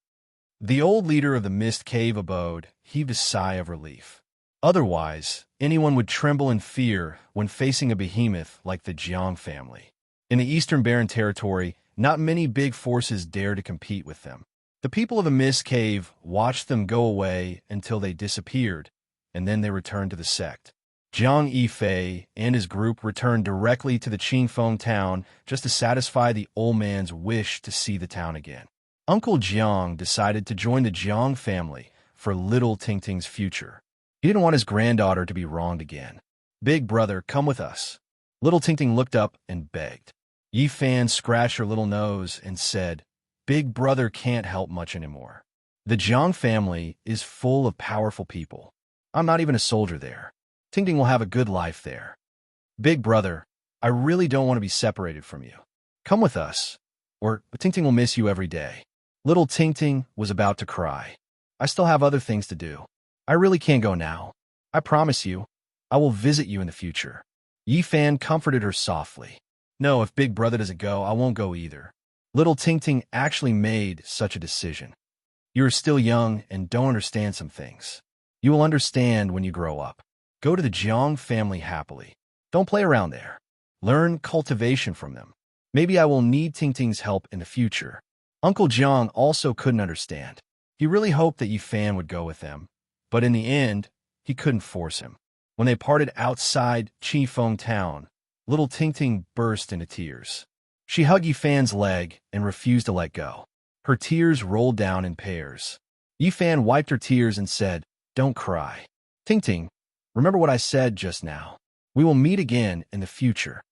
The old leader of the mist cave abode heaved a sigh of relief. Otherwise, anyone would tremble in fear when facing a behemoth like the Jiang family. In the Eastern Barren Territory, not many big forces dare to compete with them. The people of the mist cave watched them go away until they disappeared, and then they returned to the sect. Jiang Yifei and his group returned directly to the Qingfeng town just to satisfy the old man's wish to see the town again. Uncle Jiang decided to join the Jiang family for little Tingting's future. He didn't want his granddaughter to be wronged again. "Big brother, come with us." Little Tingting looked up and begged. Yi Fan scratched her little nose and said, Big Brother can't help much anymore. The Jiang family is full of powerful people. I'm not even a soldier there. Tingting will have a good life there. Big Brother, I really don't want to be separated from you. Come with us, or Tingting will miss you every day. Little Tingting was about to cry. I still have other things to do. I really can't go now. I promise you, I will visit you in the future. Yi Fan comforted her softly. No, if Big Brother doesn't go, I won't go either. Little Tingting actually made such a decision. You are still young and don't understand some things. You will understand when you grow up. Go to the Jiang family happily. Don't play around there. Learn cultivation from them. Maybe I will need Tingting's help in the future. Uncle Jiang also couldn't understand. He really hoped that Yi Fan would go with them, but in the end, he couldn't force him. When they parted outside Qifeng town, little Tingting burst into tears. She hugged Yi Fan's leg and refused to let go. Her tears rolled down in pairs. Yi Fan wiped her tears and said, Don't cry. Tingting, remember what I said just now. We will meet again in the future.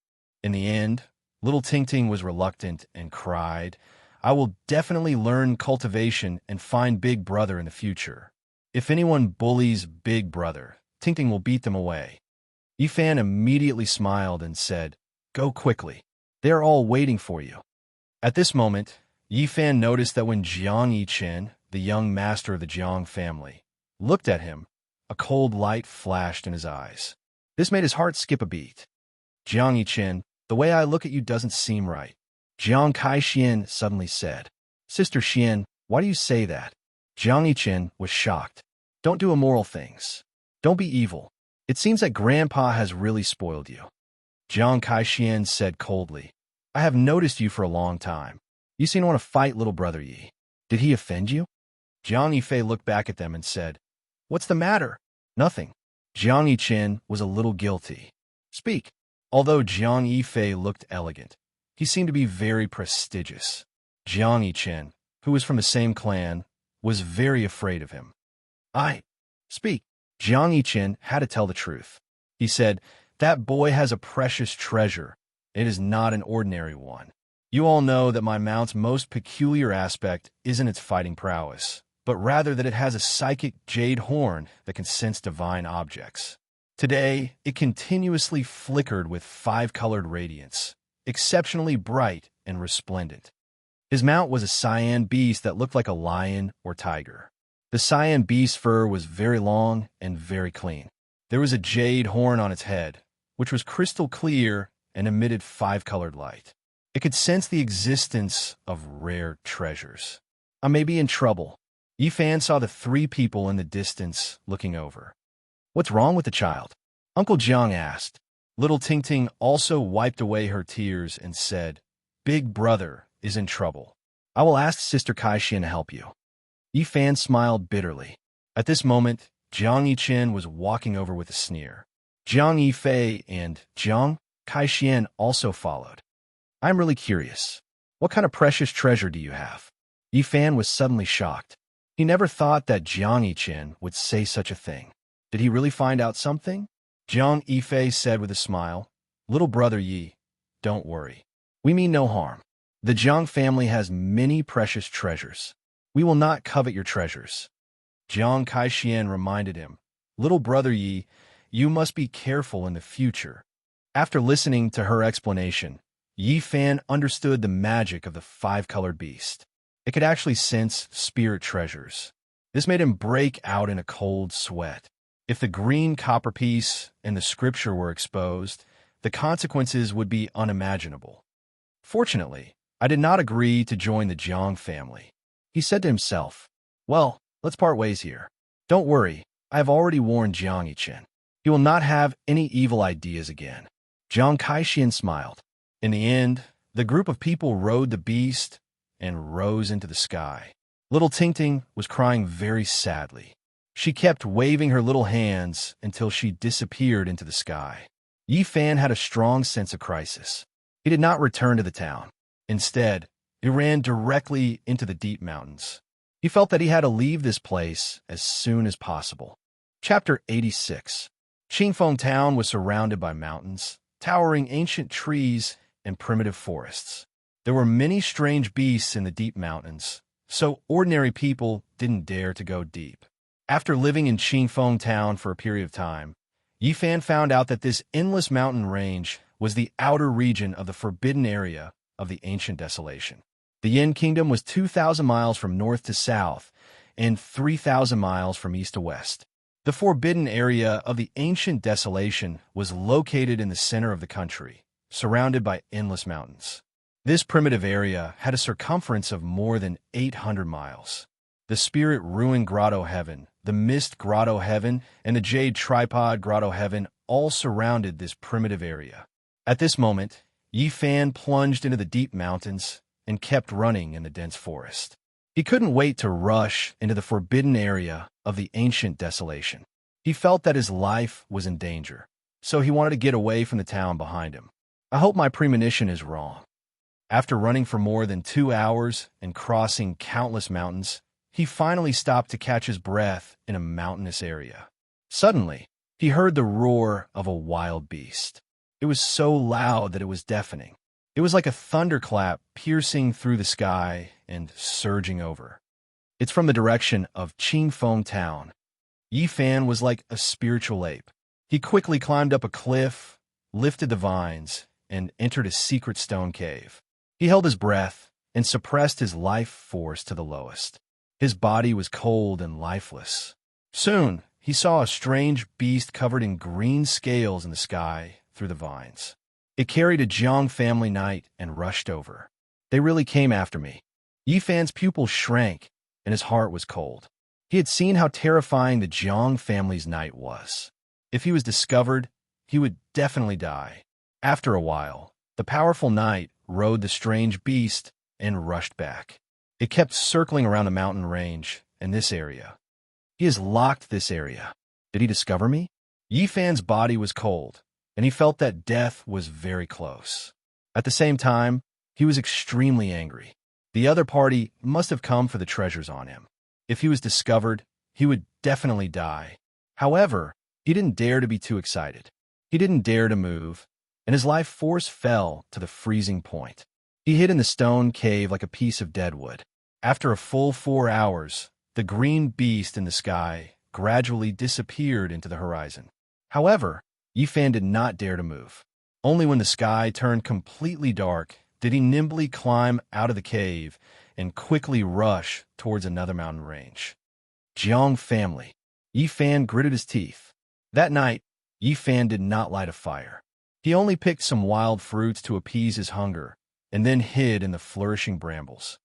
In the end, little Tingting was reluctant and cried, I will definitely learn cultivation and find Big Brother in the future. If anyone bullies Big Brother, Tingting will beat them away. Yi Fan immediately smiled and said, Go quickly. They are all waiting for you. At this moment, Yi Fan noticed that when Jiang Yichen, the young master of the Jiang family, looked at him, a cold light flashed in his eyes. This made his heart skip a beat. Jiang Yichen, the way I look at you doesn't seem right. Jiang Kai-Xian suddenly said. Sister Xian, why do you say that? Jiang Yichen was shocked. Don't do immoral things. Don't be evil. It seems that Grandpa has really spoiled you. Jiang Kai-Xian said coldly. I have noticed you for a long time. You seem to want to fight little brother Yi. Did he offend you? Jiang Yifei looked back at them and said, What's the matter? Nothing. Jiang Yichen was a little guilty. Speak. Although Jiang Yifei looked elegant, he seemed to be very prestigious. Jiang Yichen, who was from the same clan, was very afraid of him. Speak. Jiang Yichen had to tell the truth. He said, That boy has a precious treasure. It is not an ordinary one. You all know that my mount's most peculiar aspect isn't its fighting prowess, but rather that it has a psychic jade horn that can sense divine objects. Today, it continuously flickered with 5-colored radiance, exceptionally bright and resplendent. His mount was a cyan beast that looked like a lion or tiger. The cyan beast's fur was very long and very clean. There was a jade horn on its head, which was crystal clear and emitted 5-colored light. It could sense the existence of rare treasures. I may be in trouble. Yi Fan saw the 3 people in the distance looking over. What's wrong with the child? Uncle Jiang asked. Little Tingting also wiped away her tears and said, Big Brother is in trouble. I will ask Sister Kai-Xian to help you. Yi Fan smiled bitterly. At this moment, Jiang Yichen was walking over with a sneer. Jiang Yifei and Jiang Kai-Xian also followed. I'm really curious. What kind of precious treasure do you have? Yi Fan was suddenly shocked. He never thought that Jiang Yichen would say such a thing. Did he really find out something? Jiang Yifei said with a smile, Little brother Yi, don't worry. We mean no harm. The Jiang family has many precious treasures. We will not covet your treasures. Jiang Kai-Xian reminded him, Little brother Yi, you must be careful in the future. After listening to her explanation, Yi Fan understood the magic of the 5-colored beast. It could actually sense spirit treasures. This made him break out in a cold sweat. If the green copper piece and the scripture were exposed, the consequences would be unimaginable. Fortunately, I did not agree to join the Jiang family. He said to himself, Well, let's part ways here. Don't worry, I have already warned Jiang Yichen. He will not have any evil ideas again. Jiang Kai-Xian smiled. In the end, the group of people rode the beast and rose into the sky. Little Tingting was crying very sadly. She kept waving her little hands until she disappeared into the sky. Yi Fan had a strong sense of crisis. He did not return to the town. Instead, he ran directly into the deep mountains. He felt that he had to leave this place as soon as possible. Chapter 86. Qingfeng town was surrounded by mountains, towering ancient trees, and primitive forests. There were many strange beasts in the deep mountains, so ordinary people didn't dare to go deep. After living in Qingfeng town for a period of time, Yifan found out that this endless mountain range was the outer region of the forbidden area of the ancient desolation. The Yin Kingdom was 2,000 miles from north to south and 3,000 miles from east to west. The forbidden area of the ancient desolation was located in the center of the country, surrounded by endless mountains. This primitive area had a circumference of more than 800 miles. The Spirit Ruin Grotto Heaven, the Mist Grotto Heaven, and the Jade Tripod Grotto Heaven all surrounded this primitive area. At this moment, Yifan plunged into the deep mountains and kept running in the dense forest. He couldn't wait to rush into the forbidden area of the ancient desolation. He felt that his life was in danger, so he wanted to get away from the town behind him. I hope my premonition is wrong. After running for more than 2 hours and crossing countless mountains, he finally stopped to catch his breath in a mountainous area. Suddenly, he heard the roar of a wild beast. It was so loud that it was deafening. It was like a thunderclap piercing through the sky and surging over. It's from the direction of Qingfeng town. Yifan was like a spiritual ape. He quickly climbed up a cliff, lifted the vines, and entered a secret stone cave. He held his breath and suppressed his life force to the lowest. His body was cold and lifeless. Soon, he saw a strange beast covered in green scales in the sky through the vines. It carried a Jiang family knight and rushed over. They really came after me. Yifan's pupils shrank, and his heart was cold. He had seen how terrifying the Jiang family's knight was. If he was discovered, he would definitely die. After a while, the powerful knight rode the strange beast and rushed back. It kept circling around the mountain range and this area. He has locked this area. Did he discover me? Yifan's body was cold, and he felt that death was very close. At the same time, he was extremely angry. The other party must have come for the treasures on him. If he was discovered, he would definitely die. However, he didn't dare to be too excited. He didn't dare to move, and his life force fell to the freezing point. He hid in the stone cave like a piece of dead wood. After a full 4 hours, the green beast in the sky gradually disappeared into the horizon. However, Yifan did not dare to move. Only when the sky turned completely dark did he nimbly climb out of the cave and quickly rush towards another mountain range. Jiang family. Yifan gritted his teeth. That night, Yifan did not light a fire. He only picked some wild fruits to appease his hunger and then hid in the flourishing brambles.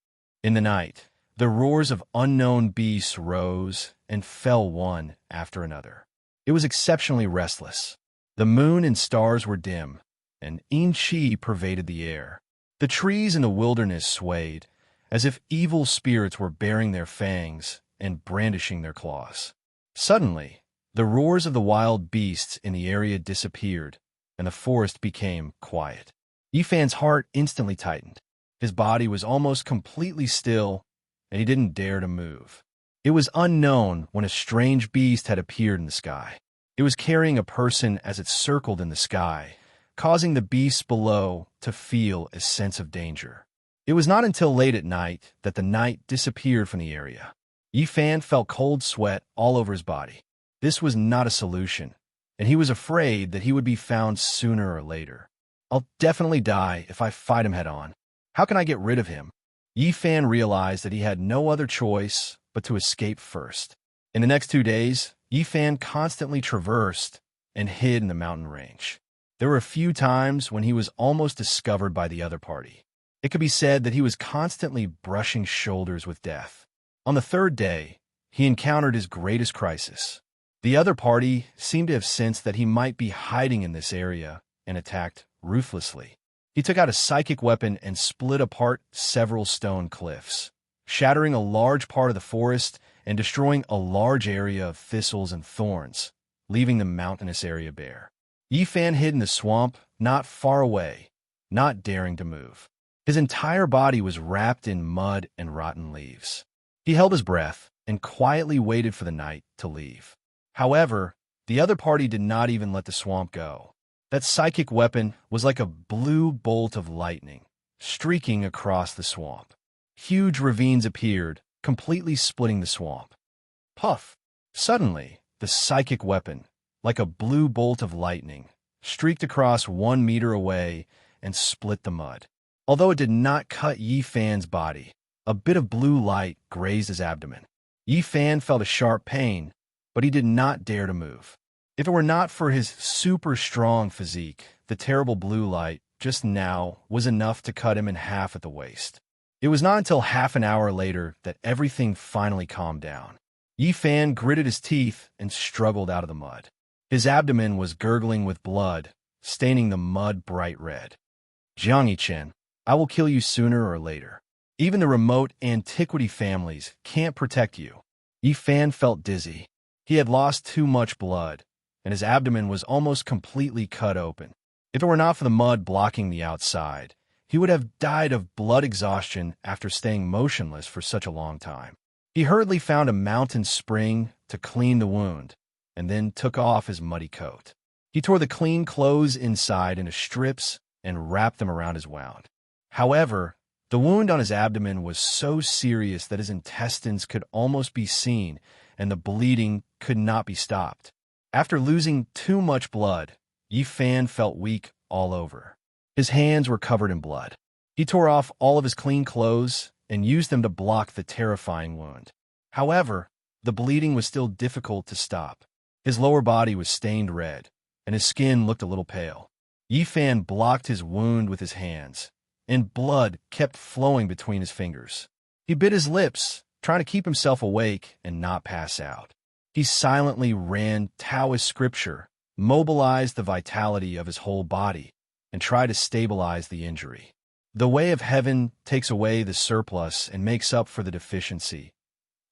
In the night, the roars of unknown beasts rose and fell one after another. It was exceptionally restless. The moon and stars were dim, and qi pervaded the air. The trees in the wilderness swayed, as if evil spirits were baring their fangs and brandishing their claws. Suddenly, the roars of the wild beasts in the area disappeared, and the forest became quiet. Yifan's heart instantly tightened. His body was almost completely still, and he didn't dare to move. It was unknown when a strange beast had appeared in the sky. It was carrying a person as it circled in the sky, causing the beasts below to feel a sense of danger. It was not until late at night that the knight disappeared from the area. Yifan felt cold sweat all over his body. This was not a solution, and he was afraid that he would be found sooner or later. I'll definitely die if I fight him head-on. How can I get rid of him? Yifan realized that he had no other choice but to escape first. In the next 2 days, Yifan constantly traversed and hid in the mountain range. There were a few times when he was almost discovered by the other party. It could be said that he was constantly brushing shoulders with death. On the 3rd day, he encountered his greatest crisis. The other party seemed to have sensed that he might be hiding in this area and attacked ruthlessly. He took out a psychic weapon and split apart several stone cliffs, shattering a large part of the forest and destroying a large area of thistles and thorns, leaving the mountainous area bare. Yifan hid in the swamp not far away, not daring to move. His entire body was wrapped in mud and rotten leaves. He held his breath and quietly waited for the night to leave. However, the other party did not even let the swamp go. That psychic weapon was like a blue bolt of lightning, streaking across the swamp. Huge ravines appeared, completely splitting the swamp. Puff! Suddenly, the psychic weapon, like a blue bolt of lightning, streaked across 1 meter away and split the mud. Although it did not cut Yi Fan's body, a bit of blue light grazed his abdomen. Yi Fan felt a sharp pain, but he did not dare to move. If it were not for his super strong physique, the terrible blue light just now was enough to cut him in half at the waist. It was not until half an hour later that everything finally calmed down. Yi Fan gritted his teeth and struggled out of the mud. His abdomen was gurgling with blood, staining the mud bright red. Jiang Yichen, I will kill you sooner or later. Even the remote antiquity families can't protect you. Yi Fan felt dizzy. He had lost too much blood, and his abdomen was almost completely cut open. If it were not for the mud blocking the outside, he would have died of blood exhaustion after staying motionless for such a long time. He hurriedly found a mountain spring to clean the wound, and then took off his muddy coat. He tore the clean clothes inside into strips and wrapped them around his wound. However, the wound on his abdomen was so serious that his intestines could almost be seen, and the bleeding could not be stopped. After losing too much blood, Yi Fan felt weak all over. His hands were covered in blood. He tore off all of his clean clothes and used them to block the terrifying wound. However, the bleeding was still difficult to stop. His lower body was stained red, and his skin looked a little pale. Yi Fan blocked his wound with his hands, and blood kept flowing between his fingers. He bit his lips, trying to keep himself awake and not pass out. He silently ran Taoist scripture, mobilized the vitality of his whole body, and tried to stabilize the injury. The way of heaven takes away the surplus and makes up for the deficiency.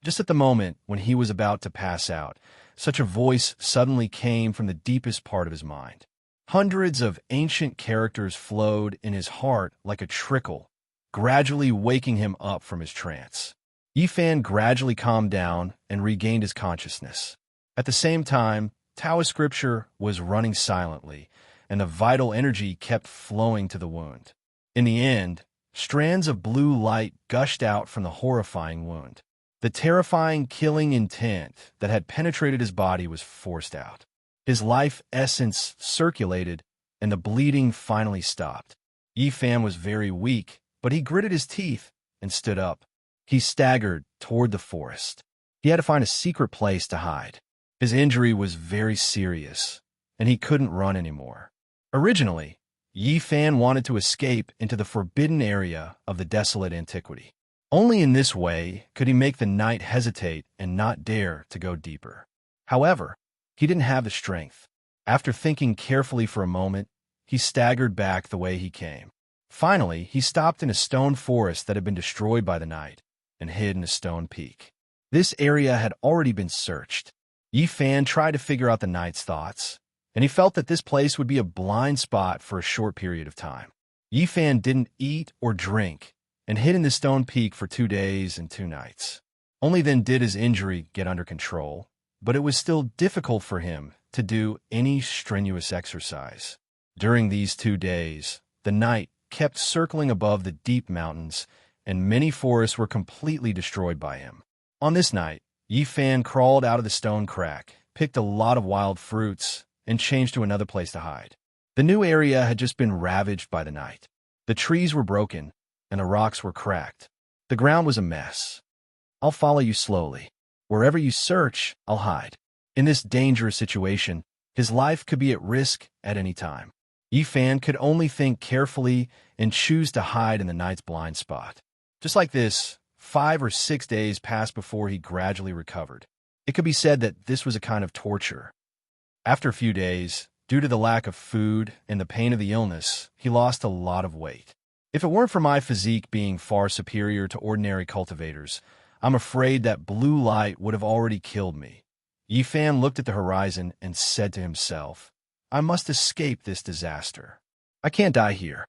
Just at the moment when he was about to pass out, such a voice suddenly came from the deepest part of his mind. Hundreds of ancient characters flowed in his heart like a trickle, gradually waking him up from his trance. Yi Fan gradually calmed down and regained his consciousness. At the same time, Taoist scripture was running silently, and the vital energy kept flowing to the wound. In the end, strands of blue light gushed out from the horrifying wound. The terrifying killing intent that had penetrated his body was forced out. His life essence circulated, and the bleeding finally stopped. Yi Fan was very weak, but he gritted his teeth and stood up. He staggered toward the forest. He had to find a secret place to hide. His injury was very serious, and he couldn't run anymore. Originally, Yi Fan wanted to escape into the forbidden area of the desolate antiquity. Only in this way could he make the knight hesitate and not dare to go deeper. However, he didn't have the strength. After thinking carefully for a moment, he staggered back the way he came. Finally, he stopped in a stone forest that had been destroyed by the knight and hid in a stone peak. This area had already been searched. Yi Fan tried to figure out the knight's thoughts, and he felt that this place would be a blind spot for a short period of time. Yi Fan didn't eat or drink and hid in the stone peak for 2 days and 2 nights. Only then did his injury get under control, but it was still difficult for him to do any strenuous exercise. During these 2 days, the knight kept circling above the deep mountains, and many forests were completely destroyed by him. On this night, Yi Fan crawled out of the stone crack, picked a lot of wild fruits, and changed to another place to hide. The new area had just been ravaged by the night. The trees were broken, and the rocks were cracked. The ground was a mess. I'll follow you slowly. Wherever you search, I'll hide. In this dangerous situation, his life could be at risk at any time. Yi Fan could only think carefully and choose to hide in the night's blind spot. Just like this, 5 or 6 days passed before he gradually recovered. It could be said that this was a kind of torture. After a few days, due to the lack of food and the pain of the illness, he lost a lot of weight. If it weren't for my physique being far superior to ordinary cultivators, I'm afraid that blue light would have already killed me. Yi Fan looked at the horizon and said to himself, I must escape this disaster. I can't die here.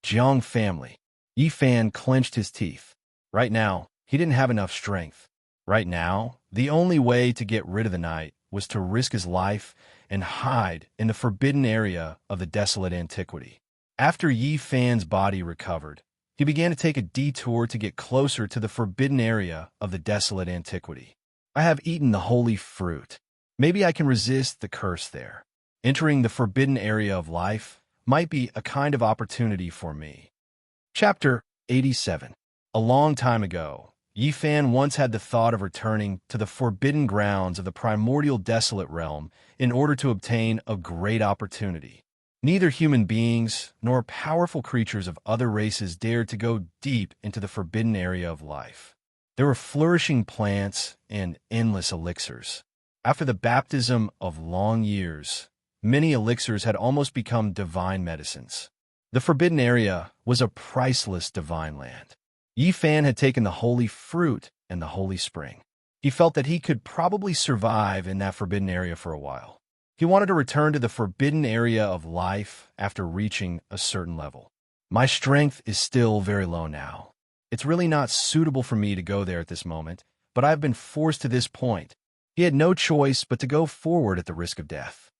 Jiang family. Yi Fan clenched his teeth. Right now, he didn't have enough strength. Right now, the only way to get rid of the night was to risk his life and hide in the forbidden area of the desolate antiquity. After Yi Fan's body recovered, he began to take a detour to get closer to the forbidden area of the desolate antiquity. I have eaten the holy fruit. Maybe I can resist the curse there. Entering the forbidden area of life might be a kind of opportunity for me. Chapter 87. A long time ago, Yi Fan once had the thought of returning to the forbidden grounds of the primordial desolate realm in order to obtain a great opportunity. Neither human beings nor powerful creatures of other races dared to go deep into the forbidden area of life. There were flourishing plants and endless elixirs. After the baptism of long years, many elixirs had almost become divine medicines. The forbidden area was a priceless divine land. Yi Fan had taken the holy fruit and the holy spring. He felt that he could probably survive in that forbidden area for a while. He wanted to return to the forbidden area of life after reaching a certain level. My strength is still very low now. It's really not suitable for me to go there at this moment, but I've been forced to this point. He had no choice but to go forward at the risk of death.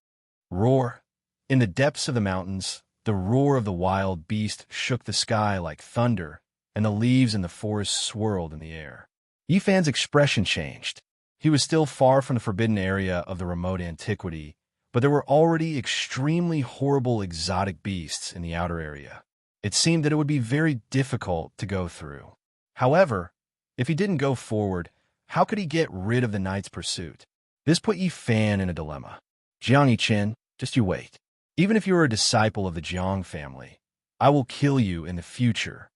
Roar. In the depths of the mountains, the roar of the wild beast shook the sky like thunder, and the leaves in the forest swirled in the air. Yi Fan's expression changed. He was still far from the forbidden area of the remote antiquity, but there were already extremely horrible exotic beasts in the outer area. It seemed that it would be very difficult to go through. However, if he didn't go forward, how could he get rid of the knight's pursuit? This put Yi Fan in a dilemma. Jiang Yichen, just you wait. Even if you are a disciple of the Jiang family, I will kill you in the future.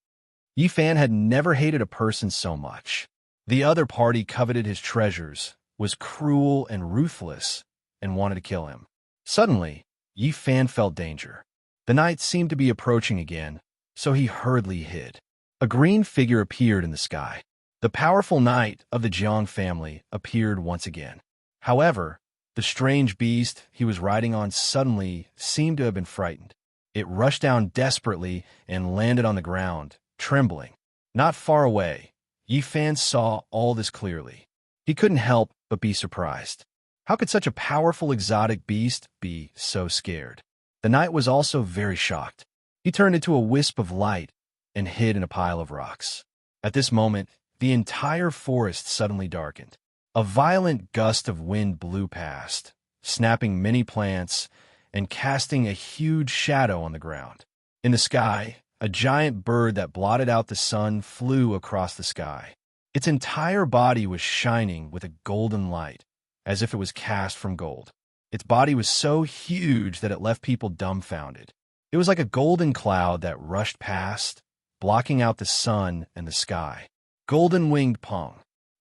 Yi Fan had never hated a person so much. The other party coveted his treasures, was cruel and ruthless, and wanted to kill him. Suddenly, Yi Fan felt danger. The night seemed to be approaching again, so he hurriedly hid. A green figure appeared in the sky. The powerful knight of the Jiang family appeared once again. However, the strange beast he was riding on suddenly seemed to have been frightened. It rushed down desperately and landed on the ground, trembling. Not far away, Yi Fan saw all this clearly. He couldn't help but be surprised. How could such a powerful exotic beast be so scared? The knight was also very shocked. He turned into a wisp of light and hid in a pile of rocks. At this moment, the entire forest suddenly darkened. A violent gust of wind blew past, snapping many plants and casting a huge shadow on the ground. In the sky, a giant bird that blotted out the sun flew across the sky. Its entire body was shining with a golden light, as if it was cast from gold. Its body was so huge that it left people dumbfounded. It was like a golden cloud that rushed past, blocking out the sun and the sky. Golden-winged Peng.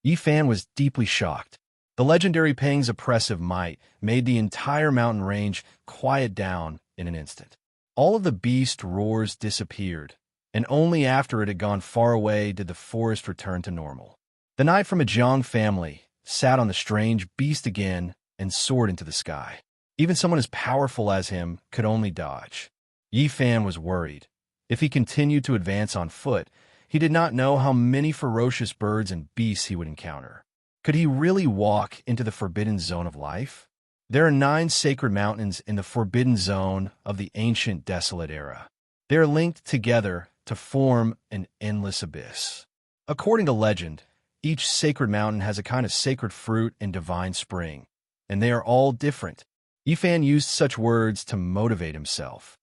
Yi Fan was deeply shocked. The legendary Peng's oppressive might made the entire mountain range quiet down in an instant. All of the beast roars disappeared, and only after it had gone far away did the forest return to normal. The knight from a Jiang family sat on the strange beast again and soared into the sky. Even someone as powerful as him could only dodge. Yi Fan was worried. If he continued to advance on foot, he did not know how many ferocious birds and beasts he would encounter. Could he really walk into the forbidden zone of life? There are 9 sacred mountains in the forbidden zone of the ancient desolate era. They are linked together to form an endless abyss. According to legend, each sacred mountain has a kind of sacred fruit and divine spring, and they are all different. Yi Fan used such words to motivate himself.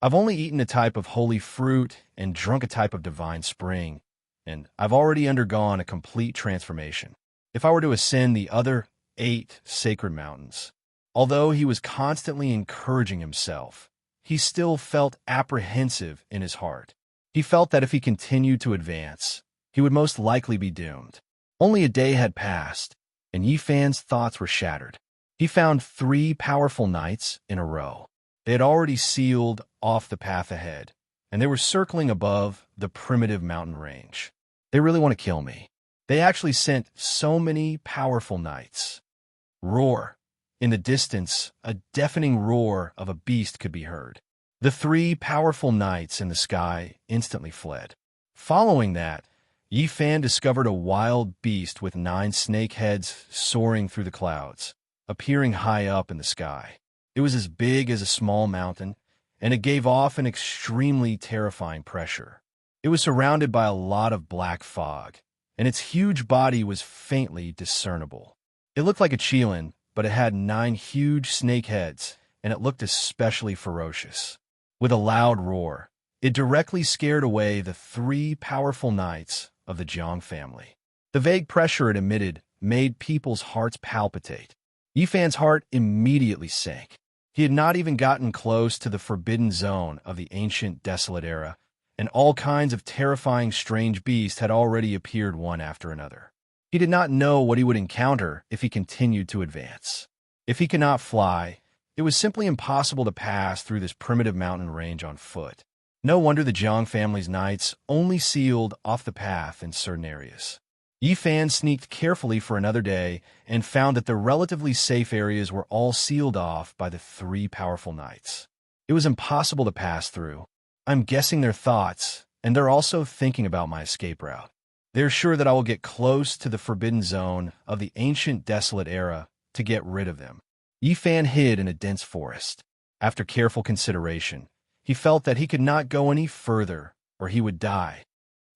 I've only eaten a type of holy fruit and drunk a type of divine spring, and I've already undergone a complete transformation. If I were to ascend the other 8 sacred mountains, although he was constantly encouraging himself, he still felt apprehensive in his heart. He felt that if he continued to advance, he would most likely be doomed. Only a day had passed, and Yi Fan's thoughts were shattered. He found 3 powerful knights in a row. They had already sealed off the path ahead, and they were circling above the primitive mountain range. They really want to kill me. They actually sent so many powerful knights. Roar. In the distance, a deafening roar of a beast could be heard. The 3 powerful knights in the sky instantly fled. Following that, Yi Fan discovered a wild beast with 9 snake heads soaring through the clouds. appearing high up in the sky. It was as big as a small mountain, and it gave off an extremely terrifying pressure. It was surrounded by a lot of black fog, and its huge body was faintly discernible. It looked like a Chilan, but it had 9 huge snake heads, and it looked especially ferocious. With a loud roar, it directly scared away the 3 powerful knights of the Jiang family. The vague pressure it emitted made people's hearts palpitate. Yifan's heart immediately sank. He had not even gotten close to the forbidden zone of the ancient desolate era, and all kinds of terrifying strange beasts had already appeared one after another. He did not know what he would encounter if he continued to advance. If he could not fly, it was simply impossible to pass through this primitive mountain range on foot. No wonder the Jiang family's knights only sealed off the path in certain areas. Yifan sneaked carefully for another day and found that the relatively safe areas were all sealed off by the 3 powerful knights. It was impossible to pass through. I'm guessing their thoughts, and they're also thinking about my escape route. They're sure that I will get close to the forbidden zone of the ancient desolate era to get rid of them. Yifan hid in a dense forest. After careful consideration, he felt that he could not go any further or he would die.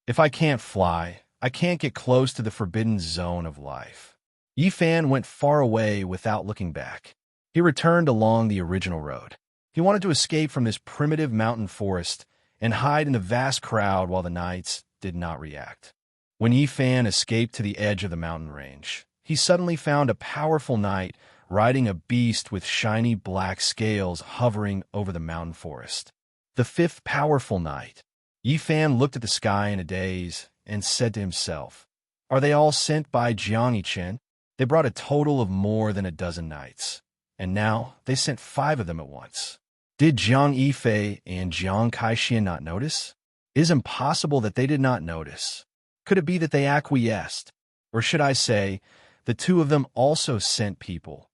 If I can't fly, I can't get close to the forbidden zone of life. Yifan went far away without looking back. He returned along the original road. He wanted to escape from this primitive mountain forest and hide in the vast crowd while the knights did not react. When Yifan escaped to the edge of the mountain range, he suddenly found a powerful knight riding a beast with shiny black scales hovering over the mountain forest. The 5th powerful knight. Yifan looked at the sky in a daze and said to himself, "Are they all sent by Jiang Yichen?" They brought a total of more than a dozen knights, and now they sent 5 of them at once. Did Jiang Yifei and Jiang Kaixian not notice? It is impossible that they did not notice. Could it be that they acquiesced? Or should I say, the 2 of them also sent people?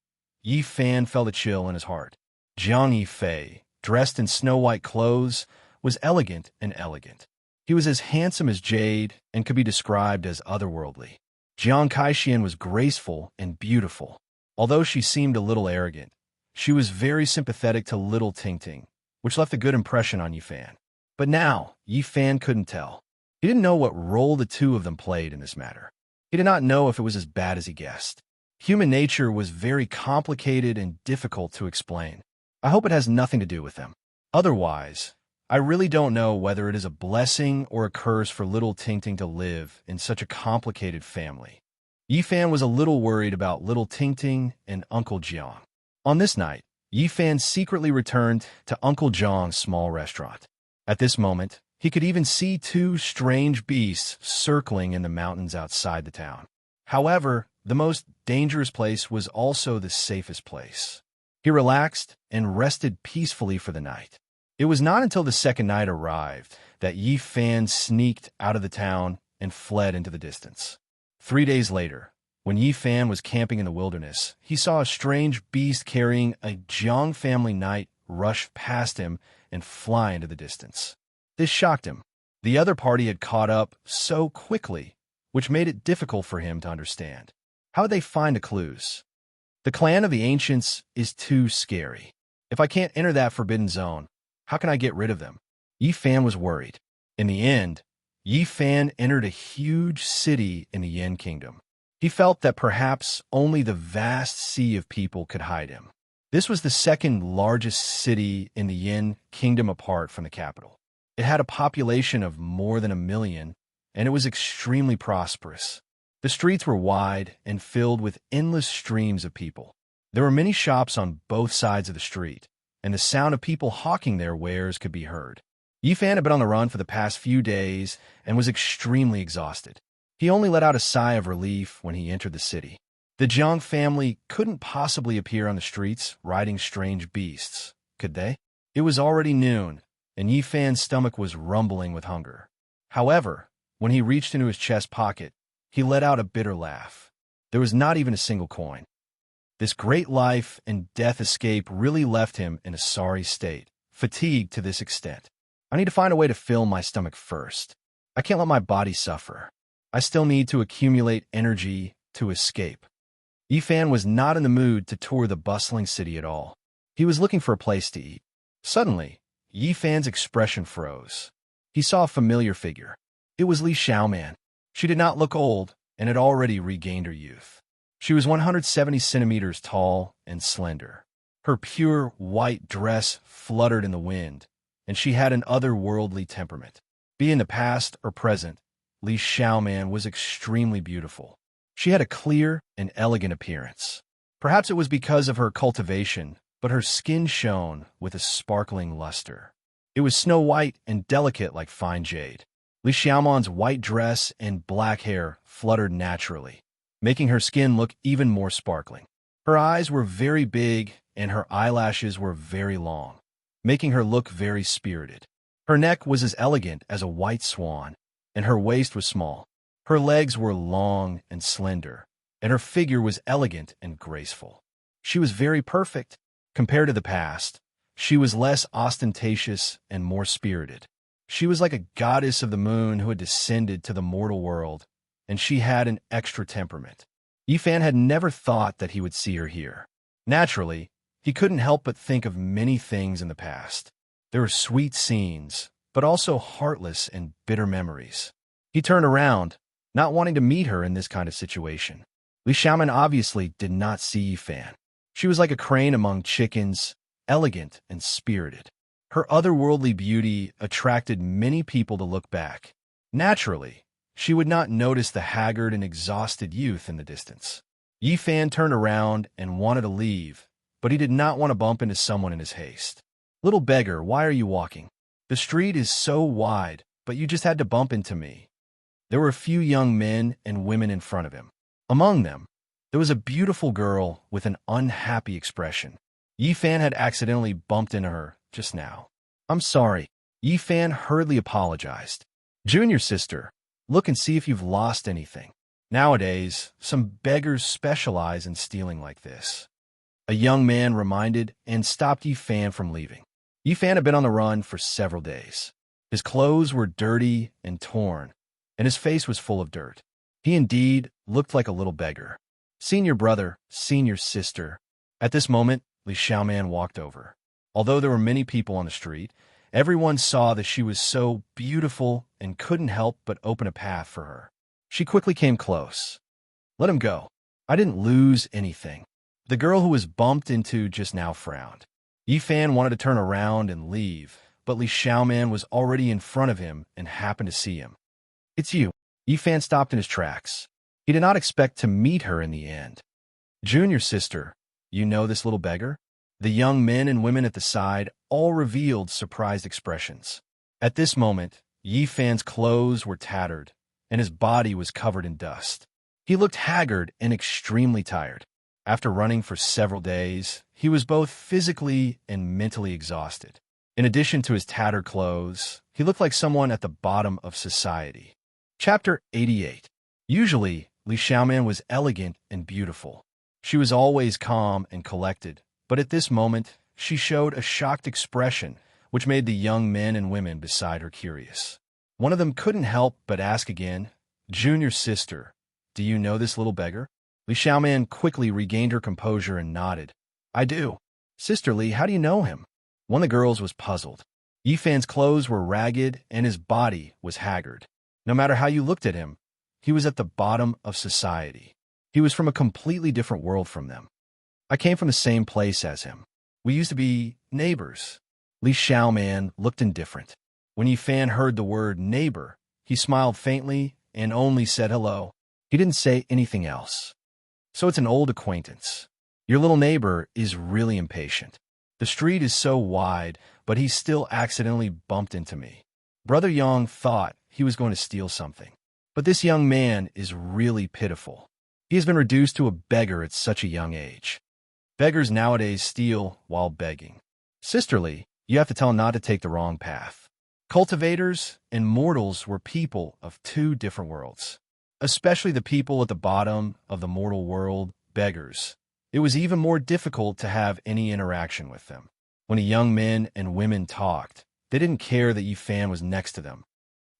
Yifan felt a chill in his heart. Jiang Yifei, dressed in snow-white clothes, was elegant and elegant. He was as handsome as jade and could be described as otherworldly. Jiang Kaixian was graceful and beautiful. Although she seemed a little arrogant, she was very sympathetic to little Ting, which left a good impression on Yifan. But now, Yifan couldn't tell. He didn't know what role the 2 of them played in this matter. He did not know if it was as bad as he guessed. Human nature was very complicated and difficult to explain. I hope it has nothing to do with them. Otherwise, I really don't know whether it is a blessing or a curse for little Ting to live in such a complicated family. Yifan was a little worried about little Ting and Uncle Jiang. On this night, Yifan secretly returned to Uncle Jiang's small restaurant. At this moment, he could even see 2 strange beasts circling in the mountains outside the town. However, the most dangerous place was also the safest place. He relaxed and rested peacefully for the night. It was not until the 2nd night arrived that Yifan sneaked out of the town and fled into the distance. 3 days later, when Yifan was camping in the wilderness, he saw a strange beast carrying a Jiang family knight rush past him and fly into the distance. This shocked him. The other party had caught up so quickly, which made it difficult for him to understand. How would they find the clues? The clan of the ancients is too scary. If I can't enter that forbidden zone, how can I get rid of them? Yifan was worried. In the end, Yifan entered a huge city in the Yin Kingdom. He felt that perhaps only the vast sea of people could hide him. This was the 2nd largest city in the Yin Kingdom apart from the capital. It had a population of more than 1 million, and it was extremely prosperous. The streets were wide and filled with endless streams of people. There were many shops on both sides of the street, and the sound of people hawking their wares could be heard. Yifan had been on the run for the past few days and was extremely exhausted. He only let out a sigh of relief when he entered the city. The Jiang family couldn't possibly appear on the streets riding strange beasts, could they? It was already noon, and Yifan's stomach was rumbling with hunger. However, when he reached into his chest pocket, he let out a bitter laugh. There was not even a single coin. This great life and death escape really left him in a sorry state, fatigued to this extent. I need to find a way to fill my stomach first. I can't let my body suffer. I still need to accumulate energy to escape. Yifan was not in the mood to tour the bustling city at all. He was looking for a place to eat. Suddenly, Yifan's expression froze. He saw a familiar figure. It was Li Xiaoman. She did not look old and had already regained her youth. She was 170 centimeters tall and slender. Her pure white dress fluttered in the wind, and she had an otherworldly temperament. Be in the past or present, Li Xiaoman was extremely beautiful. She had a clear and elegant appearance. Perhaps it was because of her cultivation, but her skin shone with a sparkling luster. It was snow-white and delicate like fine jade. Li Xiaoman's white dress and black hair fluttered naturally, making her skin look even more sparkling. Her eyes were very big and her eyelashes were very long, making her look very spirited. Her neck was as elegant as a white swan, and her waist was small. Her legs were long and slender, and her figure was elegant and graceful. She was very perfect. Compared to the past, she was less ostentatious and more spirited. She was like a goddess of the moon who had descended to the mortal world, and she had an extra temperament. Yifan had never thought that he would see her here. Naturally, he couldn't help but think of many things in the past. There were sweet scenes, but also heartless and bitter memories. He turned around, not wanting to meet her in this kind of situation. Li Xiaoman obviously did not see Yifan. She was like a crane among chickens, elegant and spirited. Her otherworldly beauty attracted many people to look back. Naturally, she would not notice the haggard and exhausted youth in the distance. Yifan turned around and wanted to leave, but he did not want to bump into someone in his haste. "Little beggar, why are you walking? The street is so wide, but you just had to bump into me." There were a few young men and women in front of him. Among them, there was a beautiful girl with an unhappy expression. Yifan had accidentally bumped into her just now. "I'm sorry." Yifan hurriedly apologized. "Junior sister, look and see if you've lost anything." Nowadays, some beggars specialize in stealing like this. A young man reminded and stopped Yifan from leaving. Yifan had been on the run for several days. His clothes were dirty and torn, and his face was full of dirt. He indeed looked like a little beggar. "Senior brother, senior sister." At this moment, Li Xiaoman walked over. Although there were many people on the street, everyone saw that she was so beautiful and couldn't help but open a path for her. She quickly came close. "Let him go. I didn't lose anything." The girl who was bumped into just now frowned. Yifan wanted to turn around and leave, but Li Xiaoman was already in front of him and happened to see him. "It's you." Yifan stopped in his tracks. He did not expect to meet her in the end. "Junior sister, you know this little beggar?" The young men and women at the side all revealed surprised expressions. At this moment, Yifan's clothes were tattered, and his body was covered in dust. He looked haggard and extremely tired. After running for several days, he was both physically and mentally exhausted. In addition to his tattered clothes, he looked like someone at the bottom of society. Chapter 88. Usually, Li Xiaoman was elegant and beautiful. She was always calm and collected, but at this moment, she showed a shocked expression, which made the young men and women beside her curious. One of them couldn't help but ask again, "Junior sister, do you know this little beggar?" Li Xiaoman quickly regained her composure and nodded. "I do." "Sister Li, how do you know him?" One of the girls was puzzled. Yifan's clothes were ragged and his body was haggard. No matter how you looked at him, he was at the bottom of society. He was from a completely different world from them. "I came from the same place as him. We used to be neighbors." Li Xiaoman looked indifferent. When Yifan heard the word neighbor, he smiled faintly and only said hello. He didn't say anything else. "So it's an old acquaintance. Your little neighbor is really impatient. The street is so wide, but he still accidentally bumped into me. Brother Yang thought he was going to steal something. But this young man is really pitiful. He has been reduced to a beggar at such a young age. Beggars nowadays steal while begging. Sisterly, you have to tell him not to take the wrong path." Cultivators and mortals were people of two different worlds. Especially the people at the bottom of the mortal world, beggars. It was even more difficult to have any interaction with them. When the young men and women talked, they didn't care that Yifan was next to them.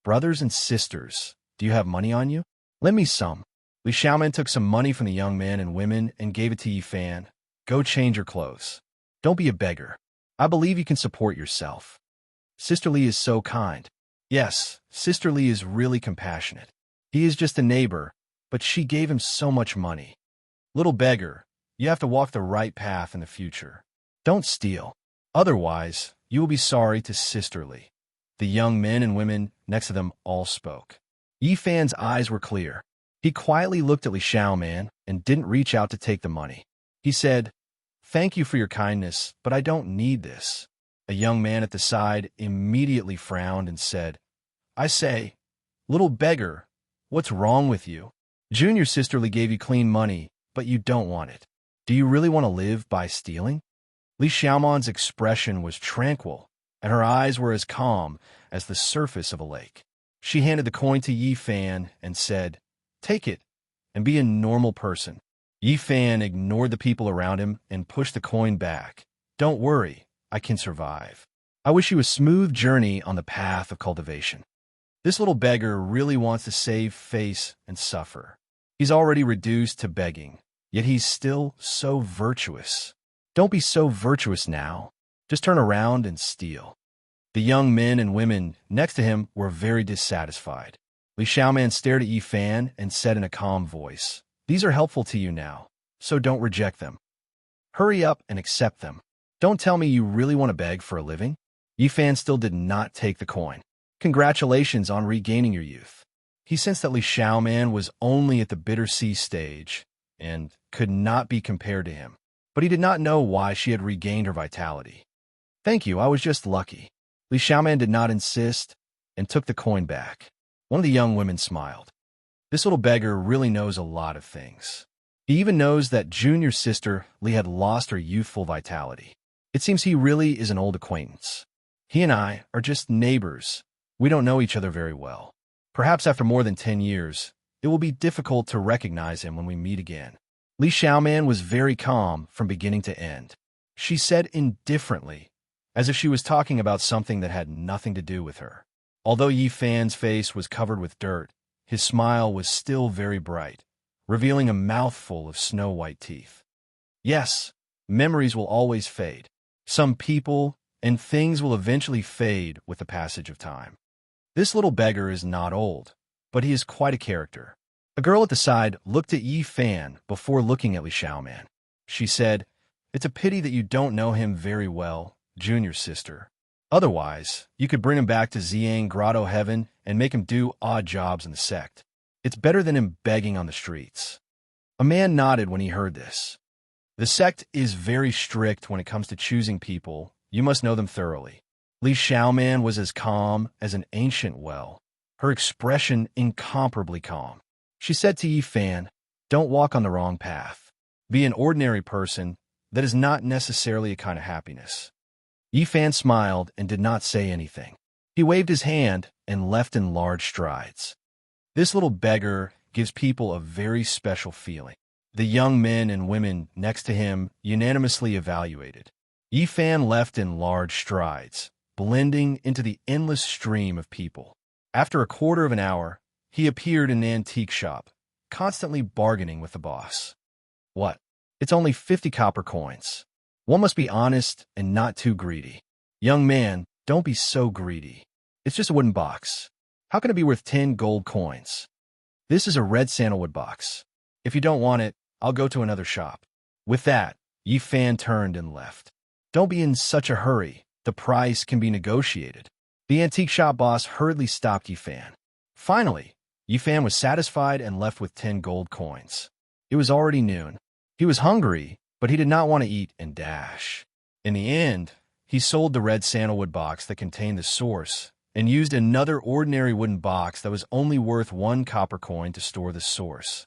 "Brothers and sisters, do you have money on you? Lend me some." Li Xiaoman took some money from the young men and women and gave it to Yi Fan. Go change your clothes. Don't be a beggar. I believe you can support yourself. Sister Li is so kind. Yes, Sister Li is really compassionate. He is just a neighbor, but she gave him so much money. Little beggar, you have to walk the right path in the future. Don't steal. Otherwise, you will be sorry to Sister Li. The young men and women next to them all spoke. Yi Fan's eyes were clear. He quietly looked at Li Xiaoman and didn't reach out to take the money. He said, "Thank you for your kindness, but I don't need this." A young man at the side immediately frowned and said, "I say, little beggar, what's wrong with you? Junior Sister Li gave you clean money, but you don't want it. Do you really want to live by stealing?" Li Xiaoman's expression was tranquil, and her eyes were as calm as the surface of a lake. She handed the coin to Yi Fan and said, "Take it, and be a normal person." Yi Fan ignored the people around him and pushed the coin back. "Don't worry, I can survive. I wish you a smooth journey on the path of cultivation." This little beggar really wants to save face and suffer. He's already reduced to begging, yet he's still so virtuous. Don't be so virtuous now. Just turn around and steal. The young men and women next to him were very dissatisfied. Li Xiaoman stared at Yi Fan and said in a calm voice, "These are helpful to you now, so don't reject them. Hurry up and accept them. Don't tell me you really want to beg for a living." Yi Fan still did not take the coin. "Congratulations on regaining your youth." He sensed that Li Xiaoman was only at the bitter sea stage and could not be compared to him, but he did not know why she had regained her vitality. "Thank you, I was just lucky." Li Xiaoman did not insist and took the coin back. One of the young women smiled. This little beggar really knows a lot of things. He even knows that junior sister Li had lost her youthful vitality. It seems he really is an old acquaintance. He and I are just neighbors. We don't know each other very well. Perhaps after more than 10 years, it will be difficult to recognize him when we meet again. Li Xiaoman was very calm from beginning to end. She said indifferently, as if she was talking about something that had nothing to do with her. Although Yi Fan's face was covered with dirt, his smile was still very bright, revealing a mouthful of snow-white teeth. Yes, memories will always fade. Some people and things will eventually fade with the passage of time. This little beggar is not old, but he is quite a character. A girl at the side looked at Yi Fan before looking at Li Xiaoman. She said, "It's a pity that you don't know him very well, junior sister. Otherwise, you could bring him back to Xiang Grotto Heaven and make him do odd jobs in the sect. It's better than him begging on the streets." A man nodded when he heard this. The sect is very strict when it comes to choosing people. You must know them thoroughly. Li Xiaoman was as calm as an ancient well, her expression incomparably calm. She said to Yi Fan, "Don't walk on the wrong path. Be an ordinary person. That is not necessarily a kind of happiness." Yi Fan smiled and did not say anything. He waved his hand and left in large strides. This little beggar gives people a very special feeling. The young men and women next to him unanimously evaluated. Yi Fan left in large strides, blending into the endless stream of people. After a quarter of an hour, he appeared in an antique shop, constantly bargaining with the boss. "What? It's only 50 copper coins. One must be honest and not too greedy." "Young man, don't be so greedy. It's just a wooden box. How can it be worth 10 gold coins? This is a red sandalwood box. If you don't want it, I'll go to another shop." With that, Yi Fan turned and left. "Don't be in such a hurry. The price can be negotiated." The antique shop boss hurriedly stopped Yi Fan. Finally, Yi Fan was satisfied and left with 10 gold coins. It was already noon. He was hungry, but he did not want to eat and dash. In the end, he sold the red sandalwood box that contained the source and used another ordinary wooden box that was only worth 1 copper coin to store the source.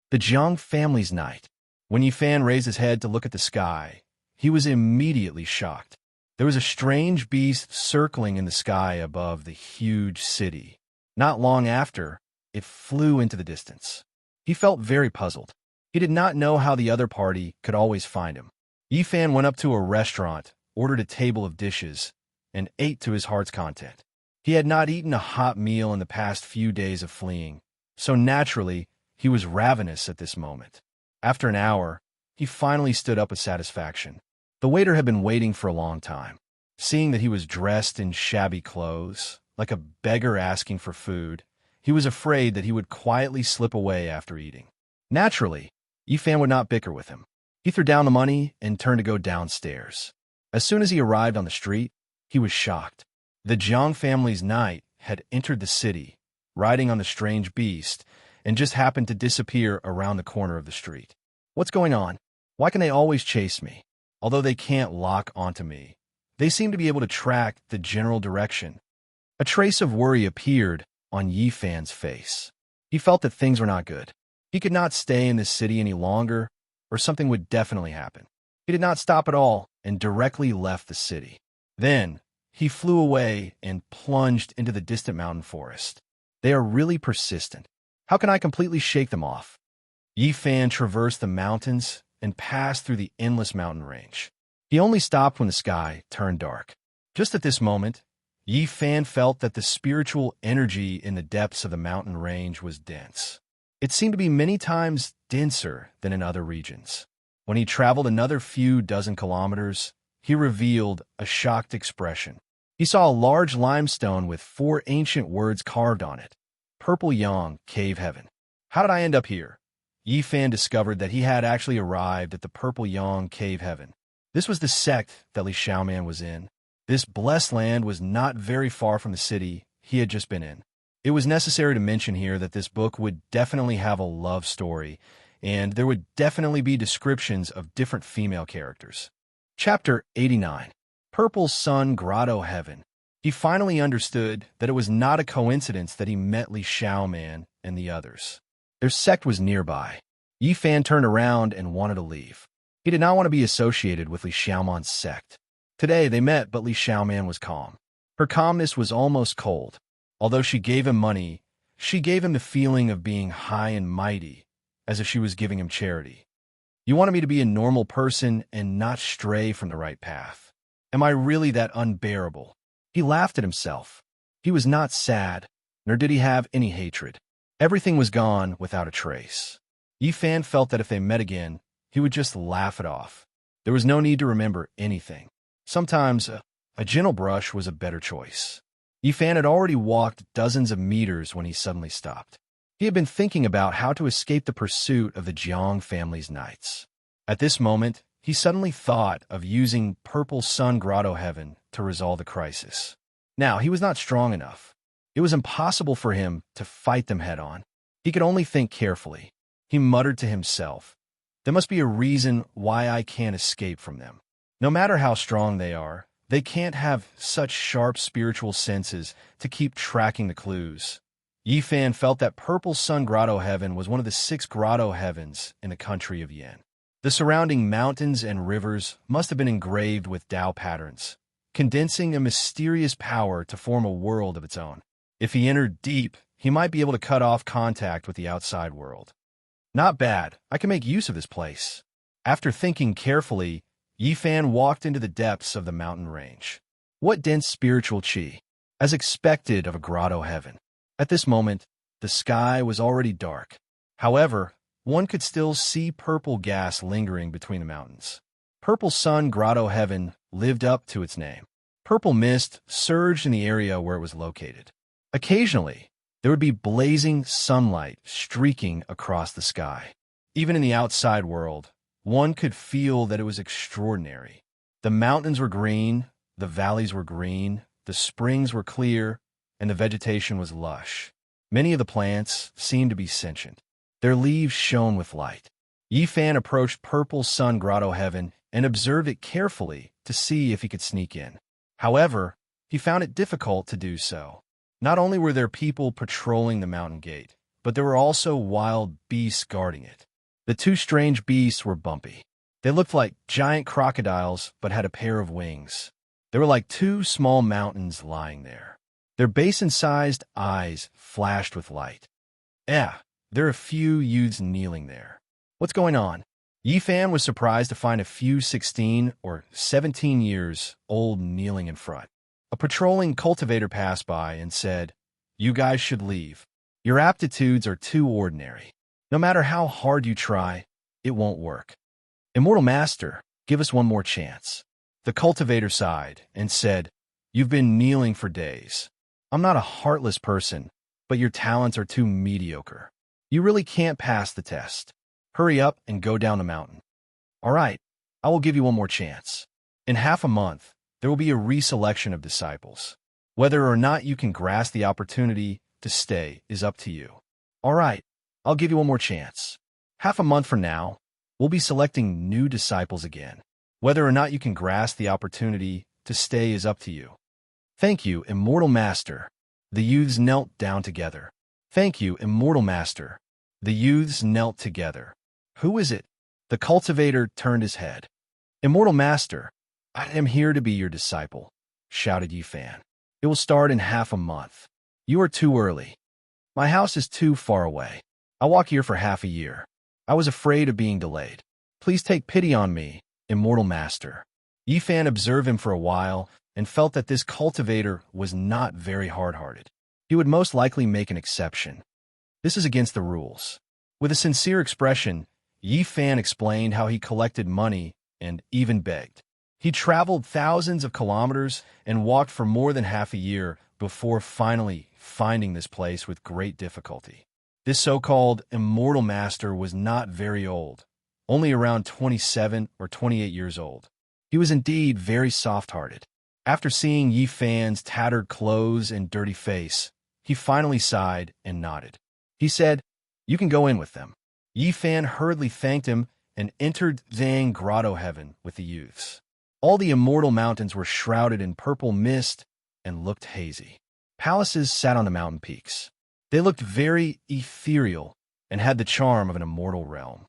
The Jiang family's night. When Yi Fan raised his head to look at the sky, he was immediately shocked. There was a strange beast circling in the sky above the huge city. Not long after, it flew into the distance. He felt very puzzled. He did not know how the other party could always find him. Yi Fan went up to a restaurant, ordered a table of dishes, and ate to his heart's content. He had not eaten a hot meal in the past few days of fleeing, so naturally, He was ravenous at this moment. After an hour, he finally stood up with satisfaction. The waiter had been waiting for a long time. Seeing that he was dressed in shabby clothes, like a beggar asking for food, he was afraid that he would quietly slip away after eating. Naturally, Yifan would not bicker with him. He threw down the money and turned to go downstairs. As soon as he arrived on the street, he was shocked. The Jiang family's knight had entered the city, riding on the strange beast, and just happened to disappear around the corner of the street. What's going on? Why can they always chase me? Although they can't lock onto me, they seem to be able to track the general direction. A trace of worry appeared on Yifan's face. He felt that things were not good. He could not stay in this city any longer, or something would definitely happen. He did not stop at all and directly left the city. Then, he flew away and plunged into the distant mountain forest. They are really persistent. How can I completely shake them off? Yifan traversed the mountains and passed through the endless mountain range. He only stopped when the sky turned dark. Just at this moment, Yifan felt that the spiritual energy in the depths of the mountain range was dense. It seemed to be many times denser than in other regions. When he traveled another few dozen kilometers, he revealed a shocked expression. He saw a large limestone with 4 ancient words carved on it. Purple Yang, Cave Heaven. How did I end up here? Yifan discovered that he had actually arrived at the Purple Yang Cave Heaven. This was the sect that Li Xiaoman was in. This blessed land was not very far from the city he had just been in. It was necessary to mention here that this book would definitely have a love story, and there would definitely be descriptions of different female characters. Chapter 89. Purple Sun Grotto Heaven. He finally understood that it was not a coincidence that he met Li Xiaoman and the others. Their sect was nearby. Yifan turned around and wanted to leave. He did not want to be associated with Li Xiaoman's sect. Today they met, but Li Xiaoman was calm. Her calmness was almost cold. Although she gave him money, she gave him the feeling of being high and mighty, as if she was giving him charity. You wanted me to be a normal person and not stray from the right path. Am I really that unbearable? He laughed at himself. He was not sad, nor did he have any hatred. Everything was gone without a trace. Yifan felt that if they met again, he would just laugh it off. There was no need to remember anything. Sometimes a gentle brush was a better choice. Yifan had already walked dozens of meters when he suddenly stopped. He had been thinking about how to escape the pursuit of the Jiang family's knights. At this moment, he suddenly thought of using Purple Sun Grotto Heaven to resolve the crisis. Now, he was not strong enough. It was impossible for him to fight them head-on. He could only think carefully. He muttered to himself, "There must be a reason why I can't escape from them. No matter how strong they are, they can't have such sharp spiritual senses to keep tracking the clues." Yifan felt that Purple Sun Grotto Heaven was one of the 6 grotto heavens in the country of Yan. The surrounding mountains and rivers must have been engraved with Tao patterns, condensing a mysterious power to form a world of its own. If he entered deep, he might be able to cut off contact with the outside world. Not bad. I can make use of this place. After thinking carefully, Yifan walked into the depths of the mountain range. What dense spiritual qi, as expected of a grotto heaven. At this moment, the sky was already dark. However, one could still see purple gas lingering between the mountains. Purple Sun Grotto Heaven lived up to its name. Purple mist surged in the area where it was located. Occasionally, there would be blazing sunlight streaking across the sky. Even in the outside world, one could feel that it was extraordinary. The mountains were green, the valleys were green, the springs were clear, and the vegetation was lush. Many of the plants seemed to be sentient. Their leaves shone with light. Yifan approached Purple Sun Grotto Heaven and observed it carefully to see if he could sneak in. However, he found it difficult to do so. Not only were there people patrolling the mountain gate, but there were also wild beasts guarding it. The 2 strange beasts were bumpy. They looked like giant crocodiles but had a pair of wings. They were like 2 small mountains lying there. Their basin-sized eyes flashed with light. There are a few youths kneeling there. What's going on? Yifan was surprised to find a few 16 or 17 years old kneeling in front. A patrolling cultivator passed by and said, "You guys should leave. Your aptitudes are too ordinary." No matter how hard you try, it won't work. Immortal Master, give us one more chance. The cultivator sighed and said, You've been kneeling for days. I'm not a heartless person, but your talents are too mediocre. You really can't pass the test. Hurry up and go down the mountain. All right, I will give you one more chance. In half a month, there will be a reselection of disciples. Whether or not you can grasp the opportunity to stay is up to you. All right, I'll give you one more chance. Half a month from now, we'll be selecting new disciples again. Whether or not you can grasp the opportunity to stay is up to you. Thank you, Immortal Master. The youths knelt down together. Thank you, Immortal Master. The youths knelt together. Who is it? The cultivator turned his head. Immortal Master, I am here to be your disciple, shouted Yifan. It will start in half a month. You are too early. My house is too far away. I walk here for half a year. I was afraid of being delayed. Please take pity on me, Immortal Master. Yifan observed him for a while and felt that this cultivator was not very hard-hearted. He would most likely make an exception. This is against the rules. With a sincere expression, Yifan explained how he collected money and even begged. He traveled thousands of kilometers and walked for more than half a year before finally finding this place with great difficulty. This so-called Immortal Master was not very old, only around 27 or 28 years old. He was indeed very soft-hearted. After seeing Yifan's tattered clothes and dirty face, he finally sighed and nodded. He said, You can go in with them. Yifan hurriedly thanked him and entered Zhang Grotto Heaven with the youths. All the immortal mountains were shrouded in purple mist and looked hazy. Palaces sat on the mountain peaks. They looked very ethereal and had the charm of an immortal realm.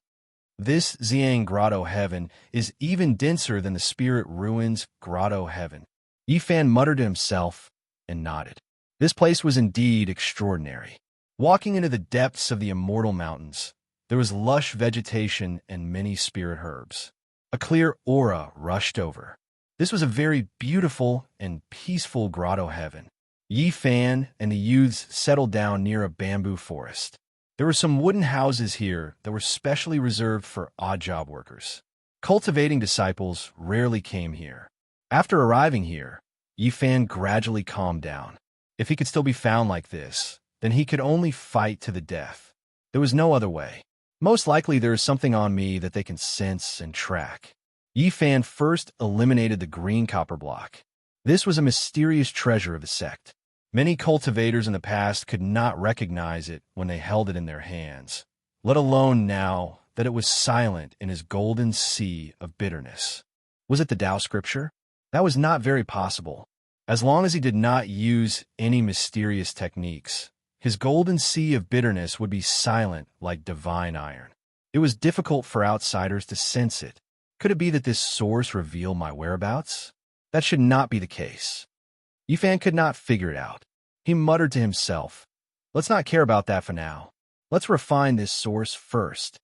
This Zhang Grotto Heaven is even denser than the Spirit Ruins Grotto Heaven. Yifan muttered to himself and nodded. This place was indeed extraordinary. Walking into the depths of the immortal mountains, there was lush vegetation and many spirit herbs. A clear aura rushed over. This was a very beautiful and peaceful grotto heaven. Yifan and the youths settled down near a bamboo forest. There were some wooden houses here that were specially reserved for odd job workers. Cultivating disciples rarely came here. After arriving here, Yifan gradually calmed down. If he could still be found like this, then he could only fight to the death. There was no other way. Most likely there is something on me that they can sense and track. Yifan first eliminated the green copper block. This was a mysterious treasure of the sect. Many cultivators in the past could not recognize it when they held it in their hands, let alone now that it was silent in his golden sea of bitterness. Was it the Tao scripture? That was not very possible. As long as he did not use any mysterious techniques, his golden sea of bitterness would be silent like divine iron. It was difficult for outsiders to sense it. Could it be that this source revealed my whereabouts? That should not be the case. Yifan could not figure it out. He muttered to himself, Let's not care about that for now. Let's refine this source first.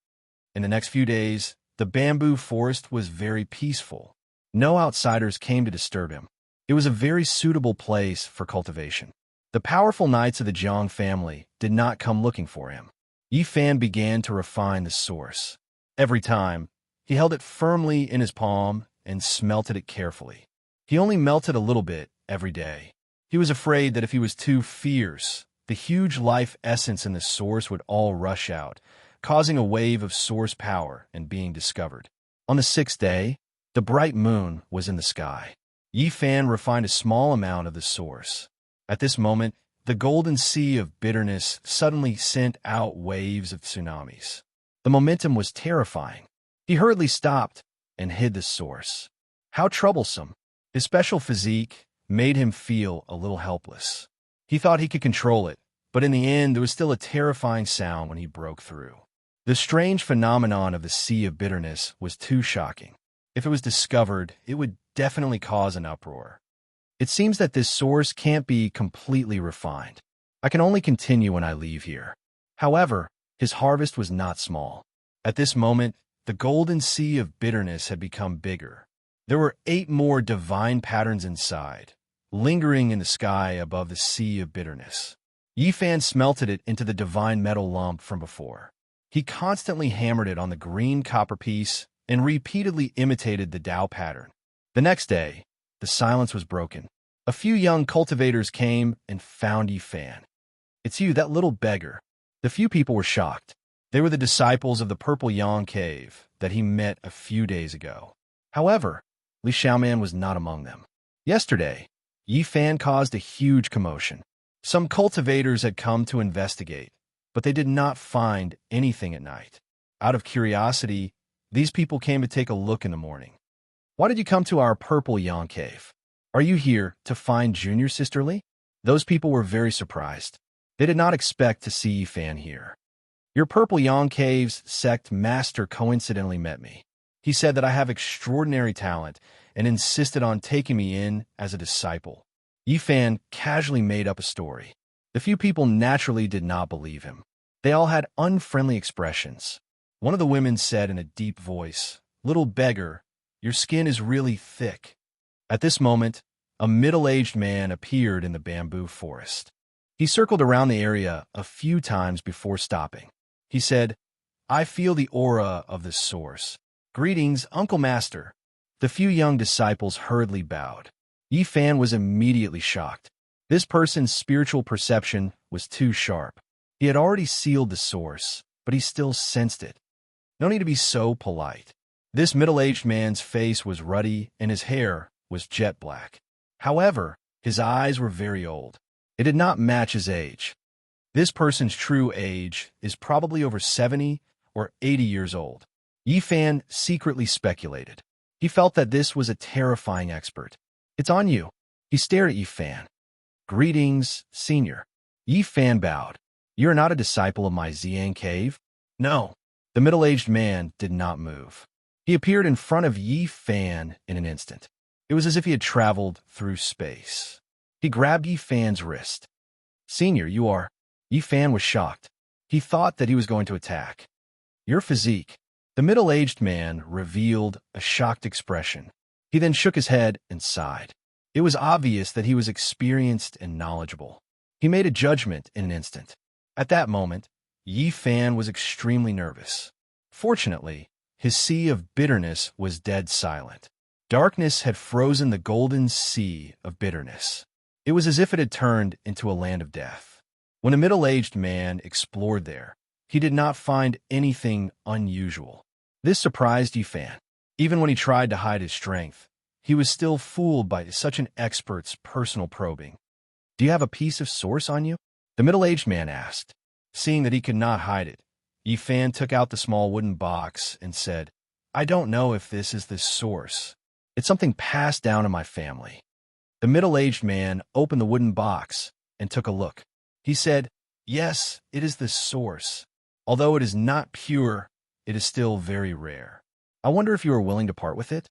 In the next few days, the bamboo forest was very peaceful. No outsiders came to disturb him. It was a very suitable place for cultivation. The powerful knights of the Jiang family did not come looking for him. Yifan began to refine the source. Every time, he held it firmly in his palm and smelted it carefully. He only melted a little bit every day. He was afraid that if he was too fierce, the huge life essence in the source would all rush out, causing a wave of source power and being discovered. On the sixth day, the bright moon was in the sky. Yifan refined a small amount of the source. At this moment, the golden sea of bitterness suddenly sent out waves of tsunamis. The momentum was terrifying. He hurriedly stopped and hid the source. How troublesome! His special physique made him feel a little helpless. He thought he could control it, but in the end there was still a terrifying sound when he broke through. The strange phenomenon of the sea of bitterness was too shocking. If it was discovered, it would definitely cause an uproar. It seems that this source can't be completely refined. I can only continue when I leave here. However, his harvest was not small. At this moment, the golden sea of bitterness had become bigger. There were 8 more divine patterns inside, lingering in the sky above the sea of bitterness. Yifan smelted it into the divine metal lump from before. He constantly hammered it on the green copper piece and repeatedly imitated the Tao pattern. The next day, the silence was broken. A few young cultivators came and found Yi Fan. "It's you, that little beggar." The few people were shocked. They were the disciples of the Purple Yang Cave that he met a few days ago. However, Li Xiaoman was not among them. Yesterday, Yi Fan caused a huge commotion. Some cultivators had come to investigate, but they did not find anything at night. Out of curiosity, these people came to take a look in the morning. "Why did you come to our Purple Yang Cave? Are you here to find Junior Sister Li?" Those people were very surprised. They did not expect to see Yi Fan here. "Your Purple Yang Cave's sect master coincidentally met me. He said that I have extraordinary talent and insisted on taking me in as a disciple." Yi Fan casually made up a story. The few people naturally did not believe him. They all had unfriendly expressions. One of the women said in a deep voice, "Little beggar, your skin is really thick." At this moment, a middle-aged man appeared in the bamboo forest. He circled around the area a few times before stopping. He said, "I feel the aura of this source. Greetings, Uncle Master." The few young disciples hurriedly bowed. Yi Fan was immediately shocked. This person's spiritual perception was too sharp. He had already sealed the source, but he still sensed it. No need to be so polite. This middle-aged man's face was ruddy and his hair was jet black. However, his eyes were very old. It did not match his age. This person's true age is probably over 70 or 80 years old. Yi Fan secretly speculated. He felt that this was a terrifying expert. "It's on you." He stared at Yi Fan. "Greetings, Senior." Yi Fan bowed. "You are not a disciple of my Xiang Cave?" "No." The middle-aged man did not move. He appeared in front of Yi Fan in an instant. It was as if he had traveled through space. He grabbed Yi Fan's wrist. "Senior, you are..." Yi Fan was shocked. He thought that he was going to attack. "Your physique." The middle-aged man revealed a shocked expression. He then shook his head and sighed. It was obvious that he was experienced and knowledgeable. He made a judgment in an instant. At that moment, Yi Fan was extremely nervous. Fortunately, his sea of bitterness was dead silent. Darkness had frozen the golden sea of bitterness. It was as if it had turned into a land of death. When a middle-aged man explored there, he did not find anything unusual. This surprised Yi Fan. Even when he tried to hide his strength, he was still fooled by such an expert's personal probing. "Do you have a piece of source on you?" the middle-aged man asked. Seeing that he could not hide it, Yi Fan took out the small wooden box and said, "I don't know if this is the source. It's something passed down in my family." The middle-aged man opened the wooden box and took a look. He said, "Yes, it is the source. Although it is not pure, it is still very rare. I wonder if you are willing to part with it?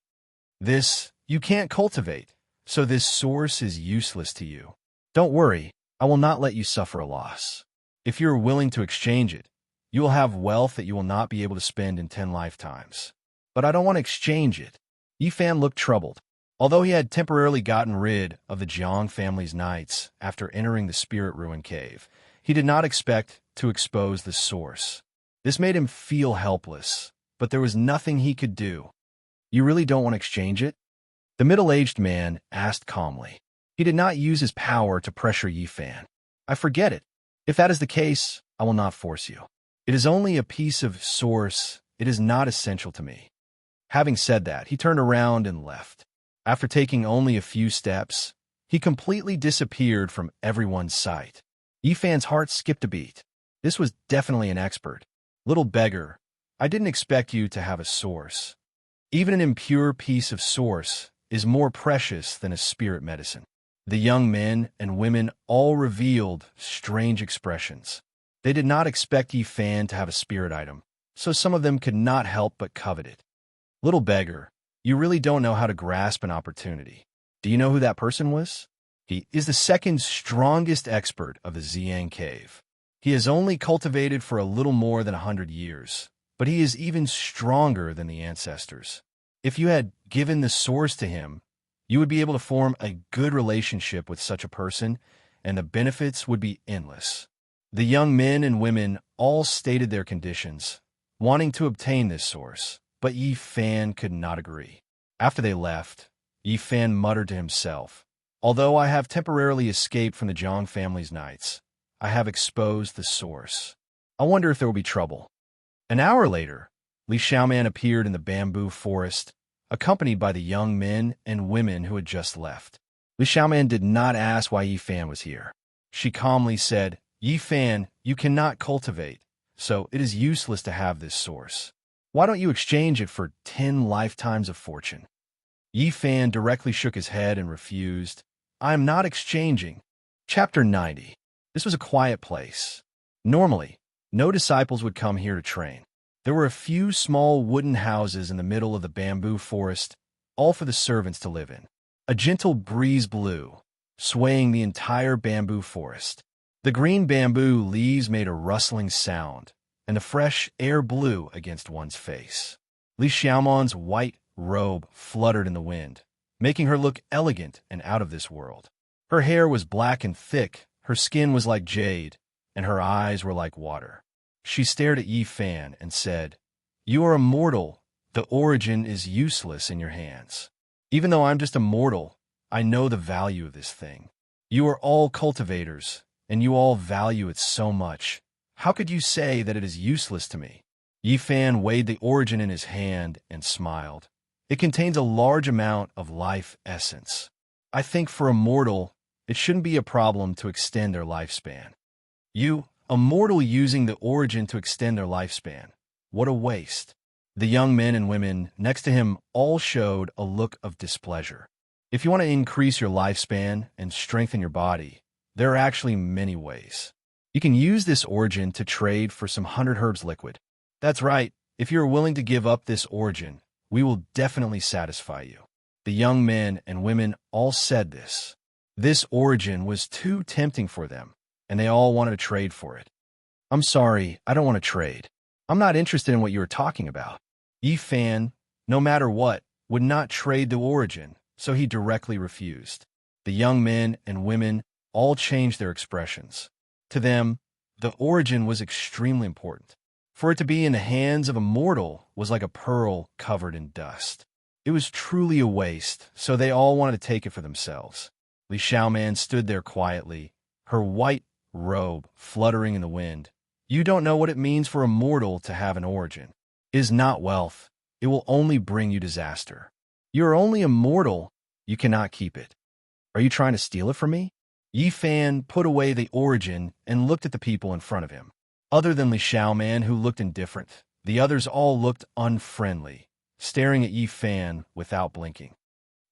This you can't cultivate, so this source is useless to you. Don't worry, I will not let you suffer a loss. If you are willing to exchange it, you will have wealth that you will not be able to spend in 10 lifetimes. But I don't want to exchange it." Yi Fan looked troubled. Although he had temporarily gotten rid of the Jiang family's knights after entering the Spirit Ruin Cave, he did not expect to expose the source. This made him feel helpless, but there was nothing he could do. "You really don't want to exchange it?" the middle-aged man asked calmly. He did not use his power to pressure Yi Fan. "I forget it. If that is the case, I will not force you. It is only a piece of source. It is not essential to me." Having said that, he turned around and left. After taking only a few steps, he completely disappeared from everyone's sight. Yi Fan's heart skipped a beat. This was definitely an expert. "Little beggar, I didn't expect you to have a source. Even an impure piece of source is more precious than a spirit medicine." The young men and women all revealed strange expressions. They did not expect Yi Fan to have a spirit item, so some of them could not help but covet it. "Little beggar, you really don't know how to grasp an opportunity. Do you know who that person was? He is the second strongest expert of the Xiang Cave. He has only cultivated for a little more than 100 years, but he is even stronger than the ancestors. If you had given the source to him, you would be able to form a good relationship with such a person, and the benefits would be endless." The young men and women all stated their conditions, wanting to obtain this source, but Yi Fan could not agree. After they left, Yi Fan muttered to himself, "Although I have temporarily escaped from the Zhang family's knights, I have exposed the source. I wonder if there will be trouble." An hour later, Li Xiaoman appeared in the bamboo forest, accompanied by the young men and women who had just left. Li Xiaoman did not ask why Yi Fan was here. She calmly said, "Yi Fan, you cannot cultivate, so it is useless to have this source. Why don't you exchange it for 10 lifetimes of fortune?" Yi Fan directly shook his head and refused. "I am not exchanging." Chapter 90. This was a quiet place. Normally, no disciples would come here to train. There were a few small wooden houses in the middle of the bamboo forest, all for the servants to live in. A gentle breeze blew, swaying the entire bamboo forest. The green bamboo leaves made a rustling sound, and the fresh air blew against one's face. Li Xiaoman's white robe fluttered in the wind, making her look elegant and out of this world. Her hair was black and thick, her skin was like jade, and her eyes were like water. She stared at Yi Fan and said, "You are a mortal. The origin is useless in your hands. Even though I'm just a mortal, I know the value of this thing. You are all cultivators, and you all value it so much. How could you say that it is useless to me?" Yi Fan weighed the origin in his hand and smiled. "It contains a large amount of life essence. I think for a mortal, it shouldn't be a problem to extend their lifespan." "You, a mortal using the origin to extend their lifespan. What a waste." The young men and women next to him all showed a look of displeasure. If you want to increase your lifespan and strengthen your body, there are actually many ways. You can use this origin to trade for some 100 herbs liquid. That's right, if you're willing to give up this origin, we will definitely satisfy you. The young men and women all said this. This origin was too tempting for them, and they all wanted to trade for it. "I'm sorry, I don't want to trade. I'm not interested in what you were talking about." Yi Fan, no matter what, would not trade the origin, so he directly refused. The young men and women all changed their expressions. To them, the origin was extremely important. For it to be in the hands of a mortal was like a pearl covered in dust. It was truly a waste, so they all wanted to take it for themselves. Li Xiaoman stood there quietly, her white robe fluttering in the wind. "You don't know what it means for a mortal to have an origin. It is not wealth. It will only bring you disaster. You are only a mortal. You cannot keep it. Are you trying to steal it from me?" Yi Fan put away the origin and looked at the people in front of him. Other than Li Xiaoman, who looked indifferent, the others all looked unfriendly, staring at Yi Fan without blinking.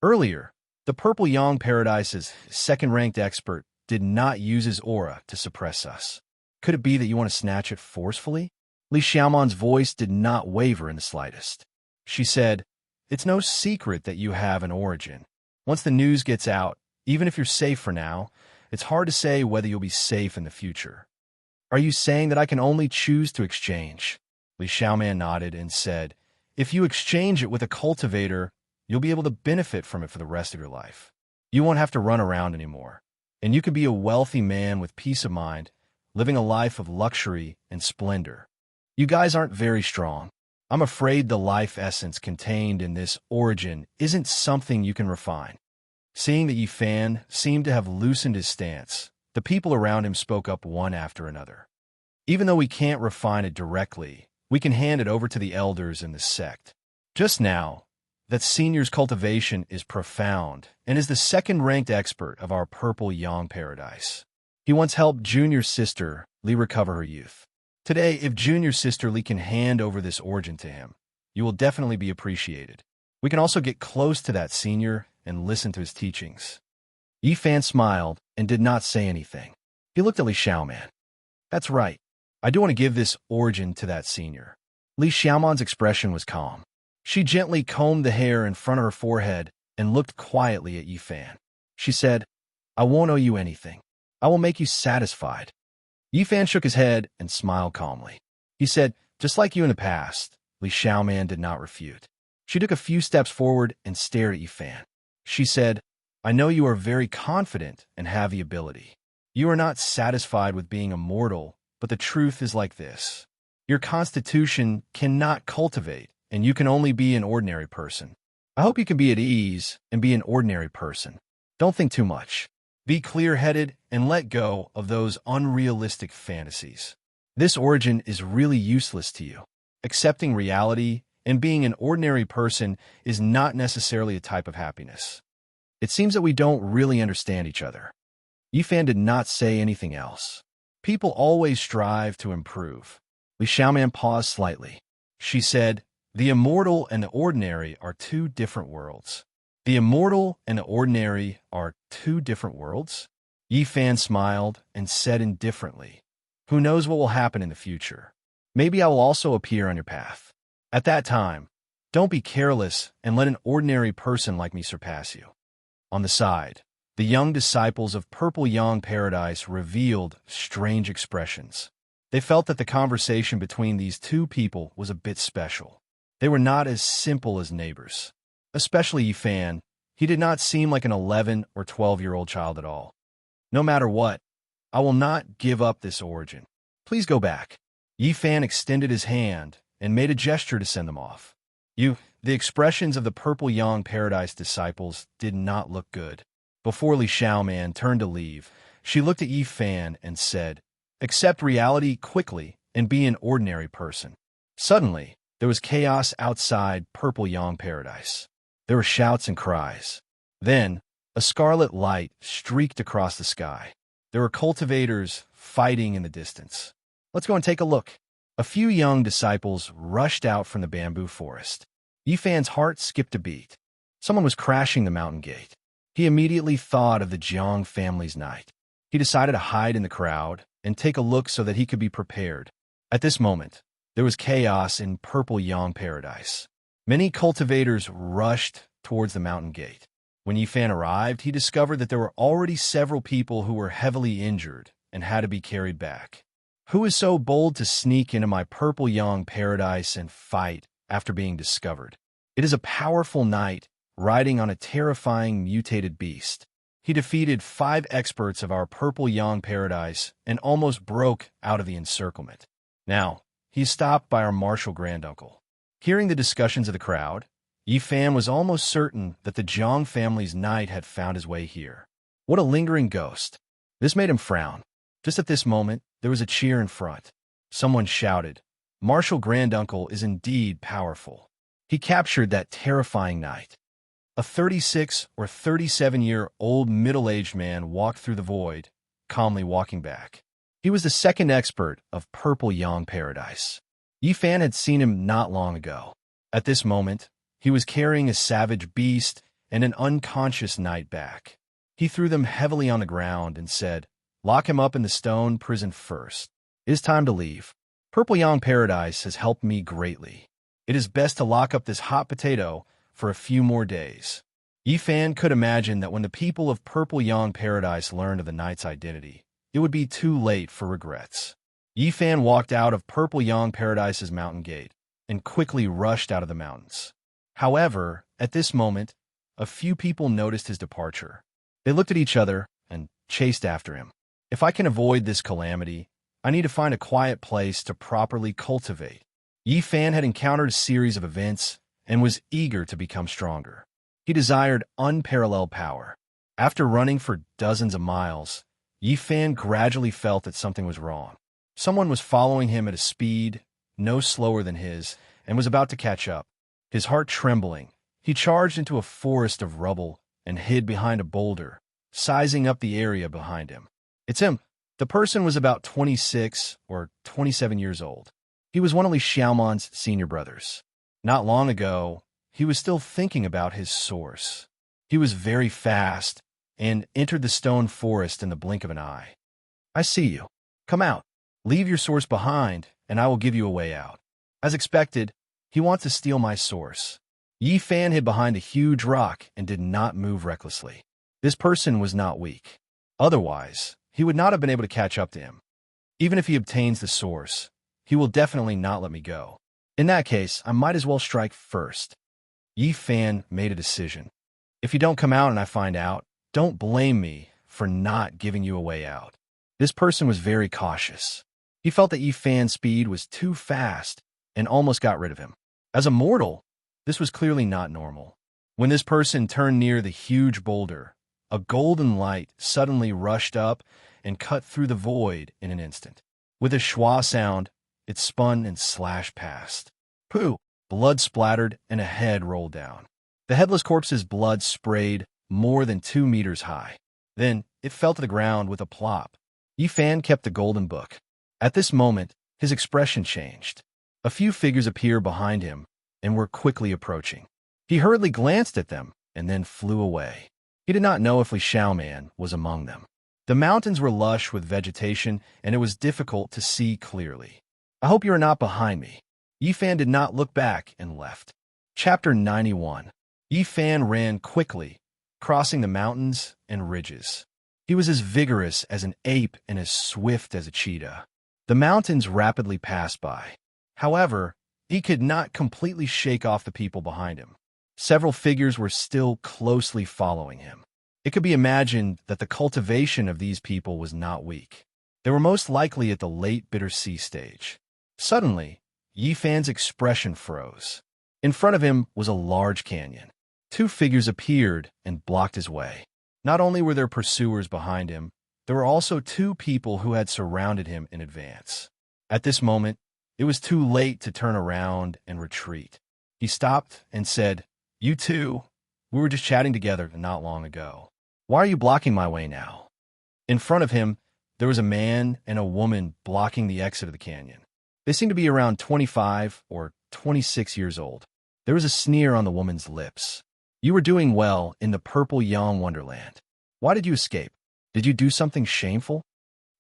Earlier, the Purple Yang Paradise's second-ranked expert did not use his aura to suppress us. "Could it be that you want to snatch it forcefully?" Li Xiaoman's voice did not waver in the slightest. She said, "It's no secret that you have an origin. Once the news gets out, even if you're safe for now, it's hard to say whether you'll be safe in the future. Are you saying that I can only choose to exchange?" Li Xiaoman nodded and said, "If you exchange it with a cultivator, you'll be able to benefit from it for the rest of your life. You won't have to run around anymore, and you could be a wealthy man with peace of mind, living a life of luxury and splendor. You guys aren't very strong. I'm afraid the life essence contained in this origin isn't something you can refine." Seeing that Yi Fan seemed to have loosened his stance, the people around him spoke up one after another. "Even though we can't refine it directly, we can hand it over to the elders in the sect. Just now, that senior's cultivation is profound and is the second-ranked expert of our Purple Yang Paradise. He once helped Junior's sister, Li, recover her youth. Today, if Junior's sister Li can hand over this origin to him, you will definitely be appreciated. We can also get close to that senior and listen to his teachings." Yi Fan smiled and did not say anything. He looked at Li Xiaoman. "That's right. I do want to give this origin to that senior." Li Xiaoman's expression was calm. She gently combed the hair in front of her forehead and looked quietly at Yi Fan. She said, "I won't owe you anything. I will make you satisfied." Yi Fan shook his head and smiled calmly. He said, "Just like you in the past." Li Xiaoman did not refute. She took a few steps forward and stared at Yi Fan. She said, "I know you are very confident and have the ability. You are not satisfied with being a mortal, but the truth is like this. Your constitution cannot cultivate, and you can only be an ordinary person. I hope you can be at ease and be an ordinary person. Don't think too much. Be clear-headed and let go of those unrealistic fantasies. This origin is really useless to you. Accepting reality and being an ordinary person is not necessarily a type of happiness. It seems that we don't really understand each other. Yifan did not say anything else. People always strive to improve. Li Xiaoman paused slightly. She said, "The immortal and the ordinary are two different worlds." The immortal and the ordinary are two different worlds? Yifan smiled and said indifferently, "Who knows what will happen in the future? Maybe I will also appear on your path. At that time, don't be careless and let an ordinary person like me surpass you." On the side, the young disciples of Purple Yang Paradise revealed strange expressions. They felt that the conversation between these two people was a bit special. They were not as simple as neighbors. Especially Yifan, he did not seem like an 11 or 12-year-old child at all. "No matter what, I will not give up this origin. Please go back." Yifan extended his hand and made a gesture to send them off. The expressions of the Purple Yang Paradise disciples did not look good. Before Li Xiaoman turned to leave, she looked at Yifan and said, "Accept reality quickly and be an ordinary person." Suddenly, there was chaos outside Purple Yang Paradise. There were shouts and cries. Then, a scarlet light streaked across the sky. There were cultivators fighting in the distance. "Let's go and take a look." A few young disciples rushed out from the bamboo forest. Yifan's heart skipped a beat. Someone was crashing the mountain gate. He immediately thought of the Jiang family's night. He decided to hide in the crowd and take a look so that he could be prepared. At this moment, there was chaos in Purple Yang Paradise. Many cultivators rushed towards the mountain gate. When Yifan arrived, he discovered that there were already several people who were heavily injured and had to be carried back. "Who is so bold to sneak into my Purple Yang Paradise and fight after being discovered? It is a powerful knight riding on a terrifying mutated beast. He defeated 5 experts of our Purple Yang Paradise and almost broke out of the encirclement. Now, he is stopped by our martial granduncle." Hearing the discussions of the crowd, Yifan was almost certain that the Jiang family's knight had found his way here. What a lingering ghost. This made him frown. Just at this moment, there was a cheer in front. Someone shouted, "Martial granduncle is indeed powerful. He captured that terrifying knight." A 36 or 37-year-old middle-aged man walked through the void, calmly walking back. He was the second expert of Purple Yang Paradise. Yifan had seen him not long ago. At this moment, he was carrying a savage beast and an unconscious knight back. He threw them heavily on the ground and said, "Lock him up in the stone prison first. It is time to leave. Purple Yang Paradise has helped me greatly. It is best to lock up this hot potato for a few more days." Yifan could imagine that when the people of Purple Yang Paradise learned of the knight's identity, it would be too late for regrets. Yifan walked out of Purple Yang Paradise's mountain gate and quickly rushed out of the mountains. However, at this moment, a few people noticed his departure. They looked at each other and chased after him. "If I can avoid this calamity, I need to find a quiet place to properly cultivate." Yifan had encountered a series of events and was eager to become stronger. He desired unparalleled power. After running for dozens of miles, Yifan gradually felt that something was wrong. Someone was following him at a speed no slower than his and was about to catch up. His heart trembling, he charged into a forest of rubble and hid behind a boulder, sizing up the area behind him. "It's him." The person was about 26 or 27 years old. He was one of Li Xiaoman's senior brothers. Not long ago, he was still thinking about his source. He was very fast and entered the stone forest in the blink of an eye. "I see you. Come out. Leave your source behind, and I will give you a way out." As expected, he wants to steal my source. Yifan hid behind a huge rock and did not move recklessly. This person was not weak. Otherwise, he would not have been able to catch up to him. Even if he obtains the source, he will definitely not let me go. In that case, I might as well strike first. Yifan made a decision. "If you don't come out and I find out, don't blame me for not giving you a way out." This person was very cautious. He felt that Yi Fan's speed was too fast and almost got rid of him. As a mortal, this was clearly not normal. When this person turned near the huge boulder, a golden light suddenly rushed up and cut through the void in an instant. With a schwa sound, it spun and slashed past. Pooh! Blood splattered and a head rolled down. The headless corpse's blood sprayed more than 2 meters high. Then it fell to the ground with a plop. Yi Fan kept the golden book. At this moment, his expression changed. A few figures appeared behind him and were quickly approaching. He hurriedly glanced at them and then flew away. He did not know if Li Xiaoman was among them. The mountains were lush with vegetation, and it was difficult to see clearly. I hope you are not behind me. Yi Fan did not look back and left. Chapter 91. Yi Fan ran quickly, crossing the mountains and ridges. He was as vigorous as an ape and as swift as a cheetah. The mountains rapidly passed by. However, he could not completely shake off the people behind him. Several figures were still closely following him. It could be imagined that the cultivation of these people was not weak. They were most likely at the late bitter sea stage. Suddenly, Yi Fan's expression froze. In front of him was a large canyon. 2 figures appeared and blocked his way. Not only were there pursuers behind him, there were also 2 people who had surrounded him in advance. At this moment, it was too late to turn around and retreat. He stopped and said, "You two, we were just chatting together not long ago. Why are you blocking my way now?" In front of him, there was a man and a woman blocking the exit of the canyon. They seemed to be around 25 or 26 years old. There was a sneer on the woman's lips. "You were doing well in the purple Yang Wonderland. Why did you escape? Did you do something shameful?"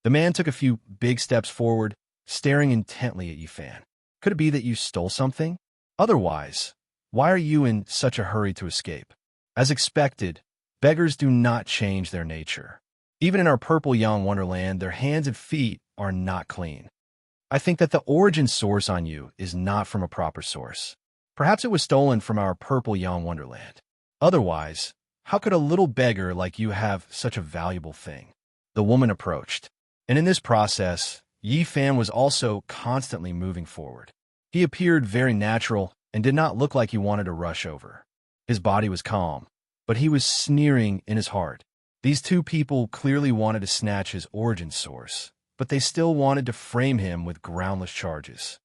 The man took a few big steps forward, staring intently at Yi Fan. "Could it be that you stole something? Otherwise, why are you in such a hurry to escape?" As expected, beggars do not change their nature. Even in our purple Yang Wonderland, their hands and feet are not clean. "I think that the origin source on you is not from a proper source. Perhaps it was stolen from our purple Yang Wonderland. Otherwise, how could a little beggar like you have such a valuable thing?" The woman approached, and in this process, Yi Fan was also constantly moving forward. He appeared very natural and did not look like he wanted to rush over. His body was calm, but he was sneering in his heart. These 2 people clearly wanted to snatch his origin source, but they still wanted to frame him with groundless charges.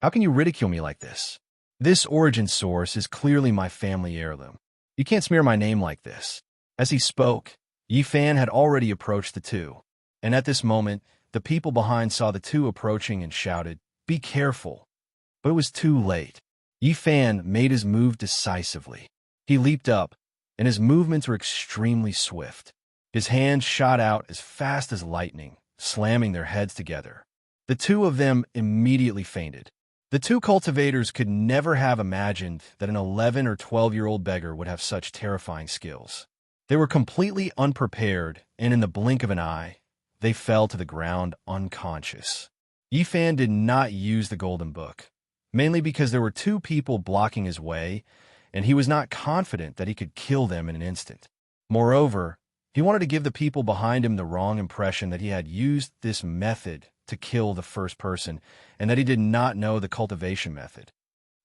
"How can you ridicule me like this? This origin source is clearly my family heirloom. You can't smear my name like this." As he spoke, Yi Fan had already approached the 2, and at this moment, the people behind saw the 2 approaching and shouted, "Be careful." But it was too late. Yi Fan made his move decisively. He leaped up, and his movements were extremely swift. His hands shot out as fast as lightning, slamming their heads together. The 2 of them immediately fainted. The 2 cultivators could never have imagined that an 11 or 12-year-old beggar would have such terrifying skills. They were completely unprepared, and in the blink of an eye, they fell to the ground unconscious. Yi Fan did not use the golden book, mainly because there were 2 people blocking his way, and he was not confident that he could kill them in an instant. Moreover, he wanted to give the people behind him the wrong impression that he had used this method to kill the first person, and that he did not know the cultivation method.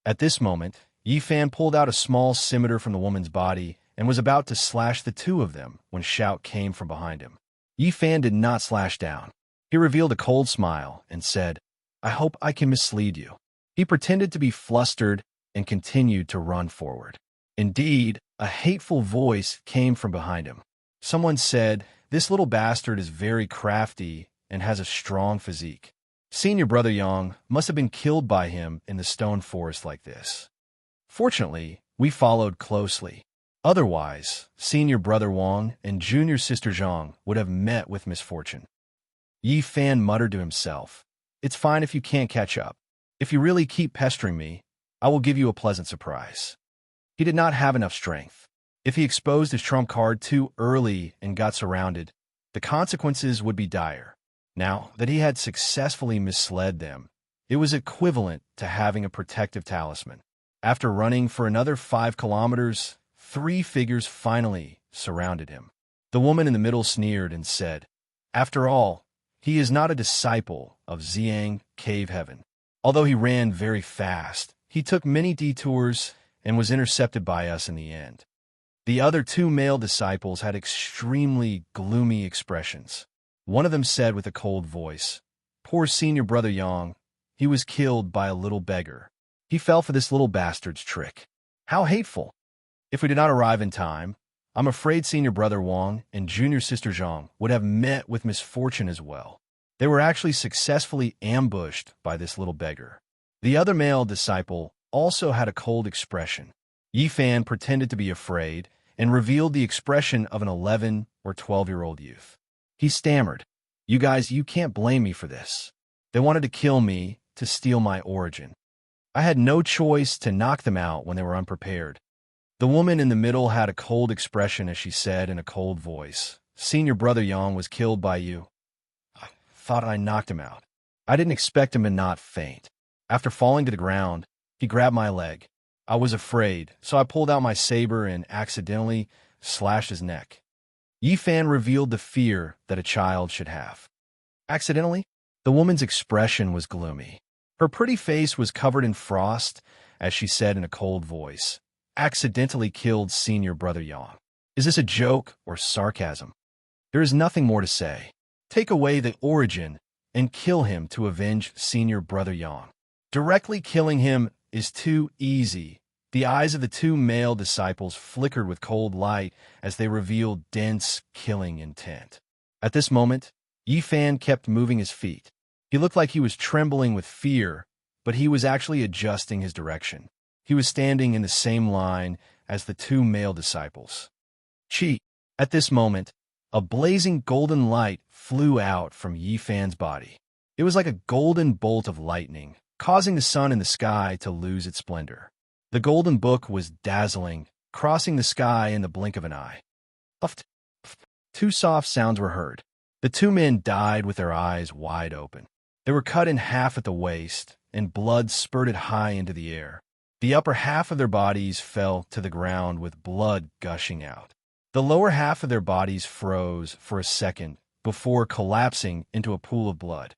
At this moment, Yi Fan pulled out a small scimitar from the woman's body and was about to slash the 2 of them when a shout came from behind him. Yi Fan did not slash down. He revealed a cold smile and said, "I hope I can mislead you." He pretended to be flustered and continued to run forward. Indeed, a hateful voice came from behind him. Someone said, "This little bastard is very crafty and has a strong physique. Senior Brother Yang must have been killed by him in the stone forest like this. Fortunately, we followed closely. Otherwise, Senior Brother Wang and Junior Sister Zhang would have met with misfortune." Yi Fan muttered to himself, "It's fine if you can't catch up. If you really keep pestering me, I will give you a pleasant surprise." He did not have enough strength. If he exposed his trump card too early and got surrounded, the consequences would be dire. Now that he had successfully misled them, it was equivalent to having a protective talisman. After running for another 5 kilometers, 3 figures finally surrounded him. The woman in the middle sneered and said, "After all, he is not a disciple of Xiang Cave Heaven. Although he ran very fast, he took many detours and was intercepted by us in the end. The other two male disciples had extremely gloomy expressions. One of them said with a cold voice, "Poor senior brother Yang, he was killed by a little beggar. He fell for this little bastard's trick. How hateful! If we did not arrive in time, I'm afraid senior brother Wang and junior sister Zhang would have met with misfortune as well. They were actually successfully ambushed by this little beggar." The other male disciple also had a cold expression. Yifan pretended to be afraid and revealed the expression of an 11 or 12-year-old youth. He stammered, "You guys, you can't blame me for this. They wanted to kill me to steal my origin. I had no choice to knock them out when they were unprepared." The woman in the middle had a cold expression as she said in a cold voice, "Senior brother Yang was killed by you. I thought I knocked him out. I didn't expect him to not faint. After falling to the ground, he grabbed my leg. I was afraid, so I pulled out my saber and accidentally slashed his neck." Yifan revealed the fear that a child should have. Accidentally? The woman's expression was gloomy. Her pretty face was covered in frost as she said in a cold voice, "Accidentally killed senior brother Yang. Is this a joke or sarcasm? There is nothing more to say. Take away the origin and kill him to avenge senior brother Yang. Directly killing him is too easy." The eyes of the two male disciples flickered with cold light as they revealed dense, killing intent. At this moment, Yifan kept moving his feet. He looked like he was trembling with fear, but he was actually adjusting his direction. He was standing in the same line as the two male disciples. Chi! At this moment, a blazing golden light flew out from Yifan's body. It was like a golden bolt of lightning, causing the sun in the sky to lose its splendor. The golden book was dazzling, crossing the sky in the blink of an eye. Puffed. Two soft sounds were heard. The two men died with their eyes wide open. They were cut in half at the waist, and blood spurted high into the air. The upper half of their bodies fell to the ground with blood gushing out. The lower half of their bodies froze for a second before collapsing into a pool of blood.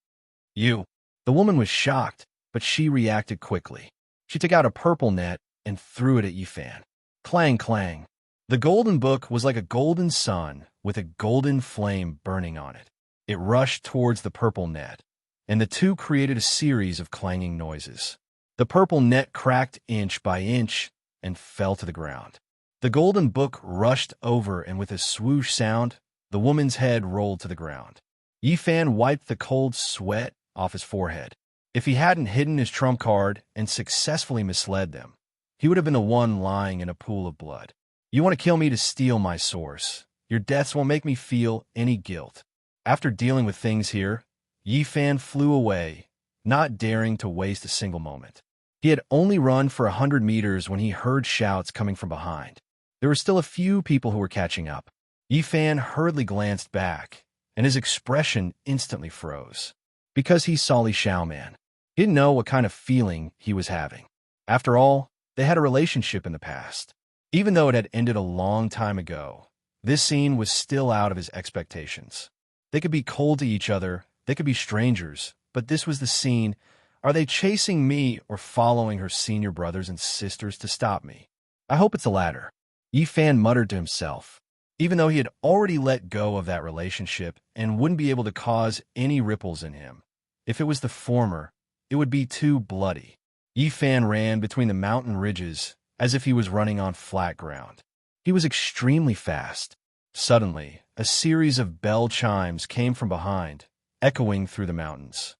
"You!" The woman was shocked, but she reacted quickly. She took out a purple net and threw it at Yifan. Clang, clang. The golden book was like a golden sun with a golden flame burning on it. It rushed towards the purple net, and the two created a series of clanging noises. The purple net cracked inch by inch and fell to the ground. The golden book rushed over, and with a swoosh sound, the woman's head rolled to the ground. Yifan wiped the cold sweat off his forehead. If he hadn't hidden his trump card and successfully misled them, he would have been the one lying in a pool of blood. "You want to kill me to steal my source. Your deaths won't make me feel any guilt." After dealing with things here, Yifan flew away, not daring to waste a single moment. He had only run for 100 meters when he heard shouts coming from behind. There were still a few people who were catching up. Yifan hurriedly glanced back, and his expression instantly froze. Because he saw Li Xiaoman. He didn't know what kind of feeling he was having. After all, they had a relationship in the past. Even though it had ended a long time ago, this scene was still out of his expectations. They could be cold to each other, they could be strangers, but this was the scene. Are they chasing me or following her senior brothers and sisters to stop me? I hope it's the latter. Yifan muttered to himself, even though he had already let go of that relationship and wouldn't be able to cause any ripples in him. If it was the former, it would be too bloody. Yifan ran between the mountain ridges as if he was running on flat ground. He was extremely fast. Suddenly, a series of bell chimes came from behind, echoing through the mountains.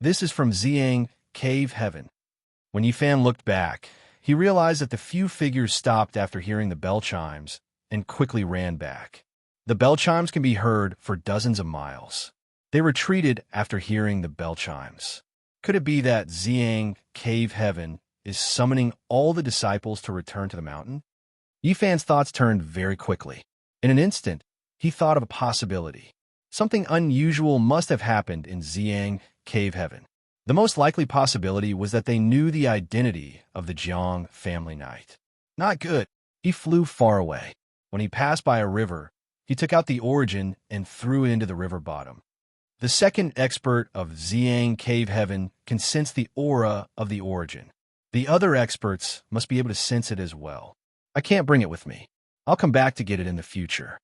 This is from Xiang Cave Heaven. When Yifan looked back, he realized that the few figures stopped after hearing the bell chimes and quickly ran back. The bell chimes can be heard for dozens of miles. They retreated after hearing the bell chimes. Could it be that Xiang Cave Heaven is summoning all the disciples to return to the mountain? Yifan's thoughts turned very quickly. In an instant, he thought of a possibility. Something unusual must have happened in Xiang Cave Heaven. The most likely possibility was that they knew the identity of the Jiang family knight. Not good. He flew far away. When he passed by a river, he took out the origin and threw it into the river bottom. The second expert of Xiang Cave Heaven can sense the aura of the origin. The other experts must be able to sense it as well. I can't bring it with me. I'll come back to get it in the future.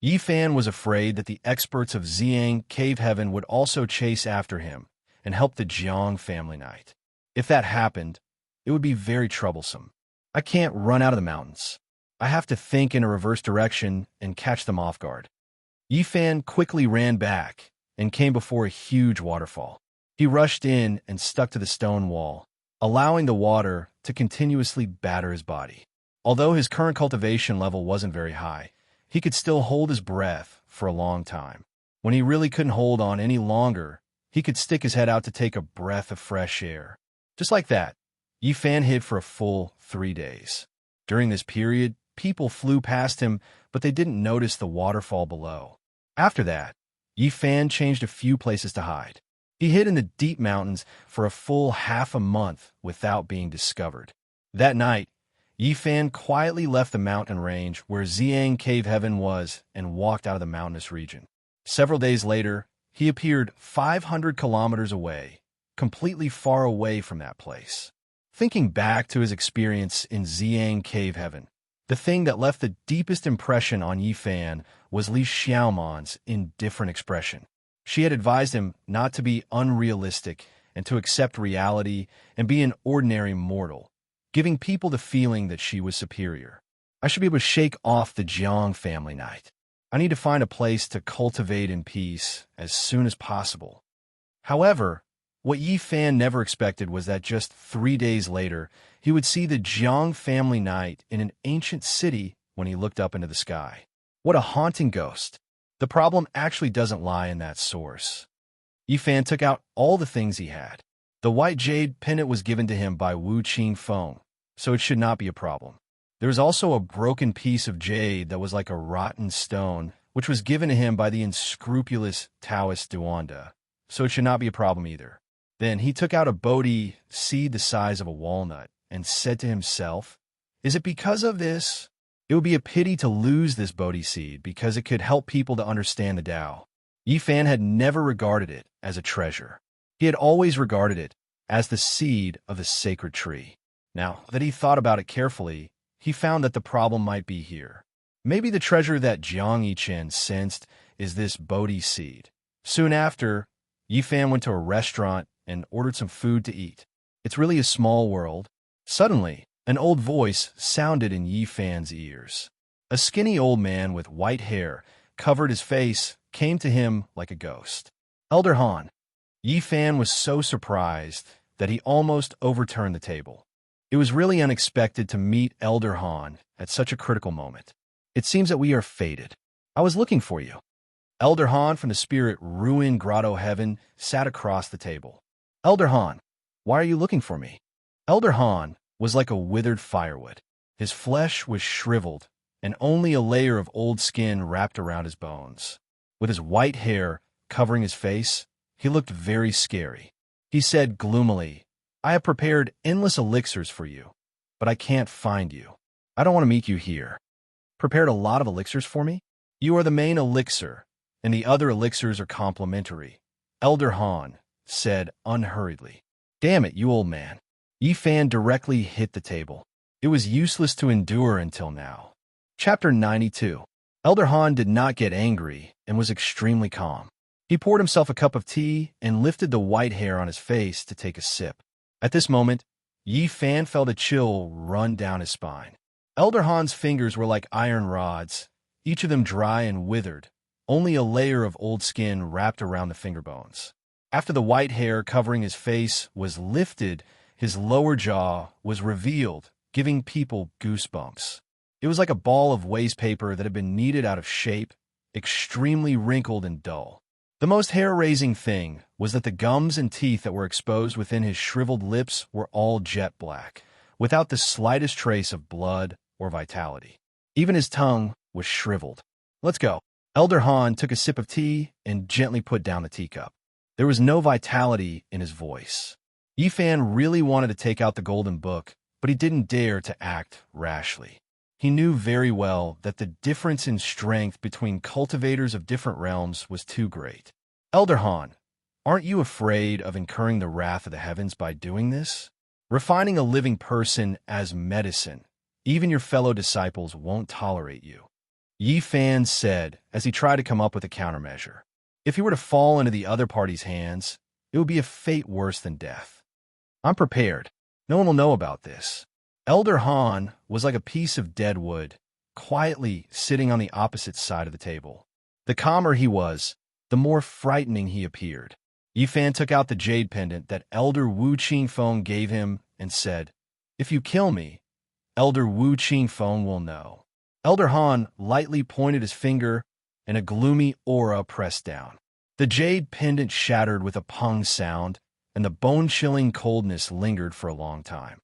Yifan was afraid that the experts of Xiang Cave Heaven would also chase after him and help the Jiang family night. If that happened, it would be very troublesome. I can't run out of the mountains. I have to think in a reverse direction and catch them off guard. Yifan quickly ran back and came before a huge waterfall. He rushed in and stuck to the stone wall, allowing the water to continuously batter his body. Although his current cultivation level wasn't very high, he could still hold his breath for a long time. When he really couldn't hold on any longer, he could stick his head out to take a breath of fresh air. Just like that, Yifan hid for a full 3 days. During this period, people flew past him, but they didn't notice the waterfall below. After that, Yifan changed a few places to hide. He hid in the deep mountains for a full half a month without being discovered. That night, Yifan quietly left the mountain range where Xiang Cave Heaven was and walked out of the mountainous region. Several days later, he appeared 500 kilometers away, completely far away from that place. Thinking back to his experience in Xiang Cave Heaven, the thing that left the deepest impression on Yifan was Li Xiaoman's indifferent expression. She had advised him not to be unrealistic and to accept reality and be an ordinary mortal, giving people the feeling that she was superior. I should be able to shake off the Jiang family night. I need to find a place to cultivate in peace as soon as possible. However, what Yifan never expected was that just 3 days later, he would see the Jiang family night in an ancient city when he looked up into the sky. What a haunting ghost. The problem actually doesn't lie in that source. Yifan took out all the things he had. The white jade pendant was given to him by Wu Qingfeng, so it should not be a problem. There was also a broken piece of jade that was like a rotten stone, which was given to him by the unscrupulous Taoist Duanda, so it should not be a problem either. Then he took out a Bodhi seed the size of a walnut and said to himself, "Is it because of this? It would be a pity to lose this Bodhi seed because it could help people to understand the Tao." Yifan had never regarded it as a treasure. He had always regarded it as the seed of the sacred tree. Now that he thought about it carefully, he found that the problem might be here. Maybe the treasure that Jiang Yichen sensed is this Bodhi seed. Soon after, Yifan went to a restaurant and ordered some food to eat. It's really a small world. Suddenly, an old voice sounded in Yifan's ears. A skinny old man with white hair covered his face came to him like a ghost. "Elder Han." Yifan was so surprised that he almost overturned the table. It was really unexpected to meet Elder Han at such a critical moment. "It seems that we are fated. I was looking for you." Elder Han from the spirit Ruin Grotto Heaven sat across the table. "Elder Han, why are you looking for me?" Elder Han was like a withered firewood. His flesh was shriveled, and only a layer of old skin wrapped around his bones. With his white hair covering his face, he looked very scary. He said gloomily, "I have prepared endless elixirs for you, but I can't find you. I don't want to meet you here." "Prepared a lot of elixirs for me?" "You are the main elixir, and the other elixirs are complementary," Elder Han said unhurriedly. "Damn it, you old man." Yifan directly hit the table. It was useless to endure until now. Chapter 92. Elder Han did not get angry and was extremely calm. He poured himself a cup of tea and lifted the white hair on his face to take a sip. At this moment, Yifan felt a chill run down his spine. Elder Han's fingers were like iron rods, each of them dry and withered, only a layer of old skin wrapped around the finger bones. After the white hair covering his face was lifted, his lower jaw was revealed, giving people goosebumps. It was like a ball of waste paper that had been kneaded out of shape, extremely wrinkled and dull. The most hair-raising thing was that the gums and teeth that were exposed within his shriveled lips were all jet black, without the slightest trace of blood or vitality. Even his tongue was shriveled. "Let's go." Elder Han took a sip of tea and gently put down the teacup. There was no vitality in his voice. Yifan really wanted to take out the golden book, but he didn't dare to act rashly. He knew very well that the difference in strength between cultivators of different realms was too great. Elder Han, aren't you afraid of incurring the wrath of the heavens by doing this? Refining a living person as medicine, even your fellow disciples won't tolerate you. Yi Fan said as he tried to come up with a countermeasure. If he were to fall into the other party's hands, it would be a fate worse than death. I'm prepared. No one will know about this. Elder Han was like a piece of dead wood, quietly sitting on the opposite side of the table. The calmer he was, the more frightening he appeared. Yi Fan took out the jade pendant that Elder Wu Qingfeng gave him and said, "If you kill me, Elder Wu Qingfeng will know." Elder Han lightly pointed his finger, and a gloomy aura pressed down. The jade pendant shattered with a pung sound, and the bone-chilling coldness lingered for a long time.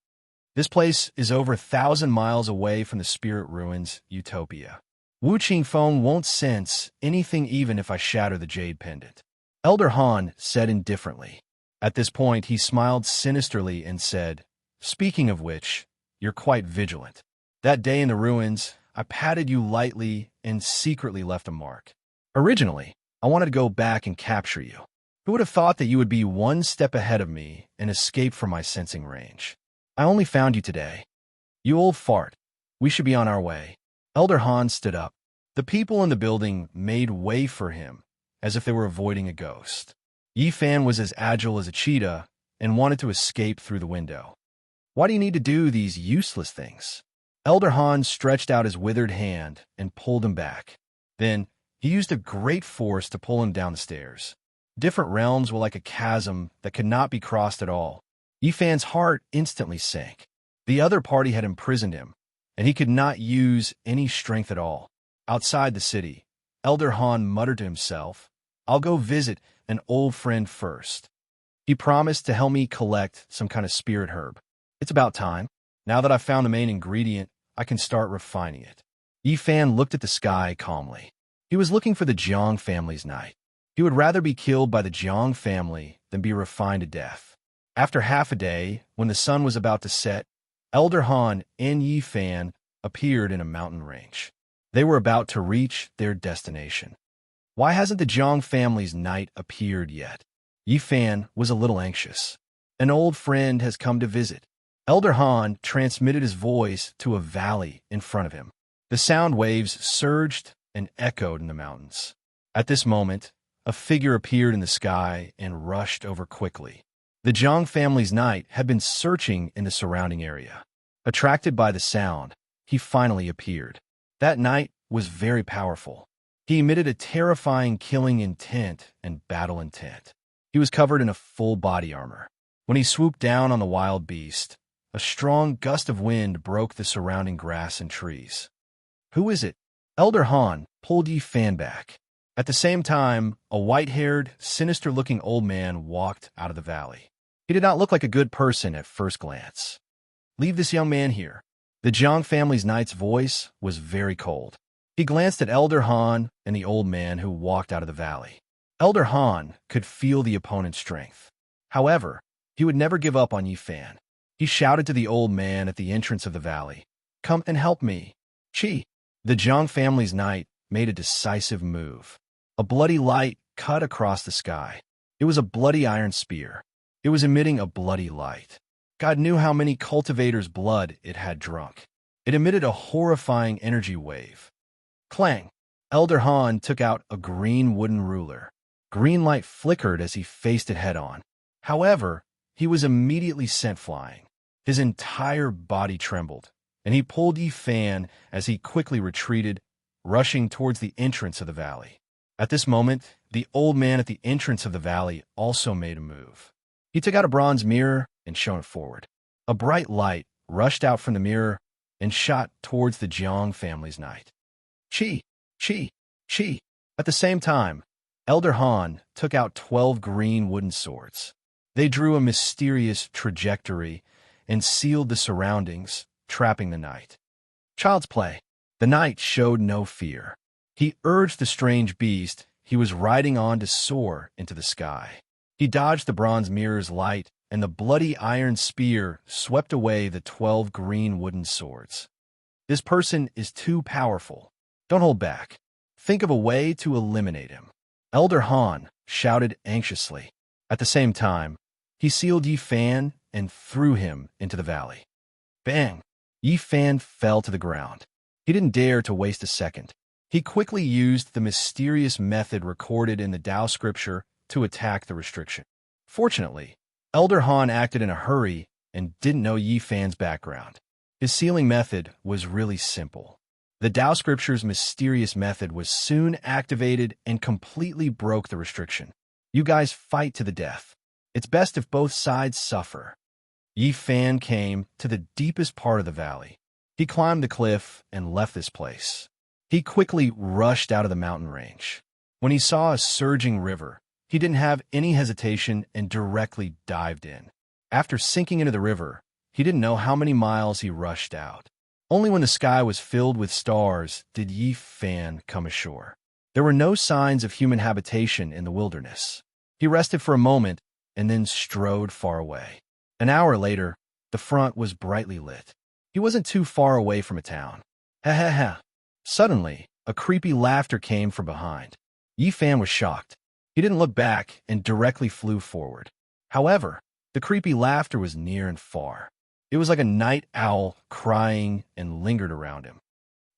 This place is over 1,000 miles away from the spirit ruins, Utopia. Wu Qingfeng won't sense anything even if I shatter the jade pendant. Elder Han said indifferently. At this point, he smiled sinisterly and said, "Speaking of which, you're quite vigilant. That day in the ruins, I patted you lightly and secretly left a mark. Originally, I wanted to go back and capture you. Who would have thought that you would be one step ahead of me and escape from my sensing range? I only found you today. You old fart. We should be on our way." Elder Han stood up. The people in the building made way for him, as if they were avoiding a ghost. Yi Fan was as agile as a cheetah and wanted to escape through the window. "Why do you need to do these useless things?" Elder Han stretched out his withered hand and pulled him back. Then, he used a great force to pull him down the stairs. Different realms were like a chasm that could not be crossed at all. Yi Fan's heart instantly sank. The other party had imprisoned him, and he could not use any strength at all. Outside the city, Elder Han muttered to himself, "I'll go visit an old friend first. He promised to help me collect some kind of spirit herb. It's about time. Now that I've found the main ingredient, I can start refining it." Yi Fan looked at the sky calmly. He was looking for the Jiang family's knight. He would rather be killed by the Jiang family than be refined to death. After half a day, when the sun was about to set, Elder Han and Yi Fan appeared in a mountain range. They were about to reach their destination. Why hasn't the Jiang family's knight appeared yet? Yi Fan was a little anxious. An old friend has come to visit. Elder Han transmitted his voice to a valley in front of him. The sound waves surged and echoed in the mountains. At this moment, a figure appeared in the sky and rushed over quickly. The Jiang family's knight had been searching in the surrounding area. Attracted by the sound, he finally appeared. That knight was very powerful. He emitted a terrifying killing intent and battle intent. He was covered in a full body armor. When he swooped down on the wild beast, a strong gust of wind broke the surrounding grass and trees. "Who is it?" Elder Han pulled Yi Fan back. At the same time, a white-haired, sinister-looking old man walked out of the valley. He did not look like a good person at first glance. "Leave this young man here." The Jiang family's knight's voice was very cold. He glanced at Elder Han and the old man who walked out of the valley. Elder Han could feel the opponent's strength. However, he would never give up on Yi Fan. He shouted to the old man at the entrance of the valley, "Come and help me." Chi. The Jiang family's knight made a decisive move. A bloody light cut across the sky. It was a bloody iron spear. It was emitting a bloody light. God knew how many cultivators' blood it had drunk. It emitted a horrifying energy wave. Clang! Elder Han took out a green wooden ruler. Green light flickered as he faced it head-on. However, he was immediately sent flying. His entire body trembled, and he pulled Yi Fan as he quickly retreated, rushing towards the entrance of the valley. At this moment, the old man at the entrance of the valley also made a move. He took out a bronze mirror and shone it forward. A bright light rushed out from the mirror and shot towards the Jiang family's knight. Chi! Chi! Chi! At the same time, Elder Han took out 12 green wooden swords. They drew a mysterious trajectory and sealed the surroundings, trapping the knight. Child's play. The knight showed no fear. He urged the strange beast he was riding on to soar into the sky. He dodged the bronze mirror's light, and the bloody iron spear swept away the 12 green wooden swords. This person is too powerful. Don't hold back. Think of a way to eliminate him. Elder Han shouted anxiously. At the same time, he sealed Yi Fan and threw him into the valley. Bang! Yi Fan fell to the ground. He didn't dare to waste a second. He quickly used the mysterious method recorded in the Tao scripture to attack the restriction. Fortunately, Elder Han acted in a hurry and didn't know Yi Fan's background. His sealing method was really simple. The Tao scripture's mysterious method was soon activated and completely broke the restriction. You guys fight to the death. It's best if both sides suffer. Yi Fan came to the deepest part of the valley. He climbed the cliff and left this place. He quickly rushed out of the mountain range. When he saw a surging river, he didn't have any hesitation and directly dived in. After sinking into the river, he didn't know how many miles he rushed out. Only when the sky was filled with stars did Yi Fan come ashore. There were no signs of human habitation in the wilderness. He rested for a moment and then strode far away. An hour later, the front was brightly lit. He wasn't too far away from a town. Ha ha ha. Suddenly, a creepy laughter came from behind. Yi Fan was shocked. He didn't look back and directly flew forward. However, the creepy laughter was near and far. It was like a night owl crying and lingered around him.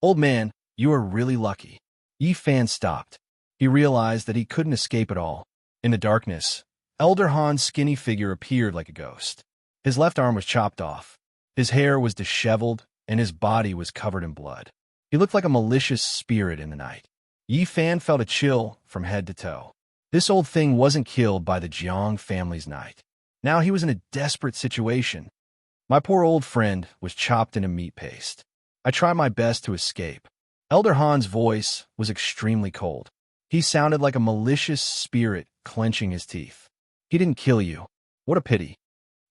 Old man, you are really lucky. Yi Fan stopped. He realized that he couldn't escape at all. In the darkness, Elder Han's skinny figure appeared like a ghost. His left arm was chopped off. His hair was disheveled, and his body was covered in blood. He looked like a malicious spirit in the night. Yi Fan felt a chill from head to toe. This old thing wasn't killed by the Jiang family's knight. Now he was in a desperate situation. My poor old friend was chopped into meat paste. I tried my best to escape. Elder Han's voice was extremely cold. He sounded like a malicious spirit clenching his teeth. He didn't kill you. What a pity.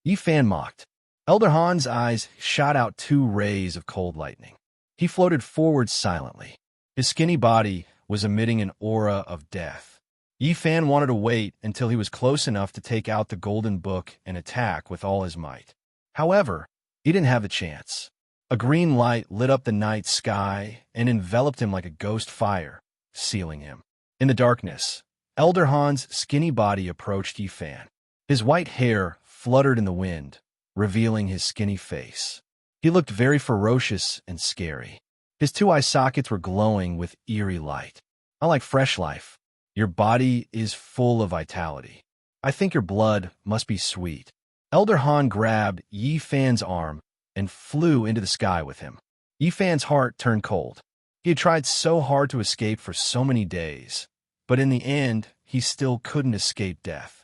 Yi Fan mocked. Elder Han's eyes shot out 2 rays of cold lightning. He floated forward silently. His skinny body was emitting an aura of death. Yi Fan wanted to wait until he was close enough to take out the golden book and attack with all his might. However, he didn't have the chance. A green light lit up the night sky and enveloped him like a ghost fire, sealing him. In the darkness, Elder Han's skinny body approached Yi Fan. His white hair fluttered in the wind, revealing his skinny face. He looked very ferocious and scary. His 2 eye sockets were glowing with eerie light. I like fresh life. Your body is full of vitality. I think your blood must be sweet. Elder Han grabbed Yi Fan's arm and flew into the sky with him. Yi Fan's heart turned cold. He had tried so hard to escape for so many days, but in the end, he still couldn't escape death.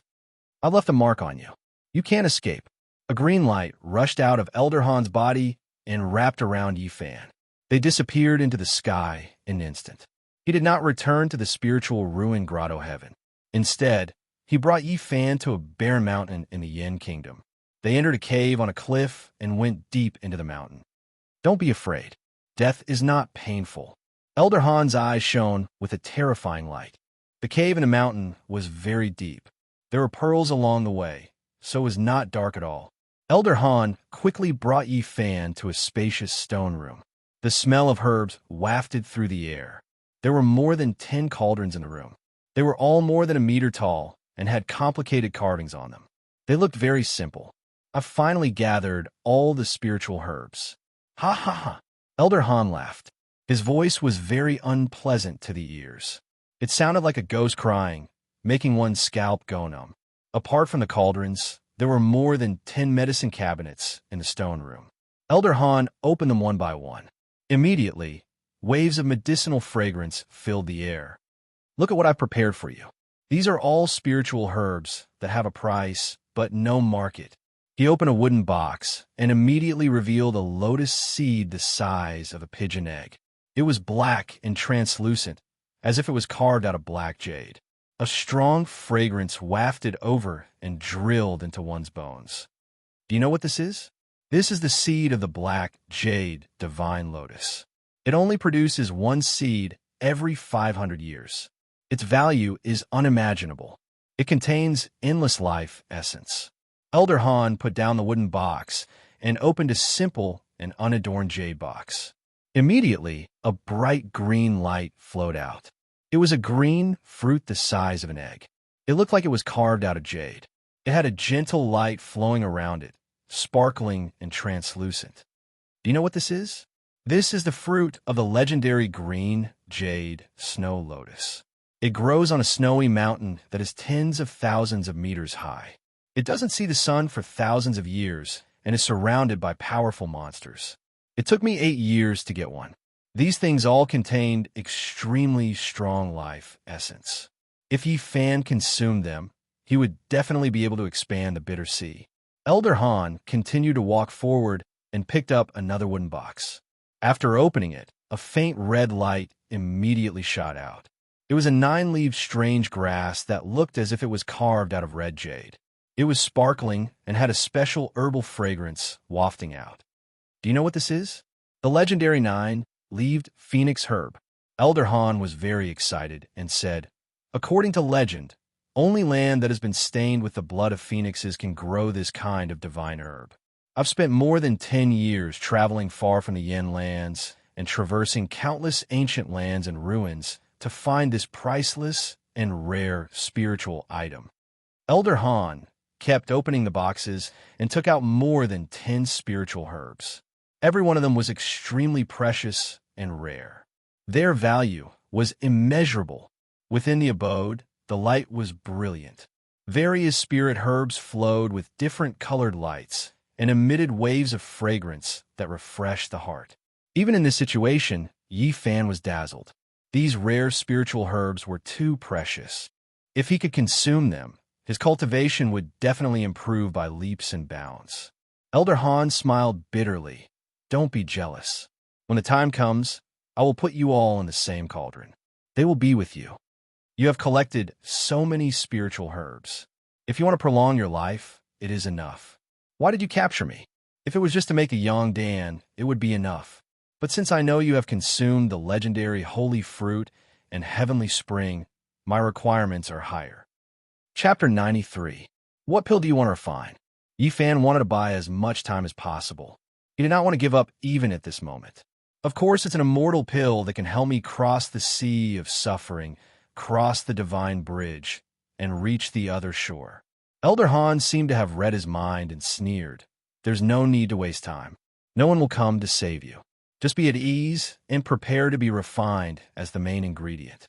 I've left a mark on you. You can't escape. A green light rushed out of Elder Han's body and wrapped around Yi Fan. They disappeared into the sky in an instant. He did not return to the spiritual ruin grotto heaven. Instead, he brought Yi Fan to a bare mountain in the Yin Kingdom. They entered a cave on a cliff and went deep into the mountain. Don't be afraid. Death is not painful. Elder Han's eyes shone with a terrifying light. The cave in the mountain was very deep. There were pearls along the way, so it was not dark at all. Elder Han quickly brought Yi Fan to a spacious stone room. The smell of herbs wafted through the air. There were more than 10 cauldrons in the room. They were all more than a meter tall and had complicated carvings on them. They looked very simple. I've finally gathered all the spiritual herbs. Ha ha ha. Elder Han laughed. His voice was very unpleasant to the ears. It sounded like a ghost crying, making one's scalp go numb. Apart from the cauldrons, there were more than 10 medicine cabinets in the stone room. Elder Han opened them one by one. Immediately, waves of medicinal fragrance filled the air. Look at what I've prepared for you. These are all spiritual herbs that have a price, but no market. He opened a wooden box and immediately revealed a lotus seed the size of a pigeon egg. It was black and translucent, as if it was carved out of black jade. A strong fragrance wafted over and drilled into one's bones. Do you know what this is? This is the seed of the black jade divine lotus. It only produces 1 seed every 500 years. Its value is unimaginable. It contains endless life essence. Elder Han put down the wooden box and opened a simple and unadorned jade box. Immediately, a bright green light flowed out. It was a green fruit the size of an egg. It looked like it was carved out of jade. It had a gentle light flowing around it, sparkling and translucent. Do you know what this is? This is the fruit of the legendary green jade snow lotus. It grows on a snowy mountain that is tens of thousands of meters high. It doesn't see the sun for thousands of years and is surrounded by powerful monsters. It took me 8 years to get one. These things all contained extremely strong life essence. If Yi Fan consumed them, he would definitely be able to expand the bitter sea. Elder Han continued to walk forward and picked up another wooden box. After opening it, a faint red light immediately shot out. It was a 9-leaved strange grass that looked as if it was carved out of red jade. It was sparkling and had a special herbal fragrance wafting out. Do you know what this is? The legendary 9-leaved phoenix herb. Elder Han was very excited and said, "According to legend, only land that has been stained with the blood of phoenixes can grow this kind of divine herb. I've spent more than 10 years traveling far from the Yen lands and traversing countless ancient lands and ruins to find this priceless and rare spiritual item." Elder Han kept opening the boxes and took out more than 10 spiritual herbs. Every one of them was extremely precious and rare. Their value was immeasurable. Within the abode, the light was brilliant. Various spirit herbs flowed with different colored lights and emitted waves of fragrance that refreshed the heart. Even in this situation, Yi Fan was dazzled. These rare spiritual herbs were too precious. If he could consume them, his cultivation would definitely improve by leaps and bounds. Elder Han smiled bitterly. "Don't be jealous. When the time comes, I will put you all in the same cauldron. They will be with you. You have collected so many spiritual herbs. If you want to prolong your life, it is enough. Why did you capture me? If it was just to make a young Dan, it would be enough. But since I know you have consumed the legendary holy fruit and heavenly spring, my requirements are higher." Chapter 93. What pill do you want to refine? Yi Fan wanted to buy as much time as possible. He did not want to give up even at this moment. Of course, it's an immortal pill that can help me cross the sea of suffering, cross the divine bridge, and reach the other shore. Elder Han seemed to have read his mind and sneered. "There's no need to waste time. No one will come to save you. Just be at ease and prepare to be refined as the main ingredient."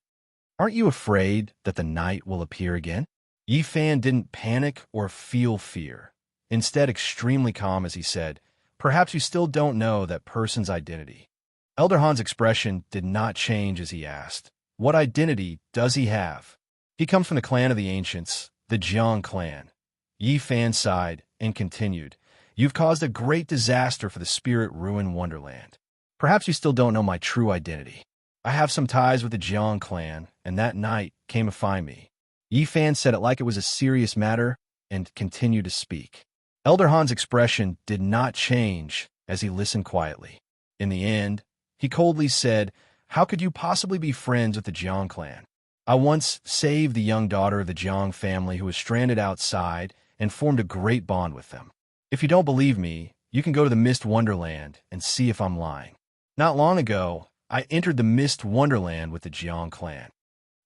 "Aren't you afraid that the night will appear again?" Yi Fan didn't panic or feel fear. Instead, extremely calm as he said, "Perhaps you still don't know that person's identity." Elder Han's expression did not change as he asked, "What identity does he have?" "He comes from the clan of the ancients, the Jiang clan." Yi Fan sighed and continued, "You've caused a great disaster for the spirit ruin wonderland. Perhaps you still don't know my true identity. I have some ties with the Jiang clan, and that night came to find me." Yi Fan said it like it was a serious matter and continued to speak. Elder Han's expression did not change as he listened quietly. In the end, he coldly said, "How could you possibly be friends with the Jiang clan? I once saved the young daughter of the Jiang family who was stranded outside and formed a great bond with them. If you don't believe me, you can go to the Mist Wonderland and see if I'm lying. Not long ago, I entered the Mist Wonderland with the Jiang clan."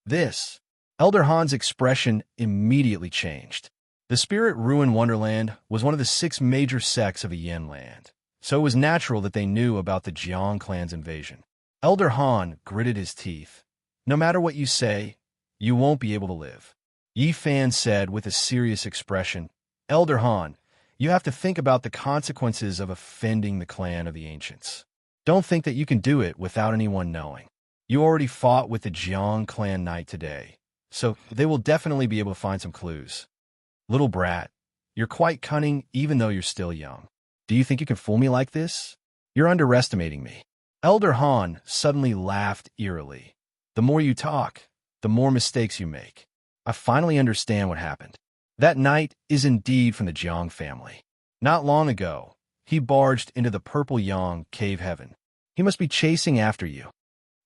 This, Elder Han's expression immediately changed. The Spirit Ruin Wonderland was one of the 6 major sects of a Yen land, so it was natural that they knew about the Jiang clan's invasion. Elder Han gritted his teeth. "No matter what you say, you won't be able to live." Yi Fan said with a serious expression, "Elder Han, you have to think about the consequences of offending the clan of the ancients. Don't think that you can do it without anyone knowing. You already fought with the Jiang clan knight today, so they will definitely be able to find some clues. Little brat, you're quite cunning even though you're still young. Do you think you can fool me like this? You're underestimating me." Elder Han suddenly laughed eerily. "The more you talk, the more mistakes you make. I finally understand what happened. That knight is indeed from the Jiang family. Not long ago, he barged into the Purple Yang cave heaven. He must be chasing after you."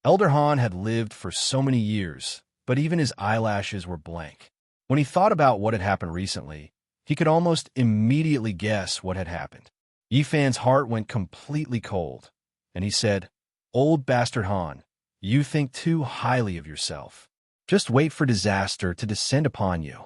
Elder Han had lived for so many years, but even his eyelashes were blank. When he thought about what had happened recently, he could almost immediately guess what had happened. Yi Fan's heart went completely cold, and he said, "Old bastard Han, you think too highly of yourself. Just wait for disaster to descend upon you.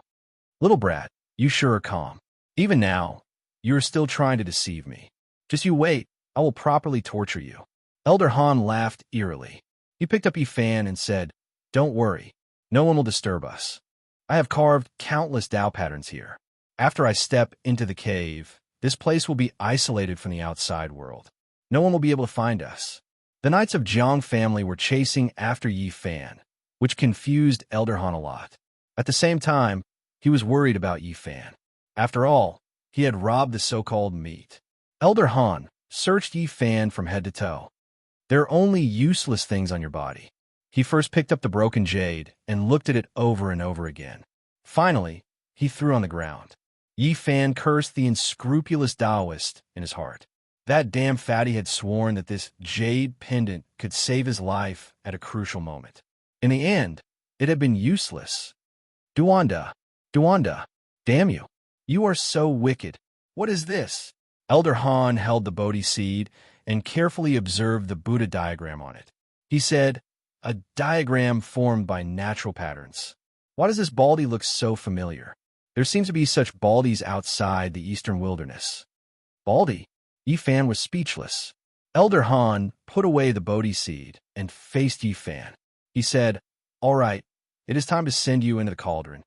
Little brat, you sure are calm. Even now, you are still trying to deceive me. Just you wait, I will properly torture you." Elder Han laughed eerily. He picked up Yifan and said, "Don't worry, no one will disturb us. I have carved countless Tao patterns here. After I step into the cave, this place will be isolated from the outside world. No one will be able to find us." The Knights of Jiang family were chasing after Yifan, which confused Elder Han a lot. At the same time, he was worried about Yifan. After all, he had robbed the so-called meat. Elder Han searched Yifan from head to toe. "There are only useless things on your body." He first picked up the broken jade and looked at it over and over again. Finally, he threw on the ground. Yifan cursed the unscrupulous Taoist in his heart. That damn fatty had sworn that this jade pendant could save his life at a crucial moment. In the end, it had been useless. Duanda, Duanda, damn you. You are so wicked. What is this?" Elder Han held the Bodhi seed and carefully observed the Buddha diagram on it. He said, "A diagram formed by natural patterns. Why does this baldy look so familiar? There seems to be such baldies outside the eastern wilderness." "Baldy?" Yifan was speechless. Elder Han put away the Bodhi seed and faced Yifan. He said, "All right, it is time to send you into the cauldron."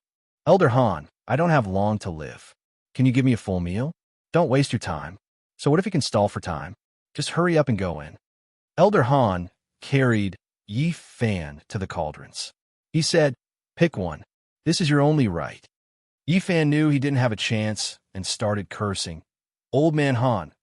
"Elder Han, I don't have long to live. Can you give me a full meal? Don't waste your time. So what if you can stall for time? Just hurry up and go in." Elder Han carried Yifan to the cauldrons. He said, "Pick one. This is your only right." Yifan knew he didn't have a chance and started cursing. "Old man Han,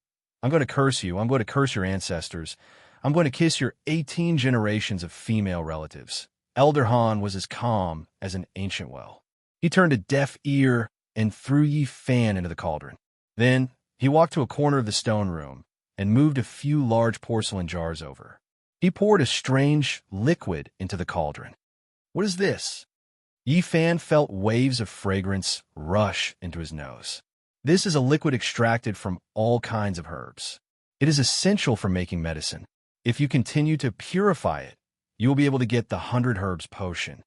I'm going to curse you. I'm going to curse your ancestors. I'm going to kiss your 18 generations of female relatives." Elder Han was as calm as an ancient well. He turned a deaf ear and threw Yifan into the cauldron. Then he walked to a corner of the stone room and moved a few large porcelain jars over. He poured a strange liquid into the cauldron. "What is this?" Yifan felt waves of fragrance rush into his nose. "This is a liquid extracted from all kinds of herbs. It is essential for making medicine. If you continue to purify it, you will be able to get the 100 Herbs potion."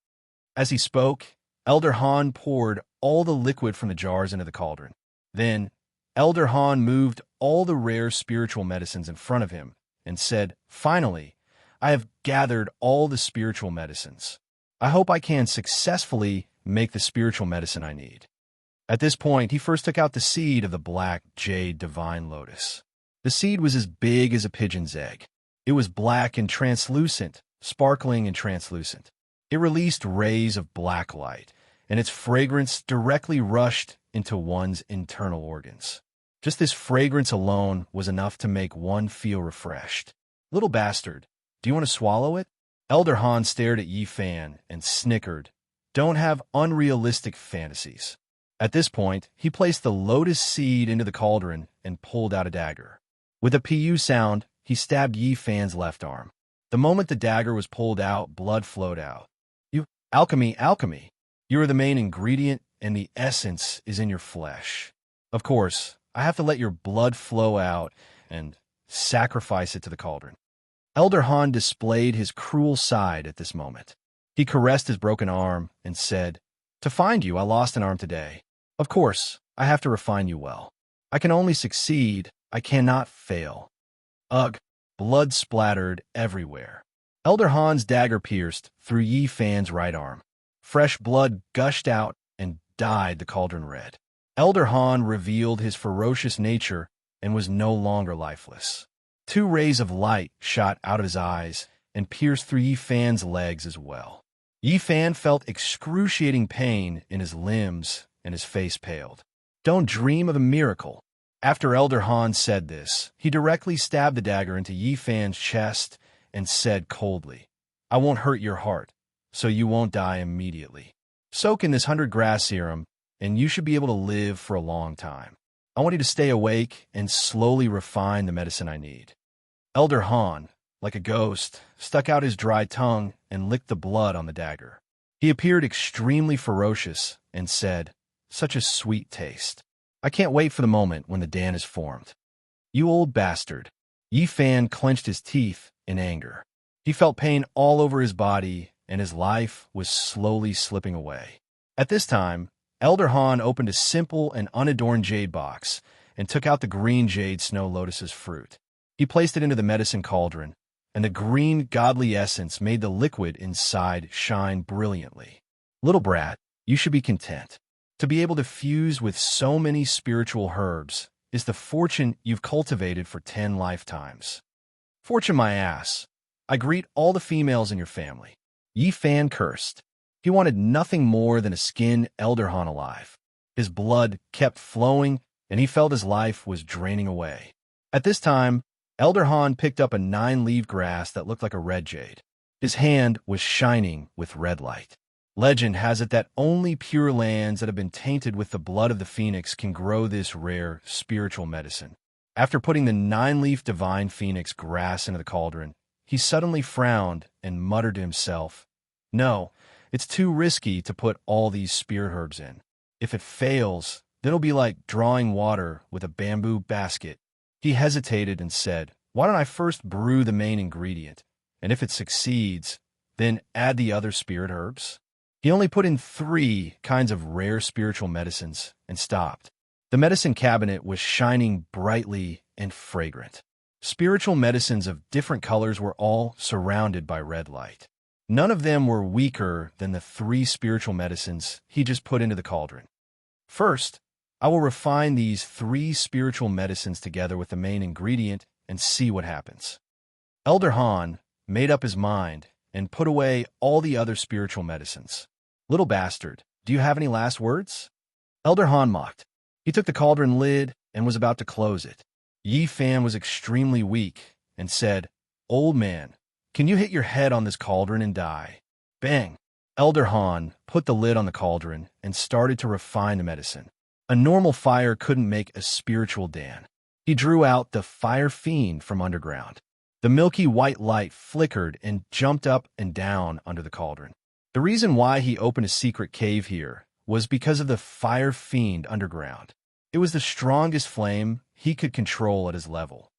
As he spoke, Elder Han poured all the liquid from the jars into the cauldron. Then, Elder Han moved all the rare spiritual medicines in front of him and said, "Finally, I have gathered all the spiritual medicines. I hope I can successfully make the spiritual medicine I need." At this point, he first took out the seed of the black jade divine lotus. The seed was as big as a pigeon's egg. It was black and translucent, sparkling and translucent. It released rays of black light, and its fragrance directly rushed into one's internal organs. Just this fragrance alone was enough to make one feel refreshed. "Little bastard, do you want to swallow it?" Elder Han stared at Yifan and snickered. "Don't have unrealistic fantasies." At this point, he placed the lotus seed into the cauldron and pulled out a dagger. With a pu sound, he stabbed Yifan's left arm. The moment the dagger was pulled out, blood flowed out. Alchemy, alchemy. You are the main ingredient, and the essence is in your flesh. Of course, I have to let your blood flow out and sacrifice it to the cauldron." Elder Han displayed his cruel side at this moment. He caressed his broken arm and said, "To find you, I lost an arm today. Of course, I have to refine you well. I can only succeed, I cannot fail." Ugh, blood splattered everywhere. Elder Han's dagger pierced through Yifan's right arm. Fresh blood gushed out and dyed the cauldron red. Elder Han revealed his ferocious nature and was no longer lifeless. 2 rays of light shot out of his eyes and pierced through Yifan's legs as well. Yifan felt excruciating pain in his limbs and his face paled. "Don't dream of a miracle." After Elder Han said this, he directly stabbed the dagger into Yifan's chest and said coldly, "I won't hurt your heart, so you won't die immediately. Soak in this 100 grass serum, and you should be able to live for a long time. I want you to stay awake and slowly refine the medicine I need." Elder Han, like a ghost, stuck out his dry tongue and licked the blood on the dagger. He appeared extremely ferocious and said, "Such a sweet taste. I can't wait for the moment when the Dan is formed." "You old bastard." Yifan clenched his teeth in anger. He felt pain all over his body and his life was slowly slipping away. At this time, Elder Han opened a simple and unadorned jade box and took out the green jade snow lotus's fruit. He placed it into the medicine cauldron, and the green godly essence made the liquid inside shine brilliantly. Little brat, you should be content. To be able to fuse with so many spiritual herbs is the fortune you've cultivated for 10 lifetimes. Fortune my ass. I greet all the females in your family. Yi Fan cursed. He wanted nothing more than to skin Elder Han alive. His blood kept flowing, and he felt his life was draining away. At this time, Elder Han picked up a 9-leaf grass that looked like a red jade. His hand was shining with red light. Legend has it that only pure lands that have been tainted with the blood of the phoenix can grow this rare spiritual medicine. After putting the 9-leaf divine phoenix grass into the cauldron, he suddenly frowned and muttered to himself, "No, it's too risky to put all these spirit herbs in. If it fails, then it'll be like drawing water with a bamboo basket." He hesitated and said, "Why don't I first brew the main ingredient, and if it succeeds, then add the other spirit herbs?" He only put in 3 kinds of rare spiritual medicines and stopped. The medicine cabinet was shining brightly and fragrant. Spiritual medicines of different colors were all surrounded by red light. None of them were weaker than the 3 spiritual medicines he just put into the cauldron. First, I will refine these 3 spiritual medicines together with the main ingredient and see what happens. Elder Han made up his mind and put away all the other spiritual medicines. "Little bastard, do you have any last words?" Elder Han mocked. He took the cauldron lid and was about to close it. Yi Fan was extremely weak and said, "Old man, can you hit your head on this cauldron and die?" Bang! Elder Han put the lid on the cauldron and started to refine the medicine. A normal fire couldn't make a spiritual Dan. He drew out the fire fiend from underground. The milky white light flickered and jumped up and down under the cauldron. The reason why he opened a secret cave here was because of the fire fiend underground. It was the strongest flame he could control at his level.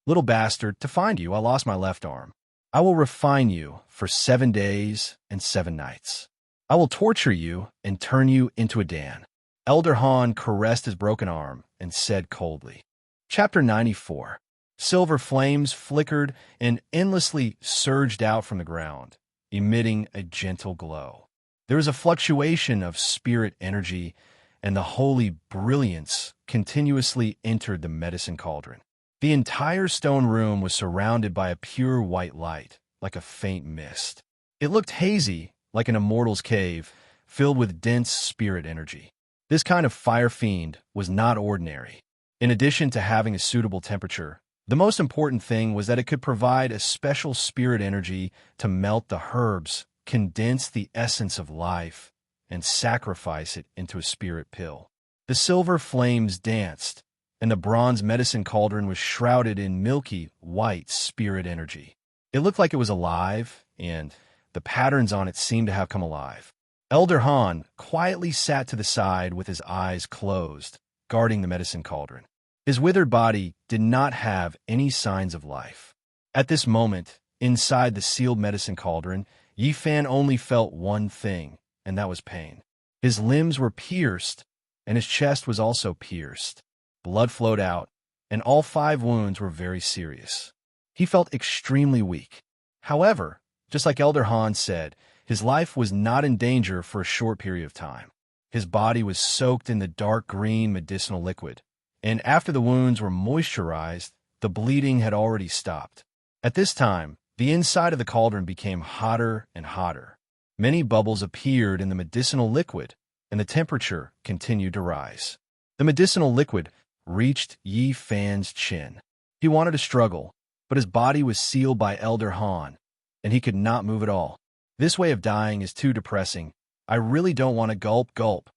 "Little bastard, to find you, I lost my left arm. I will refine you for 7 days and 7 nights. I will torture you and turn you into a Dan." Elder Han caressed his broken arm and said coldly. Chapter 94. Silver flames flickered and endlessly surged out from the ground, emitting a gentle glow. There was a fluctuation of spirit energy, and the holy brilliance continuously entered the medicine cauldron. The entire stone room was surrounded by a pure white light, like a faint mist. It looked hazy, like an immortal's cave, filled with dense spirit energy. This kind of fire fiend was not ordinary. In addition to having a suitable temperature, the most important thing was that it could provide a special spirit energy to melt the herbs, condense the essence of life, and sacrifice it into a spirit pill. The silver flames danced, and the bronze medicine cauldron was shrouded in milky, white spirit energy. It looked like it was alive, and the patterns on it seemed to have come alive. Elder Han quietly sat to the side with his eyes closed, guarding the medicine cauldron. His withered body did not have any signs of life. At this moment, inside the sealed medicine cauldron, Yi Fan only felt one thing, and that was pain. His limbs were pierced, and his chest was also pierced. Blood flowed out, and all 5 wounds were very serious. He felt extremely weak. However, just like Elder Han said, his life was not in danger for a short period of time. His body was soaked in the dark green medicinal liquid, and after the wounds were moisturized, the bleeding had already stopped. At this time, the inside of the cauldron became hotter and hotter. Many bubbles appeared in the medicinal liquid, and the temperature continued to rise. The medicinal liquid reached Yi Fan's chin. He wanted to struggle, but his body was sealed by Elder Han, and he could not move at all. "This way of dying is too depressing. I really don't want to gulp.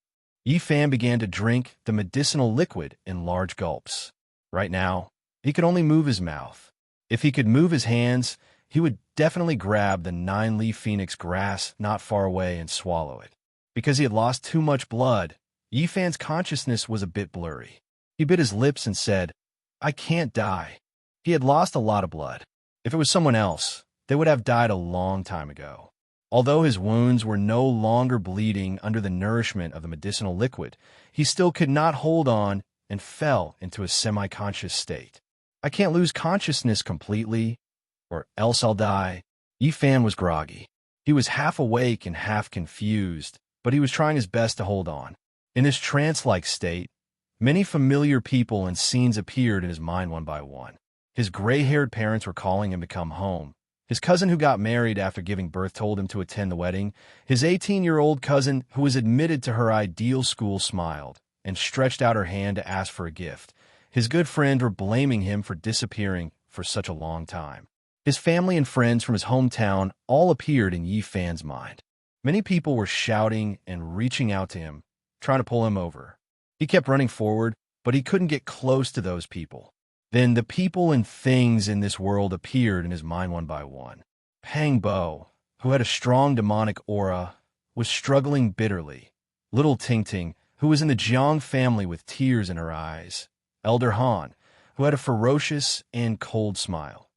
Yi Fan began to drink the medicinal liquid in large gulps. Right now, he could only move his mouth. If he could move his hands, he would definitely grab the 9-leaf phoenix grass not far away and swallow it. Because he had lost too much blood, Yi Fan's consciousness was a bit blurry. He bit his lips and said, "I can't die." He had lost a lot of blood. If it was someone else, they would have died a long time ago. Although his wounds were no longer bleeding under the nourishment of the medicinal liquid, he still could not hold on and fell into a semi-conscious state. "I can't lose consciousness completely, or else I'll die." Yifan was groggy. He was half awake and half confused, but he was trying his best to hold on. In this trance-like state, many familiar people and scenes appeared in his mind one by one. His gray-haired parents were calling him to come home. His cousin who got married after giving birth told him to attend the wedding. His 18-year-old cousin who was admitted to her ideal school smiled and stretched out her hand to ask for a gift. His good friends were blaming him for disappearing for such a long time. His family and friends from his hometown all appeared in Yifan's mind. Many people were shouting and reaching out to him, trying to pull him over. He kept running forward, but he couldn't get close to those people. Then the people and things in this world appeared in his mind one by one. Pang Bo, who had a strong demonic aura, was struggling bitterly. Little Ting Ting, who was in the Jiang family with tears in her eyes. Elder Han, who had a ferocious and cold smile.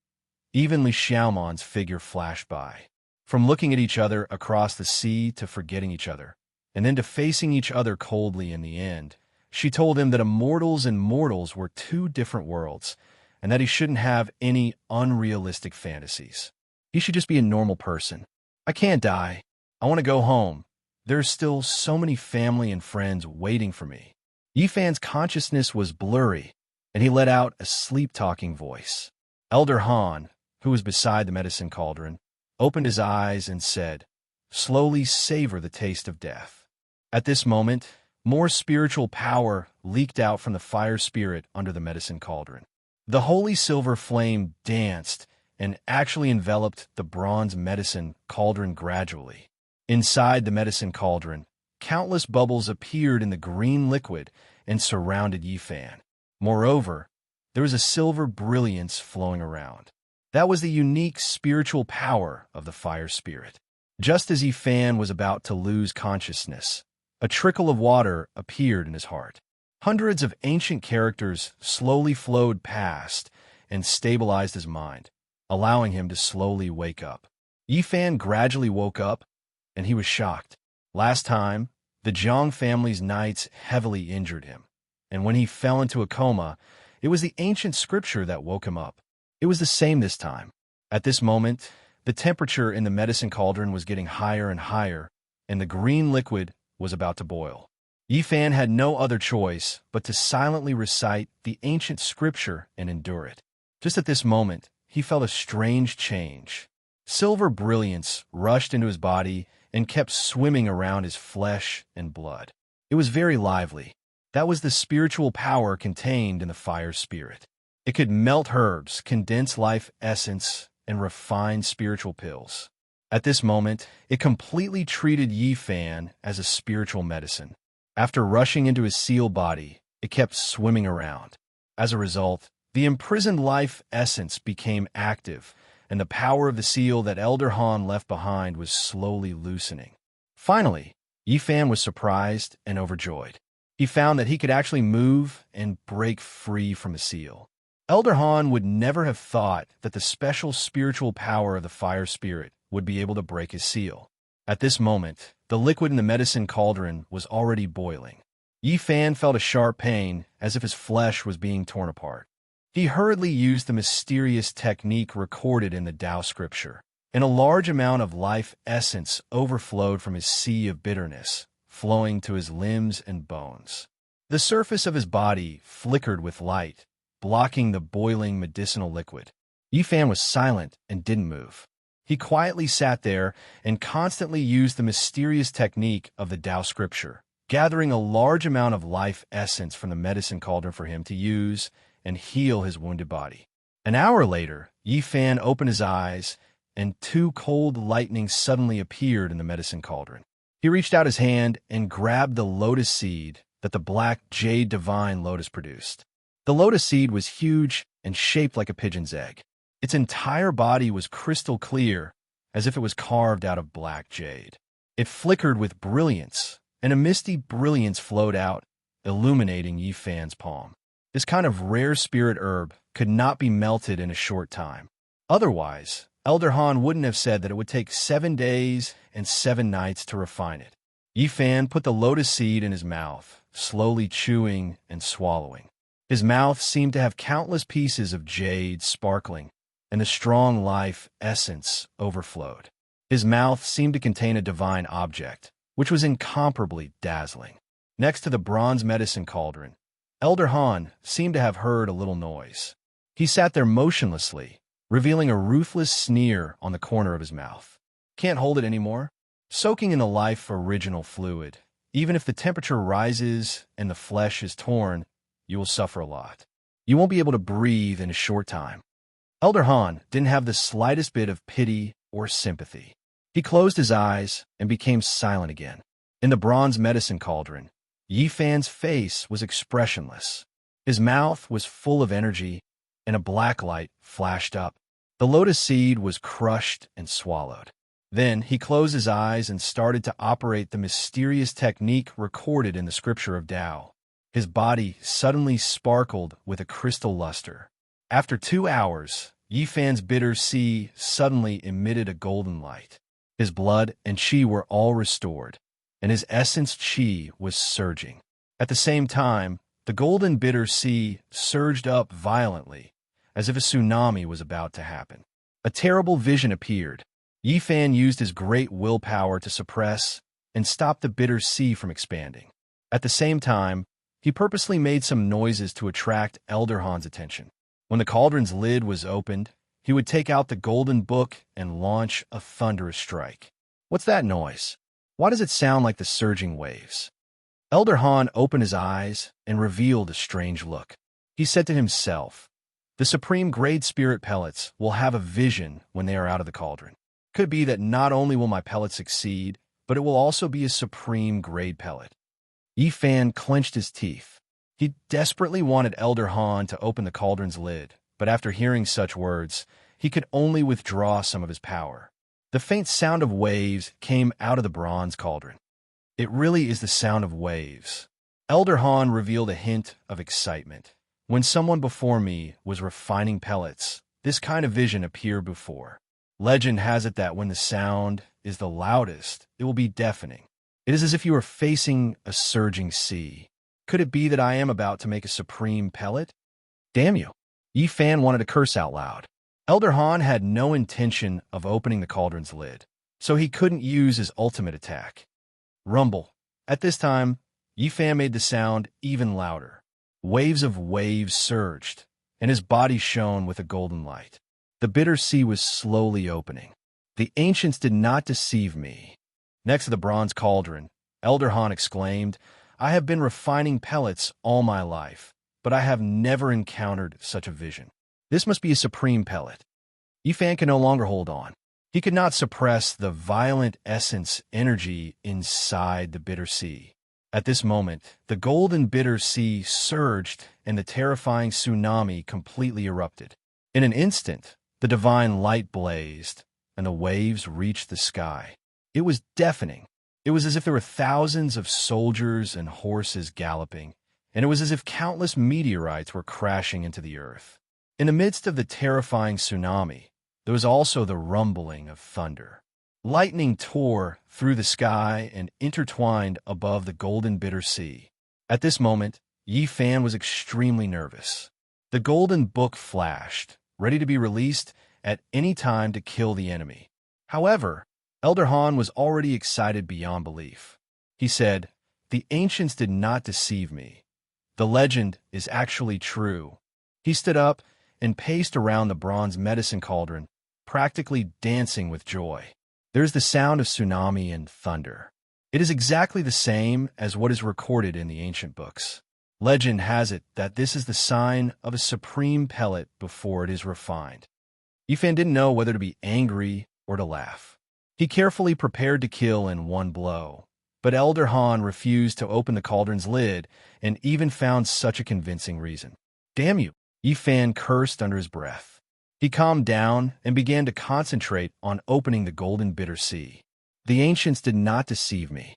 Even Li Xiaomon's figure flashed by. From looking at each other across the sea to forgetting each other, and then to facing each other coldly in the end, she told him that immortals and mortals were two different worlds, and that he shouldn't have any unrealistic fantasies. He should just be a normal person. "I can't die. I want to go home. There's still so many family and friends waiting for me." Yifan's consciousness was blurry, and he let out a sleep-talking voice. Elder Han, who was beside the medicine cauldron, opened his eyes and said, "Slowly savor the taste of death." At this moment, more spiritual power leaked out from the fire spirit under the medicine cauldron. The holy silver flame danced and actually enveloped the bronze medicine cauldron gradually. Inside the medicine cauldron, countless bubbles appeared in the green liquid and surrounded Yifan. Moreover, there was a silver brilliance flowing around. That was the unique spiritual power of the fire spirit. Just as Yifan was about to lose consciousness, a trickle of water appeared in his heart. Hundreds of ancient characters slowly flowed past and stabilized his mind, allowing him to slowly wake up. Yifan gradually woke up, and he was shocked. Last time, the Jiang family's knights heavily injured him, and when he fell into a coma, it was the ancient scripture that woke him up. It was the same this time. At this moment, the temperature in the medicine cauldron was getting higher and higher, and the green liquid was about to boil. Yifan had no other choice but to silently recite the ancient scripture and endure it. Just at this moment, he felt a strange change. Silver brilliance rushed into his body and kept swimming around his flesh and blood. It was very lively. That was the spiritual power contained in the fire spirit. It could melt herbs, condense life essence, and refine spiritual pills. At this moment, it completely treated Yifan as a spiritual medicine. After rushing into his seal body, it kept swimming around. As a result, the imprisoned life essence became active, and the power of the seal that Elder Han left behind was slowly loosening. Finally, Yifan was surprised and overjoyed. He found that he could actually move and break free from the seal. Elder Han would never have thought that the special spiritual power of the fire spirit would be able to break his seal. At this moment, the liquid in the medicine cauldron was already boiling. Yifan felt a sharp pain as if his flesh was being torn apart. He hurriedly used the mysterious technique recorded in the Tao scripture, and a large amount of life essence overflowed from his sea of bitterness, flowing to his limbs and bones. The surface of his body flickered with light, blocking the boiling medicinal liquid. Yifan was silent and didn't move. He quietly sat there and constantly used the mysterious technique of the Tao scripture, gathering a large amount of life essence from the medicine cauldron for him to use and heal his wounded body. An hour later, Yifan opened his eyes, and two cold lightnings suddenly appeared in the medicine cauldron. He reached out his hand and grabbed the lotus seed that the black jade divine lotus produced. The lotus seed was huge and shaped like a pigeon's egg. Its entire body was crystal clear, as if it was carved out of black jade. It flickered with brilliance, and a misty brilliance flowed out, illuminating Yifan's palm. This kind of rare spirit herb could not be melted in a short time. Otherwise, Elder Han wouldn't have said that it would take 7 days and 7 nights to refine it. Yifan put the lotus seed in his mouth, slowly chewing and swallowing. His mouth seemed to have countless pieces of jade sparkling, and the strong life essence overflowed. His mouth seemed to contain a divine object, which was incomparably dazzling. Next to the bronze medicine cauldron, Elder Han seemed to have heard a little noise. He sat there motionlessly, revealing a ruthless sneer on the corner of his mouth. Can't hold it anymore? Soaking in the life original fluid, even if the temperature rises and the flesh is torn, you will suffer a lot. You won't be able to breathe in a short time. Elder Han didn't have the slightest bit of pity or sympathy. He closed his eyes and became silent again. In the bronze medicine cauldron, Yifan's face was expressionless. His mouth was full of energy, and a black light flashed up. The lotus seed was crushed and swallowed. Then he closed his eyes and started to operate the mysterious technique recorded in the scripture of Tao. His body suddenly sparkled with a crystal luster. After 2 hours, Yifan's bitter sea suddenly emitted a golden light. His blood and qi were all restored, and his essence qi was surging. At the same time, the golden bitter sea surged up violently, as if a tsunami was about to happen. A terrible vision appeared. Yifan used his great willpower to suppress and stop the bitter sea from expanding. At the same time, he purposely made some noises to attract Elder Han's attention. When the cauldron's lid was opened, he would take out the golden book and launch a thunderous strike. What's that noise? Why does it sound like the surging waves? Elder Han opened his eyes and revealed a strange look. He said to himself, "The supreme grade spirit pellets will have a vision when they are out of the cauldron. Could be that not only will my pellet succeed, but it will also be a supreme grade pellet." Yifan clenched his teeth. He desperately wanted Elder Han to open the cauldron's lid, but after hearing such words, he could only withdraw some of his power. The faint sound of waves came out of the bronze cauldron. It really is the sound of waves. Elder Han revealed a hint of excitement. When someone before me was refining pellets, this kind of vision appeared before. Legend has it that when the sound is the loudest, it will be deafening. It is as if you are facing a surging sea. Could it be that I am about to make a supreme pellet? Damn you. Yifan wanted to curse out loud. Elder Han had no intention of opening the cauldron's lid, so he couldn't use his ultimate attack. Rumble. At this time, Yifan made the sound even louder. Waves of waves surged, and his body shone with a golden light. The bitter sea was slowly opening. The ancients did not deceive me. Next to the bronze cauldron, Elder Han exclaimed, "I have been refining pellets all my life, but I have never encountered such a vision. This must be a supreme pellet." Yifan could no longer hold on. He could not suppress the violent essence energy inside the bitter sea. At this moment, the golden bitter sea surged and the terrifying tsunami completely erupted. In an instant, the divine light blazed, and the waves reached the sky. It was deafening. It was as if there were thousands of soldiers and horses galloping, and it was as if countless meteorites were crashing into the earth. In the midst of the terrifying tsunami, there was also the rumbling of thunder. Lightning tore through the sky and intertwined above the golden bitter sea. At this moment, Yifan was extremely nervous. The golden book flashed, ready to be released at any time to kill the enemy. However, Elder Han was already excited beyond belief. He said, "The ancients did not deceive me. The legend is actually true." He stood up and paced around the bronze medicine cauldron, practically dancing with joy. There is the sound of tsunami and thunder. It is exactly the same as what is recorded in the ancient books. Legend has it that this is the sign of a supreme pellet before it is refined. Yifan didn't know whether to be angry or to laugh. He carefully prepared to kill in one blow, but Elder Han refused to open the cauldron's lid and even found such a convincing reason. "Damn you," Yifan cursed under his breath. He calmed down and began to concentrate on opening the golden bitter sea. The ancients did not deceive me.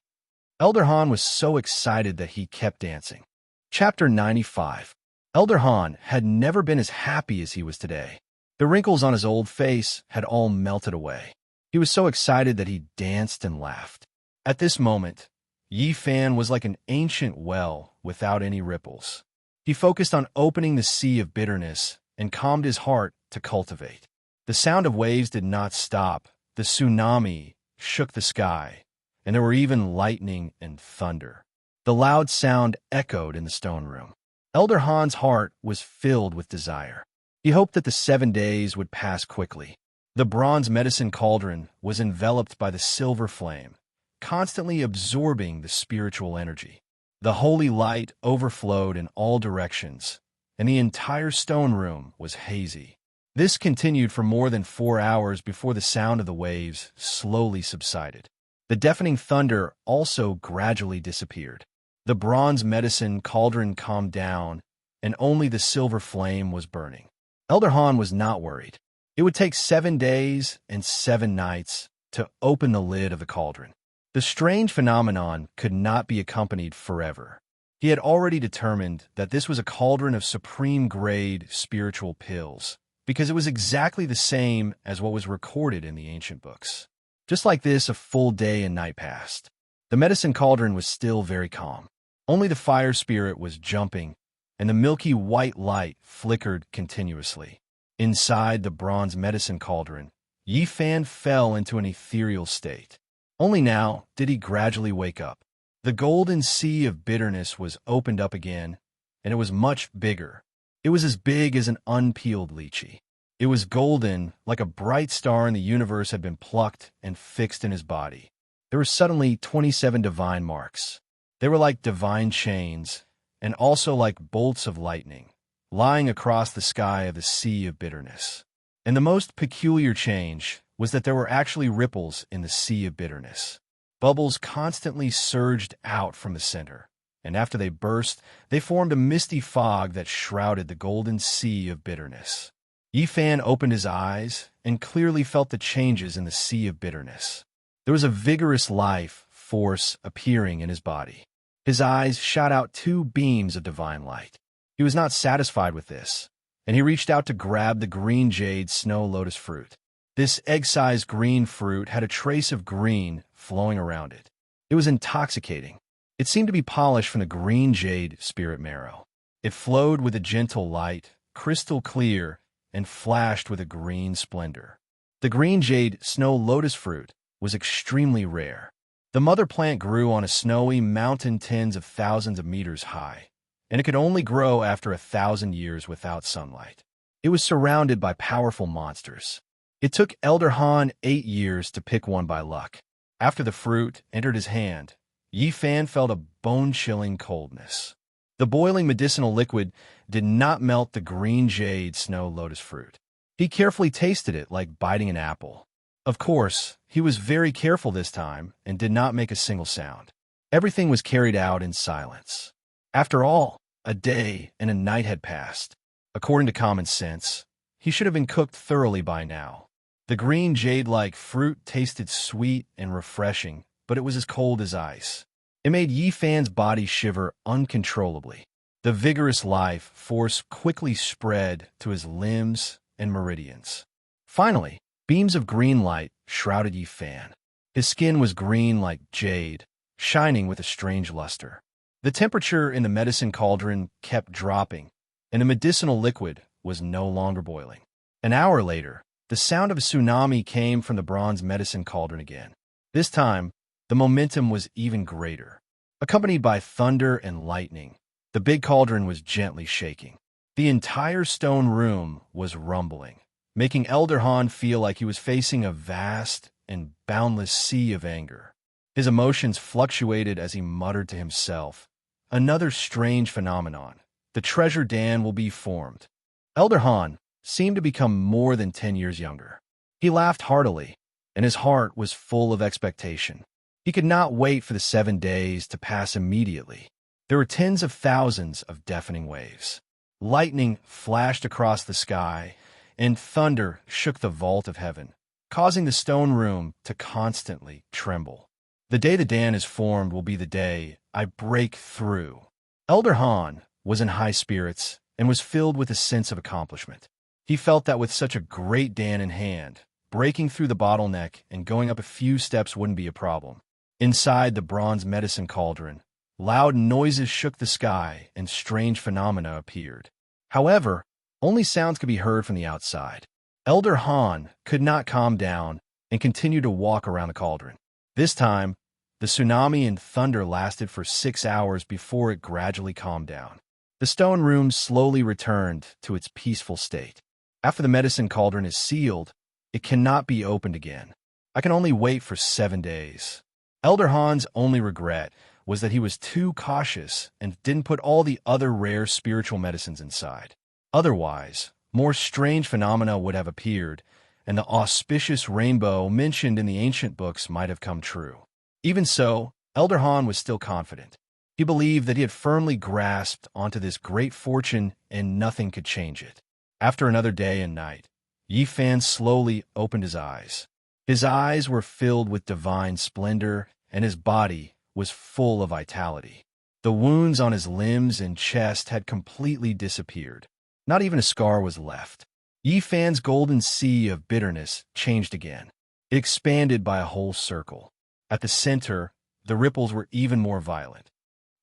Elder Han was so excited that he kept dancing. Chapter 95. Elder Han had never been as happy as he was today. The wrinkles on his old face had all melted away. He was so excited that he danced and laughed. At this moment, Yi Fan was like an ancient well without any ripples. He focused on opening the sea of bitterness and calmed his heart to cultivate. The sound of waves did not stop. The tsunami shook the sky, and there were even lightning and thunder. The loud sound echoed in the stone room. Elder Han's heart was filled with desire. He hoped that the 7 days would pass quickly. The bronze medicine cauldron was enveloped by the silver flame, constantly absorbing the spiritual energy. The holy light overflowed in all directions, and the entire stone room was hazy. This continued for more than 4 hours before the sound of the waves slowly subsided. The deafening thunder also gradually disappeared. The bronze medicine cauldron calmed down, and only the silver flame was burning. Elder Han was not worried. It would take 7 days and 7 nights to open the lid of the cauldron. The strange phenomenon could not be accompanied forever. He had already determined that this was a cauldron of supreme-grade spiritual pills, because it was exactly the same as what was recorded in the ancient books. Just like this, a full day and night passed. The medicine cauldron was still very calm. Only the fire spirit was jumping, and the milky white light flickered continuously. Inside the bronze medicine cauldron, Yi Fan fell into an ethereal state. Only now did he gradually wake up. The golden sea of bitterness was opened up again, and it was much bigger. It was as big as an unpeeled lychee. It was golden, like a bright star in the universe had been plucked and fixed in his body. There were suddenly 27 divine marks. They were like divine chains, and also like bolts of lightning, lying across the sky of the sea of bitterness. And the most peculiar change was that there were actually ripples in the sea of bitterness. Bubbles constantly surged out from the center, and after they burst, they formed a misty fog that shrouded the golden sea of bitterness. Yi Fan opened his eyes and clearly felt the changes in the sea of bitterness. There was a vigorous life force appearing in his body. His eyes shot out 2 beams of divine light. He was not satisfied with this, and he reached out to grab the green jade snow lotus fruit. This egg-sized green fruit had a trace of green flowing around it. It was intoxicating. It seemed to be polished from the green jade spirit marrow. It flowed with a gentle light, crystal clear, and flashed with a green splendor. The green jade snow lotus fruit was extremely rare. The mother plant grew on a snowy mountain tens of thousands of meters high, and it could only grow after 1,000 years without sunlight. It was surrounded by powerful monsters. It took Elder Han 8 years to pick one by luck. After the fruit entered his hand, Yi Fan felt a bone-chilling coldness. The boiling medicinal liquid did not melt the green jade snow lotus fruit. He carefully tasted it like biting an apple. Of course, he was very careful this time and did not make a single sound. Everything was carried out in silence. After all, a day and a night had passed. According to common sense, he should have been cooked thoroughly by now. The green jade-like fruit tasted sweet and refreshing, but it was as cold as ice. It made Yi Fan's body shiver uncontrollably. The vigorous life force quickly spread to his limbs and meridians. Finally, beams of green light shrouded Yi Fan. His skin was green like jade, shining with a strange luster. The temperature in the medicine cauldron kept dropping, and the medicinal liquid was no longer boiling. An hour later, the sound of a tsunami came from the bronze medicine cauldron again. This time, the momentum was even greater. Accompanied by thunder and lightning, the big cauldron was gently shaking. The entire stone room was rumbling, making Elder Han feel like he was facing a vast and boundless sea of anger. His emotions fluctuated as he muttered to himself, "Another strange phenomenon. The treasure dam will be formed." Elder Han seemed to become more than 10 years younger. He laughed heartily, and his heart was full of expectation. He could not wait for the 7 days to pass immediately. There were tens of thousands of deafening waves. Lightning flashed across the sky, and thunder shook the vault of heaven, causing the stone room to constantly tremble. The day the dam is formed will be the day I break through. Elder Han was in high spirits and was filled with a sense of accomplishment. He felt that with such a great dam in hand, breaking through the bottleneck and going up a few steps wouldn't be a problem. Inside the bronze medicine cauldron, loud noises shook the sky and strange phenomena appeared. However, only sounds could be heard from the outside. Elder Han could not calm down and continued to walk around the cauldron. This time, the tsunami and thunder lasted for 6 hours before it gradually calmed down. The stone room slowly returned to its peaceful state. After the medicine cauldron is sealed, it cannot be opened again. I can only wait for 7 days. Elder Han's only regret was that he was too cautious and didn't put all the other rare spiritual medicines inside. Otherwise, more strange phenomena would have appeared, and the auspicious rainbow mentioned in the ancient books might have come true. Even so, Elder Han was still confident. He believed that he had firmly grasped onto this great fortune and nothing could change it. After another day and night, Yi Fan slowly opened his eyes. His eyes were filled with divine splendor, and his body was full of vitality. The wounds on his limbs and chest had completely disappeared. Not even a scar was left. Yi Fan's golden sea of bitterness changed again. It expanded by a whole circle. At the center, the ripples were even more violent.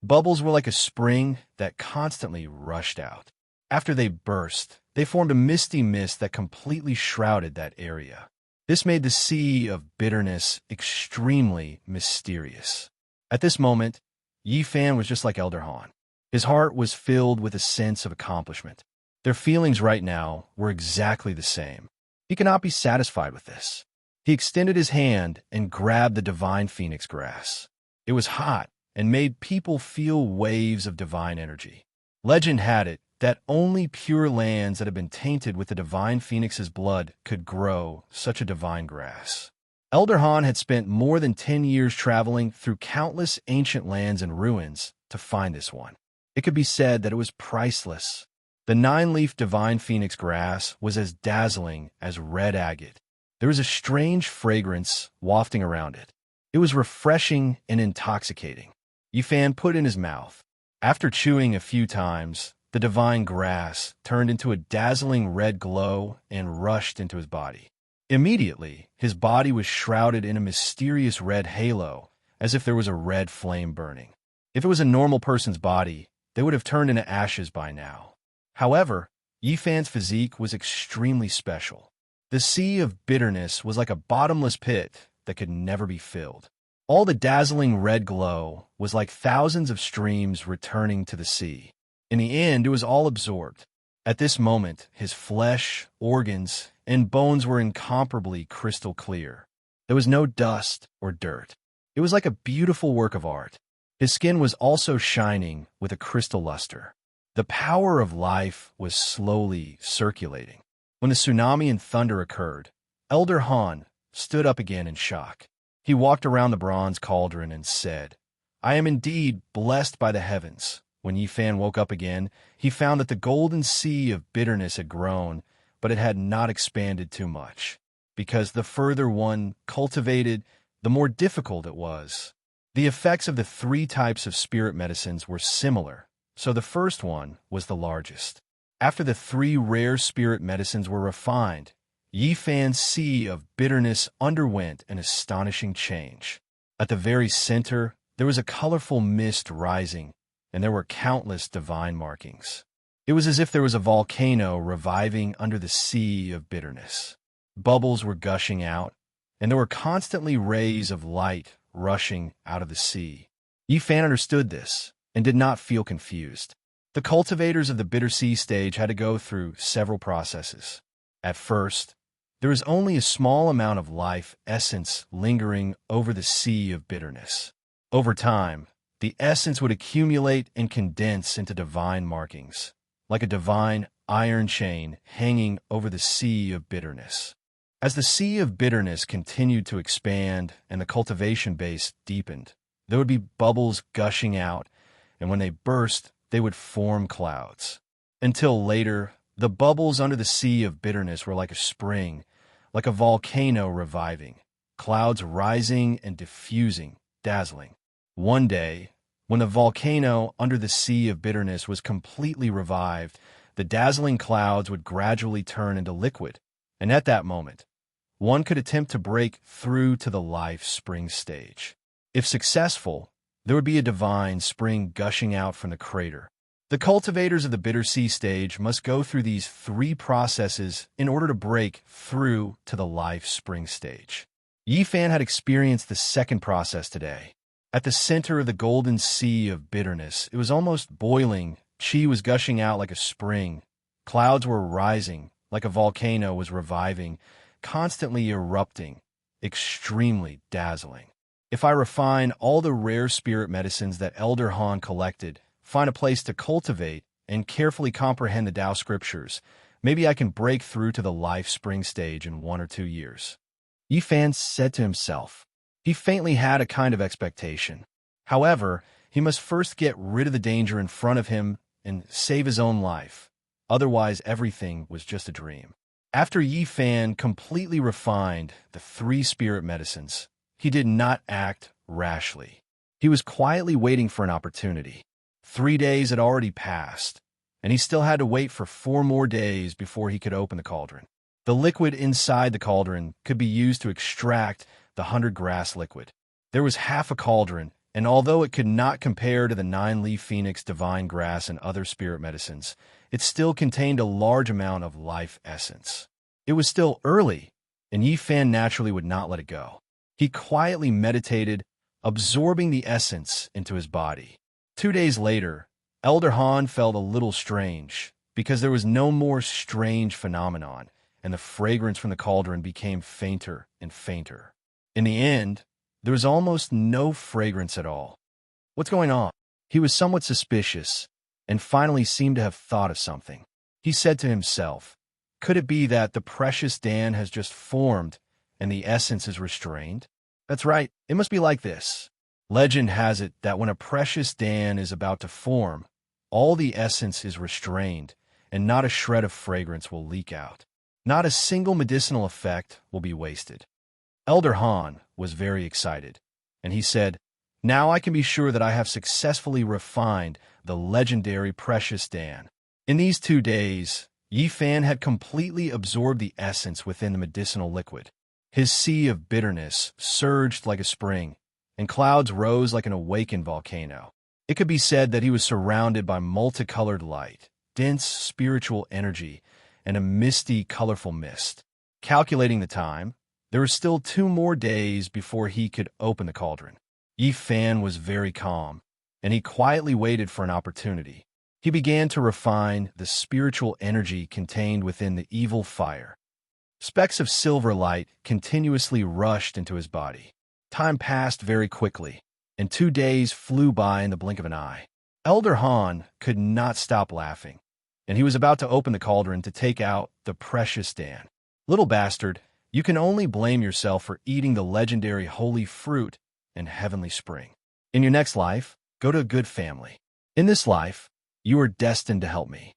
Bubbles were like a spring that constantly rushed out. After they burst, they formed a misty mist that completely shrouded that area. This made the sea of bitterness extremely mysterious. At this moment, Yi Fan was just like Elder Han. His heart was filled with a sense of accomplishment. Their feelings right now were exactly the same. He could not be satisfied with this. He extended his hand and grabbed the divine phoenix grass. It was hot and made people feel waves of divine energy. Legend had it that only pure lands that had been tainted with the divine phoenix's blood could grow such a divine grass. Elder Han had spent more than 10 years traveling through countless ancient lands and ruins to find this one. It could be said that it was priceless. The 9-leaf divine phoenix grass was as dazzling as red agate. There was a strange fragrance wafting around it. It was refreshing and intoxicating. Yi Fan put it in his mouth. After chewing a few times, the divine grass turned into a dazzling red glow and rushed into his body. Immediately, his body was shrouded in a mysterious red halo, as if there was a red flame burning. If it was a normal person's body, they would have turned into ashes by now. However, Yi Fan's physique was extremely special. The sea of bitterness was like a bottomless pit that could never be filled. All the dazzling red glow was like thousands of streams returning to the sea. In the end, it was all absorbed. At this moment, his flesh, organs, and bones were incomparably crystal clear. There was no dust or dirt. It was like a beautiful work of art. His skin was also shining with a crystal luster. The power of life was slowly circulating. When the tsunami and thunder occurred, Elder Han stood up again in shock. He walked around the bronze cauldron and said, "I am indeed blessed by the heavens." When Yi Fan woke up again, he found that the golden sea of bitterness had grown, but it had not expanded too much, because the further one cultivated, the more difficult it was. The effects of the 3 types of spirit medicines were similar, so the first one was the largest. After the 3 rare spirit medicines were refined, Yi Fan's sea of bitterness underwent an astonishing change. At the very center, there was a colorful mist rising, and there were countless divine markings. It was as if there was a volcano reviving under the sea of bitterness. Bubbles were gushing out, and there were constantly rays of light rushing out of the sea. Yi Fan understood this and did not feel confused. The cultivators of the bitter sea stage had to go through several processes. At first, there was only a small amount of life essence lingering over the sea of bitterness. Over time, the essence would accumulate and condense into divine markings, like a divine iron chain hanging over the sea of bitterness. As the sea of bitterness continued to expand and the cultivation base deepened, there would be bubbles gushing out, and when they burst, they would form clouds. Until later, the bubbles under the sea of bitterness were like a spring, like a volcano reviving, clouds rising and diffusing, dazzling. One day, when the volcano under the sea of bitterness was completely revived, the dazzling clouds would gradually turn into liquid, and at that moment, one could attempt to break through to the life spring stage. If successful, there would be a divine spring gushing out from the crater. The cultivators of the bitter sea stage must go through these 3 processes in order to break through to the life spring stage. Yifan had experienced the second process today. At the center of the golden sea of bitterness, it was almost boiling. Qi was gushing out like a spring. Clouds were rising, like a volcano was reviving, constantly erupting, extremely dazzling. If I refine all the rare spirit medicines that Elder Han collected, find a place to cultivate, and carefully comprehend the Tao scriptures, maybe I can break through to the life spring stage in 1 or 2 years. Yifan said to himself. He faintly had a kind of expectation. However, he must first get rid of the danger in front of him and save his own life. Otherwise, everything was just a dream. After Yifan completely refined the 3 spirit medicines, he did not act rashly. He was quietly waiting for an opportunity. 3 days had already passed, and he still had to wait for 4 more days before he could open the cauldron. The liquid inside the cauldron could be used to extract the 100-grass liquid. There was half a cauldron, and although it could not compare to the 9-leaf phoenix divine grass and other spirit medicines, it still contained a large amount of life essence. It was still early, and Yifan naturally would not let it go. He quietly meditated, absorbing the essence into his body. 2 days later, Elder Han felt a little strange, because there was no more strange phenomenon, and the fragrance from the cauldron became fainter and fainter. In the end, there was almost no fragrance at all. What's going on? He was somewhat suspicious, and finally seemed to have thought of something. He said to himself, could it be that the precious Dan has just formed, and the essence is restrained? That's right, it must be like this. Legend has it that when a precious Dan is about to form, all the essence is restrained, and not a shred of fragrance will leak out. Not a single medicinal effect will be wasted. Elder Han was very excited, and he said, now I can be sure that I have successfully refined the legendary precious Dan. In these 2 days, Yifan had completely absorbed the essence within the medicinal liquid. His sea of bitterness surged like a spring, and clouds rose like an awakened volcano. It could be said that he was surrounded by multicolored light, dense spiritual energy, and a misty, colorful mist. Calculating the time, there were still 2 more days before he could open the cauldron. Yifan was very calm, and he quietly waited for an opportunity. He began to refine the spiritual energy contained within the evil fire. Specks of silver light continuously rushed into his body. Time passed very quickly, and 2 days flew by in the blink of an eye. Elder Han could not stop laughing, and he was about to open the cauldron to take out the precious Dan. Little bastard, you can only blame yourself for eating the legendary holy fruit and heavenly spring. In your next life, go to a good family. In this life, you are destined to help me.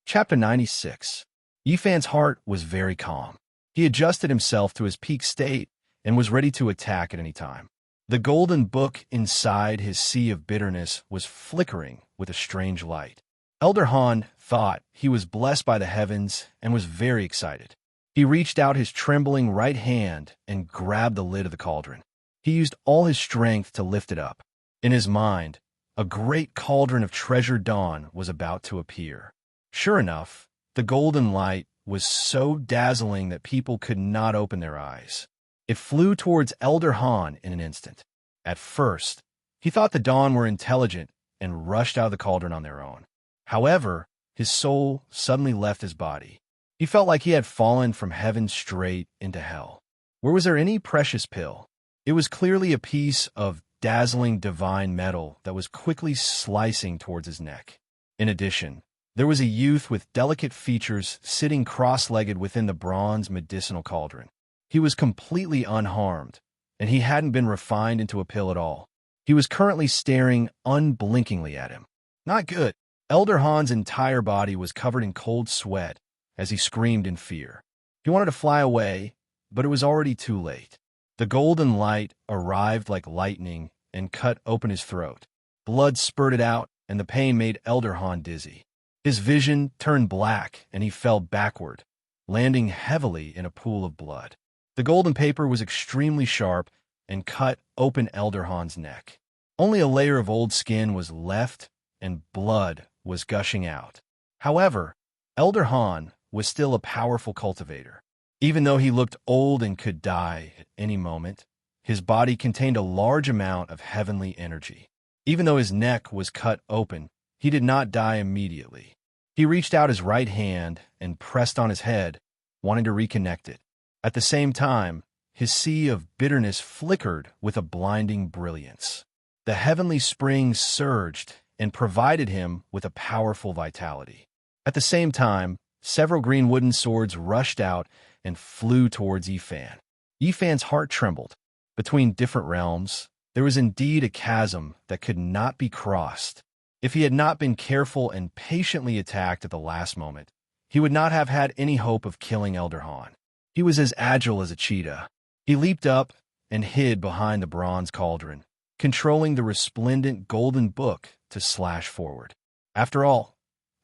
Chapter 96. Yifan's heart was very calm. He adjusted himself to his peak state and was ready to attack at any time. The golden book inside his sea of bitterness was flickering with a strange light. Elder Han thought he was blessed by the heavens and was very excited. He reached out his trembling right hand and grabbed the lid of the cauldron. He used all his strength to lift it up. In his mind, a great cauldron of treasured dawn was about to appear. Sure enough, the golden light was so dazzling that people could not open their eyes. It flew towards Elder Han in an instant. At first, he thought the dawn were intelligent and rushed out of the cauldron on their own. However, his soul suddenly left his body. He felt like he had fallen from heaven straight into hell. Where was there any precious pill? It was clearly a piece of dazzling divine metal that was quickly slicing towards his neck. In addition, there was a youth with delicate features sitting cross-legged within the bronze medicinal cauldron. He was completely unharmed, and he hadn't been refined into a pill at all. He was currently staring unblinkingly at him. Not good. Elder Han's entire body was covered in cold sweat as he screamed in fear. He wanted to fly away, but it was already too late. The golden light arrived like lightning and cut open his throat. Blood spurted out, and the pain made Elder Han dizzy. His vision turned black, and he fell backward, landing heavily in a pool of blood. The golden paper was extremely sharp and cut open Elderhan's neck. Only a layer of old skin was left, and blood was gushing out. However, Elderhan was still a powerful cultivator. Even though he looked old and could die at any moment, his body contained a large amount of heavenly energy. Even though his neck was cut open, he did not die immediately. He reached out his right hand and pressed on his head, wanting to reconnect it. At the same time, his sea of bitterness flickered with a blinding brilliance. The heavenly springs surged and provided him with a powerful vitality. At the same time, several green wooden swords rushed out and flew towards Yifan. Yifan's heart trembled. Between different realms, there was indeed a chasm that could not be crossed. If he had not been careful and patiently attacked at the last moment, he would not have had any hope of killing Elderhan. He was as agile as a cheetah. He leaped up and hid behind the bronze cauldron, controlling the resplendent golden book to slash forward. After all,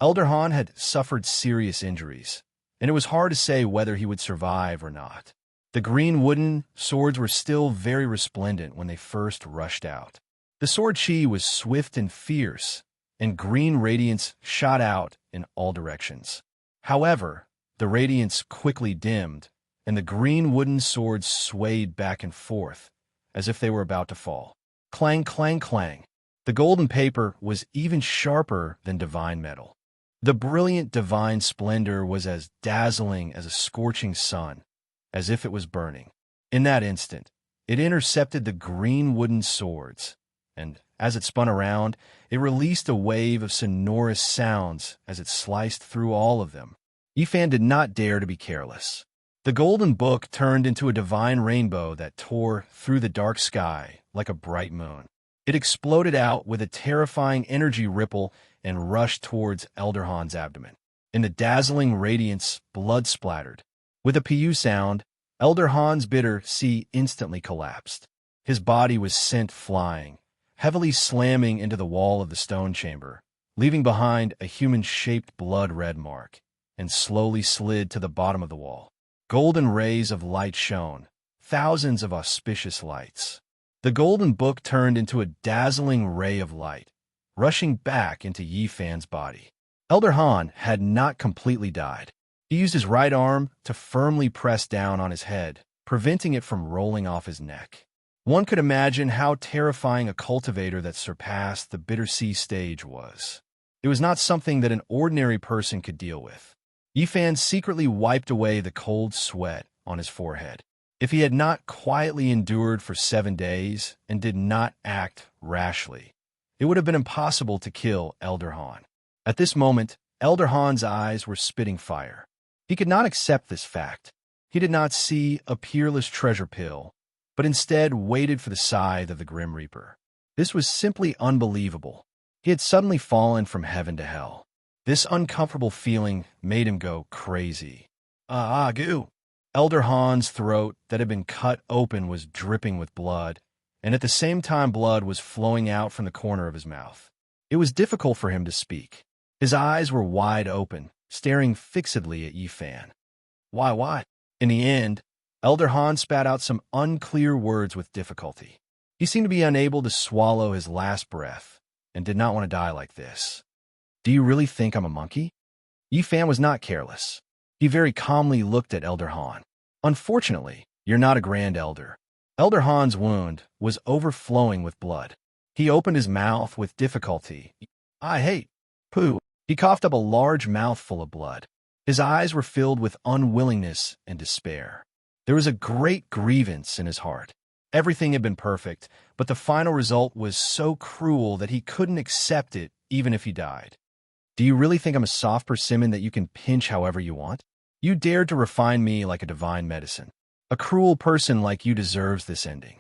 Elderhan had suffered serious injuries, and it was hard to say whether he would survive or not. The green wooden swords were still very resplendent when they first rushed out. The sword chi was swift and fierce, and green radiance shot out in all directions. However, the radiance quickly dimmed, and the green wooden swords swayed back and forth, as if they were about to fall. Clang, clang, clang. The golden paper was even sharper than divine metal. The brilliant divine splendor was as dazzling as a scorching sun, as if it was burning. In that instant, it intercepted the green wooden swords, and as it spun around, it released a wave of sonorous sounds as it sliced through all of them. Yifan did not dare to be careless. The golden book turned into a divine rainbow that tore through the dark sky like a bright moon. It exploded out with a terrifying energy ripple and rushed towards Elderhan's abdomen. In the dazzling radiance, blood splattered. With a pu sound, Elderhan's bitter sea instantly collapsed. His body was sent flying, heavily slamming into the wall of the stone chamber, leaving behind a human-shaped blood-red mark, and slowly slid to the bottom of the wall. Golden rays of light shone, thousands of auspicious lights. The golden book turned into a dazzling ray of light, rushing back into Yifan's body. Elderhan had not completely died. He used his right arm to firmly press down on his head, preventing it from rolling off his neck. One could imagine how terrifying a cultivator that surpassed the bitter sea stage was. It was not something that an ordinary person could deal with. Yifan secretly wiped away the cold sweat on his forehead. If he had not quietly endured for 7 days and did not act rashly, it would have been impossible to kill Elderhan. At this moment, Elderhan's eyes were spitting fire. He could not accept this fact. He did not see a peerless treasure pill, but instead waited for the scythe of the Grim Reaper. This was simply unbelievable. He had suddenly fallen from heaven to hell. This uncomfortable feeling made him go crazy. Goo! Elderhan's throat that had been cut open was dripping with blood, and at the same time blood was flowing out from the corner of his mouth. It was difficult for him to speak. His eyes were wide open, staring fixedly at Yifan. Why? In the end, Elderhan spat out some unclear words with difficulty. He seemed to be unable to swallow his last breath, and did not want to die like this. Do you really think I'm a monkey? Yifan was not careless. He very calmly looked at Elderhan. Unfortunately, you're not a Grand Elder. Elderhan's wound was overflowing with blood. He opened his mouth with difficulty. I hate poo. He coughed up a large mouthful of blood. His eyes were filled with unwillingness and despair. There was a great grievance in his heart. Everything had been perfect, but the final result was so cruel that he couldn't accept it even if he died. Do you really think I'm a soft persimmon that you can pinch however you want? You dared to refine me like a divine medicine. A cruel person like you deserves this ending.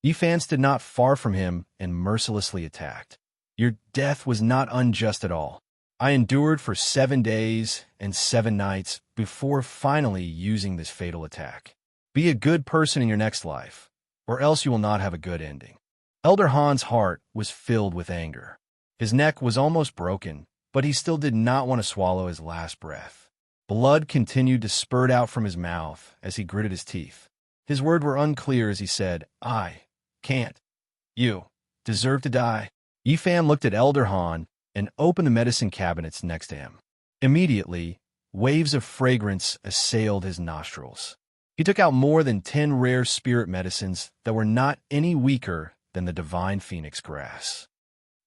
Yifan stood not far from him and mercilessly attacked. Your death was not unjust at all. I endured for 7 days and 7 nights before finally using this fatal attack. Be a good person in your next life, or else you will not have a good ending. Elderhan's heart was filled with anger. His neck was almost broken, but he still did not want to swallow his last breath. Blood continued to spurt out from his mouth as he gritted his teeth. His words were unclear as he said, "I can't. You deserve to die." Yifan looked at Elder Han and opened the medicine cabinets next to him. Immediately, waves of fragrance assailed his nostrils. He took out more than 10 rare spirit medicines that were not any weaker than the divine phoenix grass.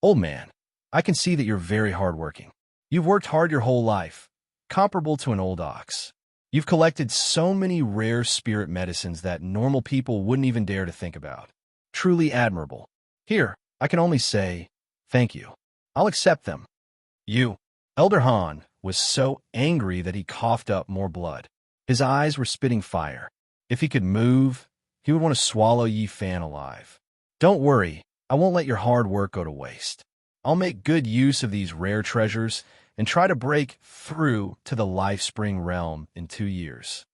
"Old man, I can see that you're very hardworking. You've worked hard your whole life, comparable to an old ox. You've collected so many rare spirit medicines that normal people wouldn't even dare to think about. Truly admirable. Here, I can only say, thank you. I'll accept them." "You." Elder Han was so angry that he coughed up more blood. His eyes were spitting fire. If he could move, he would want to swallow Yifan alive. "Don't worry, I won't let your hard work go to waste. I'll make good use of these rare treasures and try to break through to the Life Spring realm in 2 years.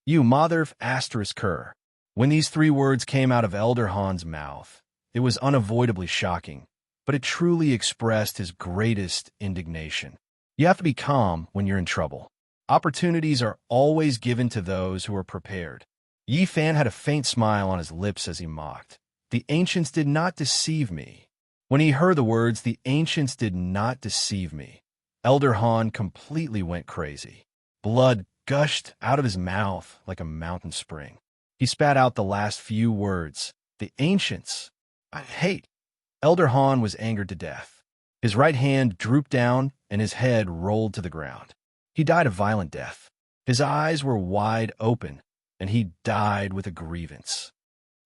You mother of asterisk cur." When these 3 words came out of Elder Han's mouth, it was unavoidably shocking, but it truly expressed his greatest indignation. You have to be calm when you're in trouble. Opportunities are always given to those who are prepared. Yifan had a faint smile on his lips as he mocked. "The ancients did not deceive me." When he heard the words, "the ancients did not deceive me," Elder Han completely went crazy. Blood gushed out of his mouth like a mountain spring. He spat out the last few words. "The ancients. I hate." Elder Han was angered to death. His right hand drooped down and his head rolled to the ground. He died a violent death. His eyes were wide open, and he died with a grievance.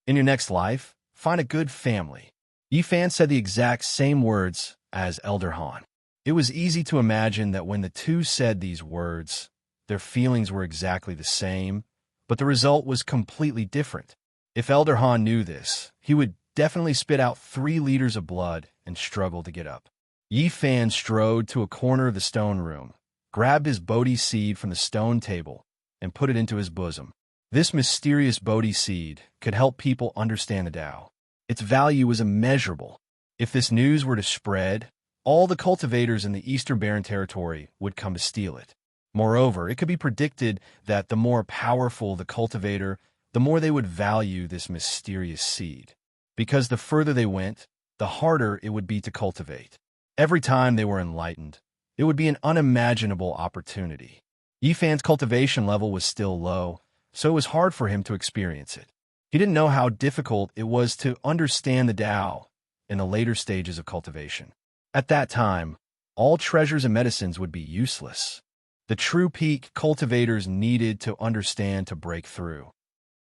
In your next life, find a good family. Yifan said the exact same words as Elder Han. It was easy to imagine that when the two said these words, their feelings were exactly the same, but the result was completely different. If Elder Han knew this, he would definitely spit out 3 liters of blood and struggle to get up. Yifan strode to a corner of the stone room, grabbed his Bodhi seed from the stone table, and put it into his bosom. This mysterious Bodhi seed could help people understand the Tao. Its value was immeasurable. If this news were to spread, all the cultivators in the Eastern Barren Territory would come to steal it. Moreover, it could be predicted that the more powerful the cultivator, the more they would value this mysterious seed. Because the further they went, the harder it would be to cultivate. Every time they were enlightened, it would be an unimaginable opportunity. Yifan's cultivation level was still low, so it was hard for him to experience it. He didn't know how difficult it was to understand the Tao in the later stages of cultivation. At that time, all treasures and medicines would be useless. The true peak cultivators needed to understand to break through.